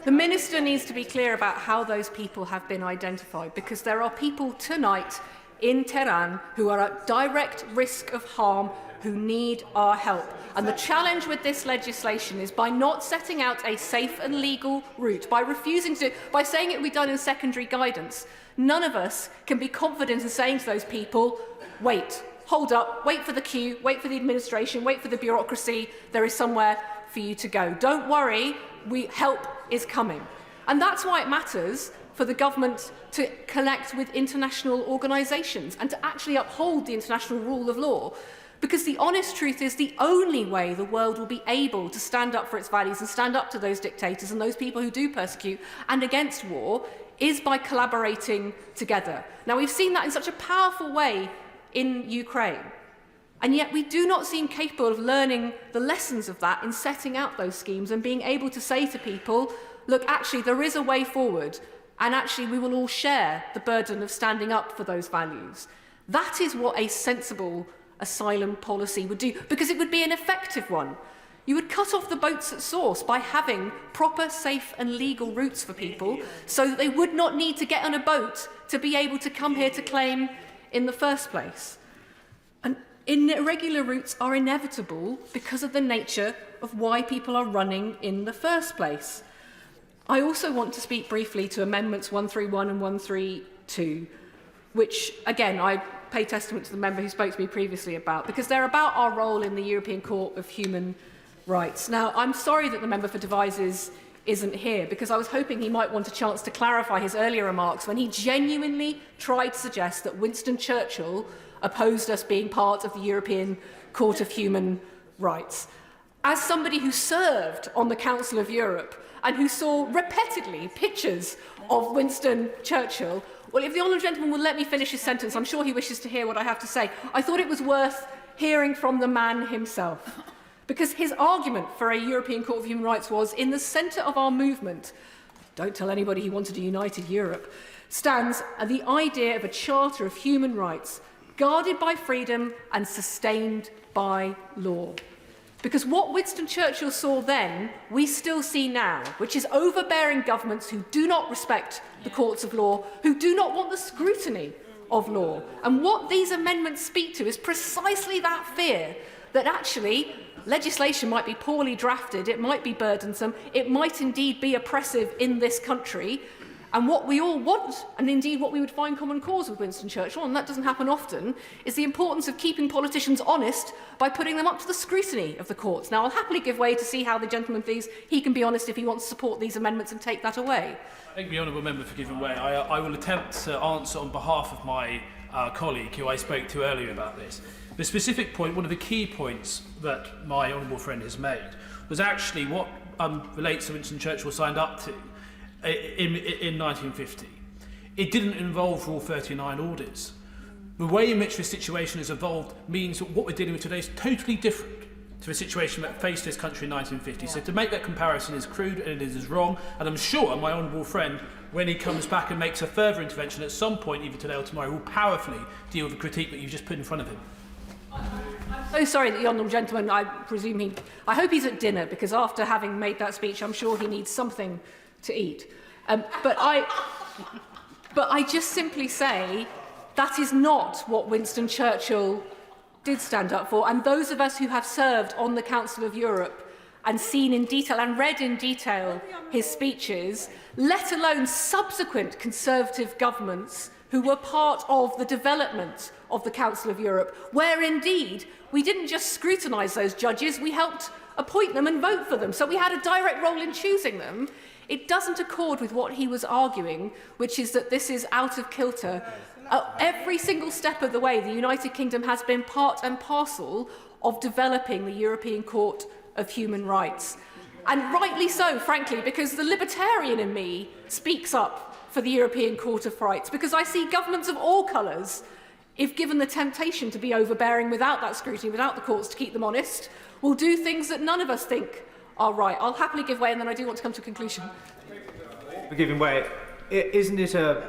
The Minister needs to be clear about how those people have been identified, because there are people tonight in Tehran who are at direct risk of harm, who need our help. And the challenge with this legislation is, by not setting out a safe and legal route, by refusing to, by saying it will be done in secondary guidance, none of us can be confident in saying to those people, wait, hold up, wait for the queue, wait for the administration, wait for the bureaucracy, there is somewhere for you to go. Don't worry, help is coming. And that's why it matters for the government to connect with international organisations and to actually uphold the international rule of law. Because the honest truth is the only way the world will be able to stand up for its values and stand up to those dictators and those people who do persecute and against war is by collaborating together. Now, we've seen that in such a powerful way in Ukraine. And yet we do not seem capable of learning the lessons of that in setting out those schemes and being able to say to people, look, actually, there is a way forward, and actually we will all share the burden of standing up for those values. That is what a sensible asylum policy would do, because it would be an effective one. You would cut off the boats at source by having proper, safe and legal routes for people so that they would not need to get on a boat to be able to come here to claim in the first place. And irregular routes are inevitable because of the nature of why people are running in the first place. I also want to speak briefly to Amendments 131 and 132, which, again, I pay testament to the member who spoke to me previously about, because they're about our role in the European Court of Human Rights. Now, I'm sorry that the member for Devizes isn't here, because I was hoping he might want a chance to clarify his earlier remarks when he genuinely tried to suggest that Winston Churchill opposed us being part of the European Court of Human Rights. As somebody who served on the Council of Europe and who saw repeatedly pictures of Winston Churchill, well, if the honourable gentleman will let me finish his sentence, I'm sure he wishes to hear what I have to say. I thought it was worth hearing from the man himself, because his argument for a European Court of Human Rights was, in the centre of our movement, don't tell anybody he wanted a united Europe, stands the idea of a Charter of Human Rights guarded by freedom and sustained by law. Because what Winston Churchill saw then, we still see now, which is overbearing governments who do not respect the courts of law, who do not want the scrutiny of law. And what these amendments speak to is precisely that fear that actually legislation might be poorly drafted, it might be burdensome, it might indeed be oppressive in this country. And what we all want, and indeed what we would find common cause with Winston Churchill, and that doesn't happen often, is the importance of keeping politicians honest by putting them up to the scrutiny of the courts. Now, I'll happily give way to see how the gentleman thinks he can be honest if he wants to support these amendments and take that away. Thank the honourable member for giving way. I will attempt to answer on behalf of my colleague who I spoke to earlier about this. The specific point, one of the key points that my honourable friend has made, was actually what relates to Winston Churchill signed up to in 1950. It didn't involve Rule 39 orders. The way in which this situation has evolved means that what we're dealing with today is totally different to the situation that faced this country in 1950. So to make that comparison is crude and it is wrong, and I'm sure my honourable friend, when he comes back and makes a further intervention at some point, either today or tomorrow, will powerfully deal with the critique that you've just put in front of him. I'm so sorry that the honourable gentleman, I hope he's at dinner, because after having made that speech, I'm sure he needs something to eat. But I just simply say that is not what Winston Churchill did stand up for. And those of us who have served on the Council of Europe and seen in detail and read in detail his speeches, let alone subsequent Conservative governments who were part of the development of the Council of Europe, where indeed we didn't just scrutinise those judges, we helped appoint them and vote for them. So we had a direct role in choosing them. It doesn't accord with what he was arguing, which is that this is out of kilter. Every single step of the way, the United Kingdom has been part and parcel of developing the European Court of Human Rights. And rightly so, frankly, because the libertarian in me speaks up for the European Court of Rights, because I see governments of all colours, if given the temptation to be overbearing without that scrutiny, without the courts to keep them honest, will do things that none of us think are right. I'll happily give way, and then I do want to come to a conclusion. For giving way, isn't it an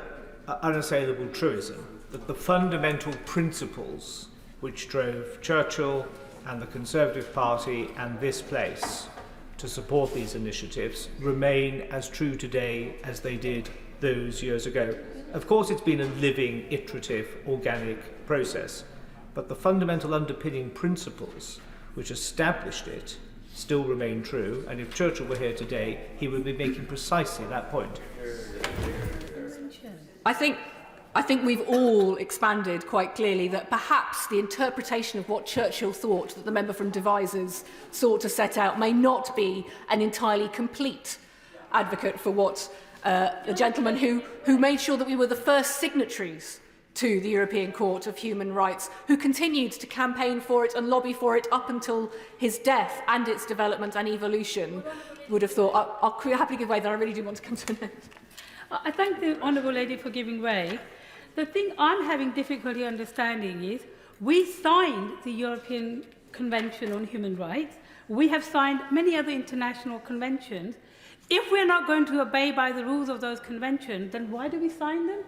unassailable truism that the fundamental principles which drove Churchill and the Conservative Party and this place to support these initiatives remain as true today as they did those years ago? Of course, it's been a living, iterative, organic process, but the fundamental underpinning principles which established it still remain true, and if Churchill were here today, he would be making precisely that point. I think we've all expanded quite clearly that perhaps the interpretation of what Churchill thought that the member from Devizes sought to set out may not be an entirely complete advocate for what a gentleman who made sure that we were the first signatories to the European Court of Human Rights, who continued to campaign for it and lobby for it up until his death and its development and evolution, would have thought, I'll happily give way, then I really do want to come to an end. I thank the Honourable Lady for giving way. The thing I'm having difficulty understanding is we signed the European Convention on Human Rights. We have signed many other international conventions. If we're not going to obey by the rules of those conventions, then why do we sign them?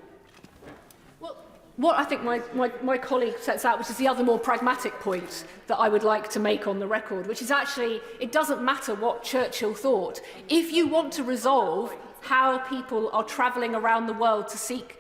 What I think my colleague sets out, which is the other more pragmatic point that I would like to make on the record, which is actually, it doesn't matter what Churchill thought. If you want to resolve how people are travelling around the world to seek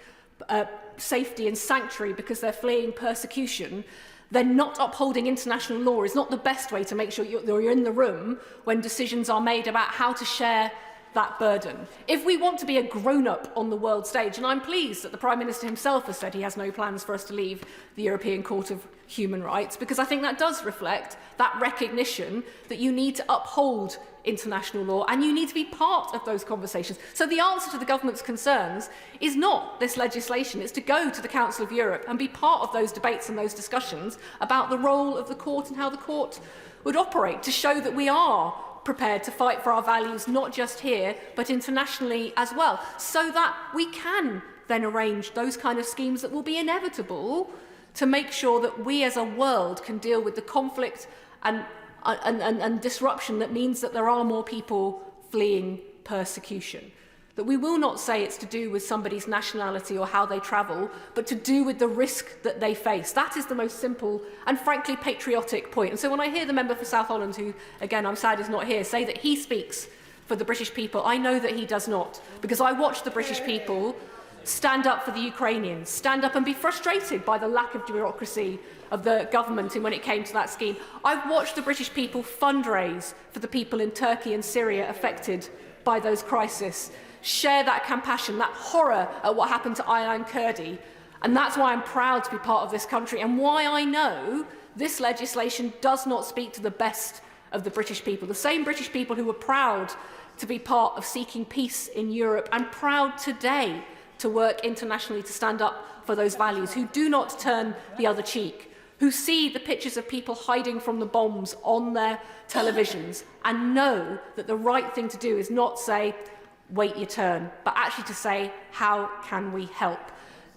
safety and sanctuary because they're fleeing persecution, then not upholding international law is not the best way to make sure you're in the room when decisions are made about how to share that burden. If we want to be a grown-up on the world stage, and I'm pleased that the Prime Minister himself has said he has no plans for us to leave the European Court of Human Rights, because I think that does reflect that recognition that you need to uphold international law and you need to be part of those conversations. So the answer to the government's concerns is not this legislation, it's to go to the Council of Europe and be part of those debates and those discussions about the role of the court and how the court would operate, to show that we are prepared to fight for our values, not just here, but internationally as well, so that we can then arrange those kind of schemes that will be inevitable to make sure that we as a world can deal with the conflict and disruption that means that there are more people fleeing persecution. That we will not say it's to do with somebody's nationality or how they travel, but to do with the risk that they face. That is the most simple and frankly patriotic point. And so when I hear the member for South Holland, who again I'm sad is not here, say that he speaks for the British people, I know that he does not, because I watched the British people stand up for the Ukrainians, stand up and be frustrated by the lack of bureaucracy of the government when it came to that scheme. I've watched the British people fundraise for the people in Turkey and Syria affected by those crises, share that compassion, that horror at what happened to Aylan Kurdi. And that's why I'm proud to be part of this country and why I know this legislation does not speak to the best of the British people. The same British people who were proud to be part of seeking peace in Europe and proud today to work internationally to stand up for those values, who do not turn the other cheek, who see the pictures of people hiding from the bombs on their televisions and know that the right thing to do is not say, wait your turn, but actually to say, how can we help?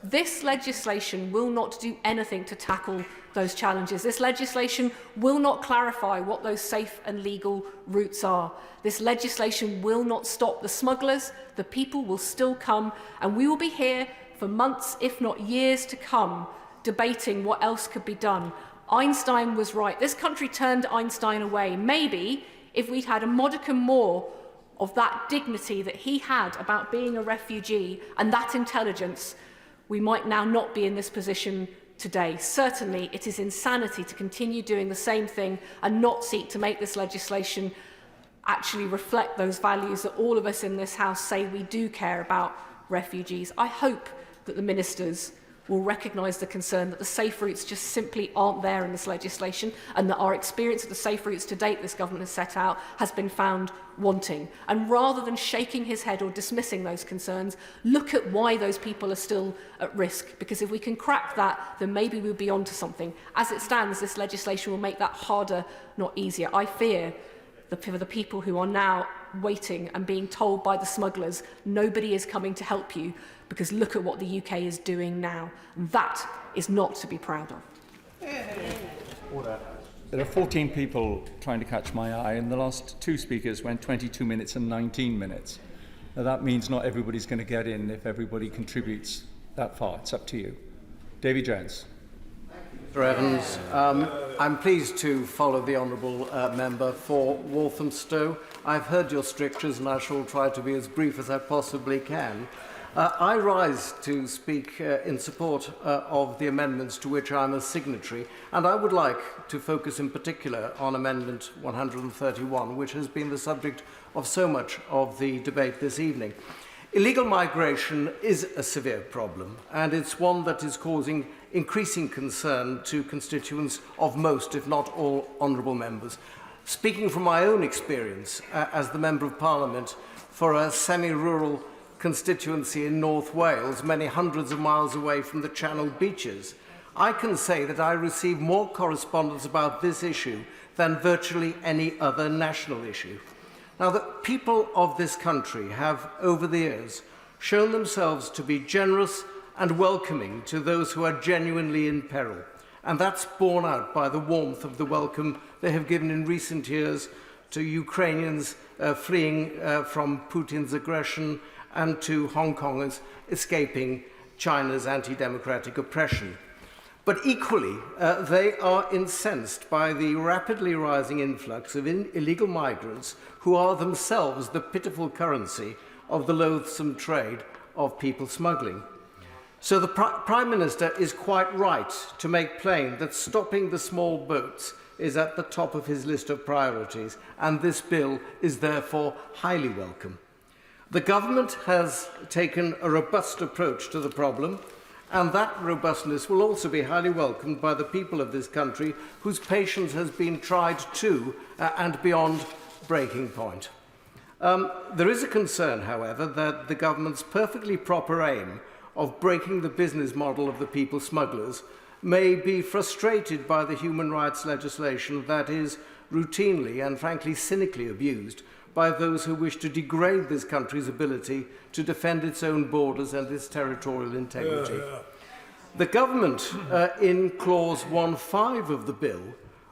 This legislation will not do anything to tackle those challenges. This legislation will not clarify what those safe and legal routes are. This legislation will not stop the smugglers. The people will still come, and we will be here for months, if not years to come, debating what else could be done. Einstein was right. This country turned Einstein away. Maybe if we'd had a modicum more of that dignity that he had about being a refugee and that intelligence, we might now not be in this position today. Certainly, it is insanity to continue doing the same thing and not seek to make this legislation actually reflect those values that all of us in this House say we do care about refugees. I hope that the ministers will recognise the concern that the safe routes just simply aren't there in this legislation and that our experience of the safe routes to date this government has set out has been found wanting. And rather than shaking his head or dismissing those concerns, look at why those people are still at risk, because if we can crack that, then maybe we'll be onto something. As it stands, this legislation will make that harder, not easier. I fear for the people who are now waiting and being told by the smugglers, nobody is coming to help you, because look at what the UK is doing now. That is not to be proud of. Order. There are 14 people trying to catch my eye, and the last two speakers went 22 minutes and 19 minutes. Now, that means not everybody's going to get in if everybody contributes that far. It's up to you. Davy Jones. Mr Evans, I'm pleased to follow the honourable member for Walthamstow. I've heard your strictures and I shall try to be as brief as I possibly can. I rise to speak in support of the amendments to which I'm a signatory, and I would like to focus in particular on Amendment 131, which has been the subject of so much of the debate this evening. Illegal migration is a severe problem, and it's one that is causing increasing concern to constituents of most, if not all, honourable members. Speaking from my own experience as the Member of Parliament for a semi-rural constituency in North Wales, many hundreds of miles away from the Channel beaches, I can say that I receive more correspondence about this issue than virtually any other national issue. Now, the people of this country have, over the years, shown themselves to be generous and welcoming to those who are genuinely in peril, and that's borne out by the warmth of the welcome they have given in recent years to Ukrainians fleeing from Putin's aggression and to Hong Kongers escaping China's anti-democratic oppression. But equally, they are incensed by the rapidly rising influx of illegal migrants who are themselves the pitiful currency of the loathsome trade of people smuggling. So the Prime Minister is quite right to make plain that stopping the small boats is at the top of his list of priorities, and this bill is therefore highly welcome. The government has taken a robust approach to the problem, and that robustness will also be highly welcomed by the people of this country whose patience has been tried to and beyond breaking point. There is a concern, however, that the government's perfectly proper aim of breaking the business model of the people smugglers may be frustrated by the human rights legislation that is routinely and frankly cynically abused by those who wish to degrade this country's ability to defend its own borders and its territorial integrity. The government, in Clause 1.5 of the bill,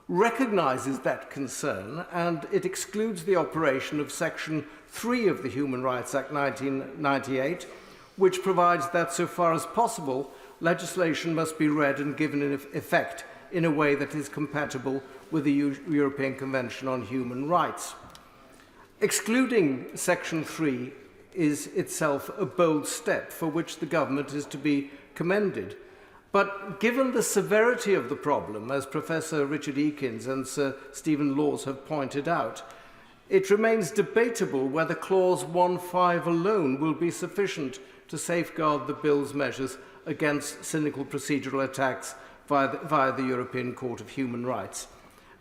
recognises that concern, and it excludes the operation of Section 3 of the Human Rights Act 1998, which provides that, so far as possible, legislation must be read and given effect in a way that is compatible with the European Convention on Human Rights. Excluding Section 3 is itself a bold step for which the government is to be commended. But given the severity of the problem, as Professor Richard Eakins and Sir Stephen Laws have pointed out, it remains debatable whether Clause 1.5 alone will be sufficient to safeguard the bill's measures against cynical procedural attacks via the European Court of Human Rights.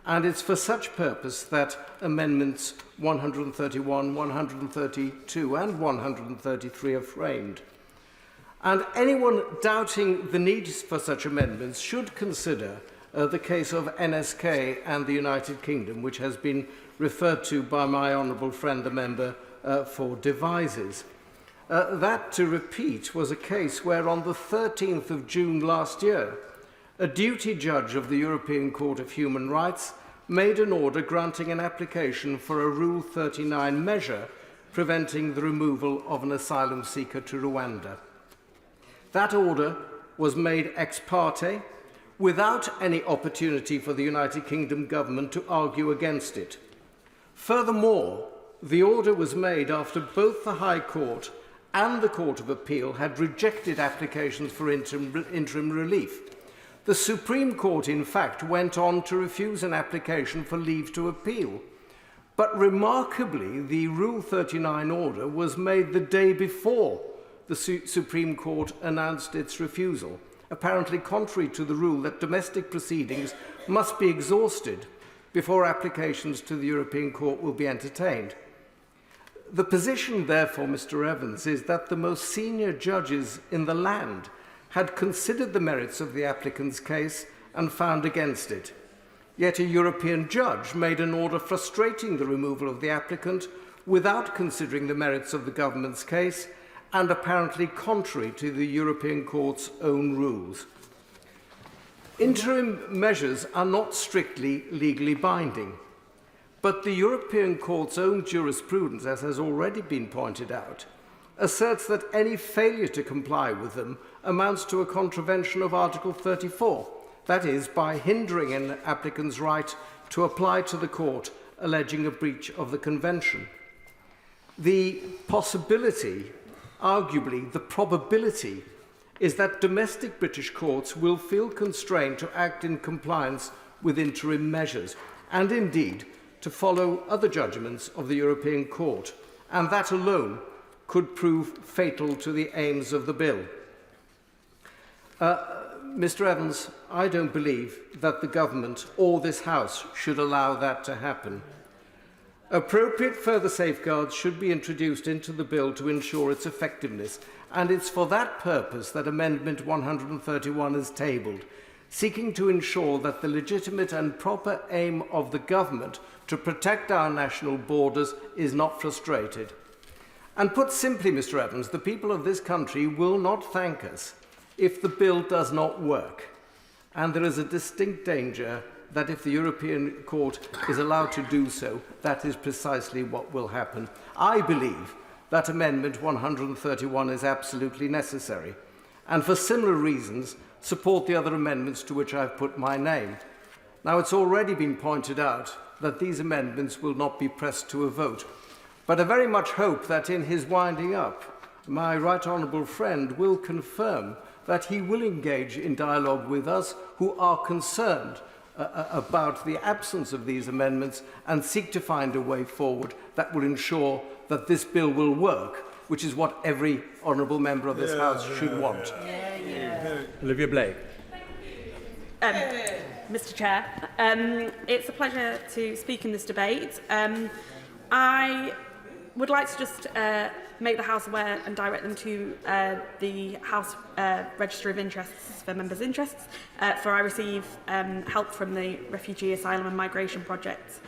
And it's for such purpose that Amendments 131, 132 and 133 are framed. And anyone doubting the need for such amendments should consider the case of NSK and the United Kingdom, which has been referred to by my honourable friend, the member for Devizes. That, to repeat, was a case where on the 13th of June last year, a duty judge of the European Court of Human Rights made an order granting an application for a Rule 39 measure preventing the removal of an asylum seeker to Rwanda. That order was made ex parte, without any opportunity for the United Kingdom government to argue against it. Furthermore, the order was made after both the High Court and the Court of Appeal had rejected applications for interim relief. The Supreme Court, in fact, went on to refuse an application for leave to appeal. But remarkably, the Rule 39 order was made the day before the Supreme Court announced its refusal, apparently contrary to the rule that domestic proceedings must be exhausted before applications to the European Court will be entertained. The position, therefore, Mr. Evans, is that the most senior judges in the land had considered the merits of the applicant's case and found against it. Yet a European judge made an order frustrating the removal of the applicant without considering the merits of the government's case and apparently contrary to the European Court's own rules. Interim measures are not strictly legally binding, but the European Court's own jurisprudence, as has already been pointed out, asserts that any failure to comply with them amounts to a contravention of Article 34, that is, by hindering an applicant's right to apply to the court alleging a breach of the Convention. The possibility, arguably the probability, is that domestic British courts will feel constrained to act in compliance with interim measures, and indeed to follow other judgments of the European Court, and that alone could prove fatal to the aims of the bill. Mr. Evans, I don't believe that the government or this House should allow that to happen. Appropriate further safeguards should be introduced into the bill to ensure its effectiveness, and it's for that purpose that Amendment 131 is tabled, seeking to ensure that the legitimate and proper aim of the government to protect our national borders is not frustrated. And put simply, Mr. Evans, the people of this country will not thank us if the bill does not work. And there is a distinct danger that if the European Court is allowed to do so, that is precisely what will happen. I believe that Amendment 131 is absolutely necessary, and for similar reasons, support the other amendments to which I've put my name. Now, it's already been pointed out that these amendments will not be pressed to a vote, but I very much hope that in his winding up, my right honourable friend will confirm that he will engage in dialogue with us who are concerned about the absence of these amendments and seek to find a way forward that will ensure that this bill will work, which is what every honourable member of this House should want. Olivia Blake. Mr. Chair, it's a pleasure to speak in this debate. I would like to just make the House aware and direct them to the House Register of Interests for Members' Interests, for I receive help from the Refugee, Asylum and Migration Project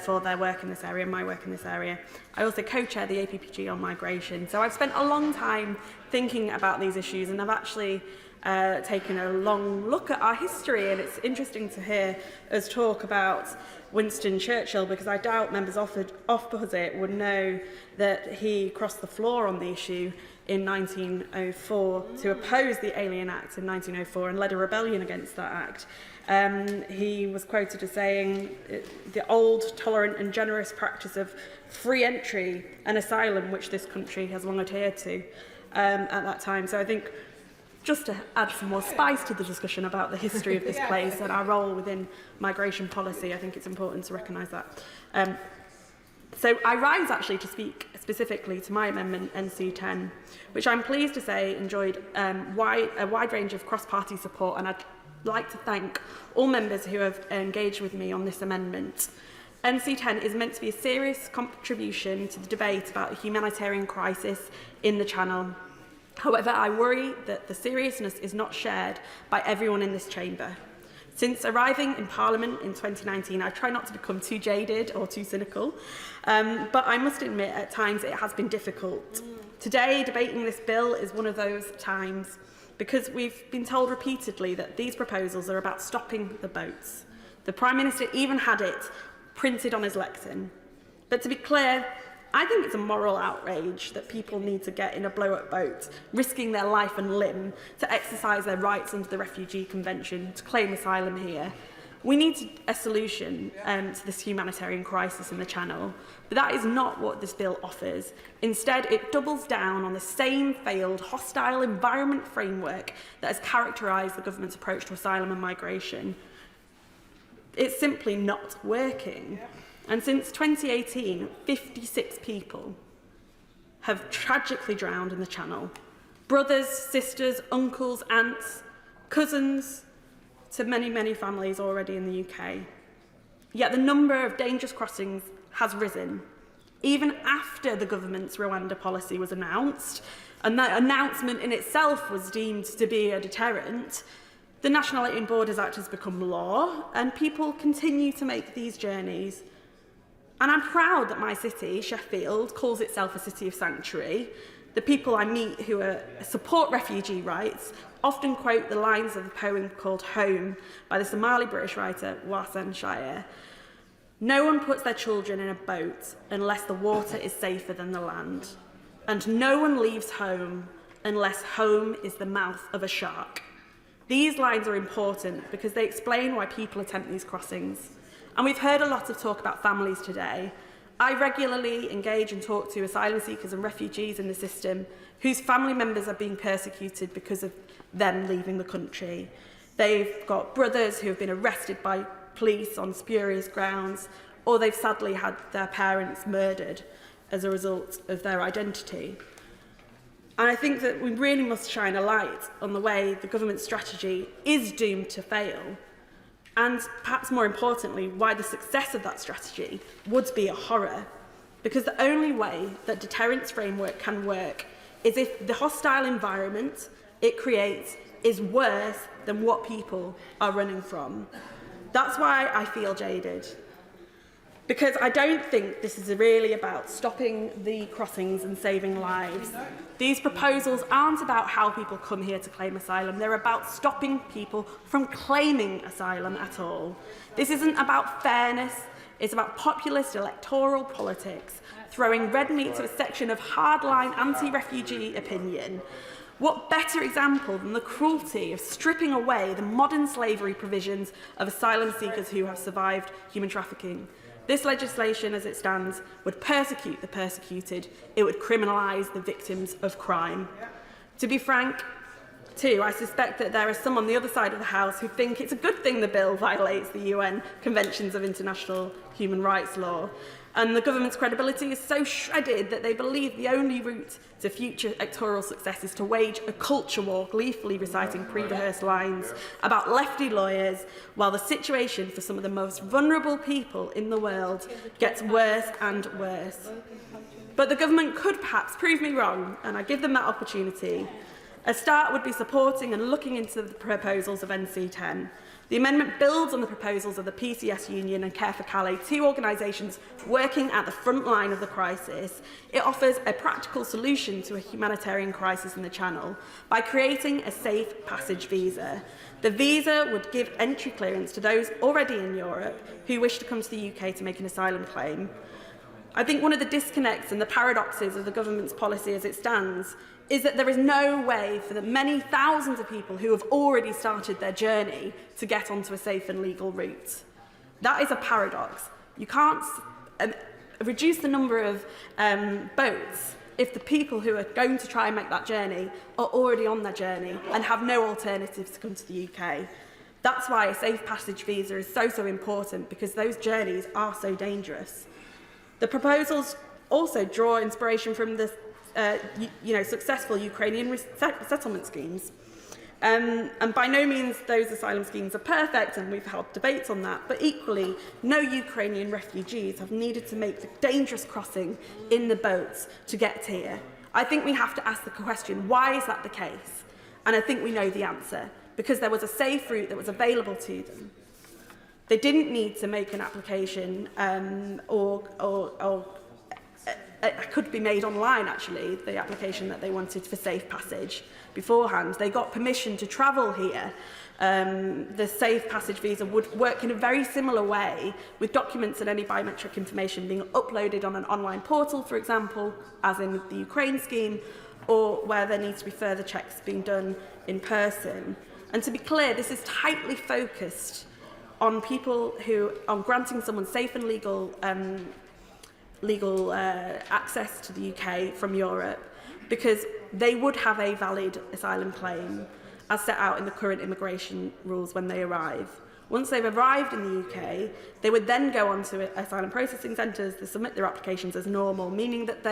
for their work in this area and my work in this area. I also co-chair the APPG on migration. So I've spent a long time thinking about these issues, and I've actually taken a long look at our history, and it's interesting to hear us talk about Winston Churchill, because I doubt members opposite would know that he crossed the floor on the issue in 1904 to oppose the Alien Act in 1904 and led a rebellion against that act. He was quoted as saying the old, tolerant and generous practice of free entry and asylum, which this country has long adhered to at that time. So I think, just to add some more spice to the discussion about the history of this place and our role within migration policy, I think it's important to recognise that. So I rise actually to speak specifically to my amendment NC10, which I'm pleased to say enjoyed a wide range of cross-party support, and I'd like to thank all members who have engaged with me on this amendment. NC10 is meant to be a serious contribution to the debate about the humanitarian crisis in the Channel. However, I worry that the seriousness is not shared by everyone in this chamber. Since arriving in Parliament in 2019, I try not to become too jaded or too cynical, but I must admit at times it has been difficult. Today, debating this bill is one of those times, because we've been told repeatedly that these proposals are about stopping the boats. The Prime Minister even had it printed on his lectern. But to be clear, I think it's a moral outrage that people need to get in a blow-up boat, risking their life and limb to exercise their rights under the Refugee Convention to claim asylum here. We need a solution to this humanitarian crisis in the Channel, but that is not what this bill offers. Instead, it doubles down on the same failed, hostile environment framework that has characterised the government's approach to asylum and migration. It's simply not working. And since 2018, 56 people have tragically drowned in the Channel. Brothers, sisters, uncles, aunts, cousins, to many, many families already in the UK. Yet the number of dangerous crossings has risen, even after the government's Rwanda policy was announced, and that announcement in itself was deemed to be a deterrent. The National Alien Borders Act has become law, and people continue to make these journeys. And I'm proud that my city, Sheffield, calls itself a city of sanctuary. The people I meet who support refugee rights often quote the lines of the poem called Home by the Somali-British writer Warsan Shire. No one puts their children in a boat unless the water is safer than the land. And no one leaves home unless home is the mouth of a shark. These lines are important because they explain why people attempt these crossings. And we've heard a lot of talk about families today. I regularly engage and talk to asylum seekers and refugees in the system whose family members are being persecuted because of them leaving the country. They've got brothers who have been arrested by police on spurious grounds, or they've sadly had their parents murdered as a result of their identity. And I think that we really must shine a light on the way the government strategy is doomed to fail. And perhaps more importantly, why the success of that strategy would be a horror. Because the only way that deterrence framework can work is if the hostile environment it creates is worse than what people are running from. That's why I feel jaded. Because I don't think this is really about stopping the crossings and saving lives. These proposals aren't about how people come here to claim asylum. They're about stopping people from claiming asylum at all. This isn't about fairness. It's about populist electoral politics, throwing red meat to a section of hardline anti-refugee opinion. What better example than the cruelty of stripping away the modern slavery provisions of asylum seekers who have survived human trafficking? This legislation, as it stands, would persecute the persecuted. It would criminalise the victims of crime. To be frank, too, I suspect that there are some on the other side of the House who think it's a good thing the bill violates the UN Conventions of International Human Rights Law. And the government's credibility is so shredded that they believe the only route to future electoral success is to wage a culture war, gleefully reciting pre-rehearsed lines about lefty lawyers, while the situation for some of the most vulnerable people in the world gets worse and worse. But the government could perhaps prove me wrong, and I give them that opportunity. A start would be supporting and looking into the proposals of NC10. The amendment builds on the proposals of the PCS Union and Care for Calais, two organisations working at the front line of the crisis. It offers a practical solution to a humanitarian crisis in the Channel by creating a safe passage visa. The visa would give entry clearance to those already in Europe who wish to come to the UK to make an asylum claim. I think one of the disconnects and the paradoxes of the government's policy as it stands is that there is no way for the many thousands of people who have already started their journey to get onto a safe and legal route. That is a paradox. You can't reduce the number of boats if the people who are going to try and make that journey are already on their journey and have no alternatives to come to the UK. That's why a safe passage visa is so important, because those journeys are so dangerous. The proposals also draw inspiration from the successful Ukrainian settlement schemes. And by no means those asylum schemes are perfect, and we've held debates on that, but equally, no Ukrainian refugees have needed to make the dangerous crossing in the boats to get here. I think we have to ask the question, why is that the case? And I think we know the answer, because there was a safe route that was available to them. They didn't need to make an application it could be made online, actually, the application that they wanted for safe passage beforehand. They got permission to travel here. The safe passage visa would work in a very similar way, with documents and any biometric information being uploaded on an online portal, for example, as in the Ukraine scheme, or where there needs to be further checks being done in person. And to be clear, this is tightly focused on on granting someone safe and legal access to the UK from Europe, because they would have a valid asylum claim as set out in the current immigration rules when they arrive. Once they've arrived in the UK, they would then go on to asylum processing centres to submit their applications as normal, meaning that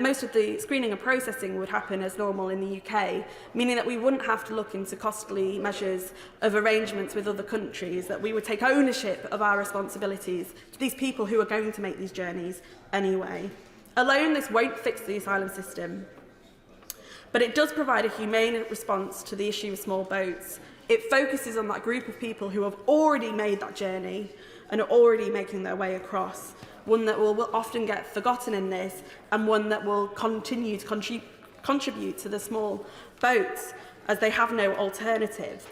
most of the screening and processing would happen as normal in the UK, meaning that we wouldn't have to look into costly measures of arrangements with other countries, that we would take ownership of our responsibilities to these people who are going to make these journeys anyway. Alone, this won't fix the asylum system, but it does provide a humane response to the issue of small boats. It focuses on that group of people who have already made that journey and are already making their way across, one that will often get forgotten in this, and one that will continue to contribute to the small boats as they have no alternative.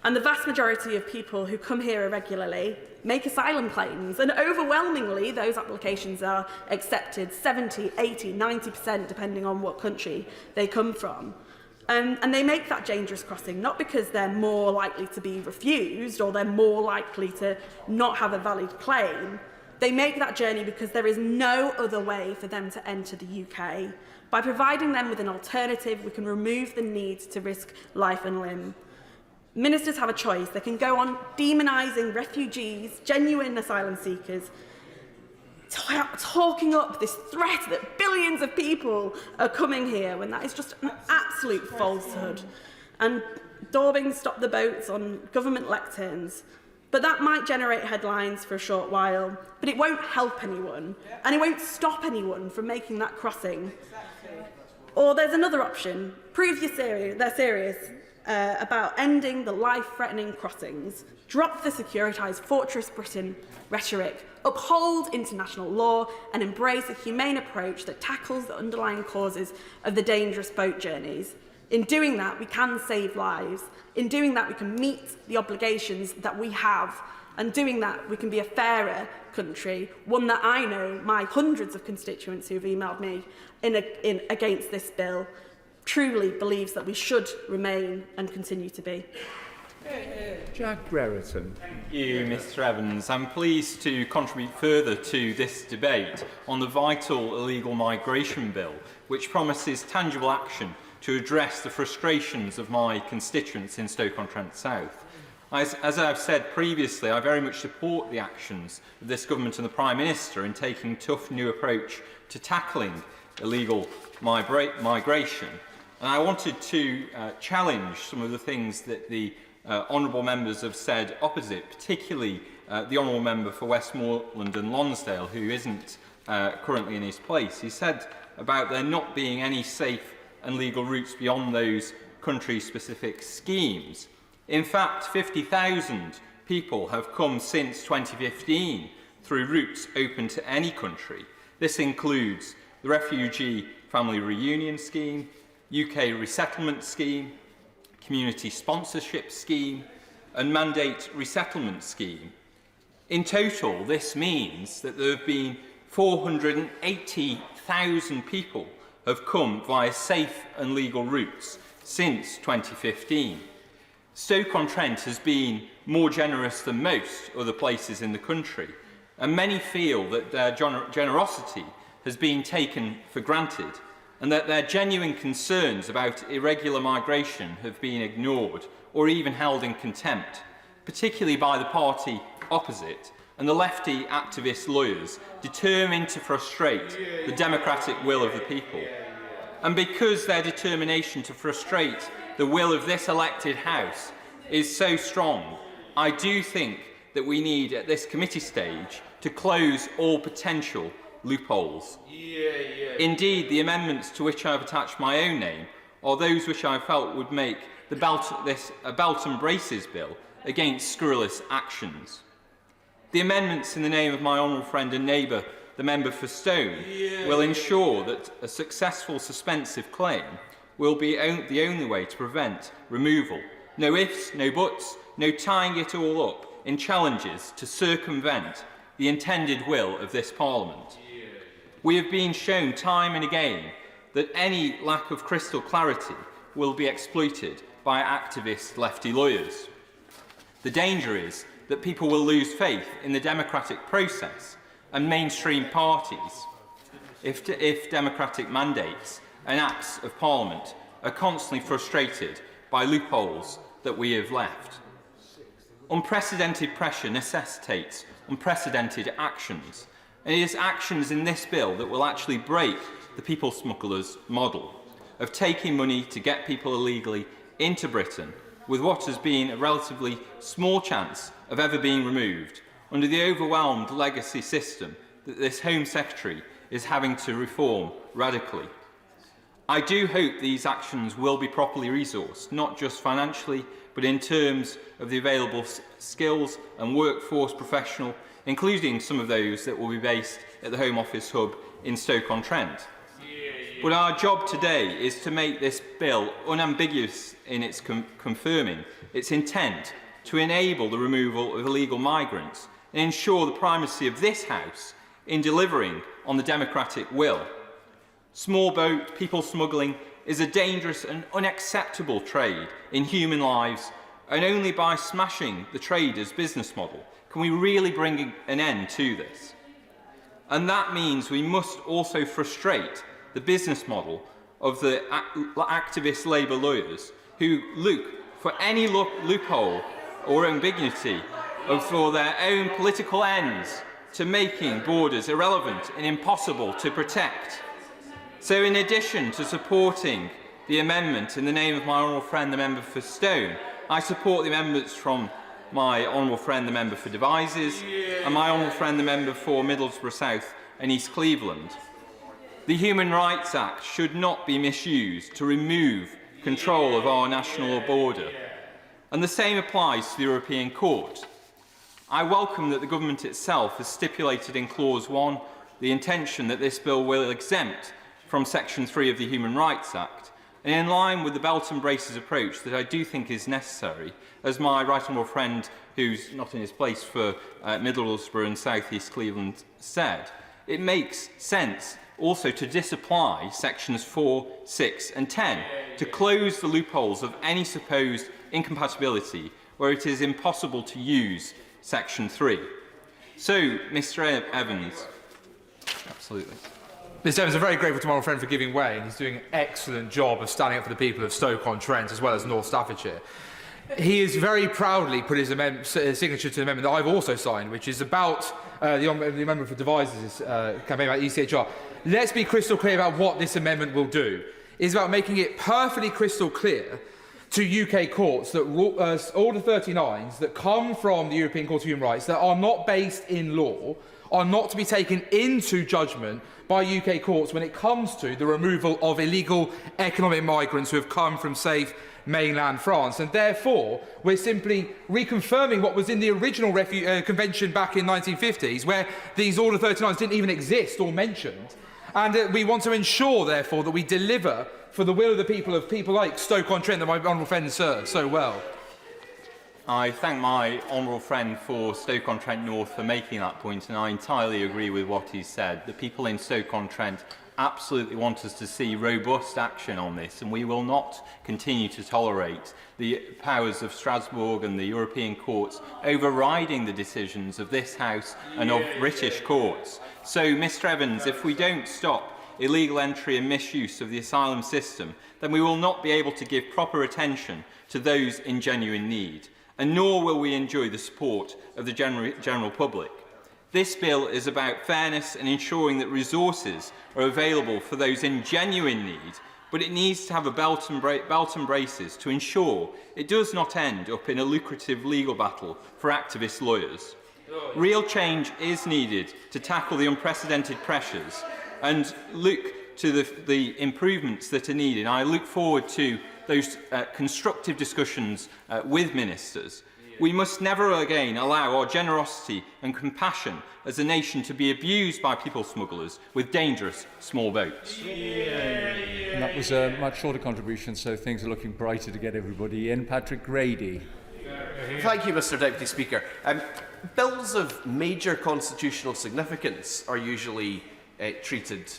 And the vast majority of people who come here irregularly make asylum claims, and overwhelmingly those applications are accepted, 70, 80, 90%, depending on what country they come from. And they make that dangerous crossing not because they're more likely to be refused or they're more likely to not have a valid claim. They make that journey because there is no other way for them to enter the UK. By providing them with an alternative, we can remove the need to risk life and limb. Ministers have a choice. They can go on demonising refugees, genuine asylum seekers, talking up this threat that billions of people are coming here, when that is just an absolute falsehood. And daubing stop the boats on government lecterns. But that might generate headlines for a short while, but it won't help anyone, and it won't stop anyone from making that crossing. Or there's another option. Prove they're serious about ending the life-threatening crossings. Drop the securitised Fortress Britain rhetoric. Uphold international law and embrace a humane approach that tackles the underlying causes of the dangerous boat journeys. In doing that, we can save lives. In doing that, we can meet the obligations that we have. And doing that, we can be a fairer country, one that I know my hundreds of constituents who have emailed me against this bill truly believes that we should remain and continue to be. Jack Brereton. Thank you, Mr Evans. I'm pleased to contribute further to this debate on the vital illegal migration bill, which promises tangible action to address the frustrations of my constituents in Stoke-on-Trent South. As I've said previously, I very much support the actions of this government and the Prime Minister in taking a tough new approach to tackling illegal migration. And I wanted to challenge some of the things that the honourable members have said opposite, particularly the honourable member for Westmoreland and Lonsdale, who isn't currently in his place. He said about there not being any safe and legal routes beyond those country-specific schemes. In fact, 50,000 people have come since 2015 through routes open to any country. This includes the Refugee Family Reunion Scheme, UK Resettlement Scheme, Community Sponsorship Scheme, and Mandate Resettlement Scheme. In total, this means that there have been 480,000 people have come via safe and legal routes since 2015. Stoke-on-Trent has been more generous than most other places in the country, and many feel that their generosity has been taken for granted, and that their genuine concerns about irregular migration have been ignored or even held in contempt, particularly by the party opposite and the lefty activist lawyers determined to frustrate the democratic will of the people. And because their determination to frustrate the will of this elected House is so strong, I do think that we need, at this committee stage, to close all potential loopholes. Indeed, the amendments to which I have attached my own name are those which I felt would make a belt and braces bill against scurrilous actions. The amendments in the name of my honourable friend and neighbour, the member for Stone, will ensure that a successful suspensive claim will be the only way to prevent removal. No ifs, no buts, no tying it all up in challenges to circumvent the intended will of this Parliament. We have been shown time and again that any lack of crystal clarity will be exploited by activist lefty lawyers. The danger is that people will lose faith in the democratic process and mainstream parties if democratic mandates and acts of Parliament are constantly frustrated by loopholes that we have left. Unprecedented pressure necessitates unprecedented actions, and it is actions in this bill that will actually break the people smugglers' model of taking money to get people illegally into Britain with what has been a relatively small chance of ever being removed under the overwhelmed legacy system that this Home Secretary is having to reform radically. I do hope these actions will be properly resourced, not just financially, but in terms of the available skills and workforce professional, including some of those that will be based at the Home Office hub in Stoke-on-Trent. But our job today is to make this bill unambiguous in its confirming its intent to enable the removal of illegal migrants and ensure the primacy of this House in delivering on the democratic will. Small boat people smuggling is a dangerous and unacceptable trade in human lives, and only by smashing the trader's business model can we really bring an end to this. And that means we must also frustrate the business model of the activist Labour lawyers who look for any loophole or ambiguity for their own political ends to making borders irrelevant and impossible to protect. So in addition to supporting the amendment in the name of my honourable friend, the member for Stone. I support the amendments from my honourable friend, the member for Devizes, and my honourable friend, the member for Middlesbrough South and East Cleveland. The Human Rights Act should not be misused to remove control of our national border, and the same applies to the European Court. I welcome that the government itself has stipulated in Clause 1 the intention that this bill will exempt from Section 3 of the Human Rights Act, and in line with the belt and braces approach that I do think is necessary, as my right honourable friend, who's not in his place for Middlesbrough and South East Cleveland, said, it makes sense also to disapply Sections 4, 6 and 10 to close the loopholes of any supposed incompatibility where it is impossible to use Section 3. So, Mr Evans, absolutely. Mr Evans, I'm very grateful to my friend for giving way, and he's doing an excellent job of standing up for the people of Stoke-on-Trent as well as North Staffordshire. He has very proudly put his signature to an amendment that I've also signed, which is about the amendment for Devizes campaign about ECHR. Let's be crystal clear about what this amendment will do. It's about making it perfectly crystal clear to UK courts that Order 39s that come from the European Court of Human Rights that are not based in law are not to be taken into judgment by UK courts when it comes to the removal of illegal economic migrants who have come from safe mainland France. And therefore, we're simply reconfirming what was in the original convention back in 1950s, where these Order 39s didn't even exist or mentioned. And we want to ensure, therefore, that we deliver for the will of the people like Stoke-on-Trent that my honourable friend serves so well. I thank my honourable friend for Stoke-on-Trent North for making that point, and I entirely agree with what he said. The people in Stoke-on-Trent absolutely want us to see robust action on this, and we will not continue to tolerate the powers of Strasbourg and the European courts overriding the decisions of this House and of British courts. So, Mr Evans, if we don't stop illegal entry and misuse of the asylum system, then we will not be able to give proper attention to those in genuine need, and nor will we enjoy the support of the general public. This bill is about fairness and ensuring that resources are available for those in genuine need, but it needs to have a belt and braces to ensure it does not end up in a lucrative legal battle for activist lawyers. Real change is needed to tackle the unprecedented pressures and look to the improvements that are needed. I look forward to those constructive discussions with ministers. We must never again allow our generosity and compassion as a nation to be abused by people smugglers with dangerous small boats. And that was a much shorter contribution, so things are looking brighter to get everybody in. Patrick Grady. Thank you, Mr Deputy Speaker. Bills of major constitutional significance are usually treated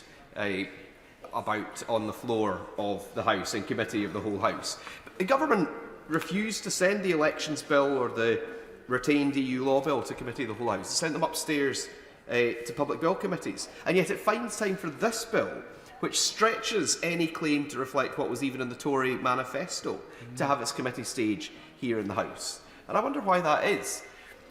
about on the floor of the House, in committee of the whole House. But the government refused to send the elections bill or the retained EU law bill to committee of the whole House. It sent them upstairs to public bill committees. And yet it finds time for this bill, which stretches any claim to reflect what was even in the Tory manifesto, to have its committee stage here in the House. And I wonder why that is.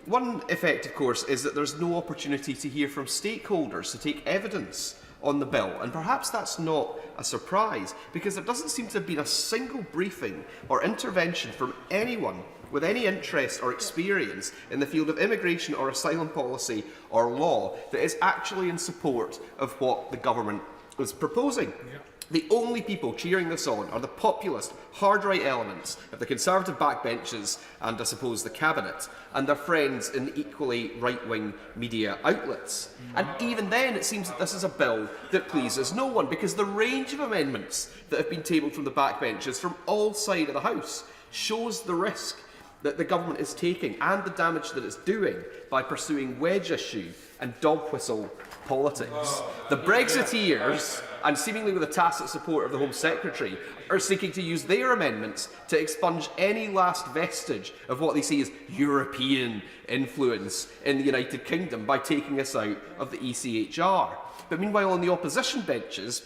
One effect, of course, is that there's no opportunity to hear from stakeholders to take evidence on the bill, and perhaps that's not a surprise, because there doesn't seem to have been a single briefing or intervention from anyone with any interest or experience in the field of immigration or asylum policy or law that is actually in support of what the government was proposing. Yeah. The only people cheering this on are the populist, hard-right elements of the Conservative backbenches and, I suppose, the Cabinet, and their friends in equally right-wing media outlets. And even then, it seems that this is a bill that pleases no one, because the range of amendments that have been tabled from the backbenches from all sides of the House shows the risk that the government is taking and the damage that it's doing by pursuing wedge issue and dog whistle politics. The Brexiteers, and seemingly with the tacit support of the Home Secretary, are seeking to use their amendments to expunge any last vestige of what they see as European influence in the United Kingdom by taking us out of the ECHR. But meanwhile, on the opposition benches,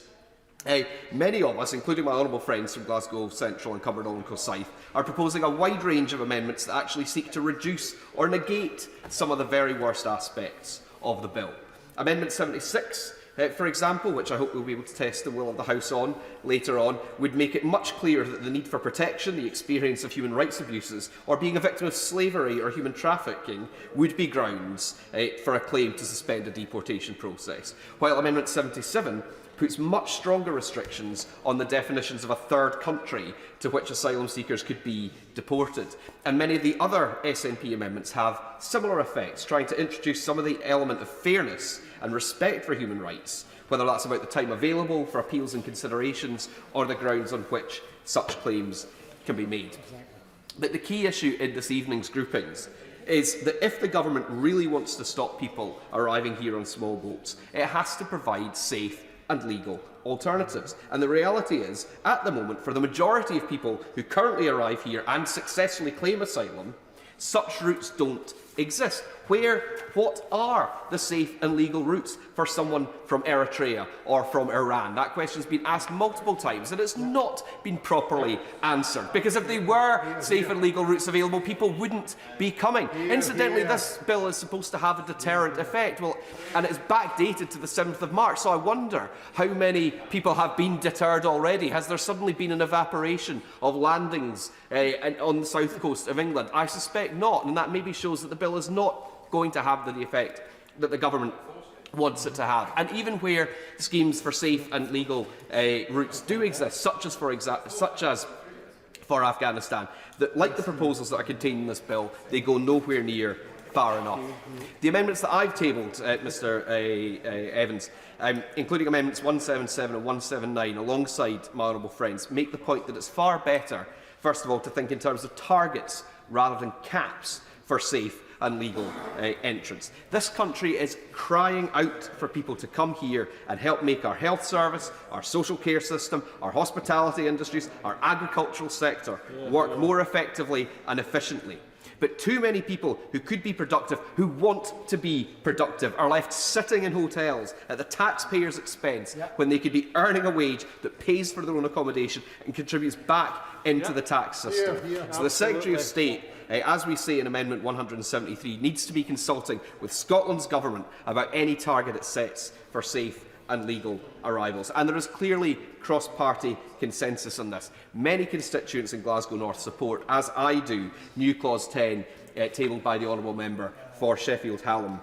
many of us, including my honourable friends from Glasgow Central and Cumbernauld and Forsyth, are proposing a wide range of amendments that actually seek to reduce or negate some of the very worst aspects of the bill. Amendment 76 for example, which I hope we'll be able to test the will of the House on later on, would make it much clearer that the need for protection, the experience of human rights abuses, or being a victim of slavery or human trafficking would be grounds for a claim to suspend a deportation process, while Amendment 77 puts much stronger restrictions on the definitions of a third country to which asylum seekers could be deported. And many of the other SNP amendments have similar effects, trying to introduce some of the element of fairness and respect for human rights, whether that's about the time available for appeals and considerations or the grounds on which such claims can be made. But the key issue in this evening's groupings is that if the government really wants to stop people arriving here on small boats, it has to provide safe and legal alternatives. And the reality is, at the moment, for the majority of people who currently arrive here and successfully claim asylum, such routes don't exist. What are the safe and legal routes for someone from Eritrea or from Iran? That question has been asked multiple times and it's not been properly answered. Because if they were safe and legal routes available, people wouldn't be coming. Incidentally, this bill is supposed to have a deterrent effect. Well, and it's backdated to the 7th of March, so I wonder how many people have been deterred already. Has there suddenly been an evaporation of landings on the south coast of England? I suspect not, and that maybe shows that the bill is not going to have the effect that the government wants it to have. And even where schemes for safe and legal routes do exist, such as for Afghanistan, that, like the proposals that are contained in this bill, they go nowhere near far enough. The amendments that I've tabled, Mr Evans, including amendments 177 and 179, alongside my honourable friends, make the point that it's far better, first of all, to think in terms of targets rather than caps for safe and legal entrance. This country is crying out for people to come here and help make our health service, our social care system, our hospitality industries, our agricultural sector work more effectively and efficiently. But too many people who could be productive, who want to be productive, are left sitting in hotels at the taxpayers' expense when they could be earning a wage that pays for their own accommodation and contributes back into the tax system. So the Secretary of State, as we say in Amendment 173, needs to be consulting with Scotland's government about any target it sets for safe and legal arrivals. And there is clearly cross-party consensus on this. Many constituents in Glasgow North support, as I do, new Clause 10 tabled by the Honourable Member for Sheffield Hallam,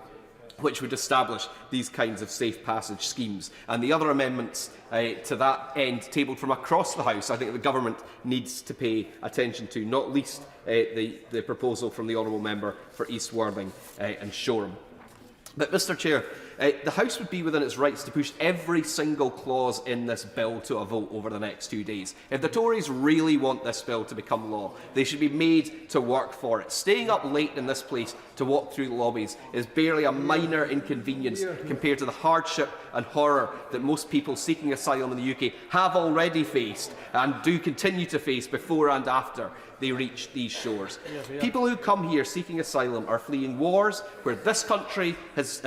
which would establish these kinds of safe passage schemes. And the other amendments to that end, tabled from across the House, I think the government needs to pay attention to, not least the proposal from the Honourable Member for East Worthing and Shoreham. But, Mr Chair, the House would be within its rights to push every single clause in this bill to a vote over the next 2 days. If the Tories really want this bill to become law, they should be made to work for it. Staying up late in this place to walk through the lobbies is barely a minor inconvenience compared to the hardship and horror that most people seeking asylum in the UK have already faced and do continue to face before and after they reach these shores. People who come here seeking asylum are fleeing wars where this country has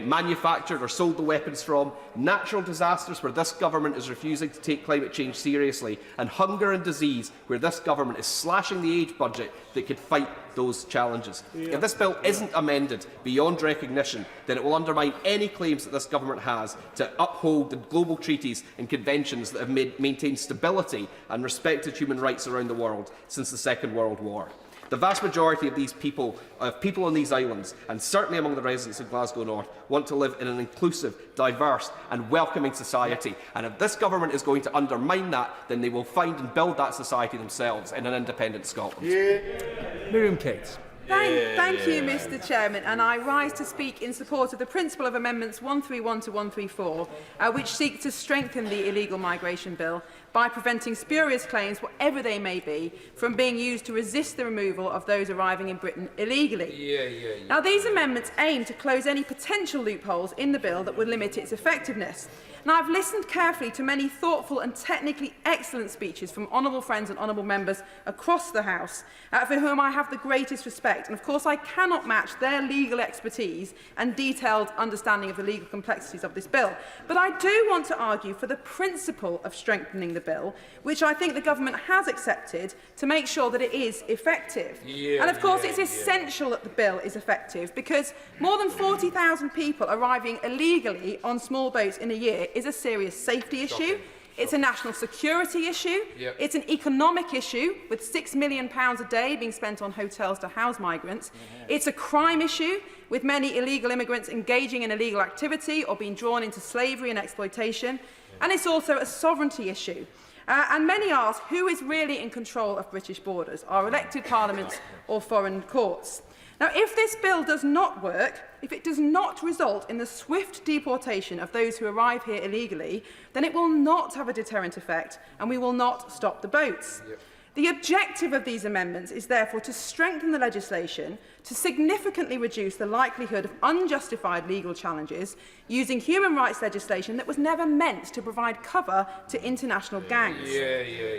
manufactured or sold the weapons from, natural disasters where this government is refusing to take climate change seriously, and hunger and disease where this government is slashing the aid budget that could fight those challenges. If this bill isn't amended beyond recognition, then it will undermine any claims that this government has to uphold the global treaties and conventions that have maintained stability and respected human rights around the world since the Second World War. The vast majority of these people on these islands, and certainly among the residents of Glasgow North, want to live in an inclusive, diverse and welcoming society. And if this government is going to undermine that, then they will find and build that society themselves in an independent Scotland. Miriam Cates. Thank you, Mr Chairman, and I rise to speak in support of the principle of Amendments 131 to 134, which seek to strengthen the illegal migration bill by preventing spurious claims, whatever they may be, from being used to resist the removal of those arriving in Britain illegally. Now, these amendments aim to close any potential loopholes in the bill that would limit its effectiveness. Now, I've listened carefully to many thoughtful and technically excellent speeches from honourable friends and honourable members across the House, for whom I have the greatest respect. And of course, I cannot match their legal expertise and detailed understanding of the legal complexities of this bill. But I do want to argue for the principle of strengthening the bill, which I think the government has accepted, to make sure that it is effective. And of course it's essential that the bill is effective, because more than 40,000 people arriving illegally on small boats in a year is a serious safety issue. It's a national security issue. Yep. It's an economic issue, with £6 million a day being spent on hotels to house migrants. It's a crime issue, with many illegal immigrants engaging in illegal activity or being drawn into slavery and exploitation. And it's also a sovereignty issue. And many ask, who is really in control of British borders, our elected parliaments or foreign courts? Now, if this bill does not work, if it does not result in the swift deportation of those who arrive here illegally, then it will not have a deterrent effect, and we will not stop the boats. Yep. The objective of these amendments is therefore to strengthen the legislation, to significantly reduce the likelihood of unjustified legal challenges using human rights legislation that was never meant to provide cover to international gangs.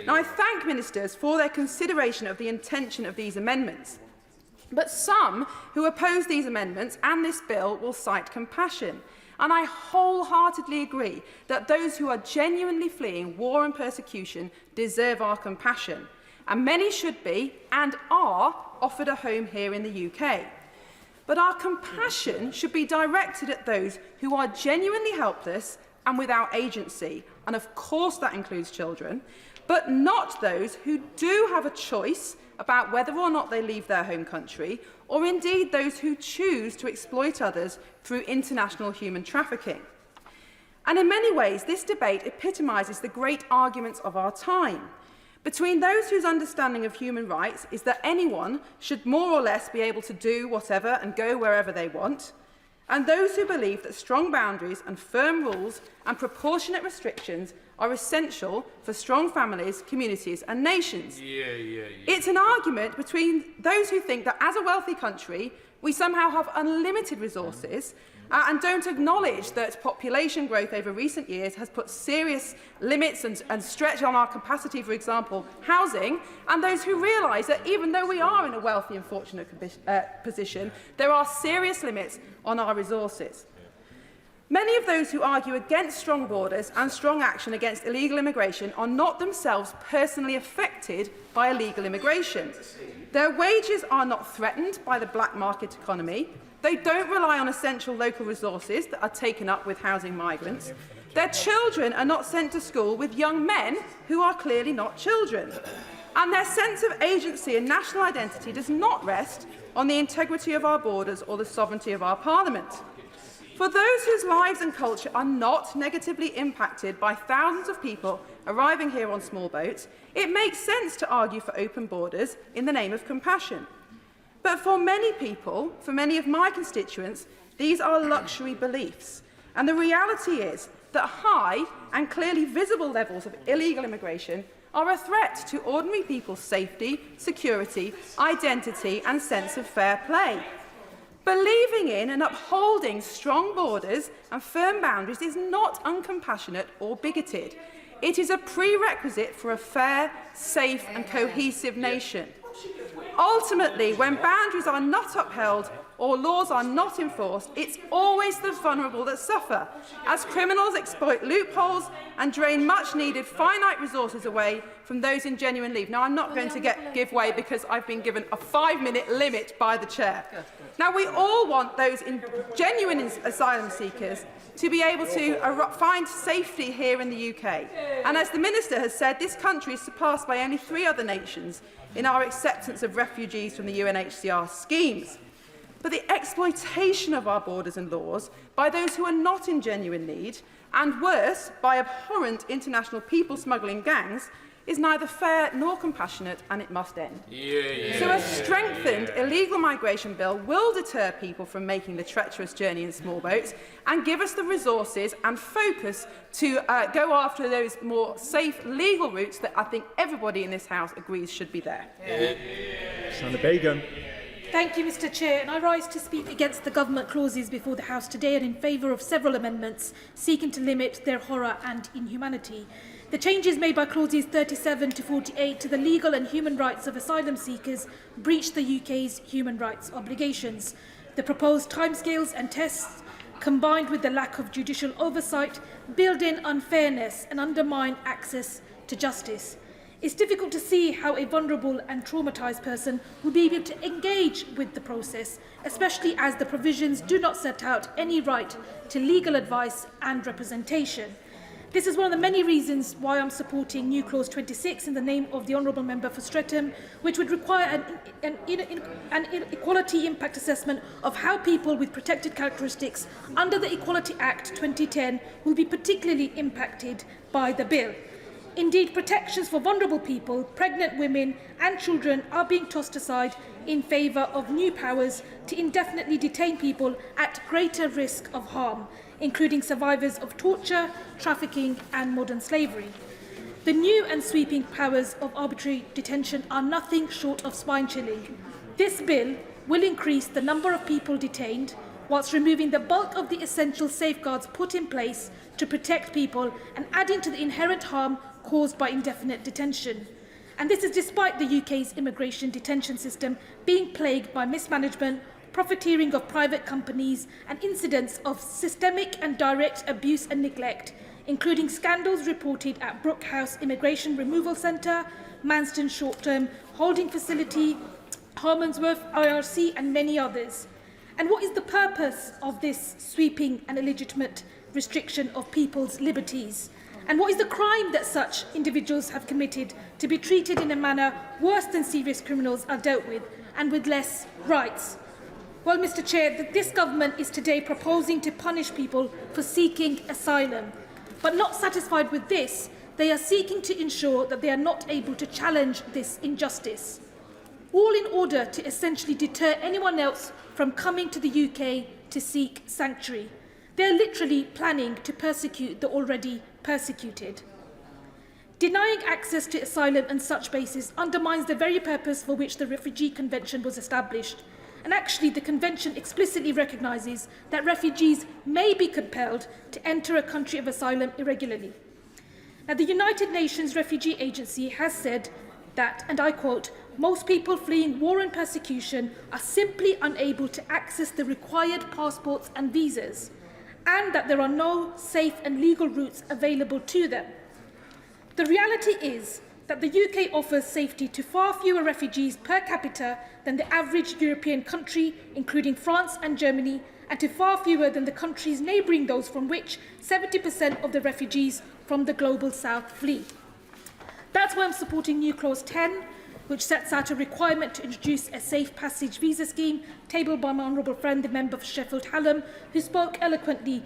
Now, I thank ministers for their consideration of the intention of these amendments. But some who oppose these amendments and this bill will cite compassion. And I wholeheartedly agree that those who are genuinely fleeing war and persecution deserve our compassion. And many should be, and are, offered a home here in the UK. But our compassion should be directed at those who are genuinely helpless and without agency. And of course that includes children, but not those who do have a choice about whether or not they leave their home country, or indeed those who choose to exploit others through international human trafficking. And in many ways, this debate epitomises the great arguments of our time, between those whose understanding of human rights is that anyone should more or less be able to do whatever and go wherever they want, and those who believe that strong boundaries and firm rules and proportionate restrictions are essential for strong families, communities and nations. It's an argument between those who think that as a wealthy country we somehow have unlimited resources and don't acknowledge that population growth over recent years has put serious limits and stretch on our capacity, for example, housing, and those who realise that even though we are in a wealthy and fortunate position, there are serious limits on our resources. Many of those who argue against strong borders and strong action against illegal immigration are not themselves personally affected by illegal immigration. Their wages are not threatened by the black market economy. They don't rely on essential local resources that are taken up with housing migrants. Their children are not sent to school with young men who are clearly not children. And their sense of agency and national identity does not rest on the integrity of our borders or the sovereignty of our parliament. For those whose lives and culture are not negatively impacted by thousands of people arriving here on small boats, it makes sense to argue for open borders in the name of compassion. But for many people, for many of my constituents, these are luxury beliefs. And the reality is that high and clearly visible levels of illegal immigration are a threat to ordinary people's safety, security, identity and sense of fair play. Believing in and upholding strong borders and firm boundaries is not uncompassionate or bigoted. It is a prerequisite for a fair, safe and cohesive nation. Ultimately, when boundaries are not upheld or laws are not enforced, it's always the vulnerable that suffer, as criminals exploit loopholes and drain much-needed finite resources away from those in genuine need. Now, I'm not going to give way because I've been given a 5-minute limit by the chair. Now, we all want those genuine asylum seekers to be able to find safety here in the UK. And as the Minister has said, this country is surpassed by only 3 other nations in our acceptance of refugees from the UNHCR schemes. But the exploitation of our borders and laws by those who are not in genuine need, and worse, by abhorrent international people smuggling gangs, is neither fair nor compassionate, and it must end. So a strengthened illegal migration bill will deter people from making the treacherous journey in small boats and give us the resources and focus to go after those more safe legal routes that I think everybody in this House agrees should be there. Senator Bagan. Thank you, Mr. Chair, and I rise to speak against the government clauses before the House today and in favour of several amendments seeking to limit their horror and inhumanity. The changes made by clauses 37 to 48 to the legal and human rights of asylum seekers breach the UK's human rights obligations. The proposed timescales and tests, combined with the lack of judicial oversight, build in unfairness and undermine access to justice. It's difficult to see how a vulnerable and traumatised person will be able to engage with the process, especially as the provisions do not set out any right to legal advice and representation. This is one of the many reasons why I'm supporting new clause 26 in the name of the Honourable Member for Streatham, which would require an equality impact assessment of how people with protected characteristics under the Equality Act 2010 will be particularly impacted by the bill. Indeed, protections for vulnerable people, pregnant women and children are being tossed aside in favour of new powers to indefinitely detain people at greater risk of harm, including survivors of torture, trafficking and modern slavery. The new and sweeping powers of arbitrary detention are nothing short of spine-chilling. This bill will increase the number of people detained, whilst removing the bulk of the essential safeguards put in place to protect people and adding to the inherent harm caused by indefinite detention. And this is despite the UK's immigration detention system being plagued by mismanagement, profiteering of private companies and incidents of systemic and direct abuse and neglect, including scandals reported at Brook House Immigration Removal Centre, Manston Short-Term Holding Facility, Harmondsworth IRC and many others. And what is the purpose of this sweeping and illegitimate restriction of people's liberties? And what is the crime that such individuals have committed to be treated in a manner worse than serious criminals are dealt with and with less rights? Well, Mr. Chair, this government is today proposing to punish people for seeking asylum. But not satisfied with this, they are seeking to ensure that they are not able to challenge this injustice, all in order to essentially deter anyone else from coming to the UK to seek sanctuary. They are literally planning to persecute the already persecuted. Denying access to asylum on such basis undermines the very purpose for which the Refugee Convention was established. And actually, the Convention explicitly recognises that refugees may be compelled to enter a country of asylum irregularly. Now, the United Nations Refugee Agency has said that, and I quote, "Most people fleeing war and persecution are simply unable to access the required passports and visas, and that there are no safe and legal routes available to them." The reality is that the UK offers safety to far fewer refugees per capita than the average European country, including France and Germany, and to far fewer than the countries neighbouring those from which 70% of the refugees from the global south flee. That's why I'm supporting new clause 10, which sets out a requirement to introduce a safe passage visa scheme, tabled by my honourable friend, the member for Sheffield Hallam, who spoke eloquently,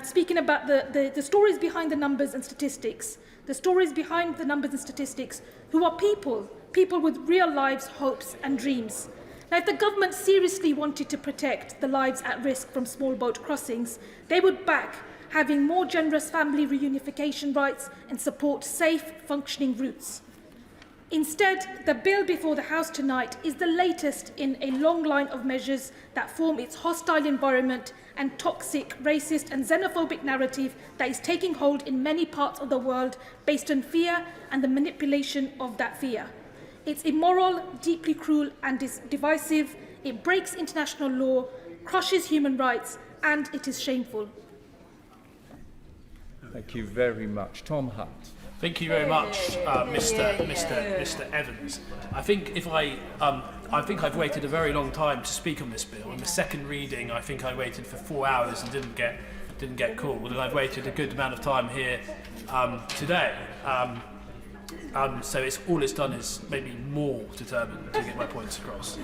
speaking about the stories behind the numbers and statistics. The stories behind the numbers and statistics, who are people with real lives, hopes and dreams. Now, if the government seriously wanted to protect the lives at risk from small boat crossings, they would back having more generous family reunification rights and support safe, functioning routes. Instead, the bill before the House tonight is the latest in a long line of measures that form its hostile environment and toxic, racist and xenophobic narrative that is taking hold in many parts of the world based on fear and the manipulation of that fear. It's immoral, deeply cruel and divisive, it breaks international law, crushes human rights and it is shameful. Thank you very much. Tom Hunt. Thank you very much, Mr. Evans. I think I've waited a very long time to speak on this bill. In the second reading, I think I waited for 4 hours and didn't get called, and I've waited a good amount of time here today. So all it's done is made me more determined to get my points across.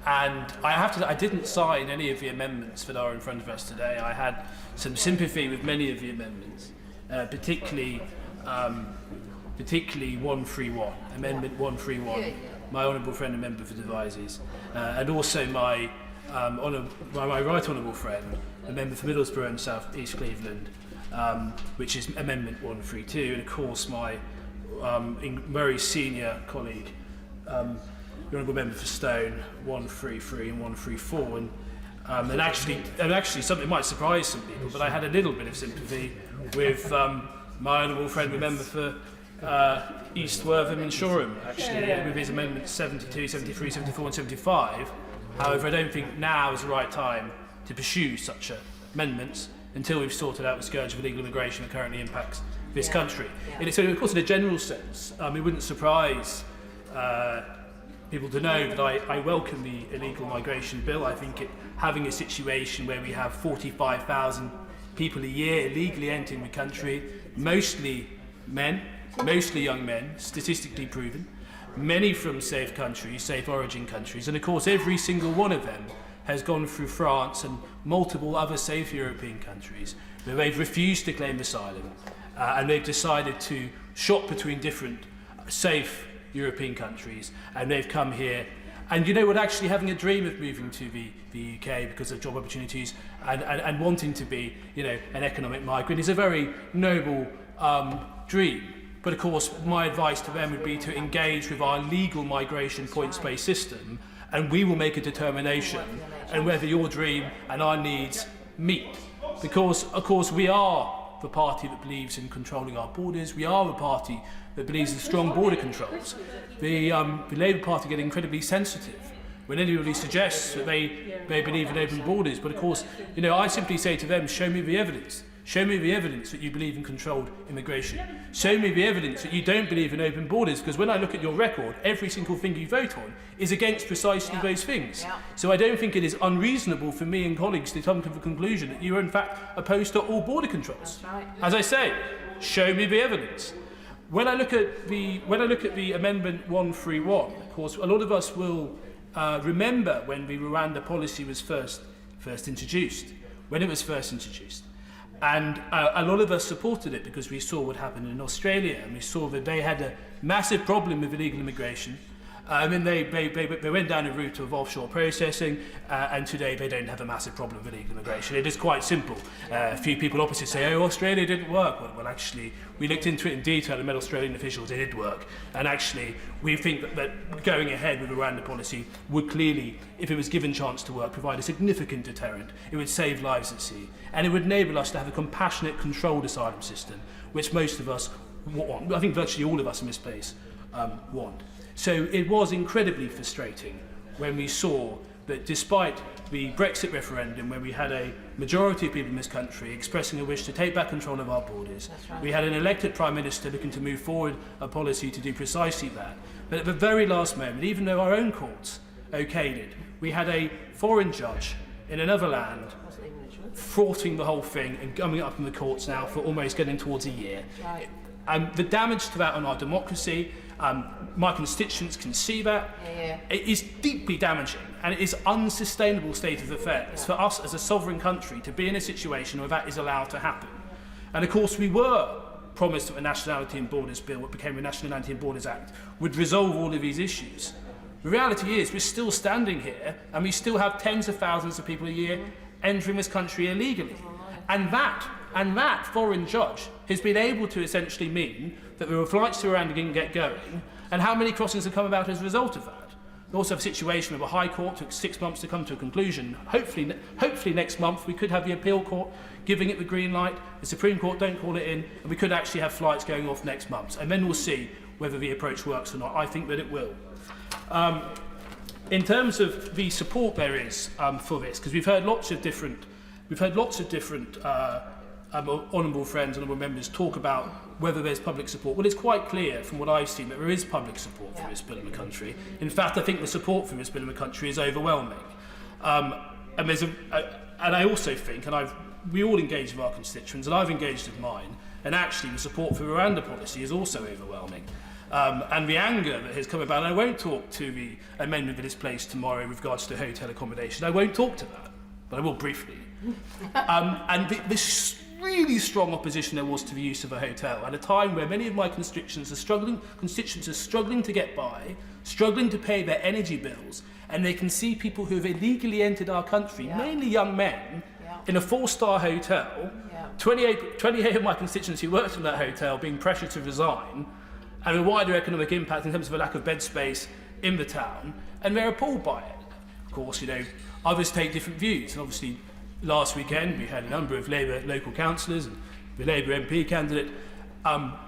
And I have to. I didn't sign any of the amendments that are in front of us today. I had some sympathy with many of the amendments. Particularly 131, Amendment 131, my honourable friend and member for Devizes, and also my right honourable friend, the member for Middlesbrough and South East Cleveland, which is Amendment 132, and of course my very senior colleague, the honourable member for Stone, 133 and 134, and actually something might surprise some people, but I had a little bit of sympathy with my honourable friend, the member for East Wortham and Shoreham, actually, with his amendments 72, 73, 74 and 75. However, I don't think now is the right time to pursue such amendments until we've sorted out the scourge of illegal immigration that currently impacts this country. And so, of course, in a general sense, it wouldn't surprise people to know that I welcome the illegal migration bill. I think having a situation where we have 45,000 people a year illegally entering the country, mostly men, mostly young men, statistically proven, many from safe countries, safe origin countries, and of course every single one of them has gone through France and multiple other safe European countries where they've refused to claim asylum and they've decided to shop between different safe European countries, and they've come here and, you know what, actually having a dream of moving to the UK because of job opportunities and wanting to be, you know, an economic migrant is a very noble dream. But of course my advice to them would be to engage with our legal migration points-based system, and we will make a determination and whether your dream and our needs meet. Because of course we are the party that believes in controlling our borders. We are the party that believes in strong border controls. The Labour Party get incredibly sensitive when anybody suggests that they believe in open borders. But of course, you know, I simply say to them, show me the evidence. Show me the evidence that you believe in controlled immigration. Show me the evidence that you don't believe in open borders, because when I look at your record, every single thing you vote on is against precisely those things. So I don't think it is unreasonable for me and colleagues to come to the conclusion that you are in fact opposed to all border controls. As I say, show me the evidence. When I look at the Amendment 131, of course, a lot of us will remember when the Rwanda policy was first introduced, when it was first introduced. And a lot of us supported it because we saw what happened in Australia, and we saw that they had a massive problem with illegal immigration. And they went down a route of offshore processing, and today they don't have a massive problem with illegal immigration. It is quite simple. A few people opposite say, oh, Australia didn't work. Well, actually, we looked into it in detail and met Australian officials, it did work. And actually, we think that going ahead with the Rwanda policy would clearly, if it was given chance to work, provide a significant deterrent. It would save lives at sea. And it would enable us to have a compassionate, controlled asylum system, which most of us want. I think virtually all of us in this place want. So it was incredibly frustrating when we saw that despite the Brexit referendum, where we had a majority of people in this country expressing a wish to take back control of our borders, we had an elected Prime Minister looking to move forward a policy to do precisely that. But at the very last moment, even though our own courts okayed it, we had a foreign judge in another land thwarting the whole thing and coming up in the courts now for almost getting towards a year. The damage to that on our democracy, my constituents can see that. It is deeply damaging, and it is unsustainable state of affairs for us as a sovereign country to be in a situation where that is allowed to happen. And of course we were promised that the Nationality and Borders Bill, what became the Nationality and Borders Act, would resolve all of these issues. The reality is we're still standing here and we still have tens of thousands of people a year entering this country illegally. And that foreign judge has been able to essentially mean that there were flights to Rwanda didn't get going, and how many crossings have come about as a result of that. We also have a situation where the High Court took 6 months to come to a conclusion. Hopefully next month we could have the Appeal Court giving it the green light, the Supreme Court don't call it in, and we could actually have flights going off next month. And then we'll see whether the approach works or not. I think that it will. In terms of the support there is for this, because we've heard lots of different honourable friends, honourable members talk about whether there's public support. Well, it's quite clear from what I've seen that there is public support for this bill in the country. In fact, I think the support for this bill in the country is overwhelming. And I also think, we all engage with our constituents, and I've engaged with mine, and actually the support for the Rwanda policy is also overwhelming. And the anger that has come about, and I won't talk to the amendment that is placed tomorrow with regards to hotel accommodation. I won't talk to that, but I will briefly. And this really strong opposition there was to the use of a hotel at a time where many of my constituents are struggling to get by, struggling to pay their energy bills, and they can see people who have illegally entered our country, mainly young men, in a 4-star hotel, 28 of my constituents who worked in that hotel being pressured to resign, and a wider economic impact in terms of a lack of bed space in the town, and they're appalled by it. Of course, you know, others take different views, and obviously last weekend we had a number of Labour local councillors and the Labour MP candidate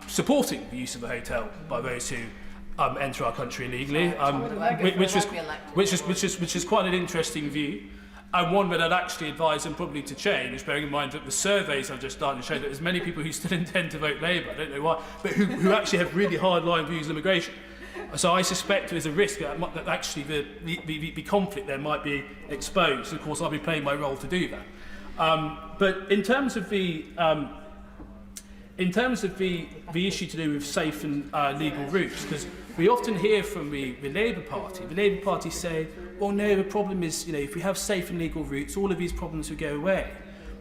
supporting the use of a hotel by those who enter our country illegally, which is quite an interesting view. and one that I'd actually advise them probably to change, bearing in mind that the surveys I've just done show that there's many people who still intend to vote Labour, I don't know why, but who actually have really hard-line views on immigration. So I suspect there's a risk that actually the conflict there might be exposed. And of course, I'll be playing my role to do that. But in terms of the issue to do with safe and legal routes, because we often hear from the Labour Party say, well, no, the problem is, if we have safe and legal routes, all of these problems would go away.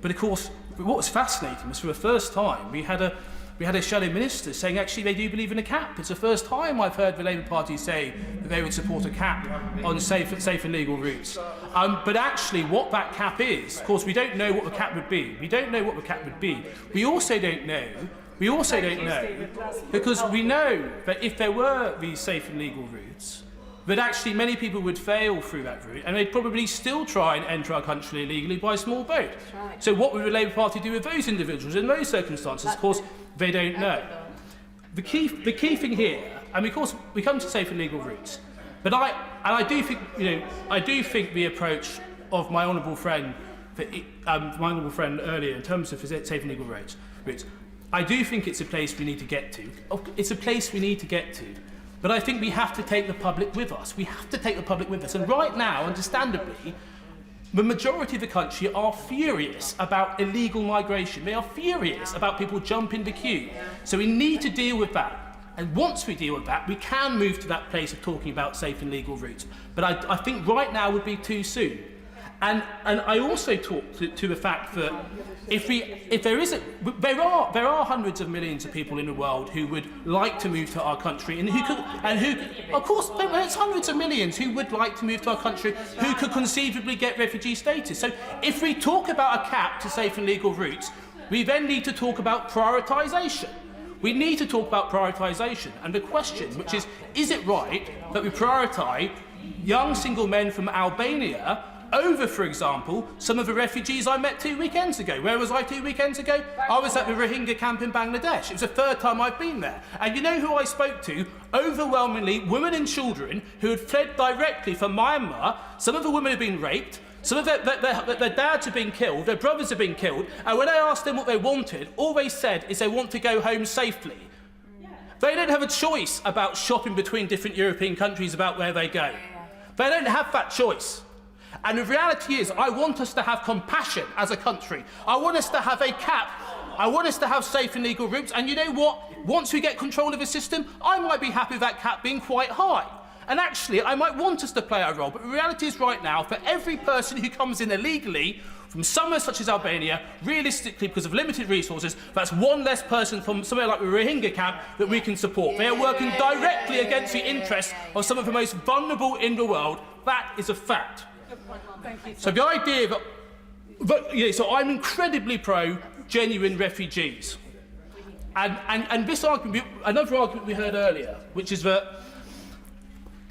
But of course, what was fascinating was for the first time, we had a shadow minister saying actually they do believe in a cap. It's the first time I've heard the Labour Party say that they would support a cap on safe and legal routes. But actually what that cap is, of course, we don't know what the cap would be. We also don't know because we know that if there were these safe and legal routes, that actually many people would fail through that route and they'd probably still try and enter our country illegally by small boat. Right. So what would the Labour Party do with those individuals in those circumstances? Of course, they don't know. The key thing here, and of course we come to safe and legal routes, but I do think the approach of my honourable friend earlier in terms of safe and legal routes, I do think it's a place we need to get to. But I think we have to take the public with us. And right now, understandably, the majority of the country are furious about illegal migration. They are furious about people jumping the queue. So we need to deal with that. And once we deal with that, we can move to that place of talking about safe and legal routes. But I think right now would be too soon. And I also talk to the fact that there are hundreds of millions of people in the world who would like to move to our country of course there's hundreds of millions who would like to move to our country who could conceivably get refugee status. So if we talk about a cap to safe and legal routes, we then need to talk about prioritisation. And the question, which is it right that we prioritise young single men from Albania over, for example, some of the refugees I met 2 weekends ago. Where was I 2 weekends ago? I was at the Rohingya camp in Bangladesh. It was the third time I've been there. And you know who I spoke to? Overwhelmingly women and children who had fled directly from Myanmar. Some of the women had been raped. Some of their dads have been killed. Their brothers have been killed. And when I asked them what they wanted, all they said is they want to go home safely. They don't have a choice about shopping between different European countries about where they go. They don't have that choice. And the reality is, I want us to have compassion as a country. I want us to have a cap. I want us to have safe and legal routes. And you know what? Once we get control of the system, I might be happy with that cap being quite high. And actually, I might want us to play our role. But the reality is right now, for every person who comes in illegally from somewhere such as Albania, realistically, because of limited resources, that's one less person from somewhere like the Rohingya camp that we can support. They are working directly against the interests of some of the most vulnerable in the world. That is a fact. So the idea so I'm incredibly pro genuine refugees, and this argument, another argument we heard earlier, which is that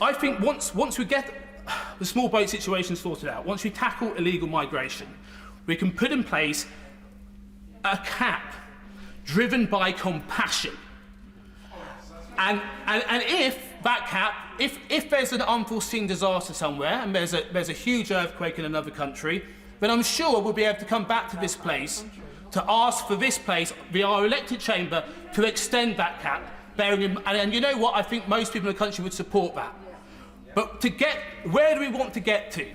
I think once we get the small boat situation sorted out, once we tackle illegal migration, we can put in place a cap driven by compassion, and if that cap, if there's an unforeseen disaster somewhere and there's a huge earthquake in another country, then I'm sure we'll be able to come back to this place to ask for this place, via our elected chamber, to extend that cap. And you know what? I think most people in the country would support that. But where do we want to get to?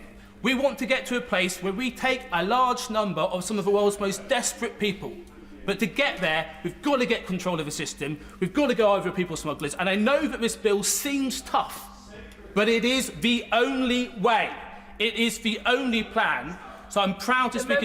We want to get to a place where we take a large number of some of the world's most desperate people. But to get there, we've got to get control of the system. We've got to go over people smugglers. And I know that this bill seems tough, but it is the only way. It is the only plan. So I'm proud to speak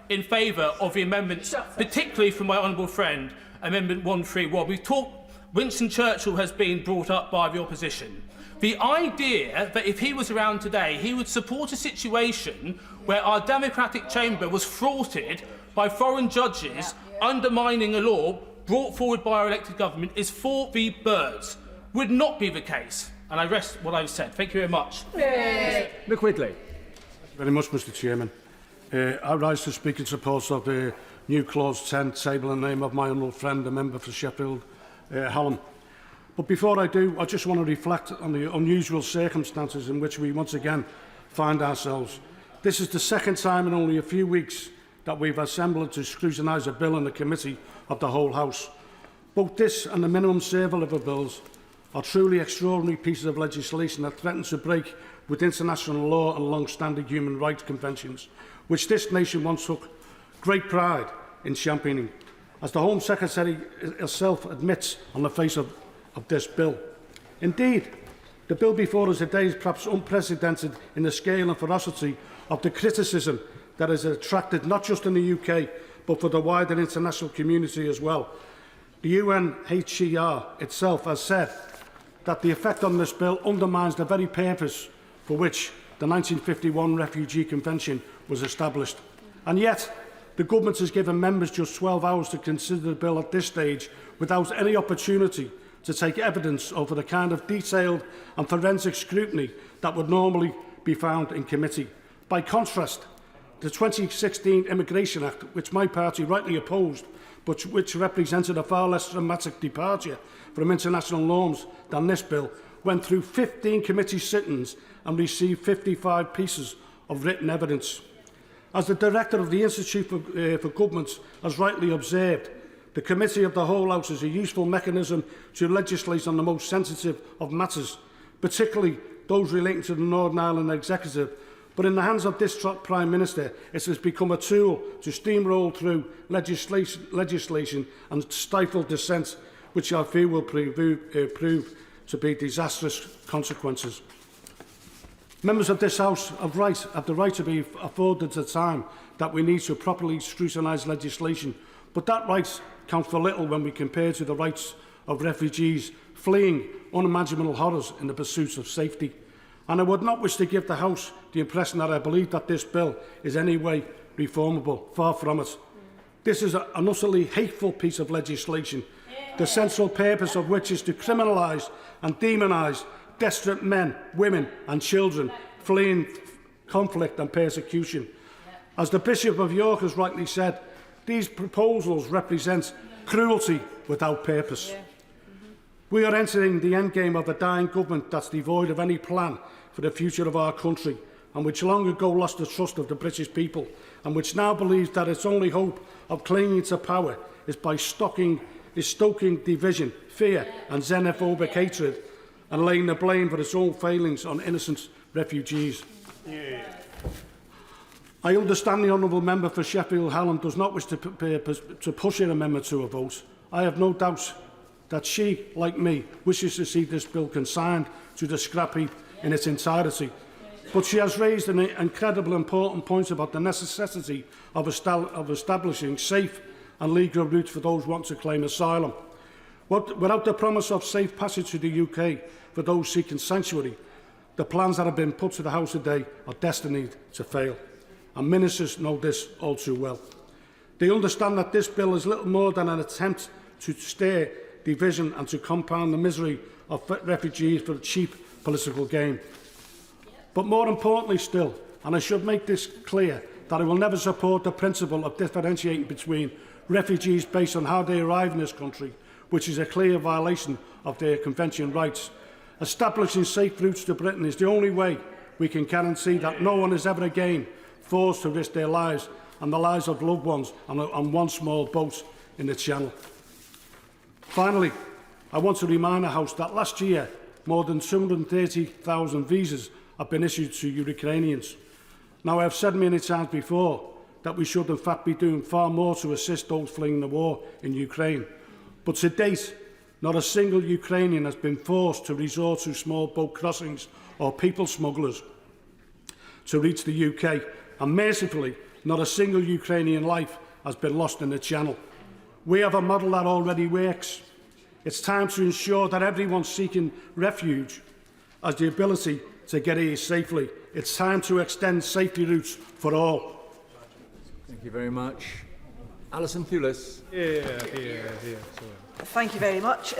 in favour of the amendments, particularly from my honourable friend, Amendment 131. We've talked, Winston Churchill has been brought up by the opposition. The idea that if he was around today, he would support a situation where our democratic chamber was thwarted by foreign judges undermining a law brought forward by our elected government is for the birds. Would not be the case. And I rest what I've said. Thank you very much. Look Whitley. Very much, Mr. Chairman. I rise to speak in support of the new clause 10, table in the name of my honourable friend, a member for Sheffield, Hallam. But before I do, I just want to reflect on the unusual circumstances in which we once again find ourselves. This is the second time in only a few weeks that we've assembled to scrutinise a bill in the committee of the whole House. Both this and the minimum service level bills are truly extraordinary pieces of legislation that threaten to break with international law and long-standing human rights conventions, which this nation once took great pride in championing, as the Home Secretary herself admits on the face of this bill. Indeed, the bill before us today is perhaps unprecedented in the scale and ferocity of the criticism that is attracted not just in the UK, but for the wider international community as well. The UNHCR itself has said that the effect on this bill undermines the very purpose for which the 1951 Refugee Convention was established. And yet, the government has given members just 12 hours to consider the bill at this stage without any opportunity to take evidence over the kind of detailed and forensic scrutiny that would normally be found in committee. By contrast, the 2016 Immigration Act, which my party rightly opposed, but which represented a far less dramatic departure from international norms than this bill, went through 15 committee sittings and received 55 pieces of written evidence. As the Director of the Institute for Governments has rightly observed, the Committee of the Whole House is a useful mechanism to legislate on the most sensitive of matters, particularly those relating to the Northern Ireland Executive. But in the hands of this Prime Minister, it has become a tool to steamroll through legislation and stifle dissent, which I fear will prove to be disastrous consequences. Members of this House have the right to be afforded the time that we need to properly scrutinise legislation, but that right counts for little when we compare to the rights of refugees fleeing unimaginable horrors in the pursuit of safety. And I would not wish to give the House the impression that I believe that this bill is in any way reformable. Far from it. This is an utterly hateful piece of legislation, the central purpose of which is to criminalise and demonise desperate men, women and children fleeing conflict and persecution. As the Bishop of York has rightly said, these proposals represent cruelty without purpose. We are entering the endgame of a dying government that's devoid of any plan for the future of our country, and which long ago lost the trust of the British people, and which now believes that its only hope of clinging to power is by stoking division, fear and xenophobic hatred, and laying the blame for its own failings on innocent refugees. I understand the honourable member for Sheffield Hallam does not wish to push her amendment to a vote. I have no doubt that she, like me, wishes to see this bill consigned to the scrap heap in its entirety. But she has raised an incredibly important point about the necessity of establishing safe and legal routes for those who want to claim asylum. Without the promise of safe passage to the UK for those seeking sanctuary, the plans that have been put to the House today are destined to fail. And ministers know this all too well. They understand that this bill is little more than an attempt to stir division and to compound the misery of refugees for a cheap political gain. But more importantly still, and I should make this clear, that I will never support the principle of differentiating between refugees based on how they arrive in this country, which is a clear violation of their convention rights. Establishing safe routes to Britain is the only way we can guarantee that no one is ever again forced to risk their lives and the lives of loved ones on one small boat in the Channel. Finally, I want to remind the House that last year more than 230,000 visas have been issued to Ukrainians. Now, I have said many times before that we should in fact be doing far more to assist those fleeing the war in Ukraine. But to date, not a single Ukrainian has been forced to resort to small boat crossings or people smugglers to reach the UK. And mercifully, not a single Ukrainian life has been lost in the Channel. We have a model that already works. It's time to ensure that everyone seeking refuge has the ability to get here safely. It's time to extend safety routes for all. Thank you very much. Alison Thulis. Thank you very much.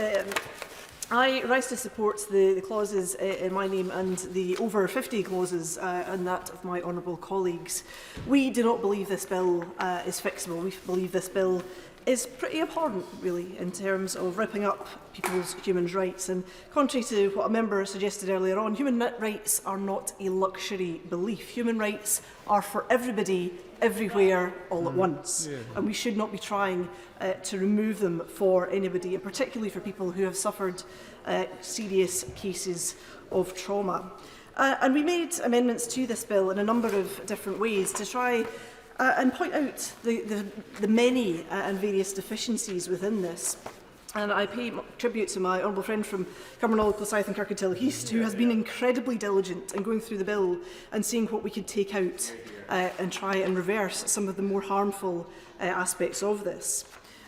I rise to support the clauses in my name and the over 50 clauses and that of my honourable colleagues. We do not believe this bill is fixable. We believe this bill is pretty abhorrent, really, in terms of ripping up people's human rights. And contrary to what a member suggested earlier on, human rights are not a luxury belief. Human rights are for everybody, everywhere, all at once. And we should not be trying to remove them for anybody, and particularly for people who have suffered serious cases of trauma. And we made amendments to this bill in a number of different ways to try and point out the many and various deficiencies within this. And I pay tribute to my honourable friend from Cumbernauld, Kilsyth and Kirkconnell East, who has been incredibly diligent in going through the bill and seeing what we could take out and try and reverse some of the more harmful aspects of this.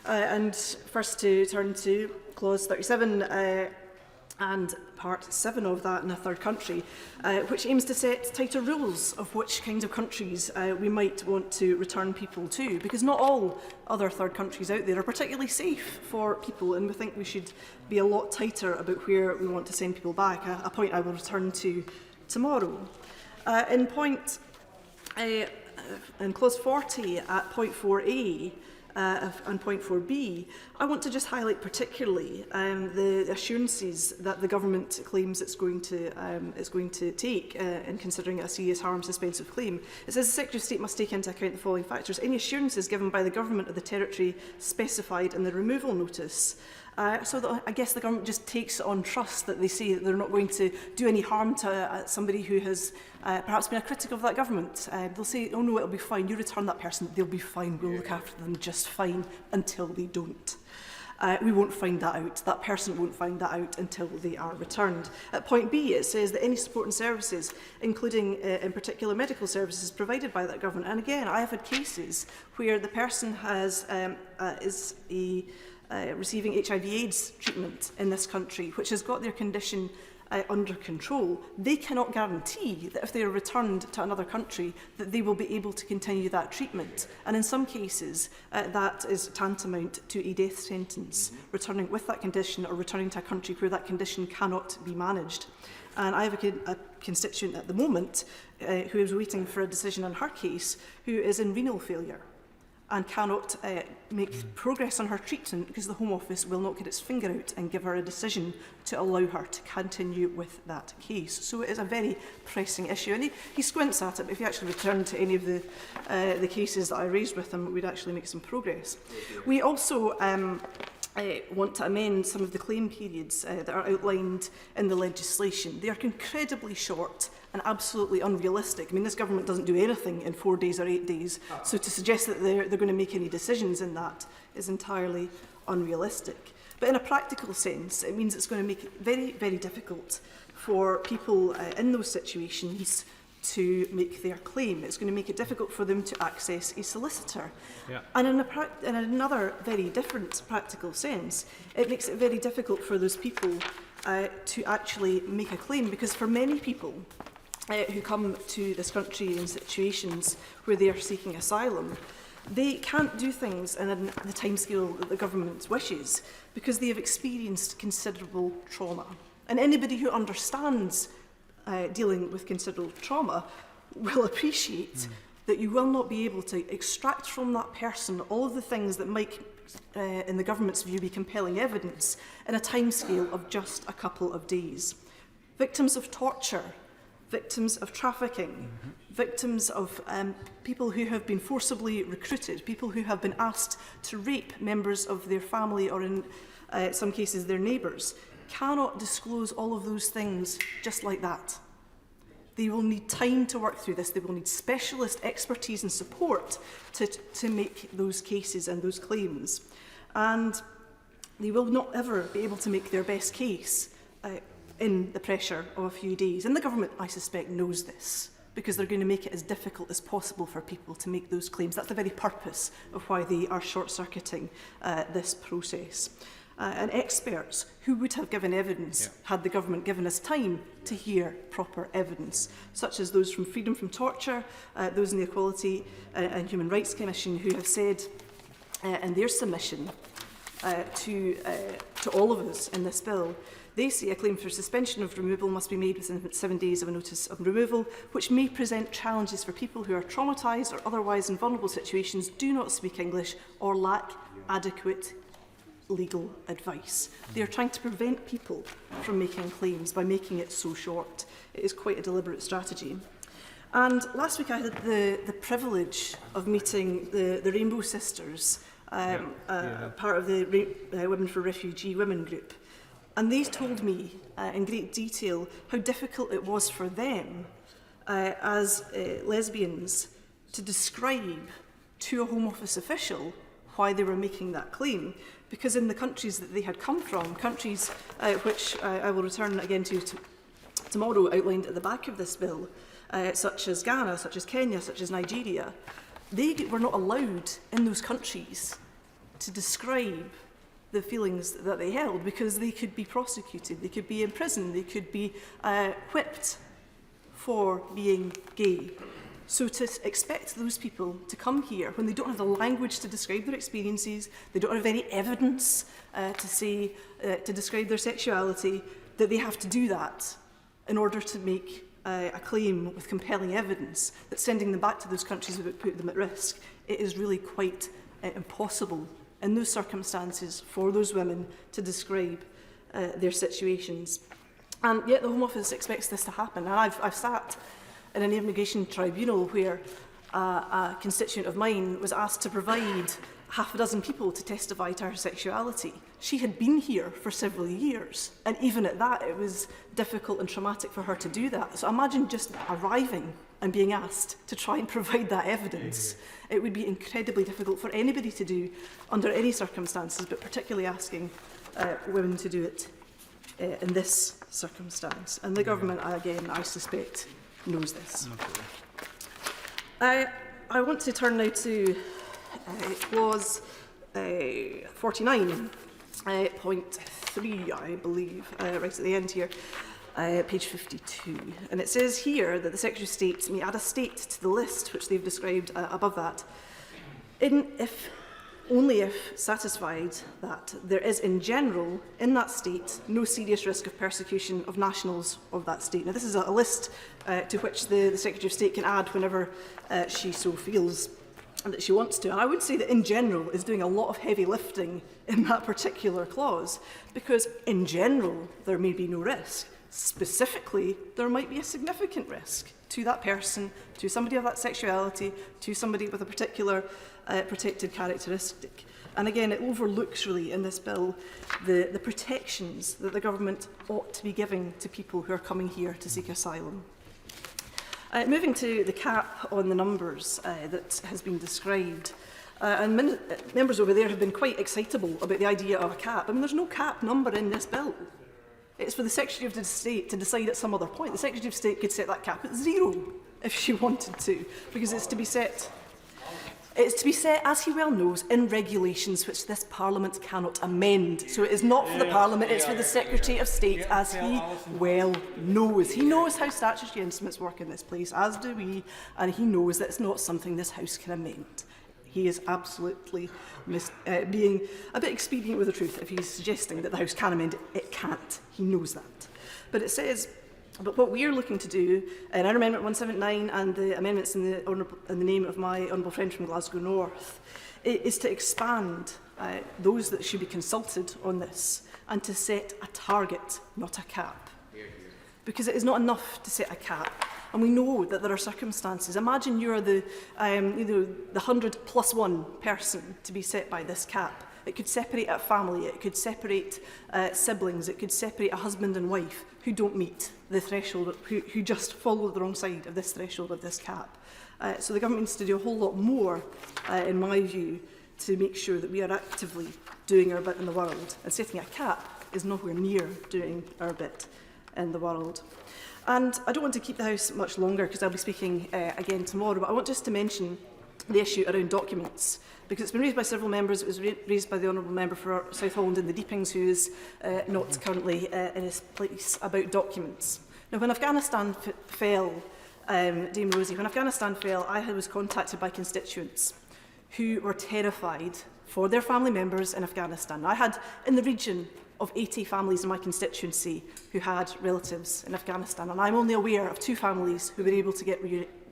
And first to turn to Clause 37 and Part 7 of that in a third country, which aims to set tighter rules of which kinds of countries we might want to return people to, because not all other third countries out there are particularly safe for people, and we think we should be a lot tighter about where we want to send people back, a point I will return to tomorrow. In Clause 40 at point 4a, and point 4b, I want to just highlight particularly the assurances that the government claims it's going to take in considering a serious harm suspensive claim. It says the Secretary of State must take into account the following factors: any assurances given by the government of the territory specified in the removal notice. So that I guess the government just takes it on trust that they say that they're not going to do any harm to somebody who has perhaps been a critic of that government. They'll say, oh no, it'll be fine, you return that person, they'll be fine, we'll look after them just fine, until they don't. We won't find that out. That person won't find that out until they are returned. At point B, it says that any support and services, including in particular medical services provided by that government. And again, I have had cases where the person has receiving HIV/AIDS treatment in this country, which has got their condition under control. They cannot guarantee that if they are returned to another country that they will be able to continue that treatment. And in some cases, that is tantamount to a death sentence, returning with that condition or returning to a country where that condition cannot be managed. And I have a constituent at the moment who is waiting for a decision on her case, who is in renal failure and cannot make progress on her treatment because the Home Office will not get its finger out and give her a decision to allow her to continue with that case. So it is a very pressing issue. And he squints at it, but if he actually returned to any of the cases that I raised with him, we'd actually make some progress. We also want to amend some of the claim periods that are outlined in the legislation. They are incredibly short and absolutely unrealistic. I mean, this government doesn't do anything in 4 days or 8 days, so to suggest that they're going to make any decisions in that is entirely unrealistic. But in a practical sense, it means it's going to make it very, very difficult for people in those situations to make their claim. It's going to make it difficult for them to access a solicitor. Yeah. And in another very different practical sense, it makes it very difficult for those people to actually make a claim, because for many people who come to this country in situations where they are seeking asylum, they can't do things in the timescale that the government wishes because they have experienced considerable trauma. And anybody who understands dealing with considerable trauma will appreciate that you will not be able to extract from that person all of the things that might, in the government's view, be compelling evidence in a timescale of just a couple of days. Victims of torture, victims of trafficking, victims of people who have been forcibly recruited, people who have been asked to rape members of their family or in some cases their neighbours, cannot disclose all of those things just like that. They will need time to work through this. They will need specialist expertise and support to make those cases and those claims. And they will not ever be able to make their best case in the pressure of a few days. And the government, I suspect, knows this, because they're going to make it as difficult as possible for people to make those claims. That's the very purpose of why they are short-circuiting this process. And experts who would have given evidence had the government given us time to hear proper evidence, such as those from Freedom from Torture, those in the Equality and Human Rights Commission, who have said in their submission to all of us in this bill, they say a claim for suspension of removal must be made within 7 days of a notice of removal, which may present challenges for people who are traumatised or otherwise in vulnerable situations, do not speak English or lack adequate legal advice. They are trying to prevent people from making claims by making it so short. It is quite a deliberate strategy. And last week I had the privilege of meeting the Rainbow Sisters, part of the Women for Refugee Women group. And they told me in great detail how difficult it was for them as lesbians to describe to a Home Office official why they were making that claim. Because in the countries that they had come from, countries which I will return again to tomorrow, outlined at the back of this bill, such as Ghana, such as Kenya, such as Nigeria, they were not allowed in those countries to describe the feelings that they held, because they could be prosecuted, they could be imprisoned, they could be whipped for being gay. So to expect those people to come here when they don't have the language to describe their experiences, they don't have any evidence to describe their sexuality, that they have to do that in order to make a claim with compelling evidence that sending them back to those countries would put them at risk, it is really quite impossible in those circumstances for those women to describe their situations. And yet the Home Office expects this to happen. And I've sat in an immigration tribunal where a constituent of mine was asked to provide half a dozen people to testify to her sexuality. She had been here for several years, and even at that it was difficult and traumatic for her to do that. So imagine just arriving and being asked to try and provide that evidence. It would be incredibly difficult for anybody to do under any circumstances, but particularly asking women to do it in this circumstance. And the government, again, I suspect, knows this. I want to turn now to clause 49.3, I believe, right at the end here, page 52. And it says here that the Secretary of State may add a state to the list, which they've described above that, only if satisfied that there is in general in that state no serious risk of persecution of nationals of that state. Now this is a list to which the Secretary of State can add whenever she so feels that she wants to. And I would say that in general is doing a lot of heavy lifting in that particular clause, because in general there may be no risk. Specifically, there might be a significant risk to that person, to somebody of that sexuality, to somebody with a particular protected characteristic. And again, it overlooks really in this bill the protections that the government ought to be giving to people who are coming here to seek asylum. Moving to the cap on the numbers that has been described, and members over there have been quite excitable about the idea of a cap. I mean, there's no cap number in this bill. It's for the Secretary of State to decide at some other point. The Secretary of State could set that cap at 0 if she wanted to, because it's to be set, as he well knows, in regulations which this Parliament cannot amend. So it is not for the Parliament, it's for the Secretary of State, as he well knows. He knows how statutory instruments work in this place, as do we, and he knows that it's not something this House can amend. He is absolutely being a bit expedient with the truth if he's suggesting that the House can amend it. It can't. He knows that. But it says, but what we are looking to do in our Amendment 179 and the amendments in the name of my honourable friend from Glasgow North is to expand those that should be consulted on this and to set a target, not a cap. Because it is not enough to set a cap. And we know that there are circumstances. Imagine you're the 100+1 person to be set by this cap. It could separate a family, it could separate siblings, it could separate a husband and wife who don't meet the threshold, who just follow the wrong side of this threshold of this cap. So the government needs to do a whole lot more, in my view, to make sure that we are actively doing our bit in the world. And setting a cap is nowhere near doing our bit in the world. And I don't want to keep the House much longer because I'll be speaking again tomorrow, but I want just to mention the issue around documents, because it's been raised by several members. It was raised by the Honourable Member for South Holland in the Deepings, who is not currently in his place, about documents. Now, when Afghanistan fell, Dame Rosie, when Afghanistan fell, I was contacted by constituents who were terrified for their family members in Afghanistan. I had in the region of 80 families in my constituency who had relatives in Afghanistan, and I'm only aware of 2 families who were able to get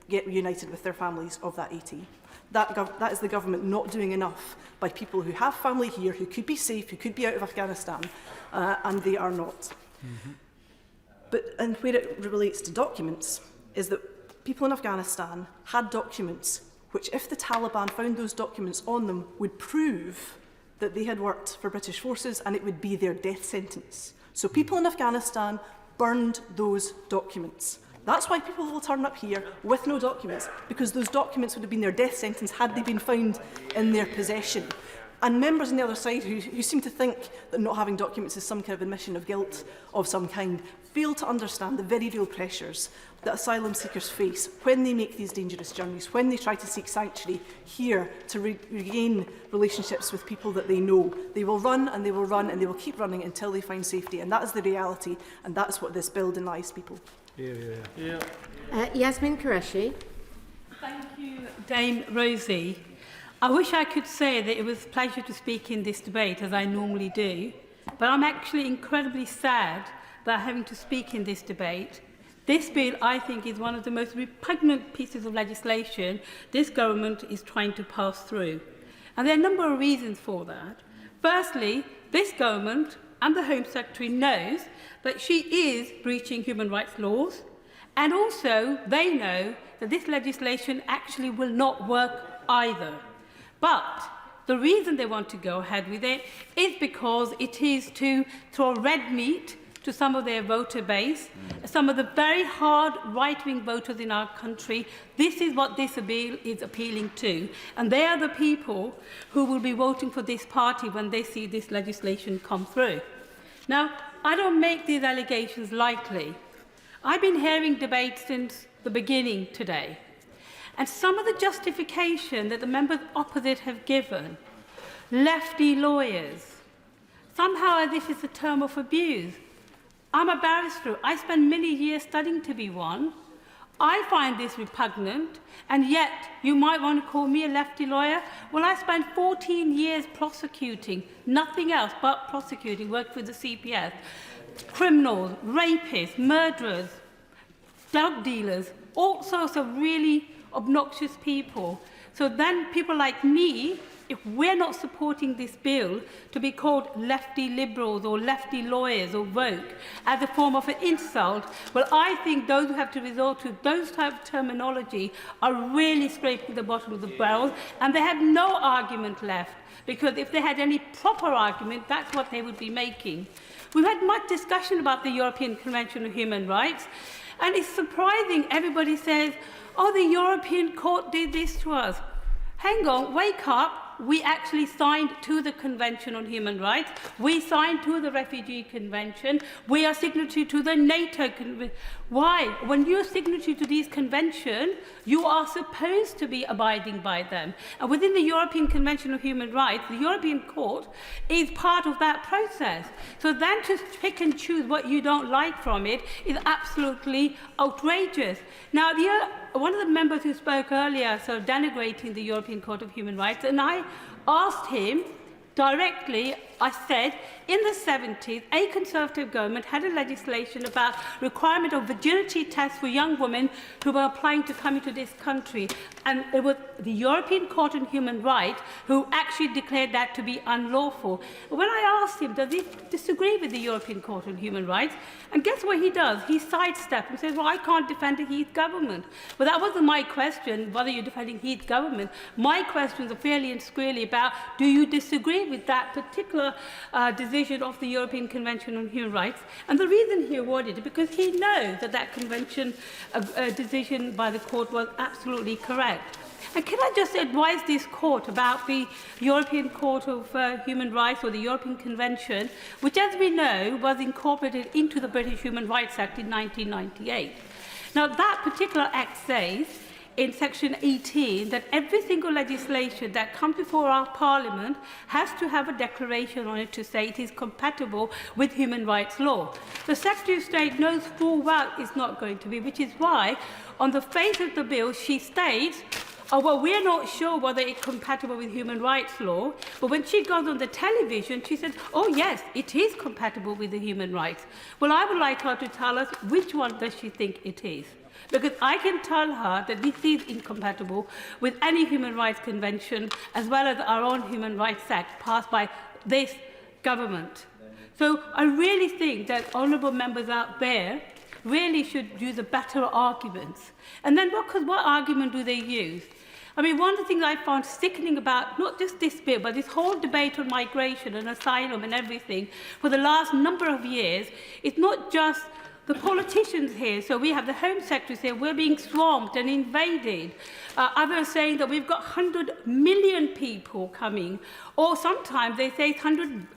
get reunited with their families of that 80. That is the government not doing enough by people who have family here, who could be safe, who could be out of Afghanistan, and they are not. And where it relates to documents is that people in Afghanistan had documents which, if the Taliban found those documents on them, would prove that they had worked for British forces, and it would be their death sentence. So people in Afghanistan burned those documents. That's why people will turn up here with no documents, because those documents would have been their death sentence had they been found in their possession. And members on the other side who seem to think that not having documents is some kind of admission of guilt of some kind fail to understand the very real pressures that asylum seekers face when they make these dangerous journeys, when they try to seek sanctuary here to regain relationships with people that they know. They will run and they will run and they will keep running until they find safety. And that is the reality, and that's what this bill denies people. Yasmin Qureshi. Thank you, Dame Rosie. I wish I could say that it was a pleasure to speak in this debate, as I normally do, but I'm actually incredibly sad that I'm having to speak in this debate. This bill, I think, is one of the most repugnant pieces of legislation this government is trying to pass through. And there are a number of reasons for that. Firstly, this government and the Home Secretary knows that she is breaching human rights laws, and also they know that this legislation actually will not work either. But the reason they want to go ahead with it is because it is to throw red meat to some of their voter base, some of the very hard right-wing voters in our country. This is what this bill is appealing to. And they are the people who will be voting for this party when they see this legislation come through. Now, I don't make these allegations lightly. I've been hearing debates since the beginning today. And some of the justification that the members opposite have given, lefty lawyers, somehow this is a term of abuse. I'm a barrister. I spent many years studying to be one. I find this repugnant, and yet you might want to call me a lefty lawyer. Well, I spent 14 years prosecuting, nothing else but prosecuting, worked with the CPS, criminals, rapists, murderers, drug dealers, all sorts of really obnoxious people. So then people like me, if we're not supporting this bill to be called lefty liberals or lefty lawyers or woke as a form of an insult, well, I think those who have to resort to those type of terminology are really scraping the bottom of the barrel, and they have no argument left, because if they had any proper argument, that's what they would be making. We've had much discussion about the European Convention on Human Rights, and it's surprising everybody says, oh, the European Court did this to us. Hang on, wake up. We actually signed to the Convention on Human Rights. We signed to the Refugee Convention. We are signatory to the NATO Convention. Why? When you're signatory to these conventions, you are supposed to be abiding by them. And within the European Convention on Human Rights, the European Court is part of that process. So then to pick and choose what you don't like from it is absolutely outrageous. Now, one of the members who spoke earlier, so denigrating the European Court of Human Rights, and I asked him directly, I said, in the 70s, a Conservative government had a legislation about requirement of virginity tests for young women who were applying to come into this country. And it was the European Court on Human Rights who actually declared that to be unlawful. When I asked him, does he disagree with the European Court on Human Rights? And guess what he does? He sidesteps and says, well, I can't defend a Heath government. But that wasn't my question, whether you're defending Heath government. My questions are fairly and squarely about, do you disagree with that particular decision of the European Convention on Human Rights? And the reason he awarded it, because he knows that that convention decision by the court was absolutely correct. And can I just advise this court about the European Court of Human Rights, or the European Convention, which, as we know, was incorporated into the British Human Rights Act in 1998. Now, that particular act says, in section 18, that every single legislation that comes before our Parliament has to have a declaration on it to say it is compatible with human rights law. The Secretary of State knows full well it's not going to be, which is why, on the face of the bill, she states, oh, well, we're not sure whether it's compatible with human rights law. But when she goes on the television, she says, oh, yes, it is compatible with the human rights. Well, I would like her to tell us which one does she think it is. Because I can tell her that this is incompatible with any human rights convention, as well as our own Human Rights Act passed by this government. So I really think that honourable members out there really should use a better arguments. And then what argument do they use? I mean, one of the things I found sickening about not just this bill, but this whole debate on migration and asylum and everything for the last number of years, is not just the politicians here. So we have the Home Secretary saying we're being swamped and invaded. Others saying that we've got 100 million people coming. Or sometimes they say it's 1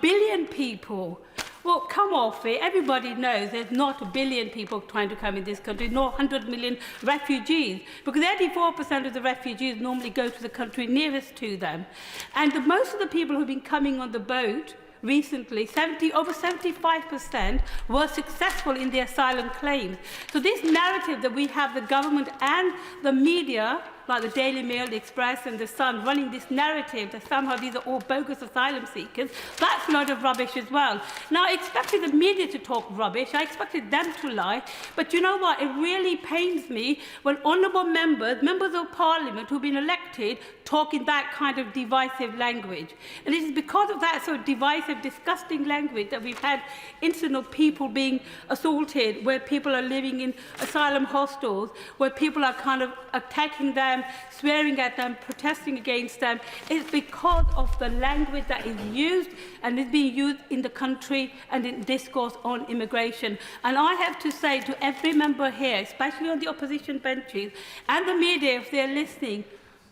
billion people. Well, come off it. Everybody knows there's not 1 billion people trying to come in this country, nor 100 million refugees, because 84% of the refugees normally go to the country nearest to them. And most of the people who've been coming on the boat recently, over 75% were successful in their asylum claims. So this narrative that we have the government and the media, like the Daily Mail, the Express and the Sun, running this narrative that somehow these are all bogus asylum seekers, that's a lot of rubbish as well. Now, I expected the media to talk rubbish. I expected them to lie. But you know what? It really pains me when honourable members of Parliament who've been elected, talk in that kind of divisive language. And it is because of that sort of divisive, disgusting language that we've had incidents of people being assaulted, where people are living in asylum hostels, where people are kind of attacking them, swearing at them, protesting against them. It's because of the language that is used and is being used in the country and in discourse on immigration. And I have to say to every member here, especially on the opposition benches and the media, if they're listening,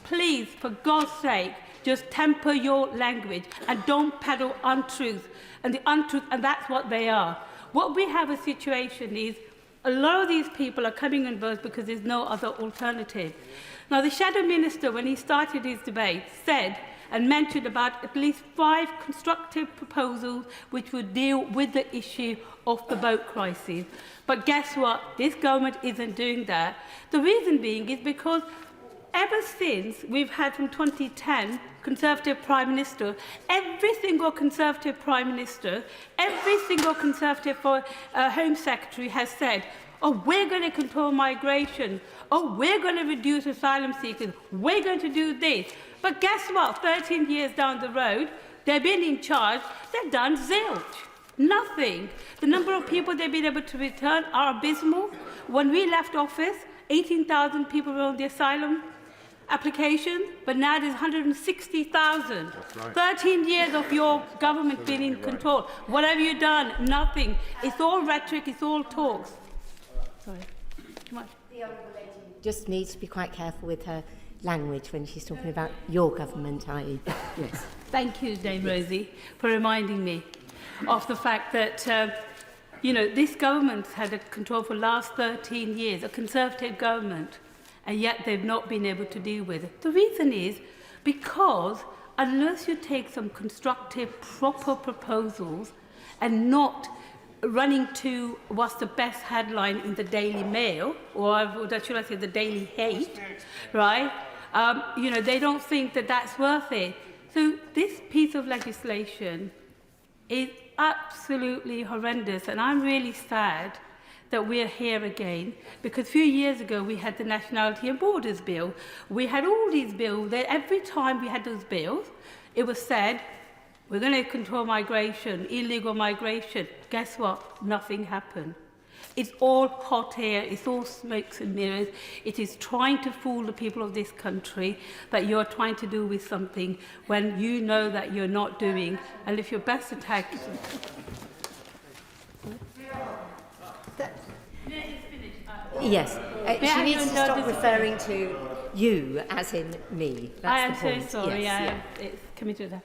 please, for God's sake, just temper your language and don't peddle untruth. And that's what they are. What we have a situation is a lot of these people are coming on board because there's no other alternative. Now, the Shadow Minister, when he started his debate, said and mentioned about at least 5 constructive proposals which would deal with the issue of the boat crisis. But guess what? This government isn't doing that. The reason being is because ever since we've had from 2010 Conservative Prime Minister, every single Conservative Prime Minister, every single Conservative Home Secretary has said, oh, we're going to control migration. Oh, we're going to reduce asylum seekers. We're going to do this. But guess what? 13 years down the road, they've been in charge. They've done zilch. Nothing. The number of people they've been able to return are abysmal. When we left office, 18,000 people were on the asylum application, but now there's 160,000. Right. 13 years of your government being in control. What have you done? Nothing. It's all rhetoric. It's all talks. Sorry. Come on. The Honourable Lady just needs to be quite careful with her language when she's talking about your government, i.e. Yes. Thank you, Dame Rosie, for reminding me of the fact that this government's had a control for the last 13 years, a Conservative government, and yet they've not been able to deal with it. The reason is because unless you take some constructive, proper proposals and not running to what's the best headline in the Daily Mail, or should I say the Daily Hate, right? They don't think that that's worth it. So this piece of legislation is absolutely horrendous, and I'm really sad that we're here again, because a few years ago we had the Nationality and Borders Bill. We had all these bills. Every time we had those bills, it was said, we're going to control migration, illegal migration. Guess what? Nothing happened. It's all hot air. It's all smokes and mirrors. It is trying to fool the people of this country that you're trying to do with something when you know that you're not doing. And if your best attack... Yes. She needs to stop referring to you as in me. That's the point. I am so sorry. Yes, It's coming to that.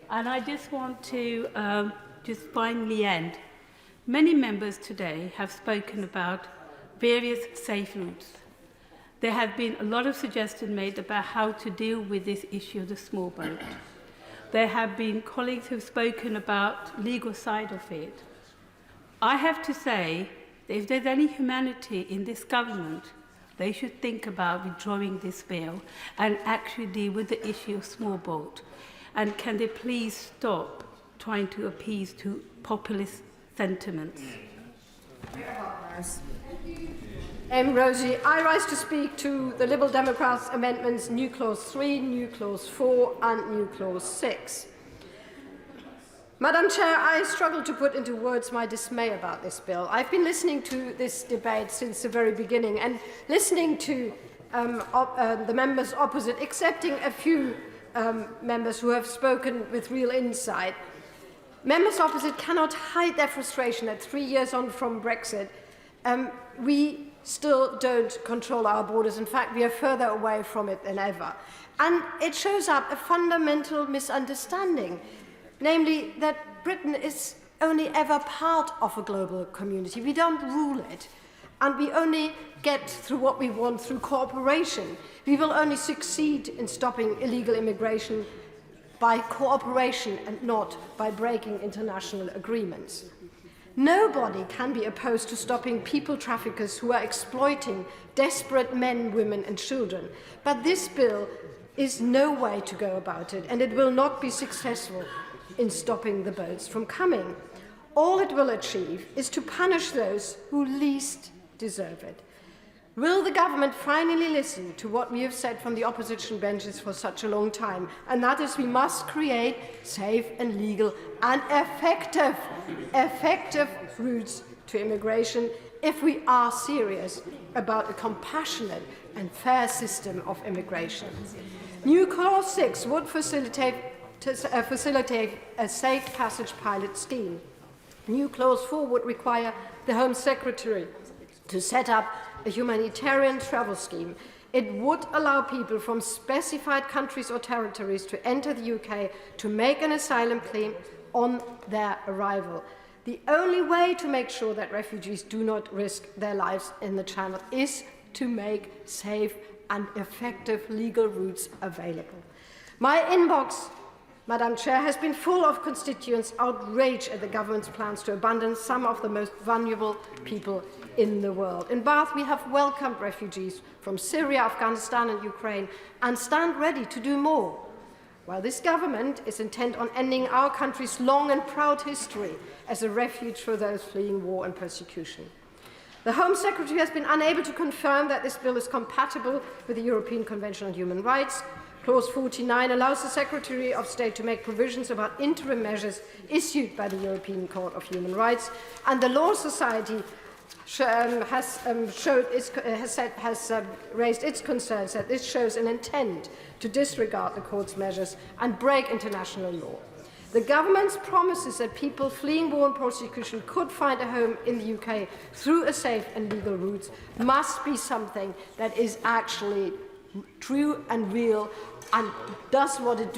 And I just want to just finally end. Many members today have spoken about various safe routes. There have been a lot of suggestions made about how to deal with this issue of the small boat. There have been colleagues who have spoken about legal side of it. I have to say that if there's any humanity in this government, they should think about withdrawing this bill and actually deal with the issue of small boat. And can they please stop trying to appease to populist sentiments? Rosie, I rise to speak to the Liberal Democrats' amendments New Clause 3, New Clause 4 and New Clause 6. Madam Chair, I struggle to put into words my dismay about this bill. I've been listening to this debate since the very beginning and listening to the members opposite, excepting a few members who have spoken with real insight. Members opposite cannot hide their frustration that 3 years on from Brexit, we still don't control our borders. In fact, we are further away from it than ever. And it shows up a fundamental misunderstanding, namely that Britain is only ever part of a global community. We don't rule it, and we only get through what we want through cooperation. We will only succeed in stopping illegal immigration by cooperation and not by breaking international agreements. Nobody can be opposed to stopping people traffickers who are exploiting desperate men, women and children. But this bill is no way to go about it, and it will not be successful in stopping the boats from coming. All it will achieve is to punish those who least deserve it. Will the government finally listen to what we have said from the opposition benches for such a long time? And that is, we must create safe and legal and effective routes to immigration if we are serious about a compassionate and fair system of immigration. New Clause 6 would facilitate a safe passage pilot scheme. New Clause 4 would require the Home Secretary to set up a humanitarian travel scheme. It would allow people from specified countries or territories to enter the UK to make an asylum claim on their arrival. The only way to make sure that refugees do not risk their lives in the Channel is to make safe and effective legal routes available. My inbox, Madam Chair, has been full of constituents outraged at the government's plans to abandon some of the most vulnerable people in the world. In Bath, we have welcomed refugees from Syria, Afghanistan and Ukraine and stand ready to do more. While this government is intent on ending our country's long and proud history as a refuge for those fleeing war and persecution. The Home Secretary has been unable to confirm that this bill is compatible with the European Convention on Human Rights. Clause 49 allows the Secretary of State to make provisions about interim measures issued by the European Court of Human Rights, and the Law Society has raised its concerns that this shows an intent to disregard the court's measures and break international law. The government's promises that people fleeing war and persecution could find a home in the UK through a safe and legal route must be something that is actually true and real and does what it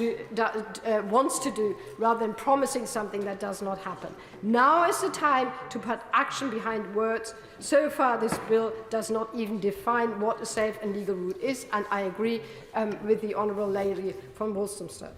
wants to do, rather than promising something that does not happen. Now is the time to put action behind words. So far, this bill does not even define what a safe and legal route is, and I agree with the Honourable Lady from Walthamstow.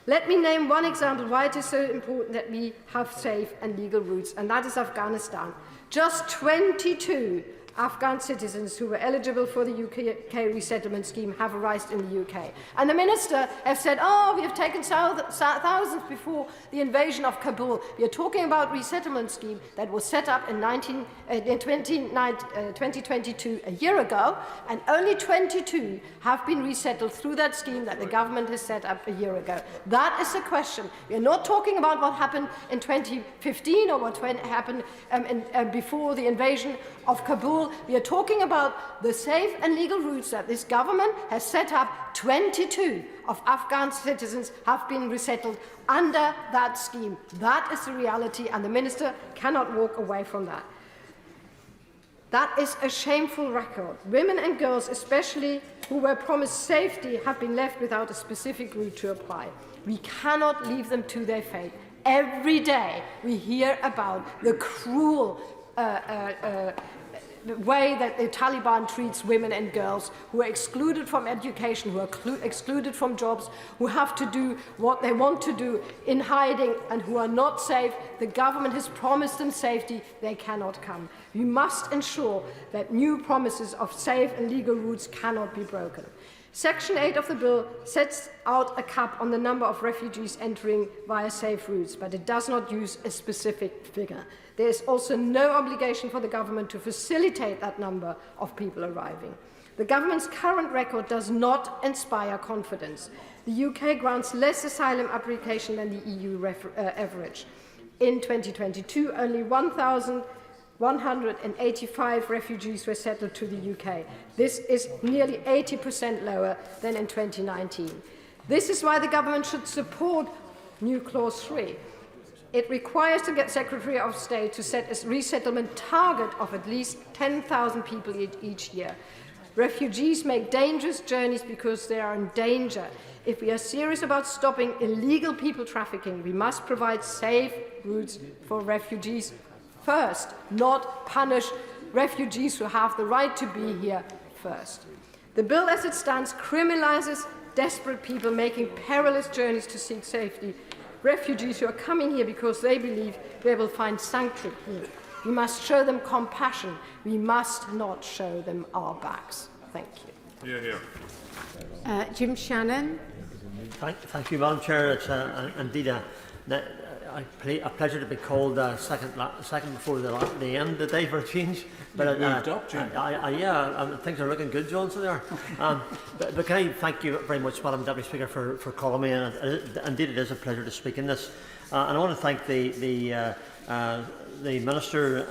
Let me name one example why it is so important that we have safe and legal routes, and that is Afghanistan. Just 22 Afghan citizens who were eligible for the UK resettlement scheme have arrived in the UK. And the Minister has said, oh, we have taken thousands before the invasion of Kabul. We are talking about a resettlement scheme that was set up in 2022, a year ago, and only 22 have been resettled through that scheme that the government has set up a year ago. That is the question. We are not talking about what happened in 2015 or what happened before the invasion of Kabul. We are talking about the safe and legal routes that this government has set up. 22 of Afghan citizens have been resettled under that scheme. That is the reality, and the Minister cannot walk away from that. That is a shameful record. Women and girls, especially who were promised safety, have been left without a specific route to apply. We cannot leave them to their fate. Every day we hear about the cruel way that the Taliban treats women and girls who are excluded from education, who are excluded from jobs, who have to do what they want to do in hiding and who are not safe. The government has promised them safety. They cannot come. We must ensure that new promises of safe and legal routes cannot be broken. Section 8 of the bill sets out a cap on the number of refugees entering via safe routes, but it does not use a specific figure. There is also no obligation for the government to facilitate that number of people arriving. The government's current record does not inspire confidence. The UK grants less asylum application than the EU average. In 2022, only 1,185 refugees were settled to the UK. This is nearly 80% lower than in 2019. This is why the government should support new Clause 3. It requires the Secretary of State to set a resettlement target of at least 10,000 people each year. Refugees make dangerous journeys because they are in danger. If we are serious about stopping illegal people trafficking, we must provide safe routes for refugees first, not punish refugees who have the right to be here first. The bill as it stands criminalises desperate people making perilous journeys to seek safety, refugees who are coming here because they believe they will find sanctuary here. We must show them compassion. We must not show them our backs. Thank you. Here, here. Jim Shannon. Thank you, Madam Chair. It's indeed a pleasure to be called second before the end of the day for a change. But things are looking good, Johnson. There. But can I thank you very much, Madam Deputy Speaker, for calling me? And indeed, it is a pleasure to speak in this. And I want to thank the Minister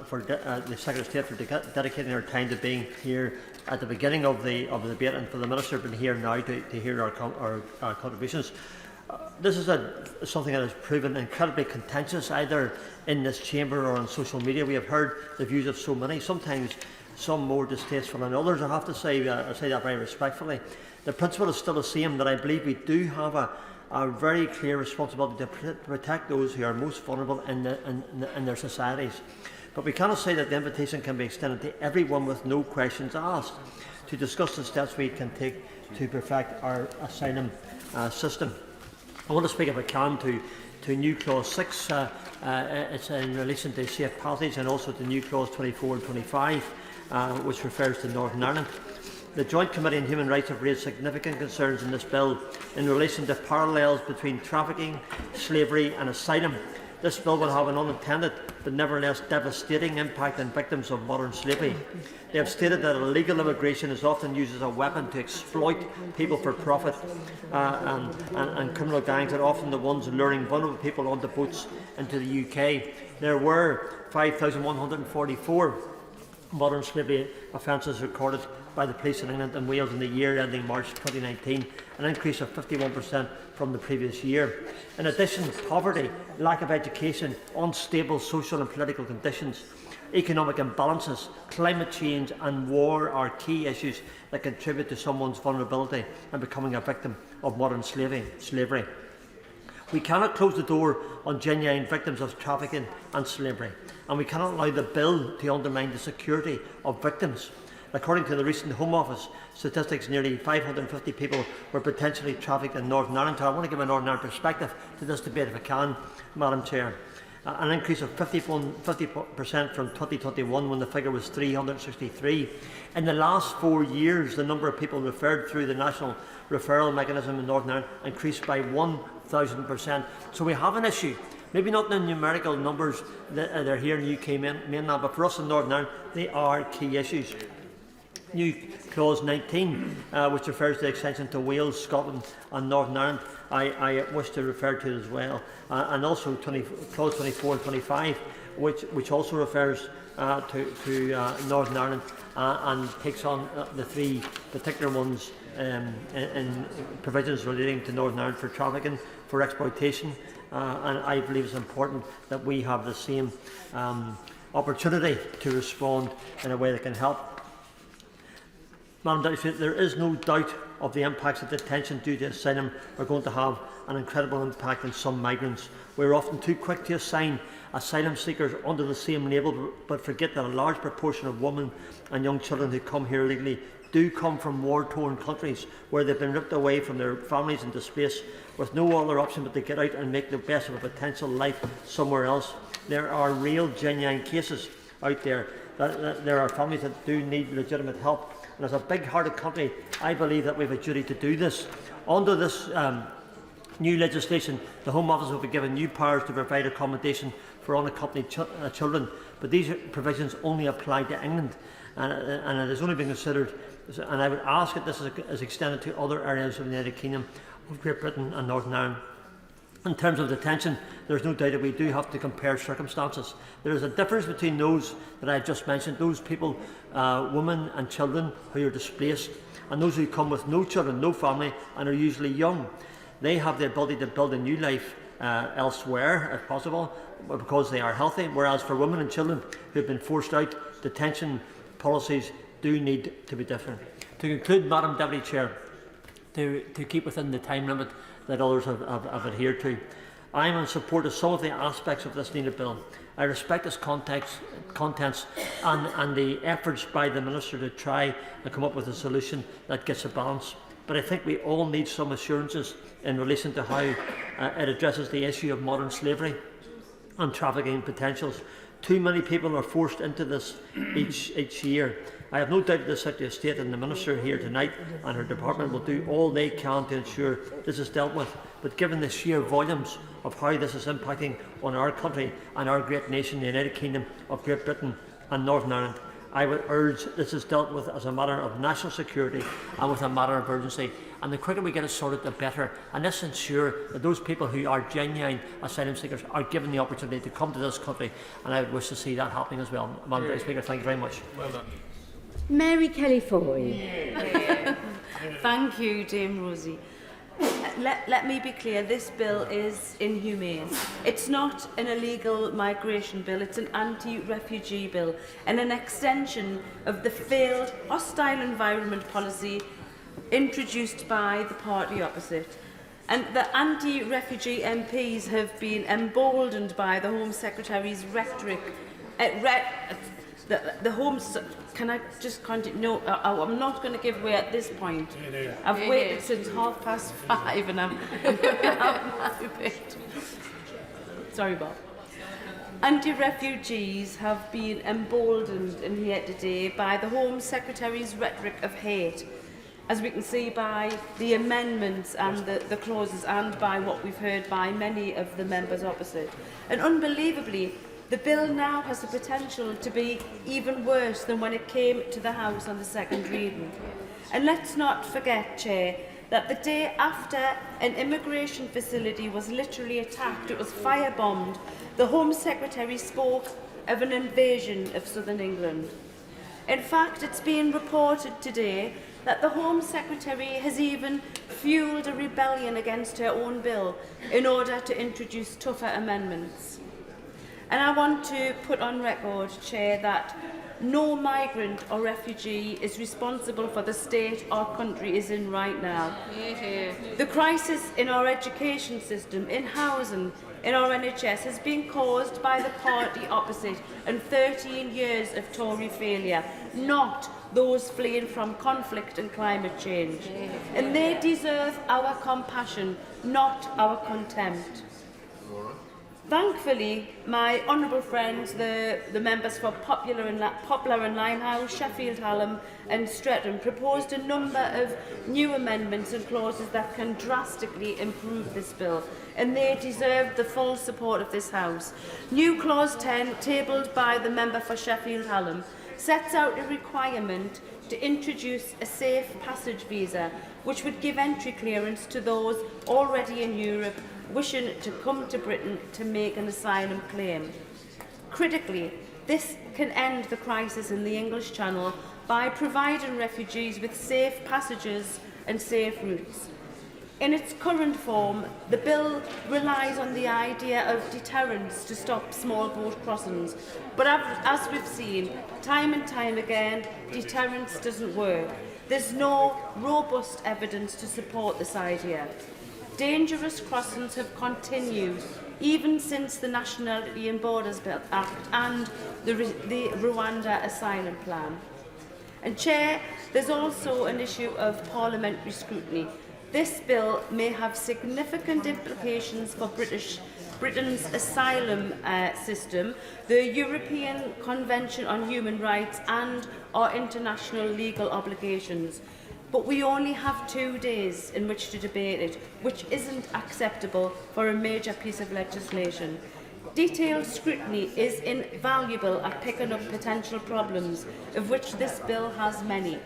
for the Secretary of State for dedicating her time to being here at the beginning of the debate, and for the Minister being here now to hear our contributions. This is something that has proven incredibly contentious, either in this chamber or on social media. We have heard the views of so many, sometimes some more distasteful than others. I have to say, I say that very respectfully. The principle is still the same, that I believe we do have a very clear responsibility to protect those who are most vulnerable in their societies. But we cannot say that the invitation can be extended to everyone with no questions asked to discuss the steps we can take to perfect our asylum system. I want to speak, if I can, to new Clause 6. It's in relation to safe passage, and also to new Clause 24 and 25, which refers to Northern Ireland. The Joint Committee on Human Rights have raised significant concerns in this bill in relation to parallels between trafficking, slavery and asylum. This bill will have an unintended but nevertheless devastating impact on victims of modern slavery. They have stated that illegal immigration is often used as a weapon to exploit people for profit, and criminal gangs are often the ones luring vulnerable people onto boats into the UK. There were 5,144 modern slavery offences recorded by the police in England and Wales in the year ending March 2019, an increase of 51% from the previous year. In addition, poverty, lack of education, unstable social and political conditions, economic imbalances, climate change and war are key issues that contribute to someone's vulnerability and becoming a victim of modern slavery. We cannot close the door on genuine victims of trafficking and slavery, and we cannot allow the bill to undermine the security of victims. According to the recent Home Office statistics, nearly 550 people were potentially trafficked in Northern Ireland. I want to give a Northern Ireland perspective to this debate, if I can, Madam Chair. An increase of 50% from 2021, when the figure was 363. In the last 4 years, the number of people referred through the National Referral Mechanism in Northern Ireland increased by 1,000%. So we have an issue. Maybe not the numerical numbers that are here in the UK mainland, but for us in Northern Ireland, they are key issues. New Clause 19, which refers to the extension to Wales, Scotland and Northern Ireland, I wish to refer to as well, and also Clause 24 and 25, which also refers to Northern Ireland and takes on the three particular ones in provisions relating to Northern Ireland for trafficking, for exploitation, and I believe it's important that we have the same opportunity to respond in a way that can help. Madam Deputy Speaker, there is no doubt of the impacts that detention due to asylum are going to have an incredible impact on some migrants. We are often too quick to assign asylum seekers under the same label, but forget that a large proportion of women and young children who come here illegally do come from war-torn countries where they've been ripped away from their families and displaced with no other option but to get out and make the best of a potential life somewhere else. There are real, genuine cases out there. There are families that do need legitimate help. And as a big-hearted country, I believe that we have a duty to do this. Under this new legislation, the Home Office will be given new powers to provide accommodation for unaccompanied children, but these provisions only apply to England, and it has only been considered, and I would ask that this is extended to other areas of the United Kingdom, of Great Britain and Northern Ireland. In terms of detention, there is no doubt that we do have to compare circumstances. There is a difference between those that I have just mentioned, those people, women and children who are displaced, and those who come with no children, no family, and are usually young. They have the ability to build a new life elsewhere, if possible, because they are healthy, whereas for women and children who have been forced out, detention policies do need to be different. To conclude, Madam Deputy Chair, to keep within the time limit that others have adhered to, I am in support of some of the aspects of this needed bill. I respect its contents and the efforts by the Minister to try and come up with a solution that gets a balance. But I think we all need some assurances in relation to how it addresses the issue of modern slavery and trafficking potentials. Too many people are forced into this each year. I have no doubt that the Secretary of State and the Minister here tonight and her department will do all they can to ensure this is dealt with. But given the sheer volumes of how this is impacting on our country and our great nation, the United Kingdom of Great Britain and Northern Ireland, I would urge this is dealt with as a matter of national security and with a matter of urgency. And the quicker we get it sorted, the better. And let's ensure that those people who are genuine asylum seekers are given the opportunity to come to this country. And I would wish to see that happening as well. Madam Deputy Speaker, thank you very much. Well done. Mary Kelly-Foy. Thank you, Dame Rosie. Let me be clear, this bill is inhumane. It's not an illegal migration bill, it's an anti-refugee bill and an extension of the failed hostile environment policy introduced by the party opposite. And the anti-refugee MPs have been emboldened by the Home Secretary's rhetoric. Can I just continue? No, I'm not going to give way at this point. I've waited since 5:30 and I'm going to have my bit. Sorry, Bob. Anti-refugees have been emboldened in here today by the Home Secretary's rhetoric of hate, as we can see by the amendments and the clauses and by what we've heard by many of the members opposite. And unbelievably, the bill now has the potential to be even worse than when it came to the House on the second reading. And let's not forget, Chair, that the day after an immigration facility was literally attacked, it was firebombed, the Home Secretary spoke of an invasion of southern England. In fact, it's been reported today that the Home Secretary has even fuelled a rebellion against her own bill in order to introduce tougher amendments. And I want to put on record, Chair, that no migrant or refugee is responsible for the state our country is in right now. The crisis in our education system, in housing, in our NHS has been caused by the party opposite and 13 years of Tory failure, not those fleeing from conflict and climate change. And they deserve our compassion, not our contempt. Thankfully, my honourable friends, the members for Poplar and Limehouse, Sheffield Hallam and Streatham proposed a number of new amendments and clauses that can drastically improve this bill, and they deserve the full support of this House. New Clause 10, tabled by the member for Sheffield Hallam, sets out a requirement to introduce a safe passage visa, which would give entry clearance to those already in Europe wishing to come to Britain to make an asylum claim. Critically, this can end the crisis in the English Channel by providing refugees with safe passages and safe routes. In its current form, the bill relies on the idea of deterrence to stop small boat crossings. But as we've seen, time and time again, deterrence doesn't work. There's no robust evidence to support this idea. Dangerous crossings have continued even since the Nationality and Borders Act and the Rwanda Asylum Plan. And Chair, there's also an issue of parliamentary scrutiny. This bill may have significant implications for Britain's asylum system, the European Convention on Human Rights and our international legal obligations. But we only have 2 days in which to debate it, which isn't acceptable for a major piece of legislation. Detailed scrutiny is invaluable at picking up potential problems, of which this bill has many.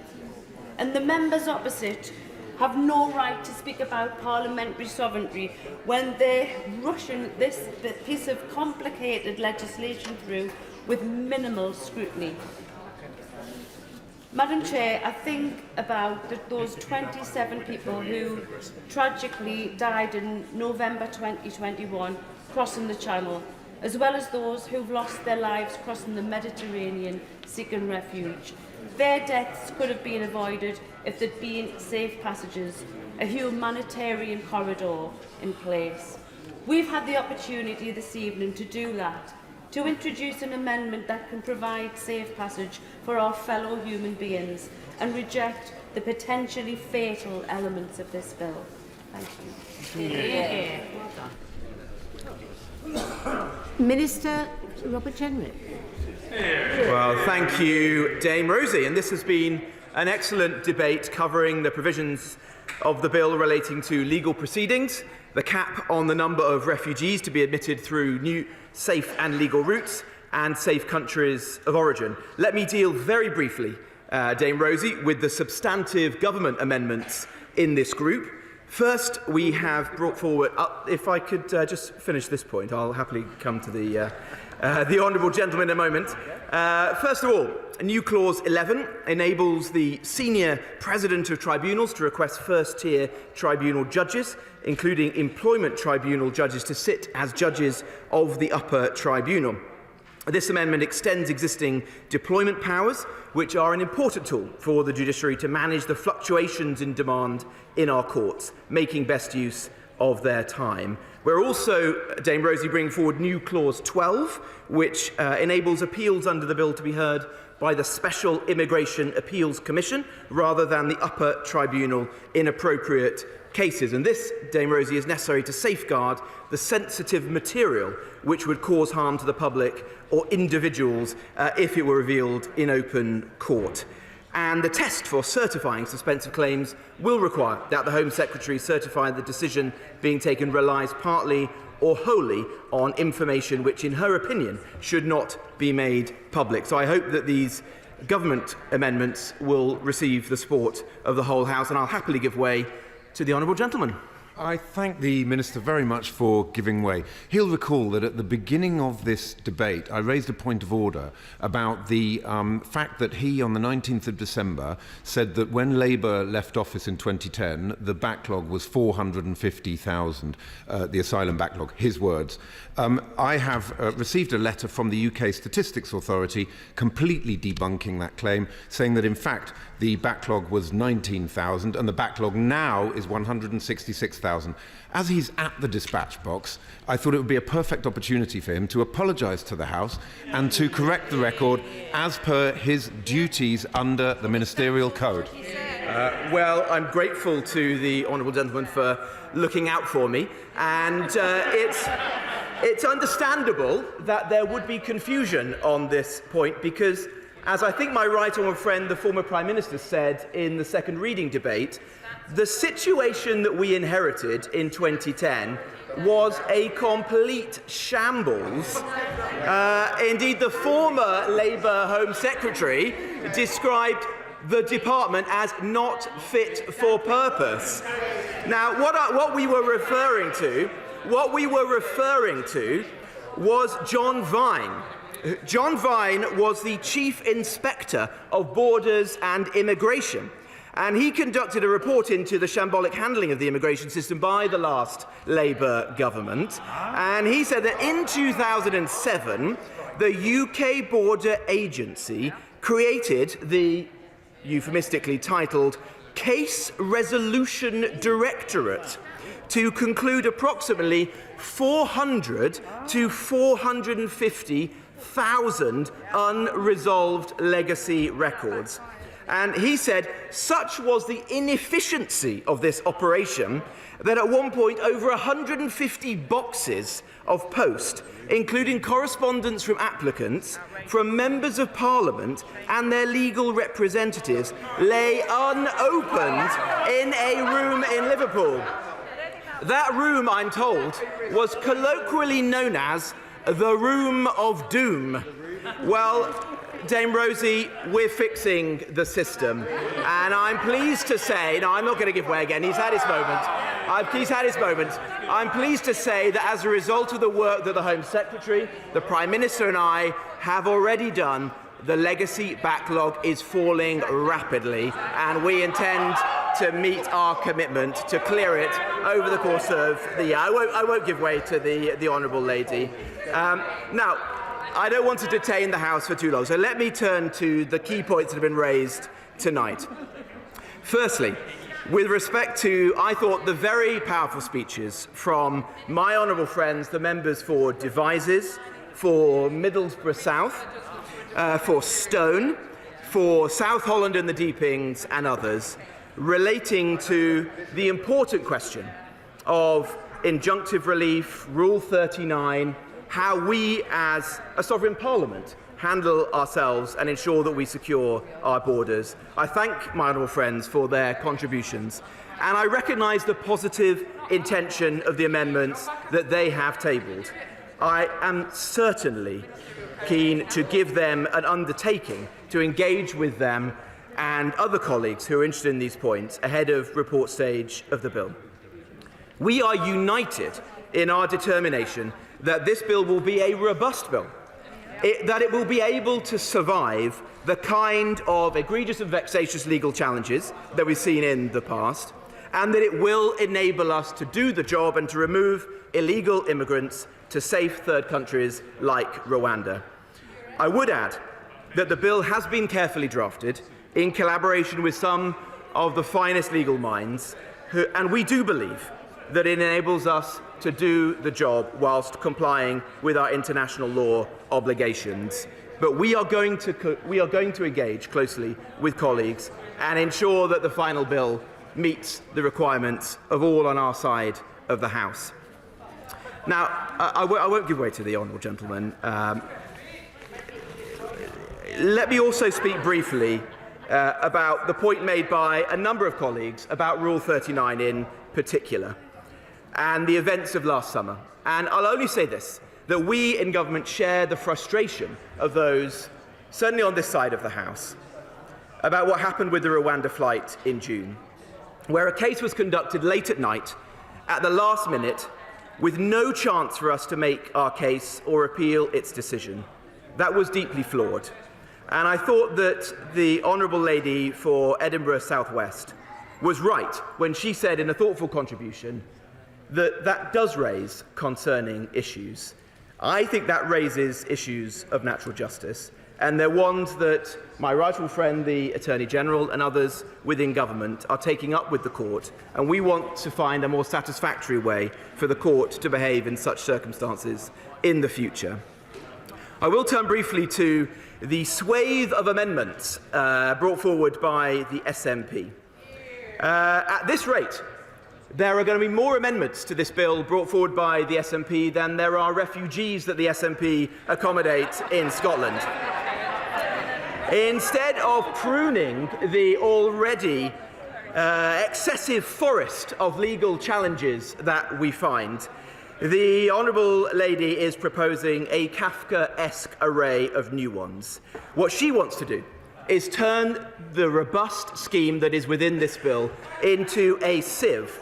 And the members opposite have no right to speak about parliamentary sovereignty when they're rushing this piece of complicated legislation through with minimal scrutiny. Madam Chair, I think about those 27 people who tragically died in November 2021 crossing the Channel, as well as those who've lost their lives crossing the Mediterranean seeking refuge. Their deaths could have been avoided if there'd been safe passages, a humanitarian corridor in place. We've had the opportunity this evening to do that, to introduce an amendment that can provide safe passage for our fellow human beings and reject the potentially fatal elements of this bill. Thank you. Yeah. Minister Robert Jenrick. Well, thank you, Dame Rosie. And this has been an excellent debate covering the provisions of the bill relating to legal proceedings, the cap on the number of refugees to be admitted through new safe and legal routes, and safe countries of origin. Let me deal very briefly, Dame Rosie, with the substantive government amendments in this group. First, we have brought forward, if I could just finish this point, I'll happily come to the honourable gentleman in a moment. First of all, new clause 11 enables the senior president of tribunals to request first-tier tribunal judges, including employment tribunal judges, to sit as judges of the upper tribunal. This amendment extends existing deployment powers, which are an important tool for the judiciary to manage the fluctuations in demand in our courts, making best use of their time. We're also, Dame Rosie, bringing forward new clause 12, which enables appeals under the bill to be heard by the Special Immigration Appeals Commission rather than the upper tribunal in appropriate cases. And this, Dame Rosie, is necessary to safeguard the sensitive material which would cause harm to the public or individuals if it were revealed in open court. And the test for certifying suspensive claims will require that the Home Secretary certify the decision being taken relies partly or wholly on information which, in her opinion, should not be made public. So I hope that these government amendments will receive the support of the whole House, and I'll happily give way to the honourable gentleman. I thank the Minister very much for giving way. He'll recall that at the beginning of this debate, I raised a point of order about the fact that he, on the 19th of December, said that when Labour left office in 2010, the backlog was 450,000, the asylum backlog, his words. I have received a letter from the UK Statistics Authority completely debunking that claim, saying that, in fact, the backlog was 19,000 and the backlog now is 166,000. As he's at the dispatch box, I thought it would be a perfect opportunity for him to apologise to the House and to correct the record as per his duties under the ministerial code. Well, I'm grateful to the honourable gentleman for looking out for me, and it's understandable that there would be confusion on this point because, as I think my right honourable friend, the former Prime Minister, said in the second reading debate, the situation that we inherited in 2010 was a complete shambles. Indeed, the former Labour Home Secretary described the department as not fit for purpose. Now, what we were referring to was John Vine. John Vine was the Chief Inspector of Borders and Immigration. And he conducted a report into the shambolic handling of the immigration system by the last Labour government. And he said that in 2007, the UK Border Agency created the euphemistically titled Case Resolution Directorate to conclude approximately 400 to 450,000 unresolved legacy records. And he said such was the inefficiency of this operation that at one point over 150 boxes of post, including correspondence from applicants, from members of Parliament and their legal representatives, lay unopened in a room in Liverpool. That room, I'm told, was colloquially known as the Room of Doom. Well, Dame Rosie, we're fixing the system. And I'm pleased to say, no, I'm not going to give way again. He's had his moment. I'm pleased to say that as a result of the work that the Home Secretary, the Prime Minister and I have already done, the legacy backlog is falling rapidly, and we intend to meet our commitment to clear it over the course of the year. I won't give way to the Honourable Lady. Now, I don't want to detain the House for too long, so let me turn to the key points that have been raised tonight. Firstly, with respect to, I thought, the very powerful speeches from my honourable friends, the members for Devizes, for Middlesbrough South, for Stone, for South Holland and the Deepings and others, relating to the important question of injunctive relief, Rule 39, how we as a sovereign parliament handle ourselves and ensure that we secure our borders. I thank my honourable friends for their contributions, and I recognise the positive intention of the amendments that they have tabled. I am certainly keen to give them an undertaking to engage with them and other colleagues who are interested in these points ahead of report stage of the bill. We are united in our determination that this bill will be a robust bill, that it will be able to survive the kind of egregious and vexatious legal challenges that we've seen in the past, and that it will enable us to do the job and to remove illegal immigrants to safe third countries like Rwanda. I would add that the bill has been carefully drafted in collaboration with some of the finest legal minds, and we do believe that it enables us to do the job whilst complying with our international law obligations. But we are going to engage closely with colleagues and ensure that the final bill meets the requirements of all on our side of the House. Now, I won't give way to the honourable gentleman. Let me also speak briefly about the point made by a number of colleagues about Rule 39 in particular, and the events of last summer. And I'll only say this, that we in government share the frustration of those, certainly on this side of the House, about what happened with the Rwanda flight in June, where a case was conducted late at night, at the last minute, with no chance for us to make our case or appeal its decision. That was deeply flawed. And I thought that the Honourable Lady for Edinburgh South West was right when she said in a thoughtful contribution that that does raise concerning issues. I think that raises issues of natural justice, and they're ones that my rightful friend, the Attorney General, and others within government are taking up with the court, and we want to find a more satisfactory way for the court to behave in such circumstances in the future. I will turn briefly to the swathe of amendments brought forward by the SNP. At this rate, there are going to be more amendments to this bill brought forward by the SNP than there are refugees that the SNP accommodate in Scotland. Instead of pruning the already excessive forest of legal challenges that we find, the Honourable Lady is proposing a Kafka-esque array of new ones. What she wants to do is turn the robust scheme that is within this bill into a sieve.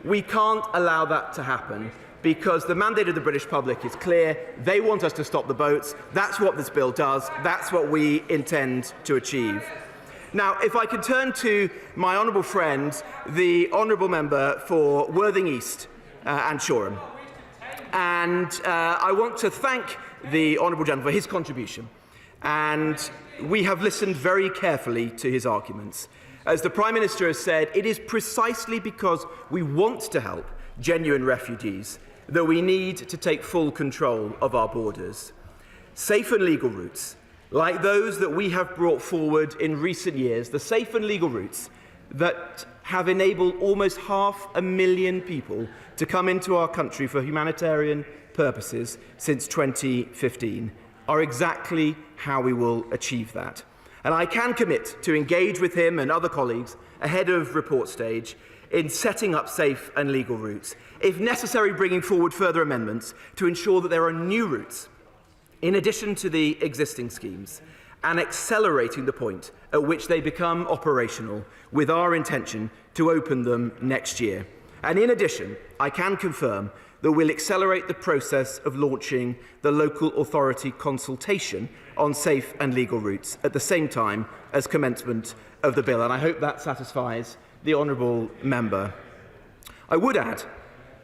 We can't allow that to happen because the mandate of the British public is clear. They want us to stop the boats. That's what this bill does. That's what we intend to achieve. Now, if I could turn to my honourable friend, the honourable member for Worthing East and Shoreham. And I want to thank the honourable gentleman for his contribution. And we have listened very carefully to his arguments. As the Prime Minister has said, it is precisely because we want to help genuine refugees that we need to take full control of our borders. Safe and legal routes, like those that we have brought forward in recent years, the safe and legal routes that have enabled almost 500,000 people to come into our country for humanitarian purposes since 2015, are exactly how we will achieve that. And I can commit to engage with him and other colleagues ahead of report stage in setting up safe and legal routes, if necessary bringing forward further amendments to ensure that there are new routes in addition to the existing schemes, and accelerating the point at which they become operational, with our intention to open them next year. And in addition, I can confirm that we'll accelerate the process of launching the local authority consultation on safe and legal routes at the same time as commencement of the bill. And I hope that satisfies the honourable member. I would add,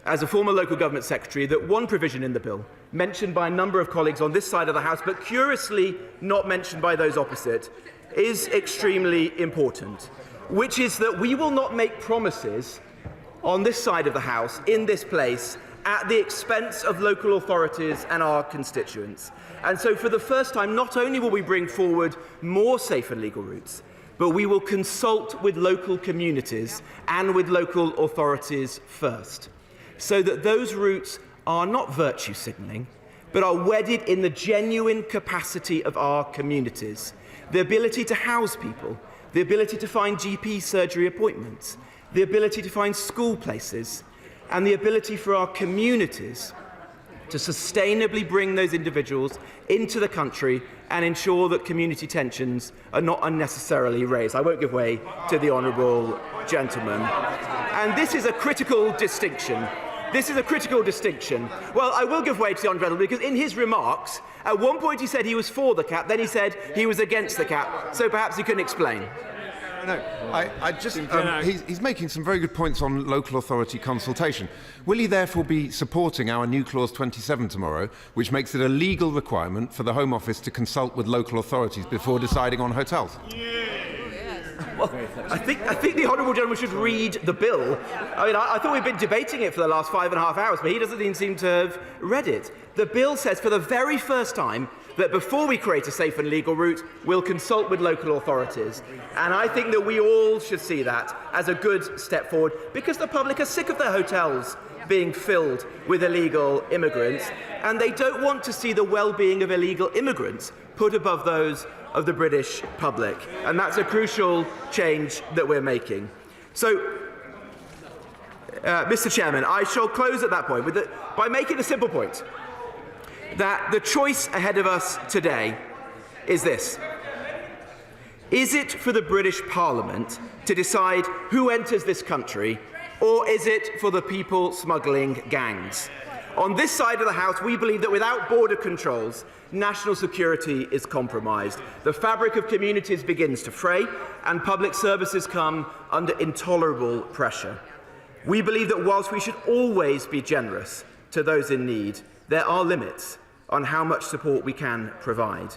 as a former local government secretary, that one provision in the bill, mentioned by a number of colleagues on this side of the House, but curiously not mentioned by those opposite, is extremely important, which is that we will not make promises on this side of the House, in this place, at the expense of local authorities and our constituents. And so for the first time, not only will we bring forward more safe and legal routes, but we will consult with local communities and with local authorities first, so that those routes are not virtue signalling, but are wedded in the genuine capacity of our communities. The ability to house people, the ability to find GP surgery appointments, the ability to find school places, and the ability for our communities to sustainably bring those individuals into the country and ensure that community tensions are not unnecessarily raised. I won't give way to the honourable gentleman. And this is a critical distinction. This is a critical distinction. Well, I will give way to the honourable gentleman because in his remarks, at one point he said he was for the cap, then he said he was against the cap. So perhaps he can explain. No, he's making some very good points on local authority consultation. Will he therefore be supporting our new clause 27 tomorrow, which makes it a legal requirement for the Home Office to consult with local authorities before deciding on hotels? Well, I think the honourable gentleman should read the bill. I mean, I thought we've been debating it for the last 5.5 hours, but he doesn't even seem to have read it. The bill says for the very first time that before we create a safe and legal route, we'll consult with local authorities. And I think that we all should see that as a good step forward, because the public are sick of their hotels being filled with illegal immigrants, and they don't want to see the well-being of illegal immigrants put above those of the British public. And that's a crucial change that we're making. So, Mr. Chairman, I shall close at that point by making a simple point, that the choice ahead of us today is this. Is it for the British Parliament to decide who enters this country, or is it for the people smuggling gangs? On this side of the House, we believe that without border controls, national security is compromised. The fabric of communities begins to fray, and public services come under intolerable pressure. We believe that whilst we should always be generous to those in need, there are limits on how much support we can provide.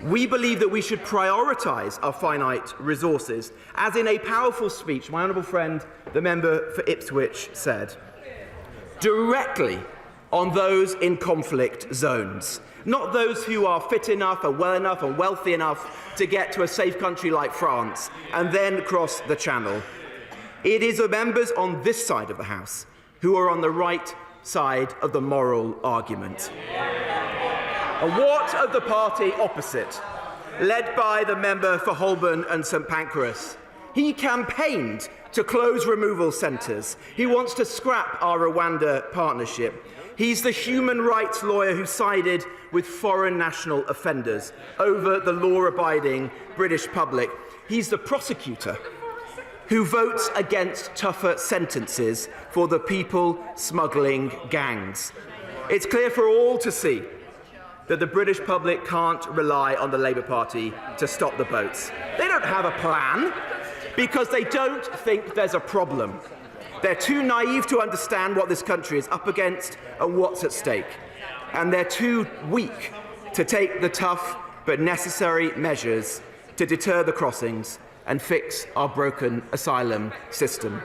We believe that we should prioritise our finite resources, as in a powerful speech my honourable friend, the member for Ipswich, said, directly on those in conflict zones, not those who are fit enough and well enough and wealthy enough to get to a safe country like France and then cross the Channel. It is the members on this side of the House who are on the right side of the moral argument. And what of the party opposite, led by the member for Holborn and St Pancras? He campaigned to close removal centres. He wants to scrap our Rwanda partnership. He's the human rights lawyer who sided with foreign national offenders over the law-abiding British public. He's the prosecutor who votes against tougher sentences for the people smuggling gangs. It's clear for all to see that the British public can't rely on the Labour Party to stop the boats. They don't have a plan because they don't think there's a problem. They're too naive to understand what this country is up against and what's at stake. And they're too weak to take the tough but necessary measures to deter the crossings and fix our broken asylum system.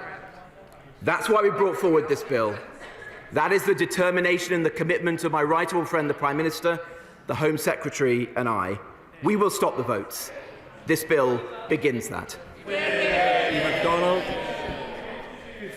That's why we brought forward this bill. That is the determination and the commitment of my right honourable friend, the Prime Minister, the Home Secretary and I. We will stop the votes. This bill begins that. MacDonald.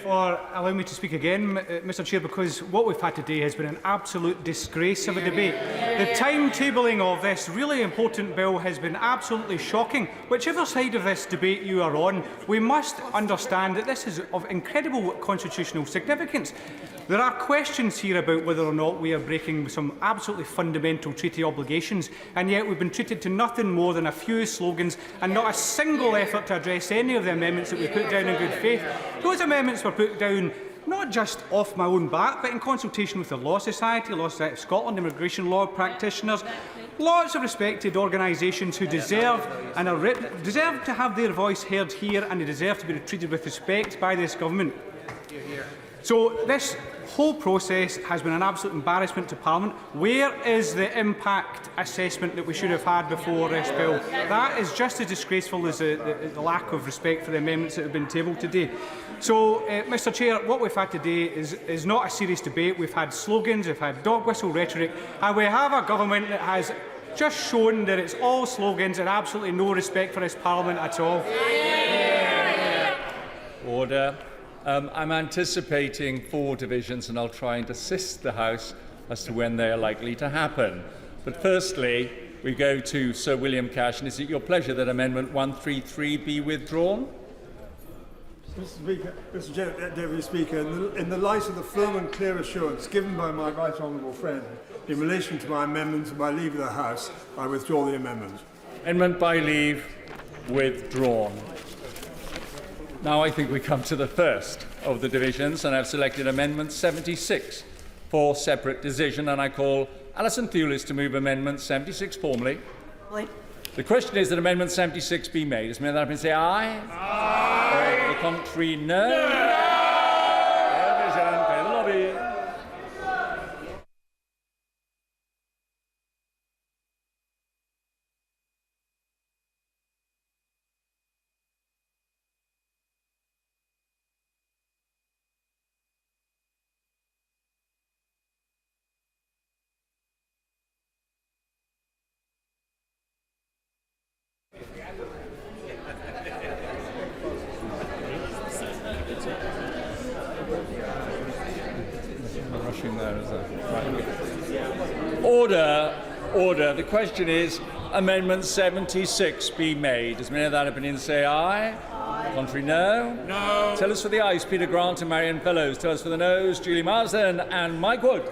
For allowing me to speak again, Mr Chair, because what we've had today has been an absolute disgrace of a debate. The timetabling of this really important bill has been absolutely shocking. Whichever side of this debate you are on, we must understand that this is of incredible constitutional significance. There are questions here about whether or not we are breaking some absolutely fundamental treaty obligations, and yet we've been treated to nothing more than a few slogans and not a single effort to address any of the amendments that we put down in good faith. Those amendments were put down not just off my own bat, but in consultation with the Law Society of Scotland, immigration law practitioners, lots of respected organisations who deserve to have their voice heard here, and they deserve to be treated with respect by this government. So this whole process has been an absolute embarrassment to Parliament. Where is the impact assessment that we should have had before this bill? That is just as disgraceful as the lack of respect for the amendments that have been tabled today. So, Mr Chair, what we've had today is not a serious debate. We've had slogans, we've had dog whistle rhetoric, and we have a government that has just shown that it's all slogans and absolutely no respect for this Parliament at all. Order. I'm anticipating 4 divisions, and I'll try and assist the House as to when they are likely to happen. But firstly, we go to Sir William Cash, and is it your pleasure that Amendment 133 be withdrawn? Mr. Deputy Speaker, in the light of the firm and clear assurance given by my right honourable friend in relation to my amendment and my leave of the House, I withdraw the amendment. Amendment by leave withdrawn. Now I think we come to the first of the divisions, and I've selected Amendment 76 for separate decision, and I call Alison Thewlis to move Amendment 76 formally. The question is that Amendment 76 be made. Does that mean say aye? Aye. The contrary, no. Division, clear the lobby. Order. The question is, Amendment 76 be made. Does many of that opinion say aye? Aye. Contrary, no? No. Tell us for the ayes, Peter Grant and Marion Fellows. Tell us for the noes, Julie Marsden and Mike Wood.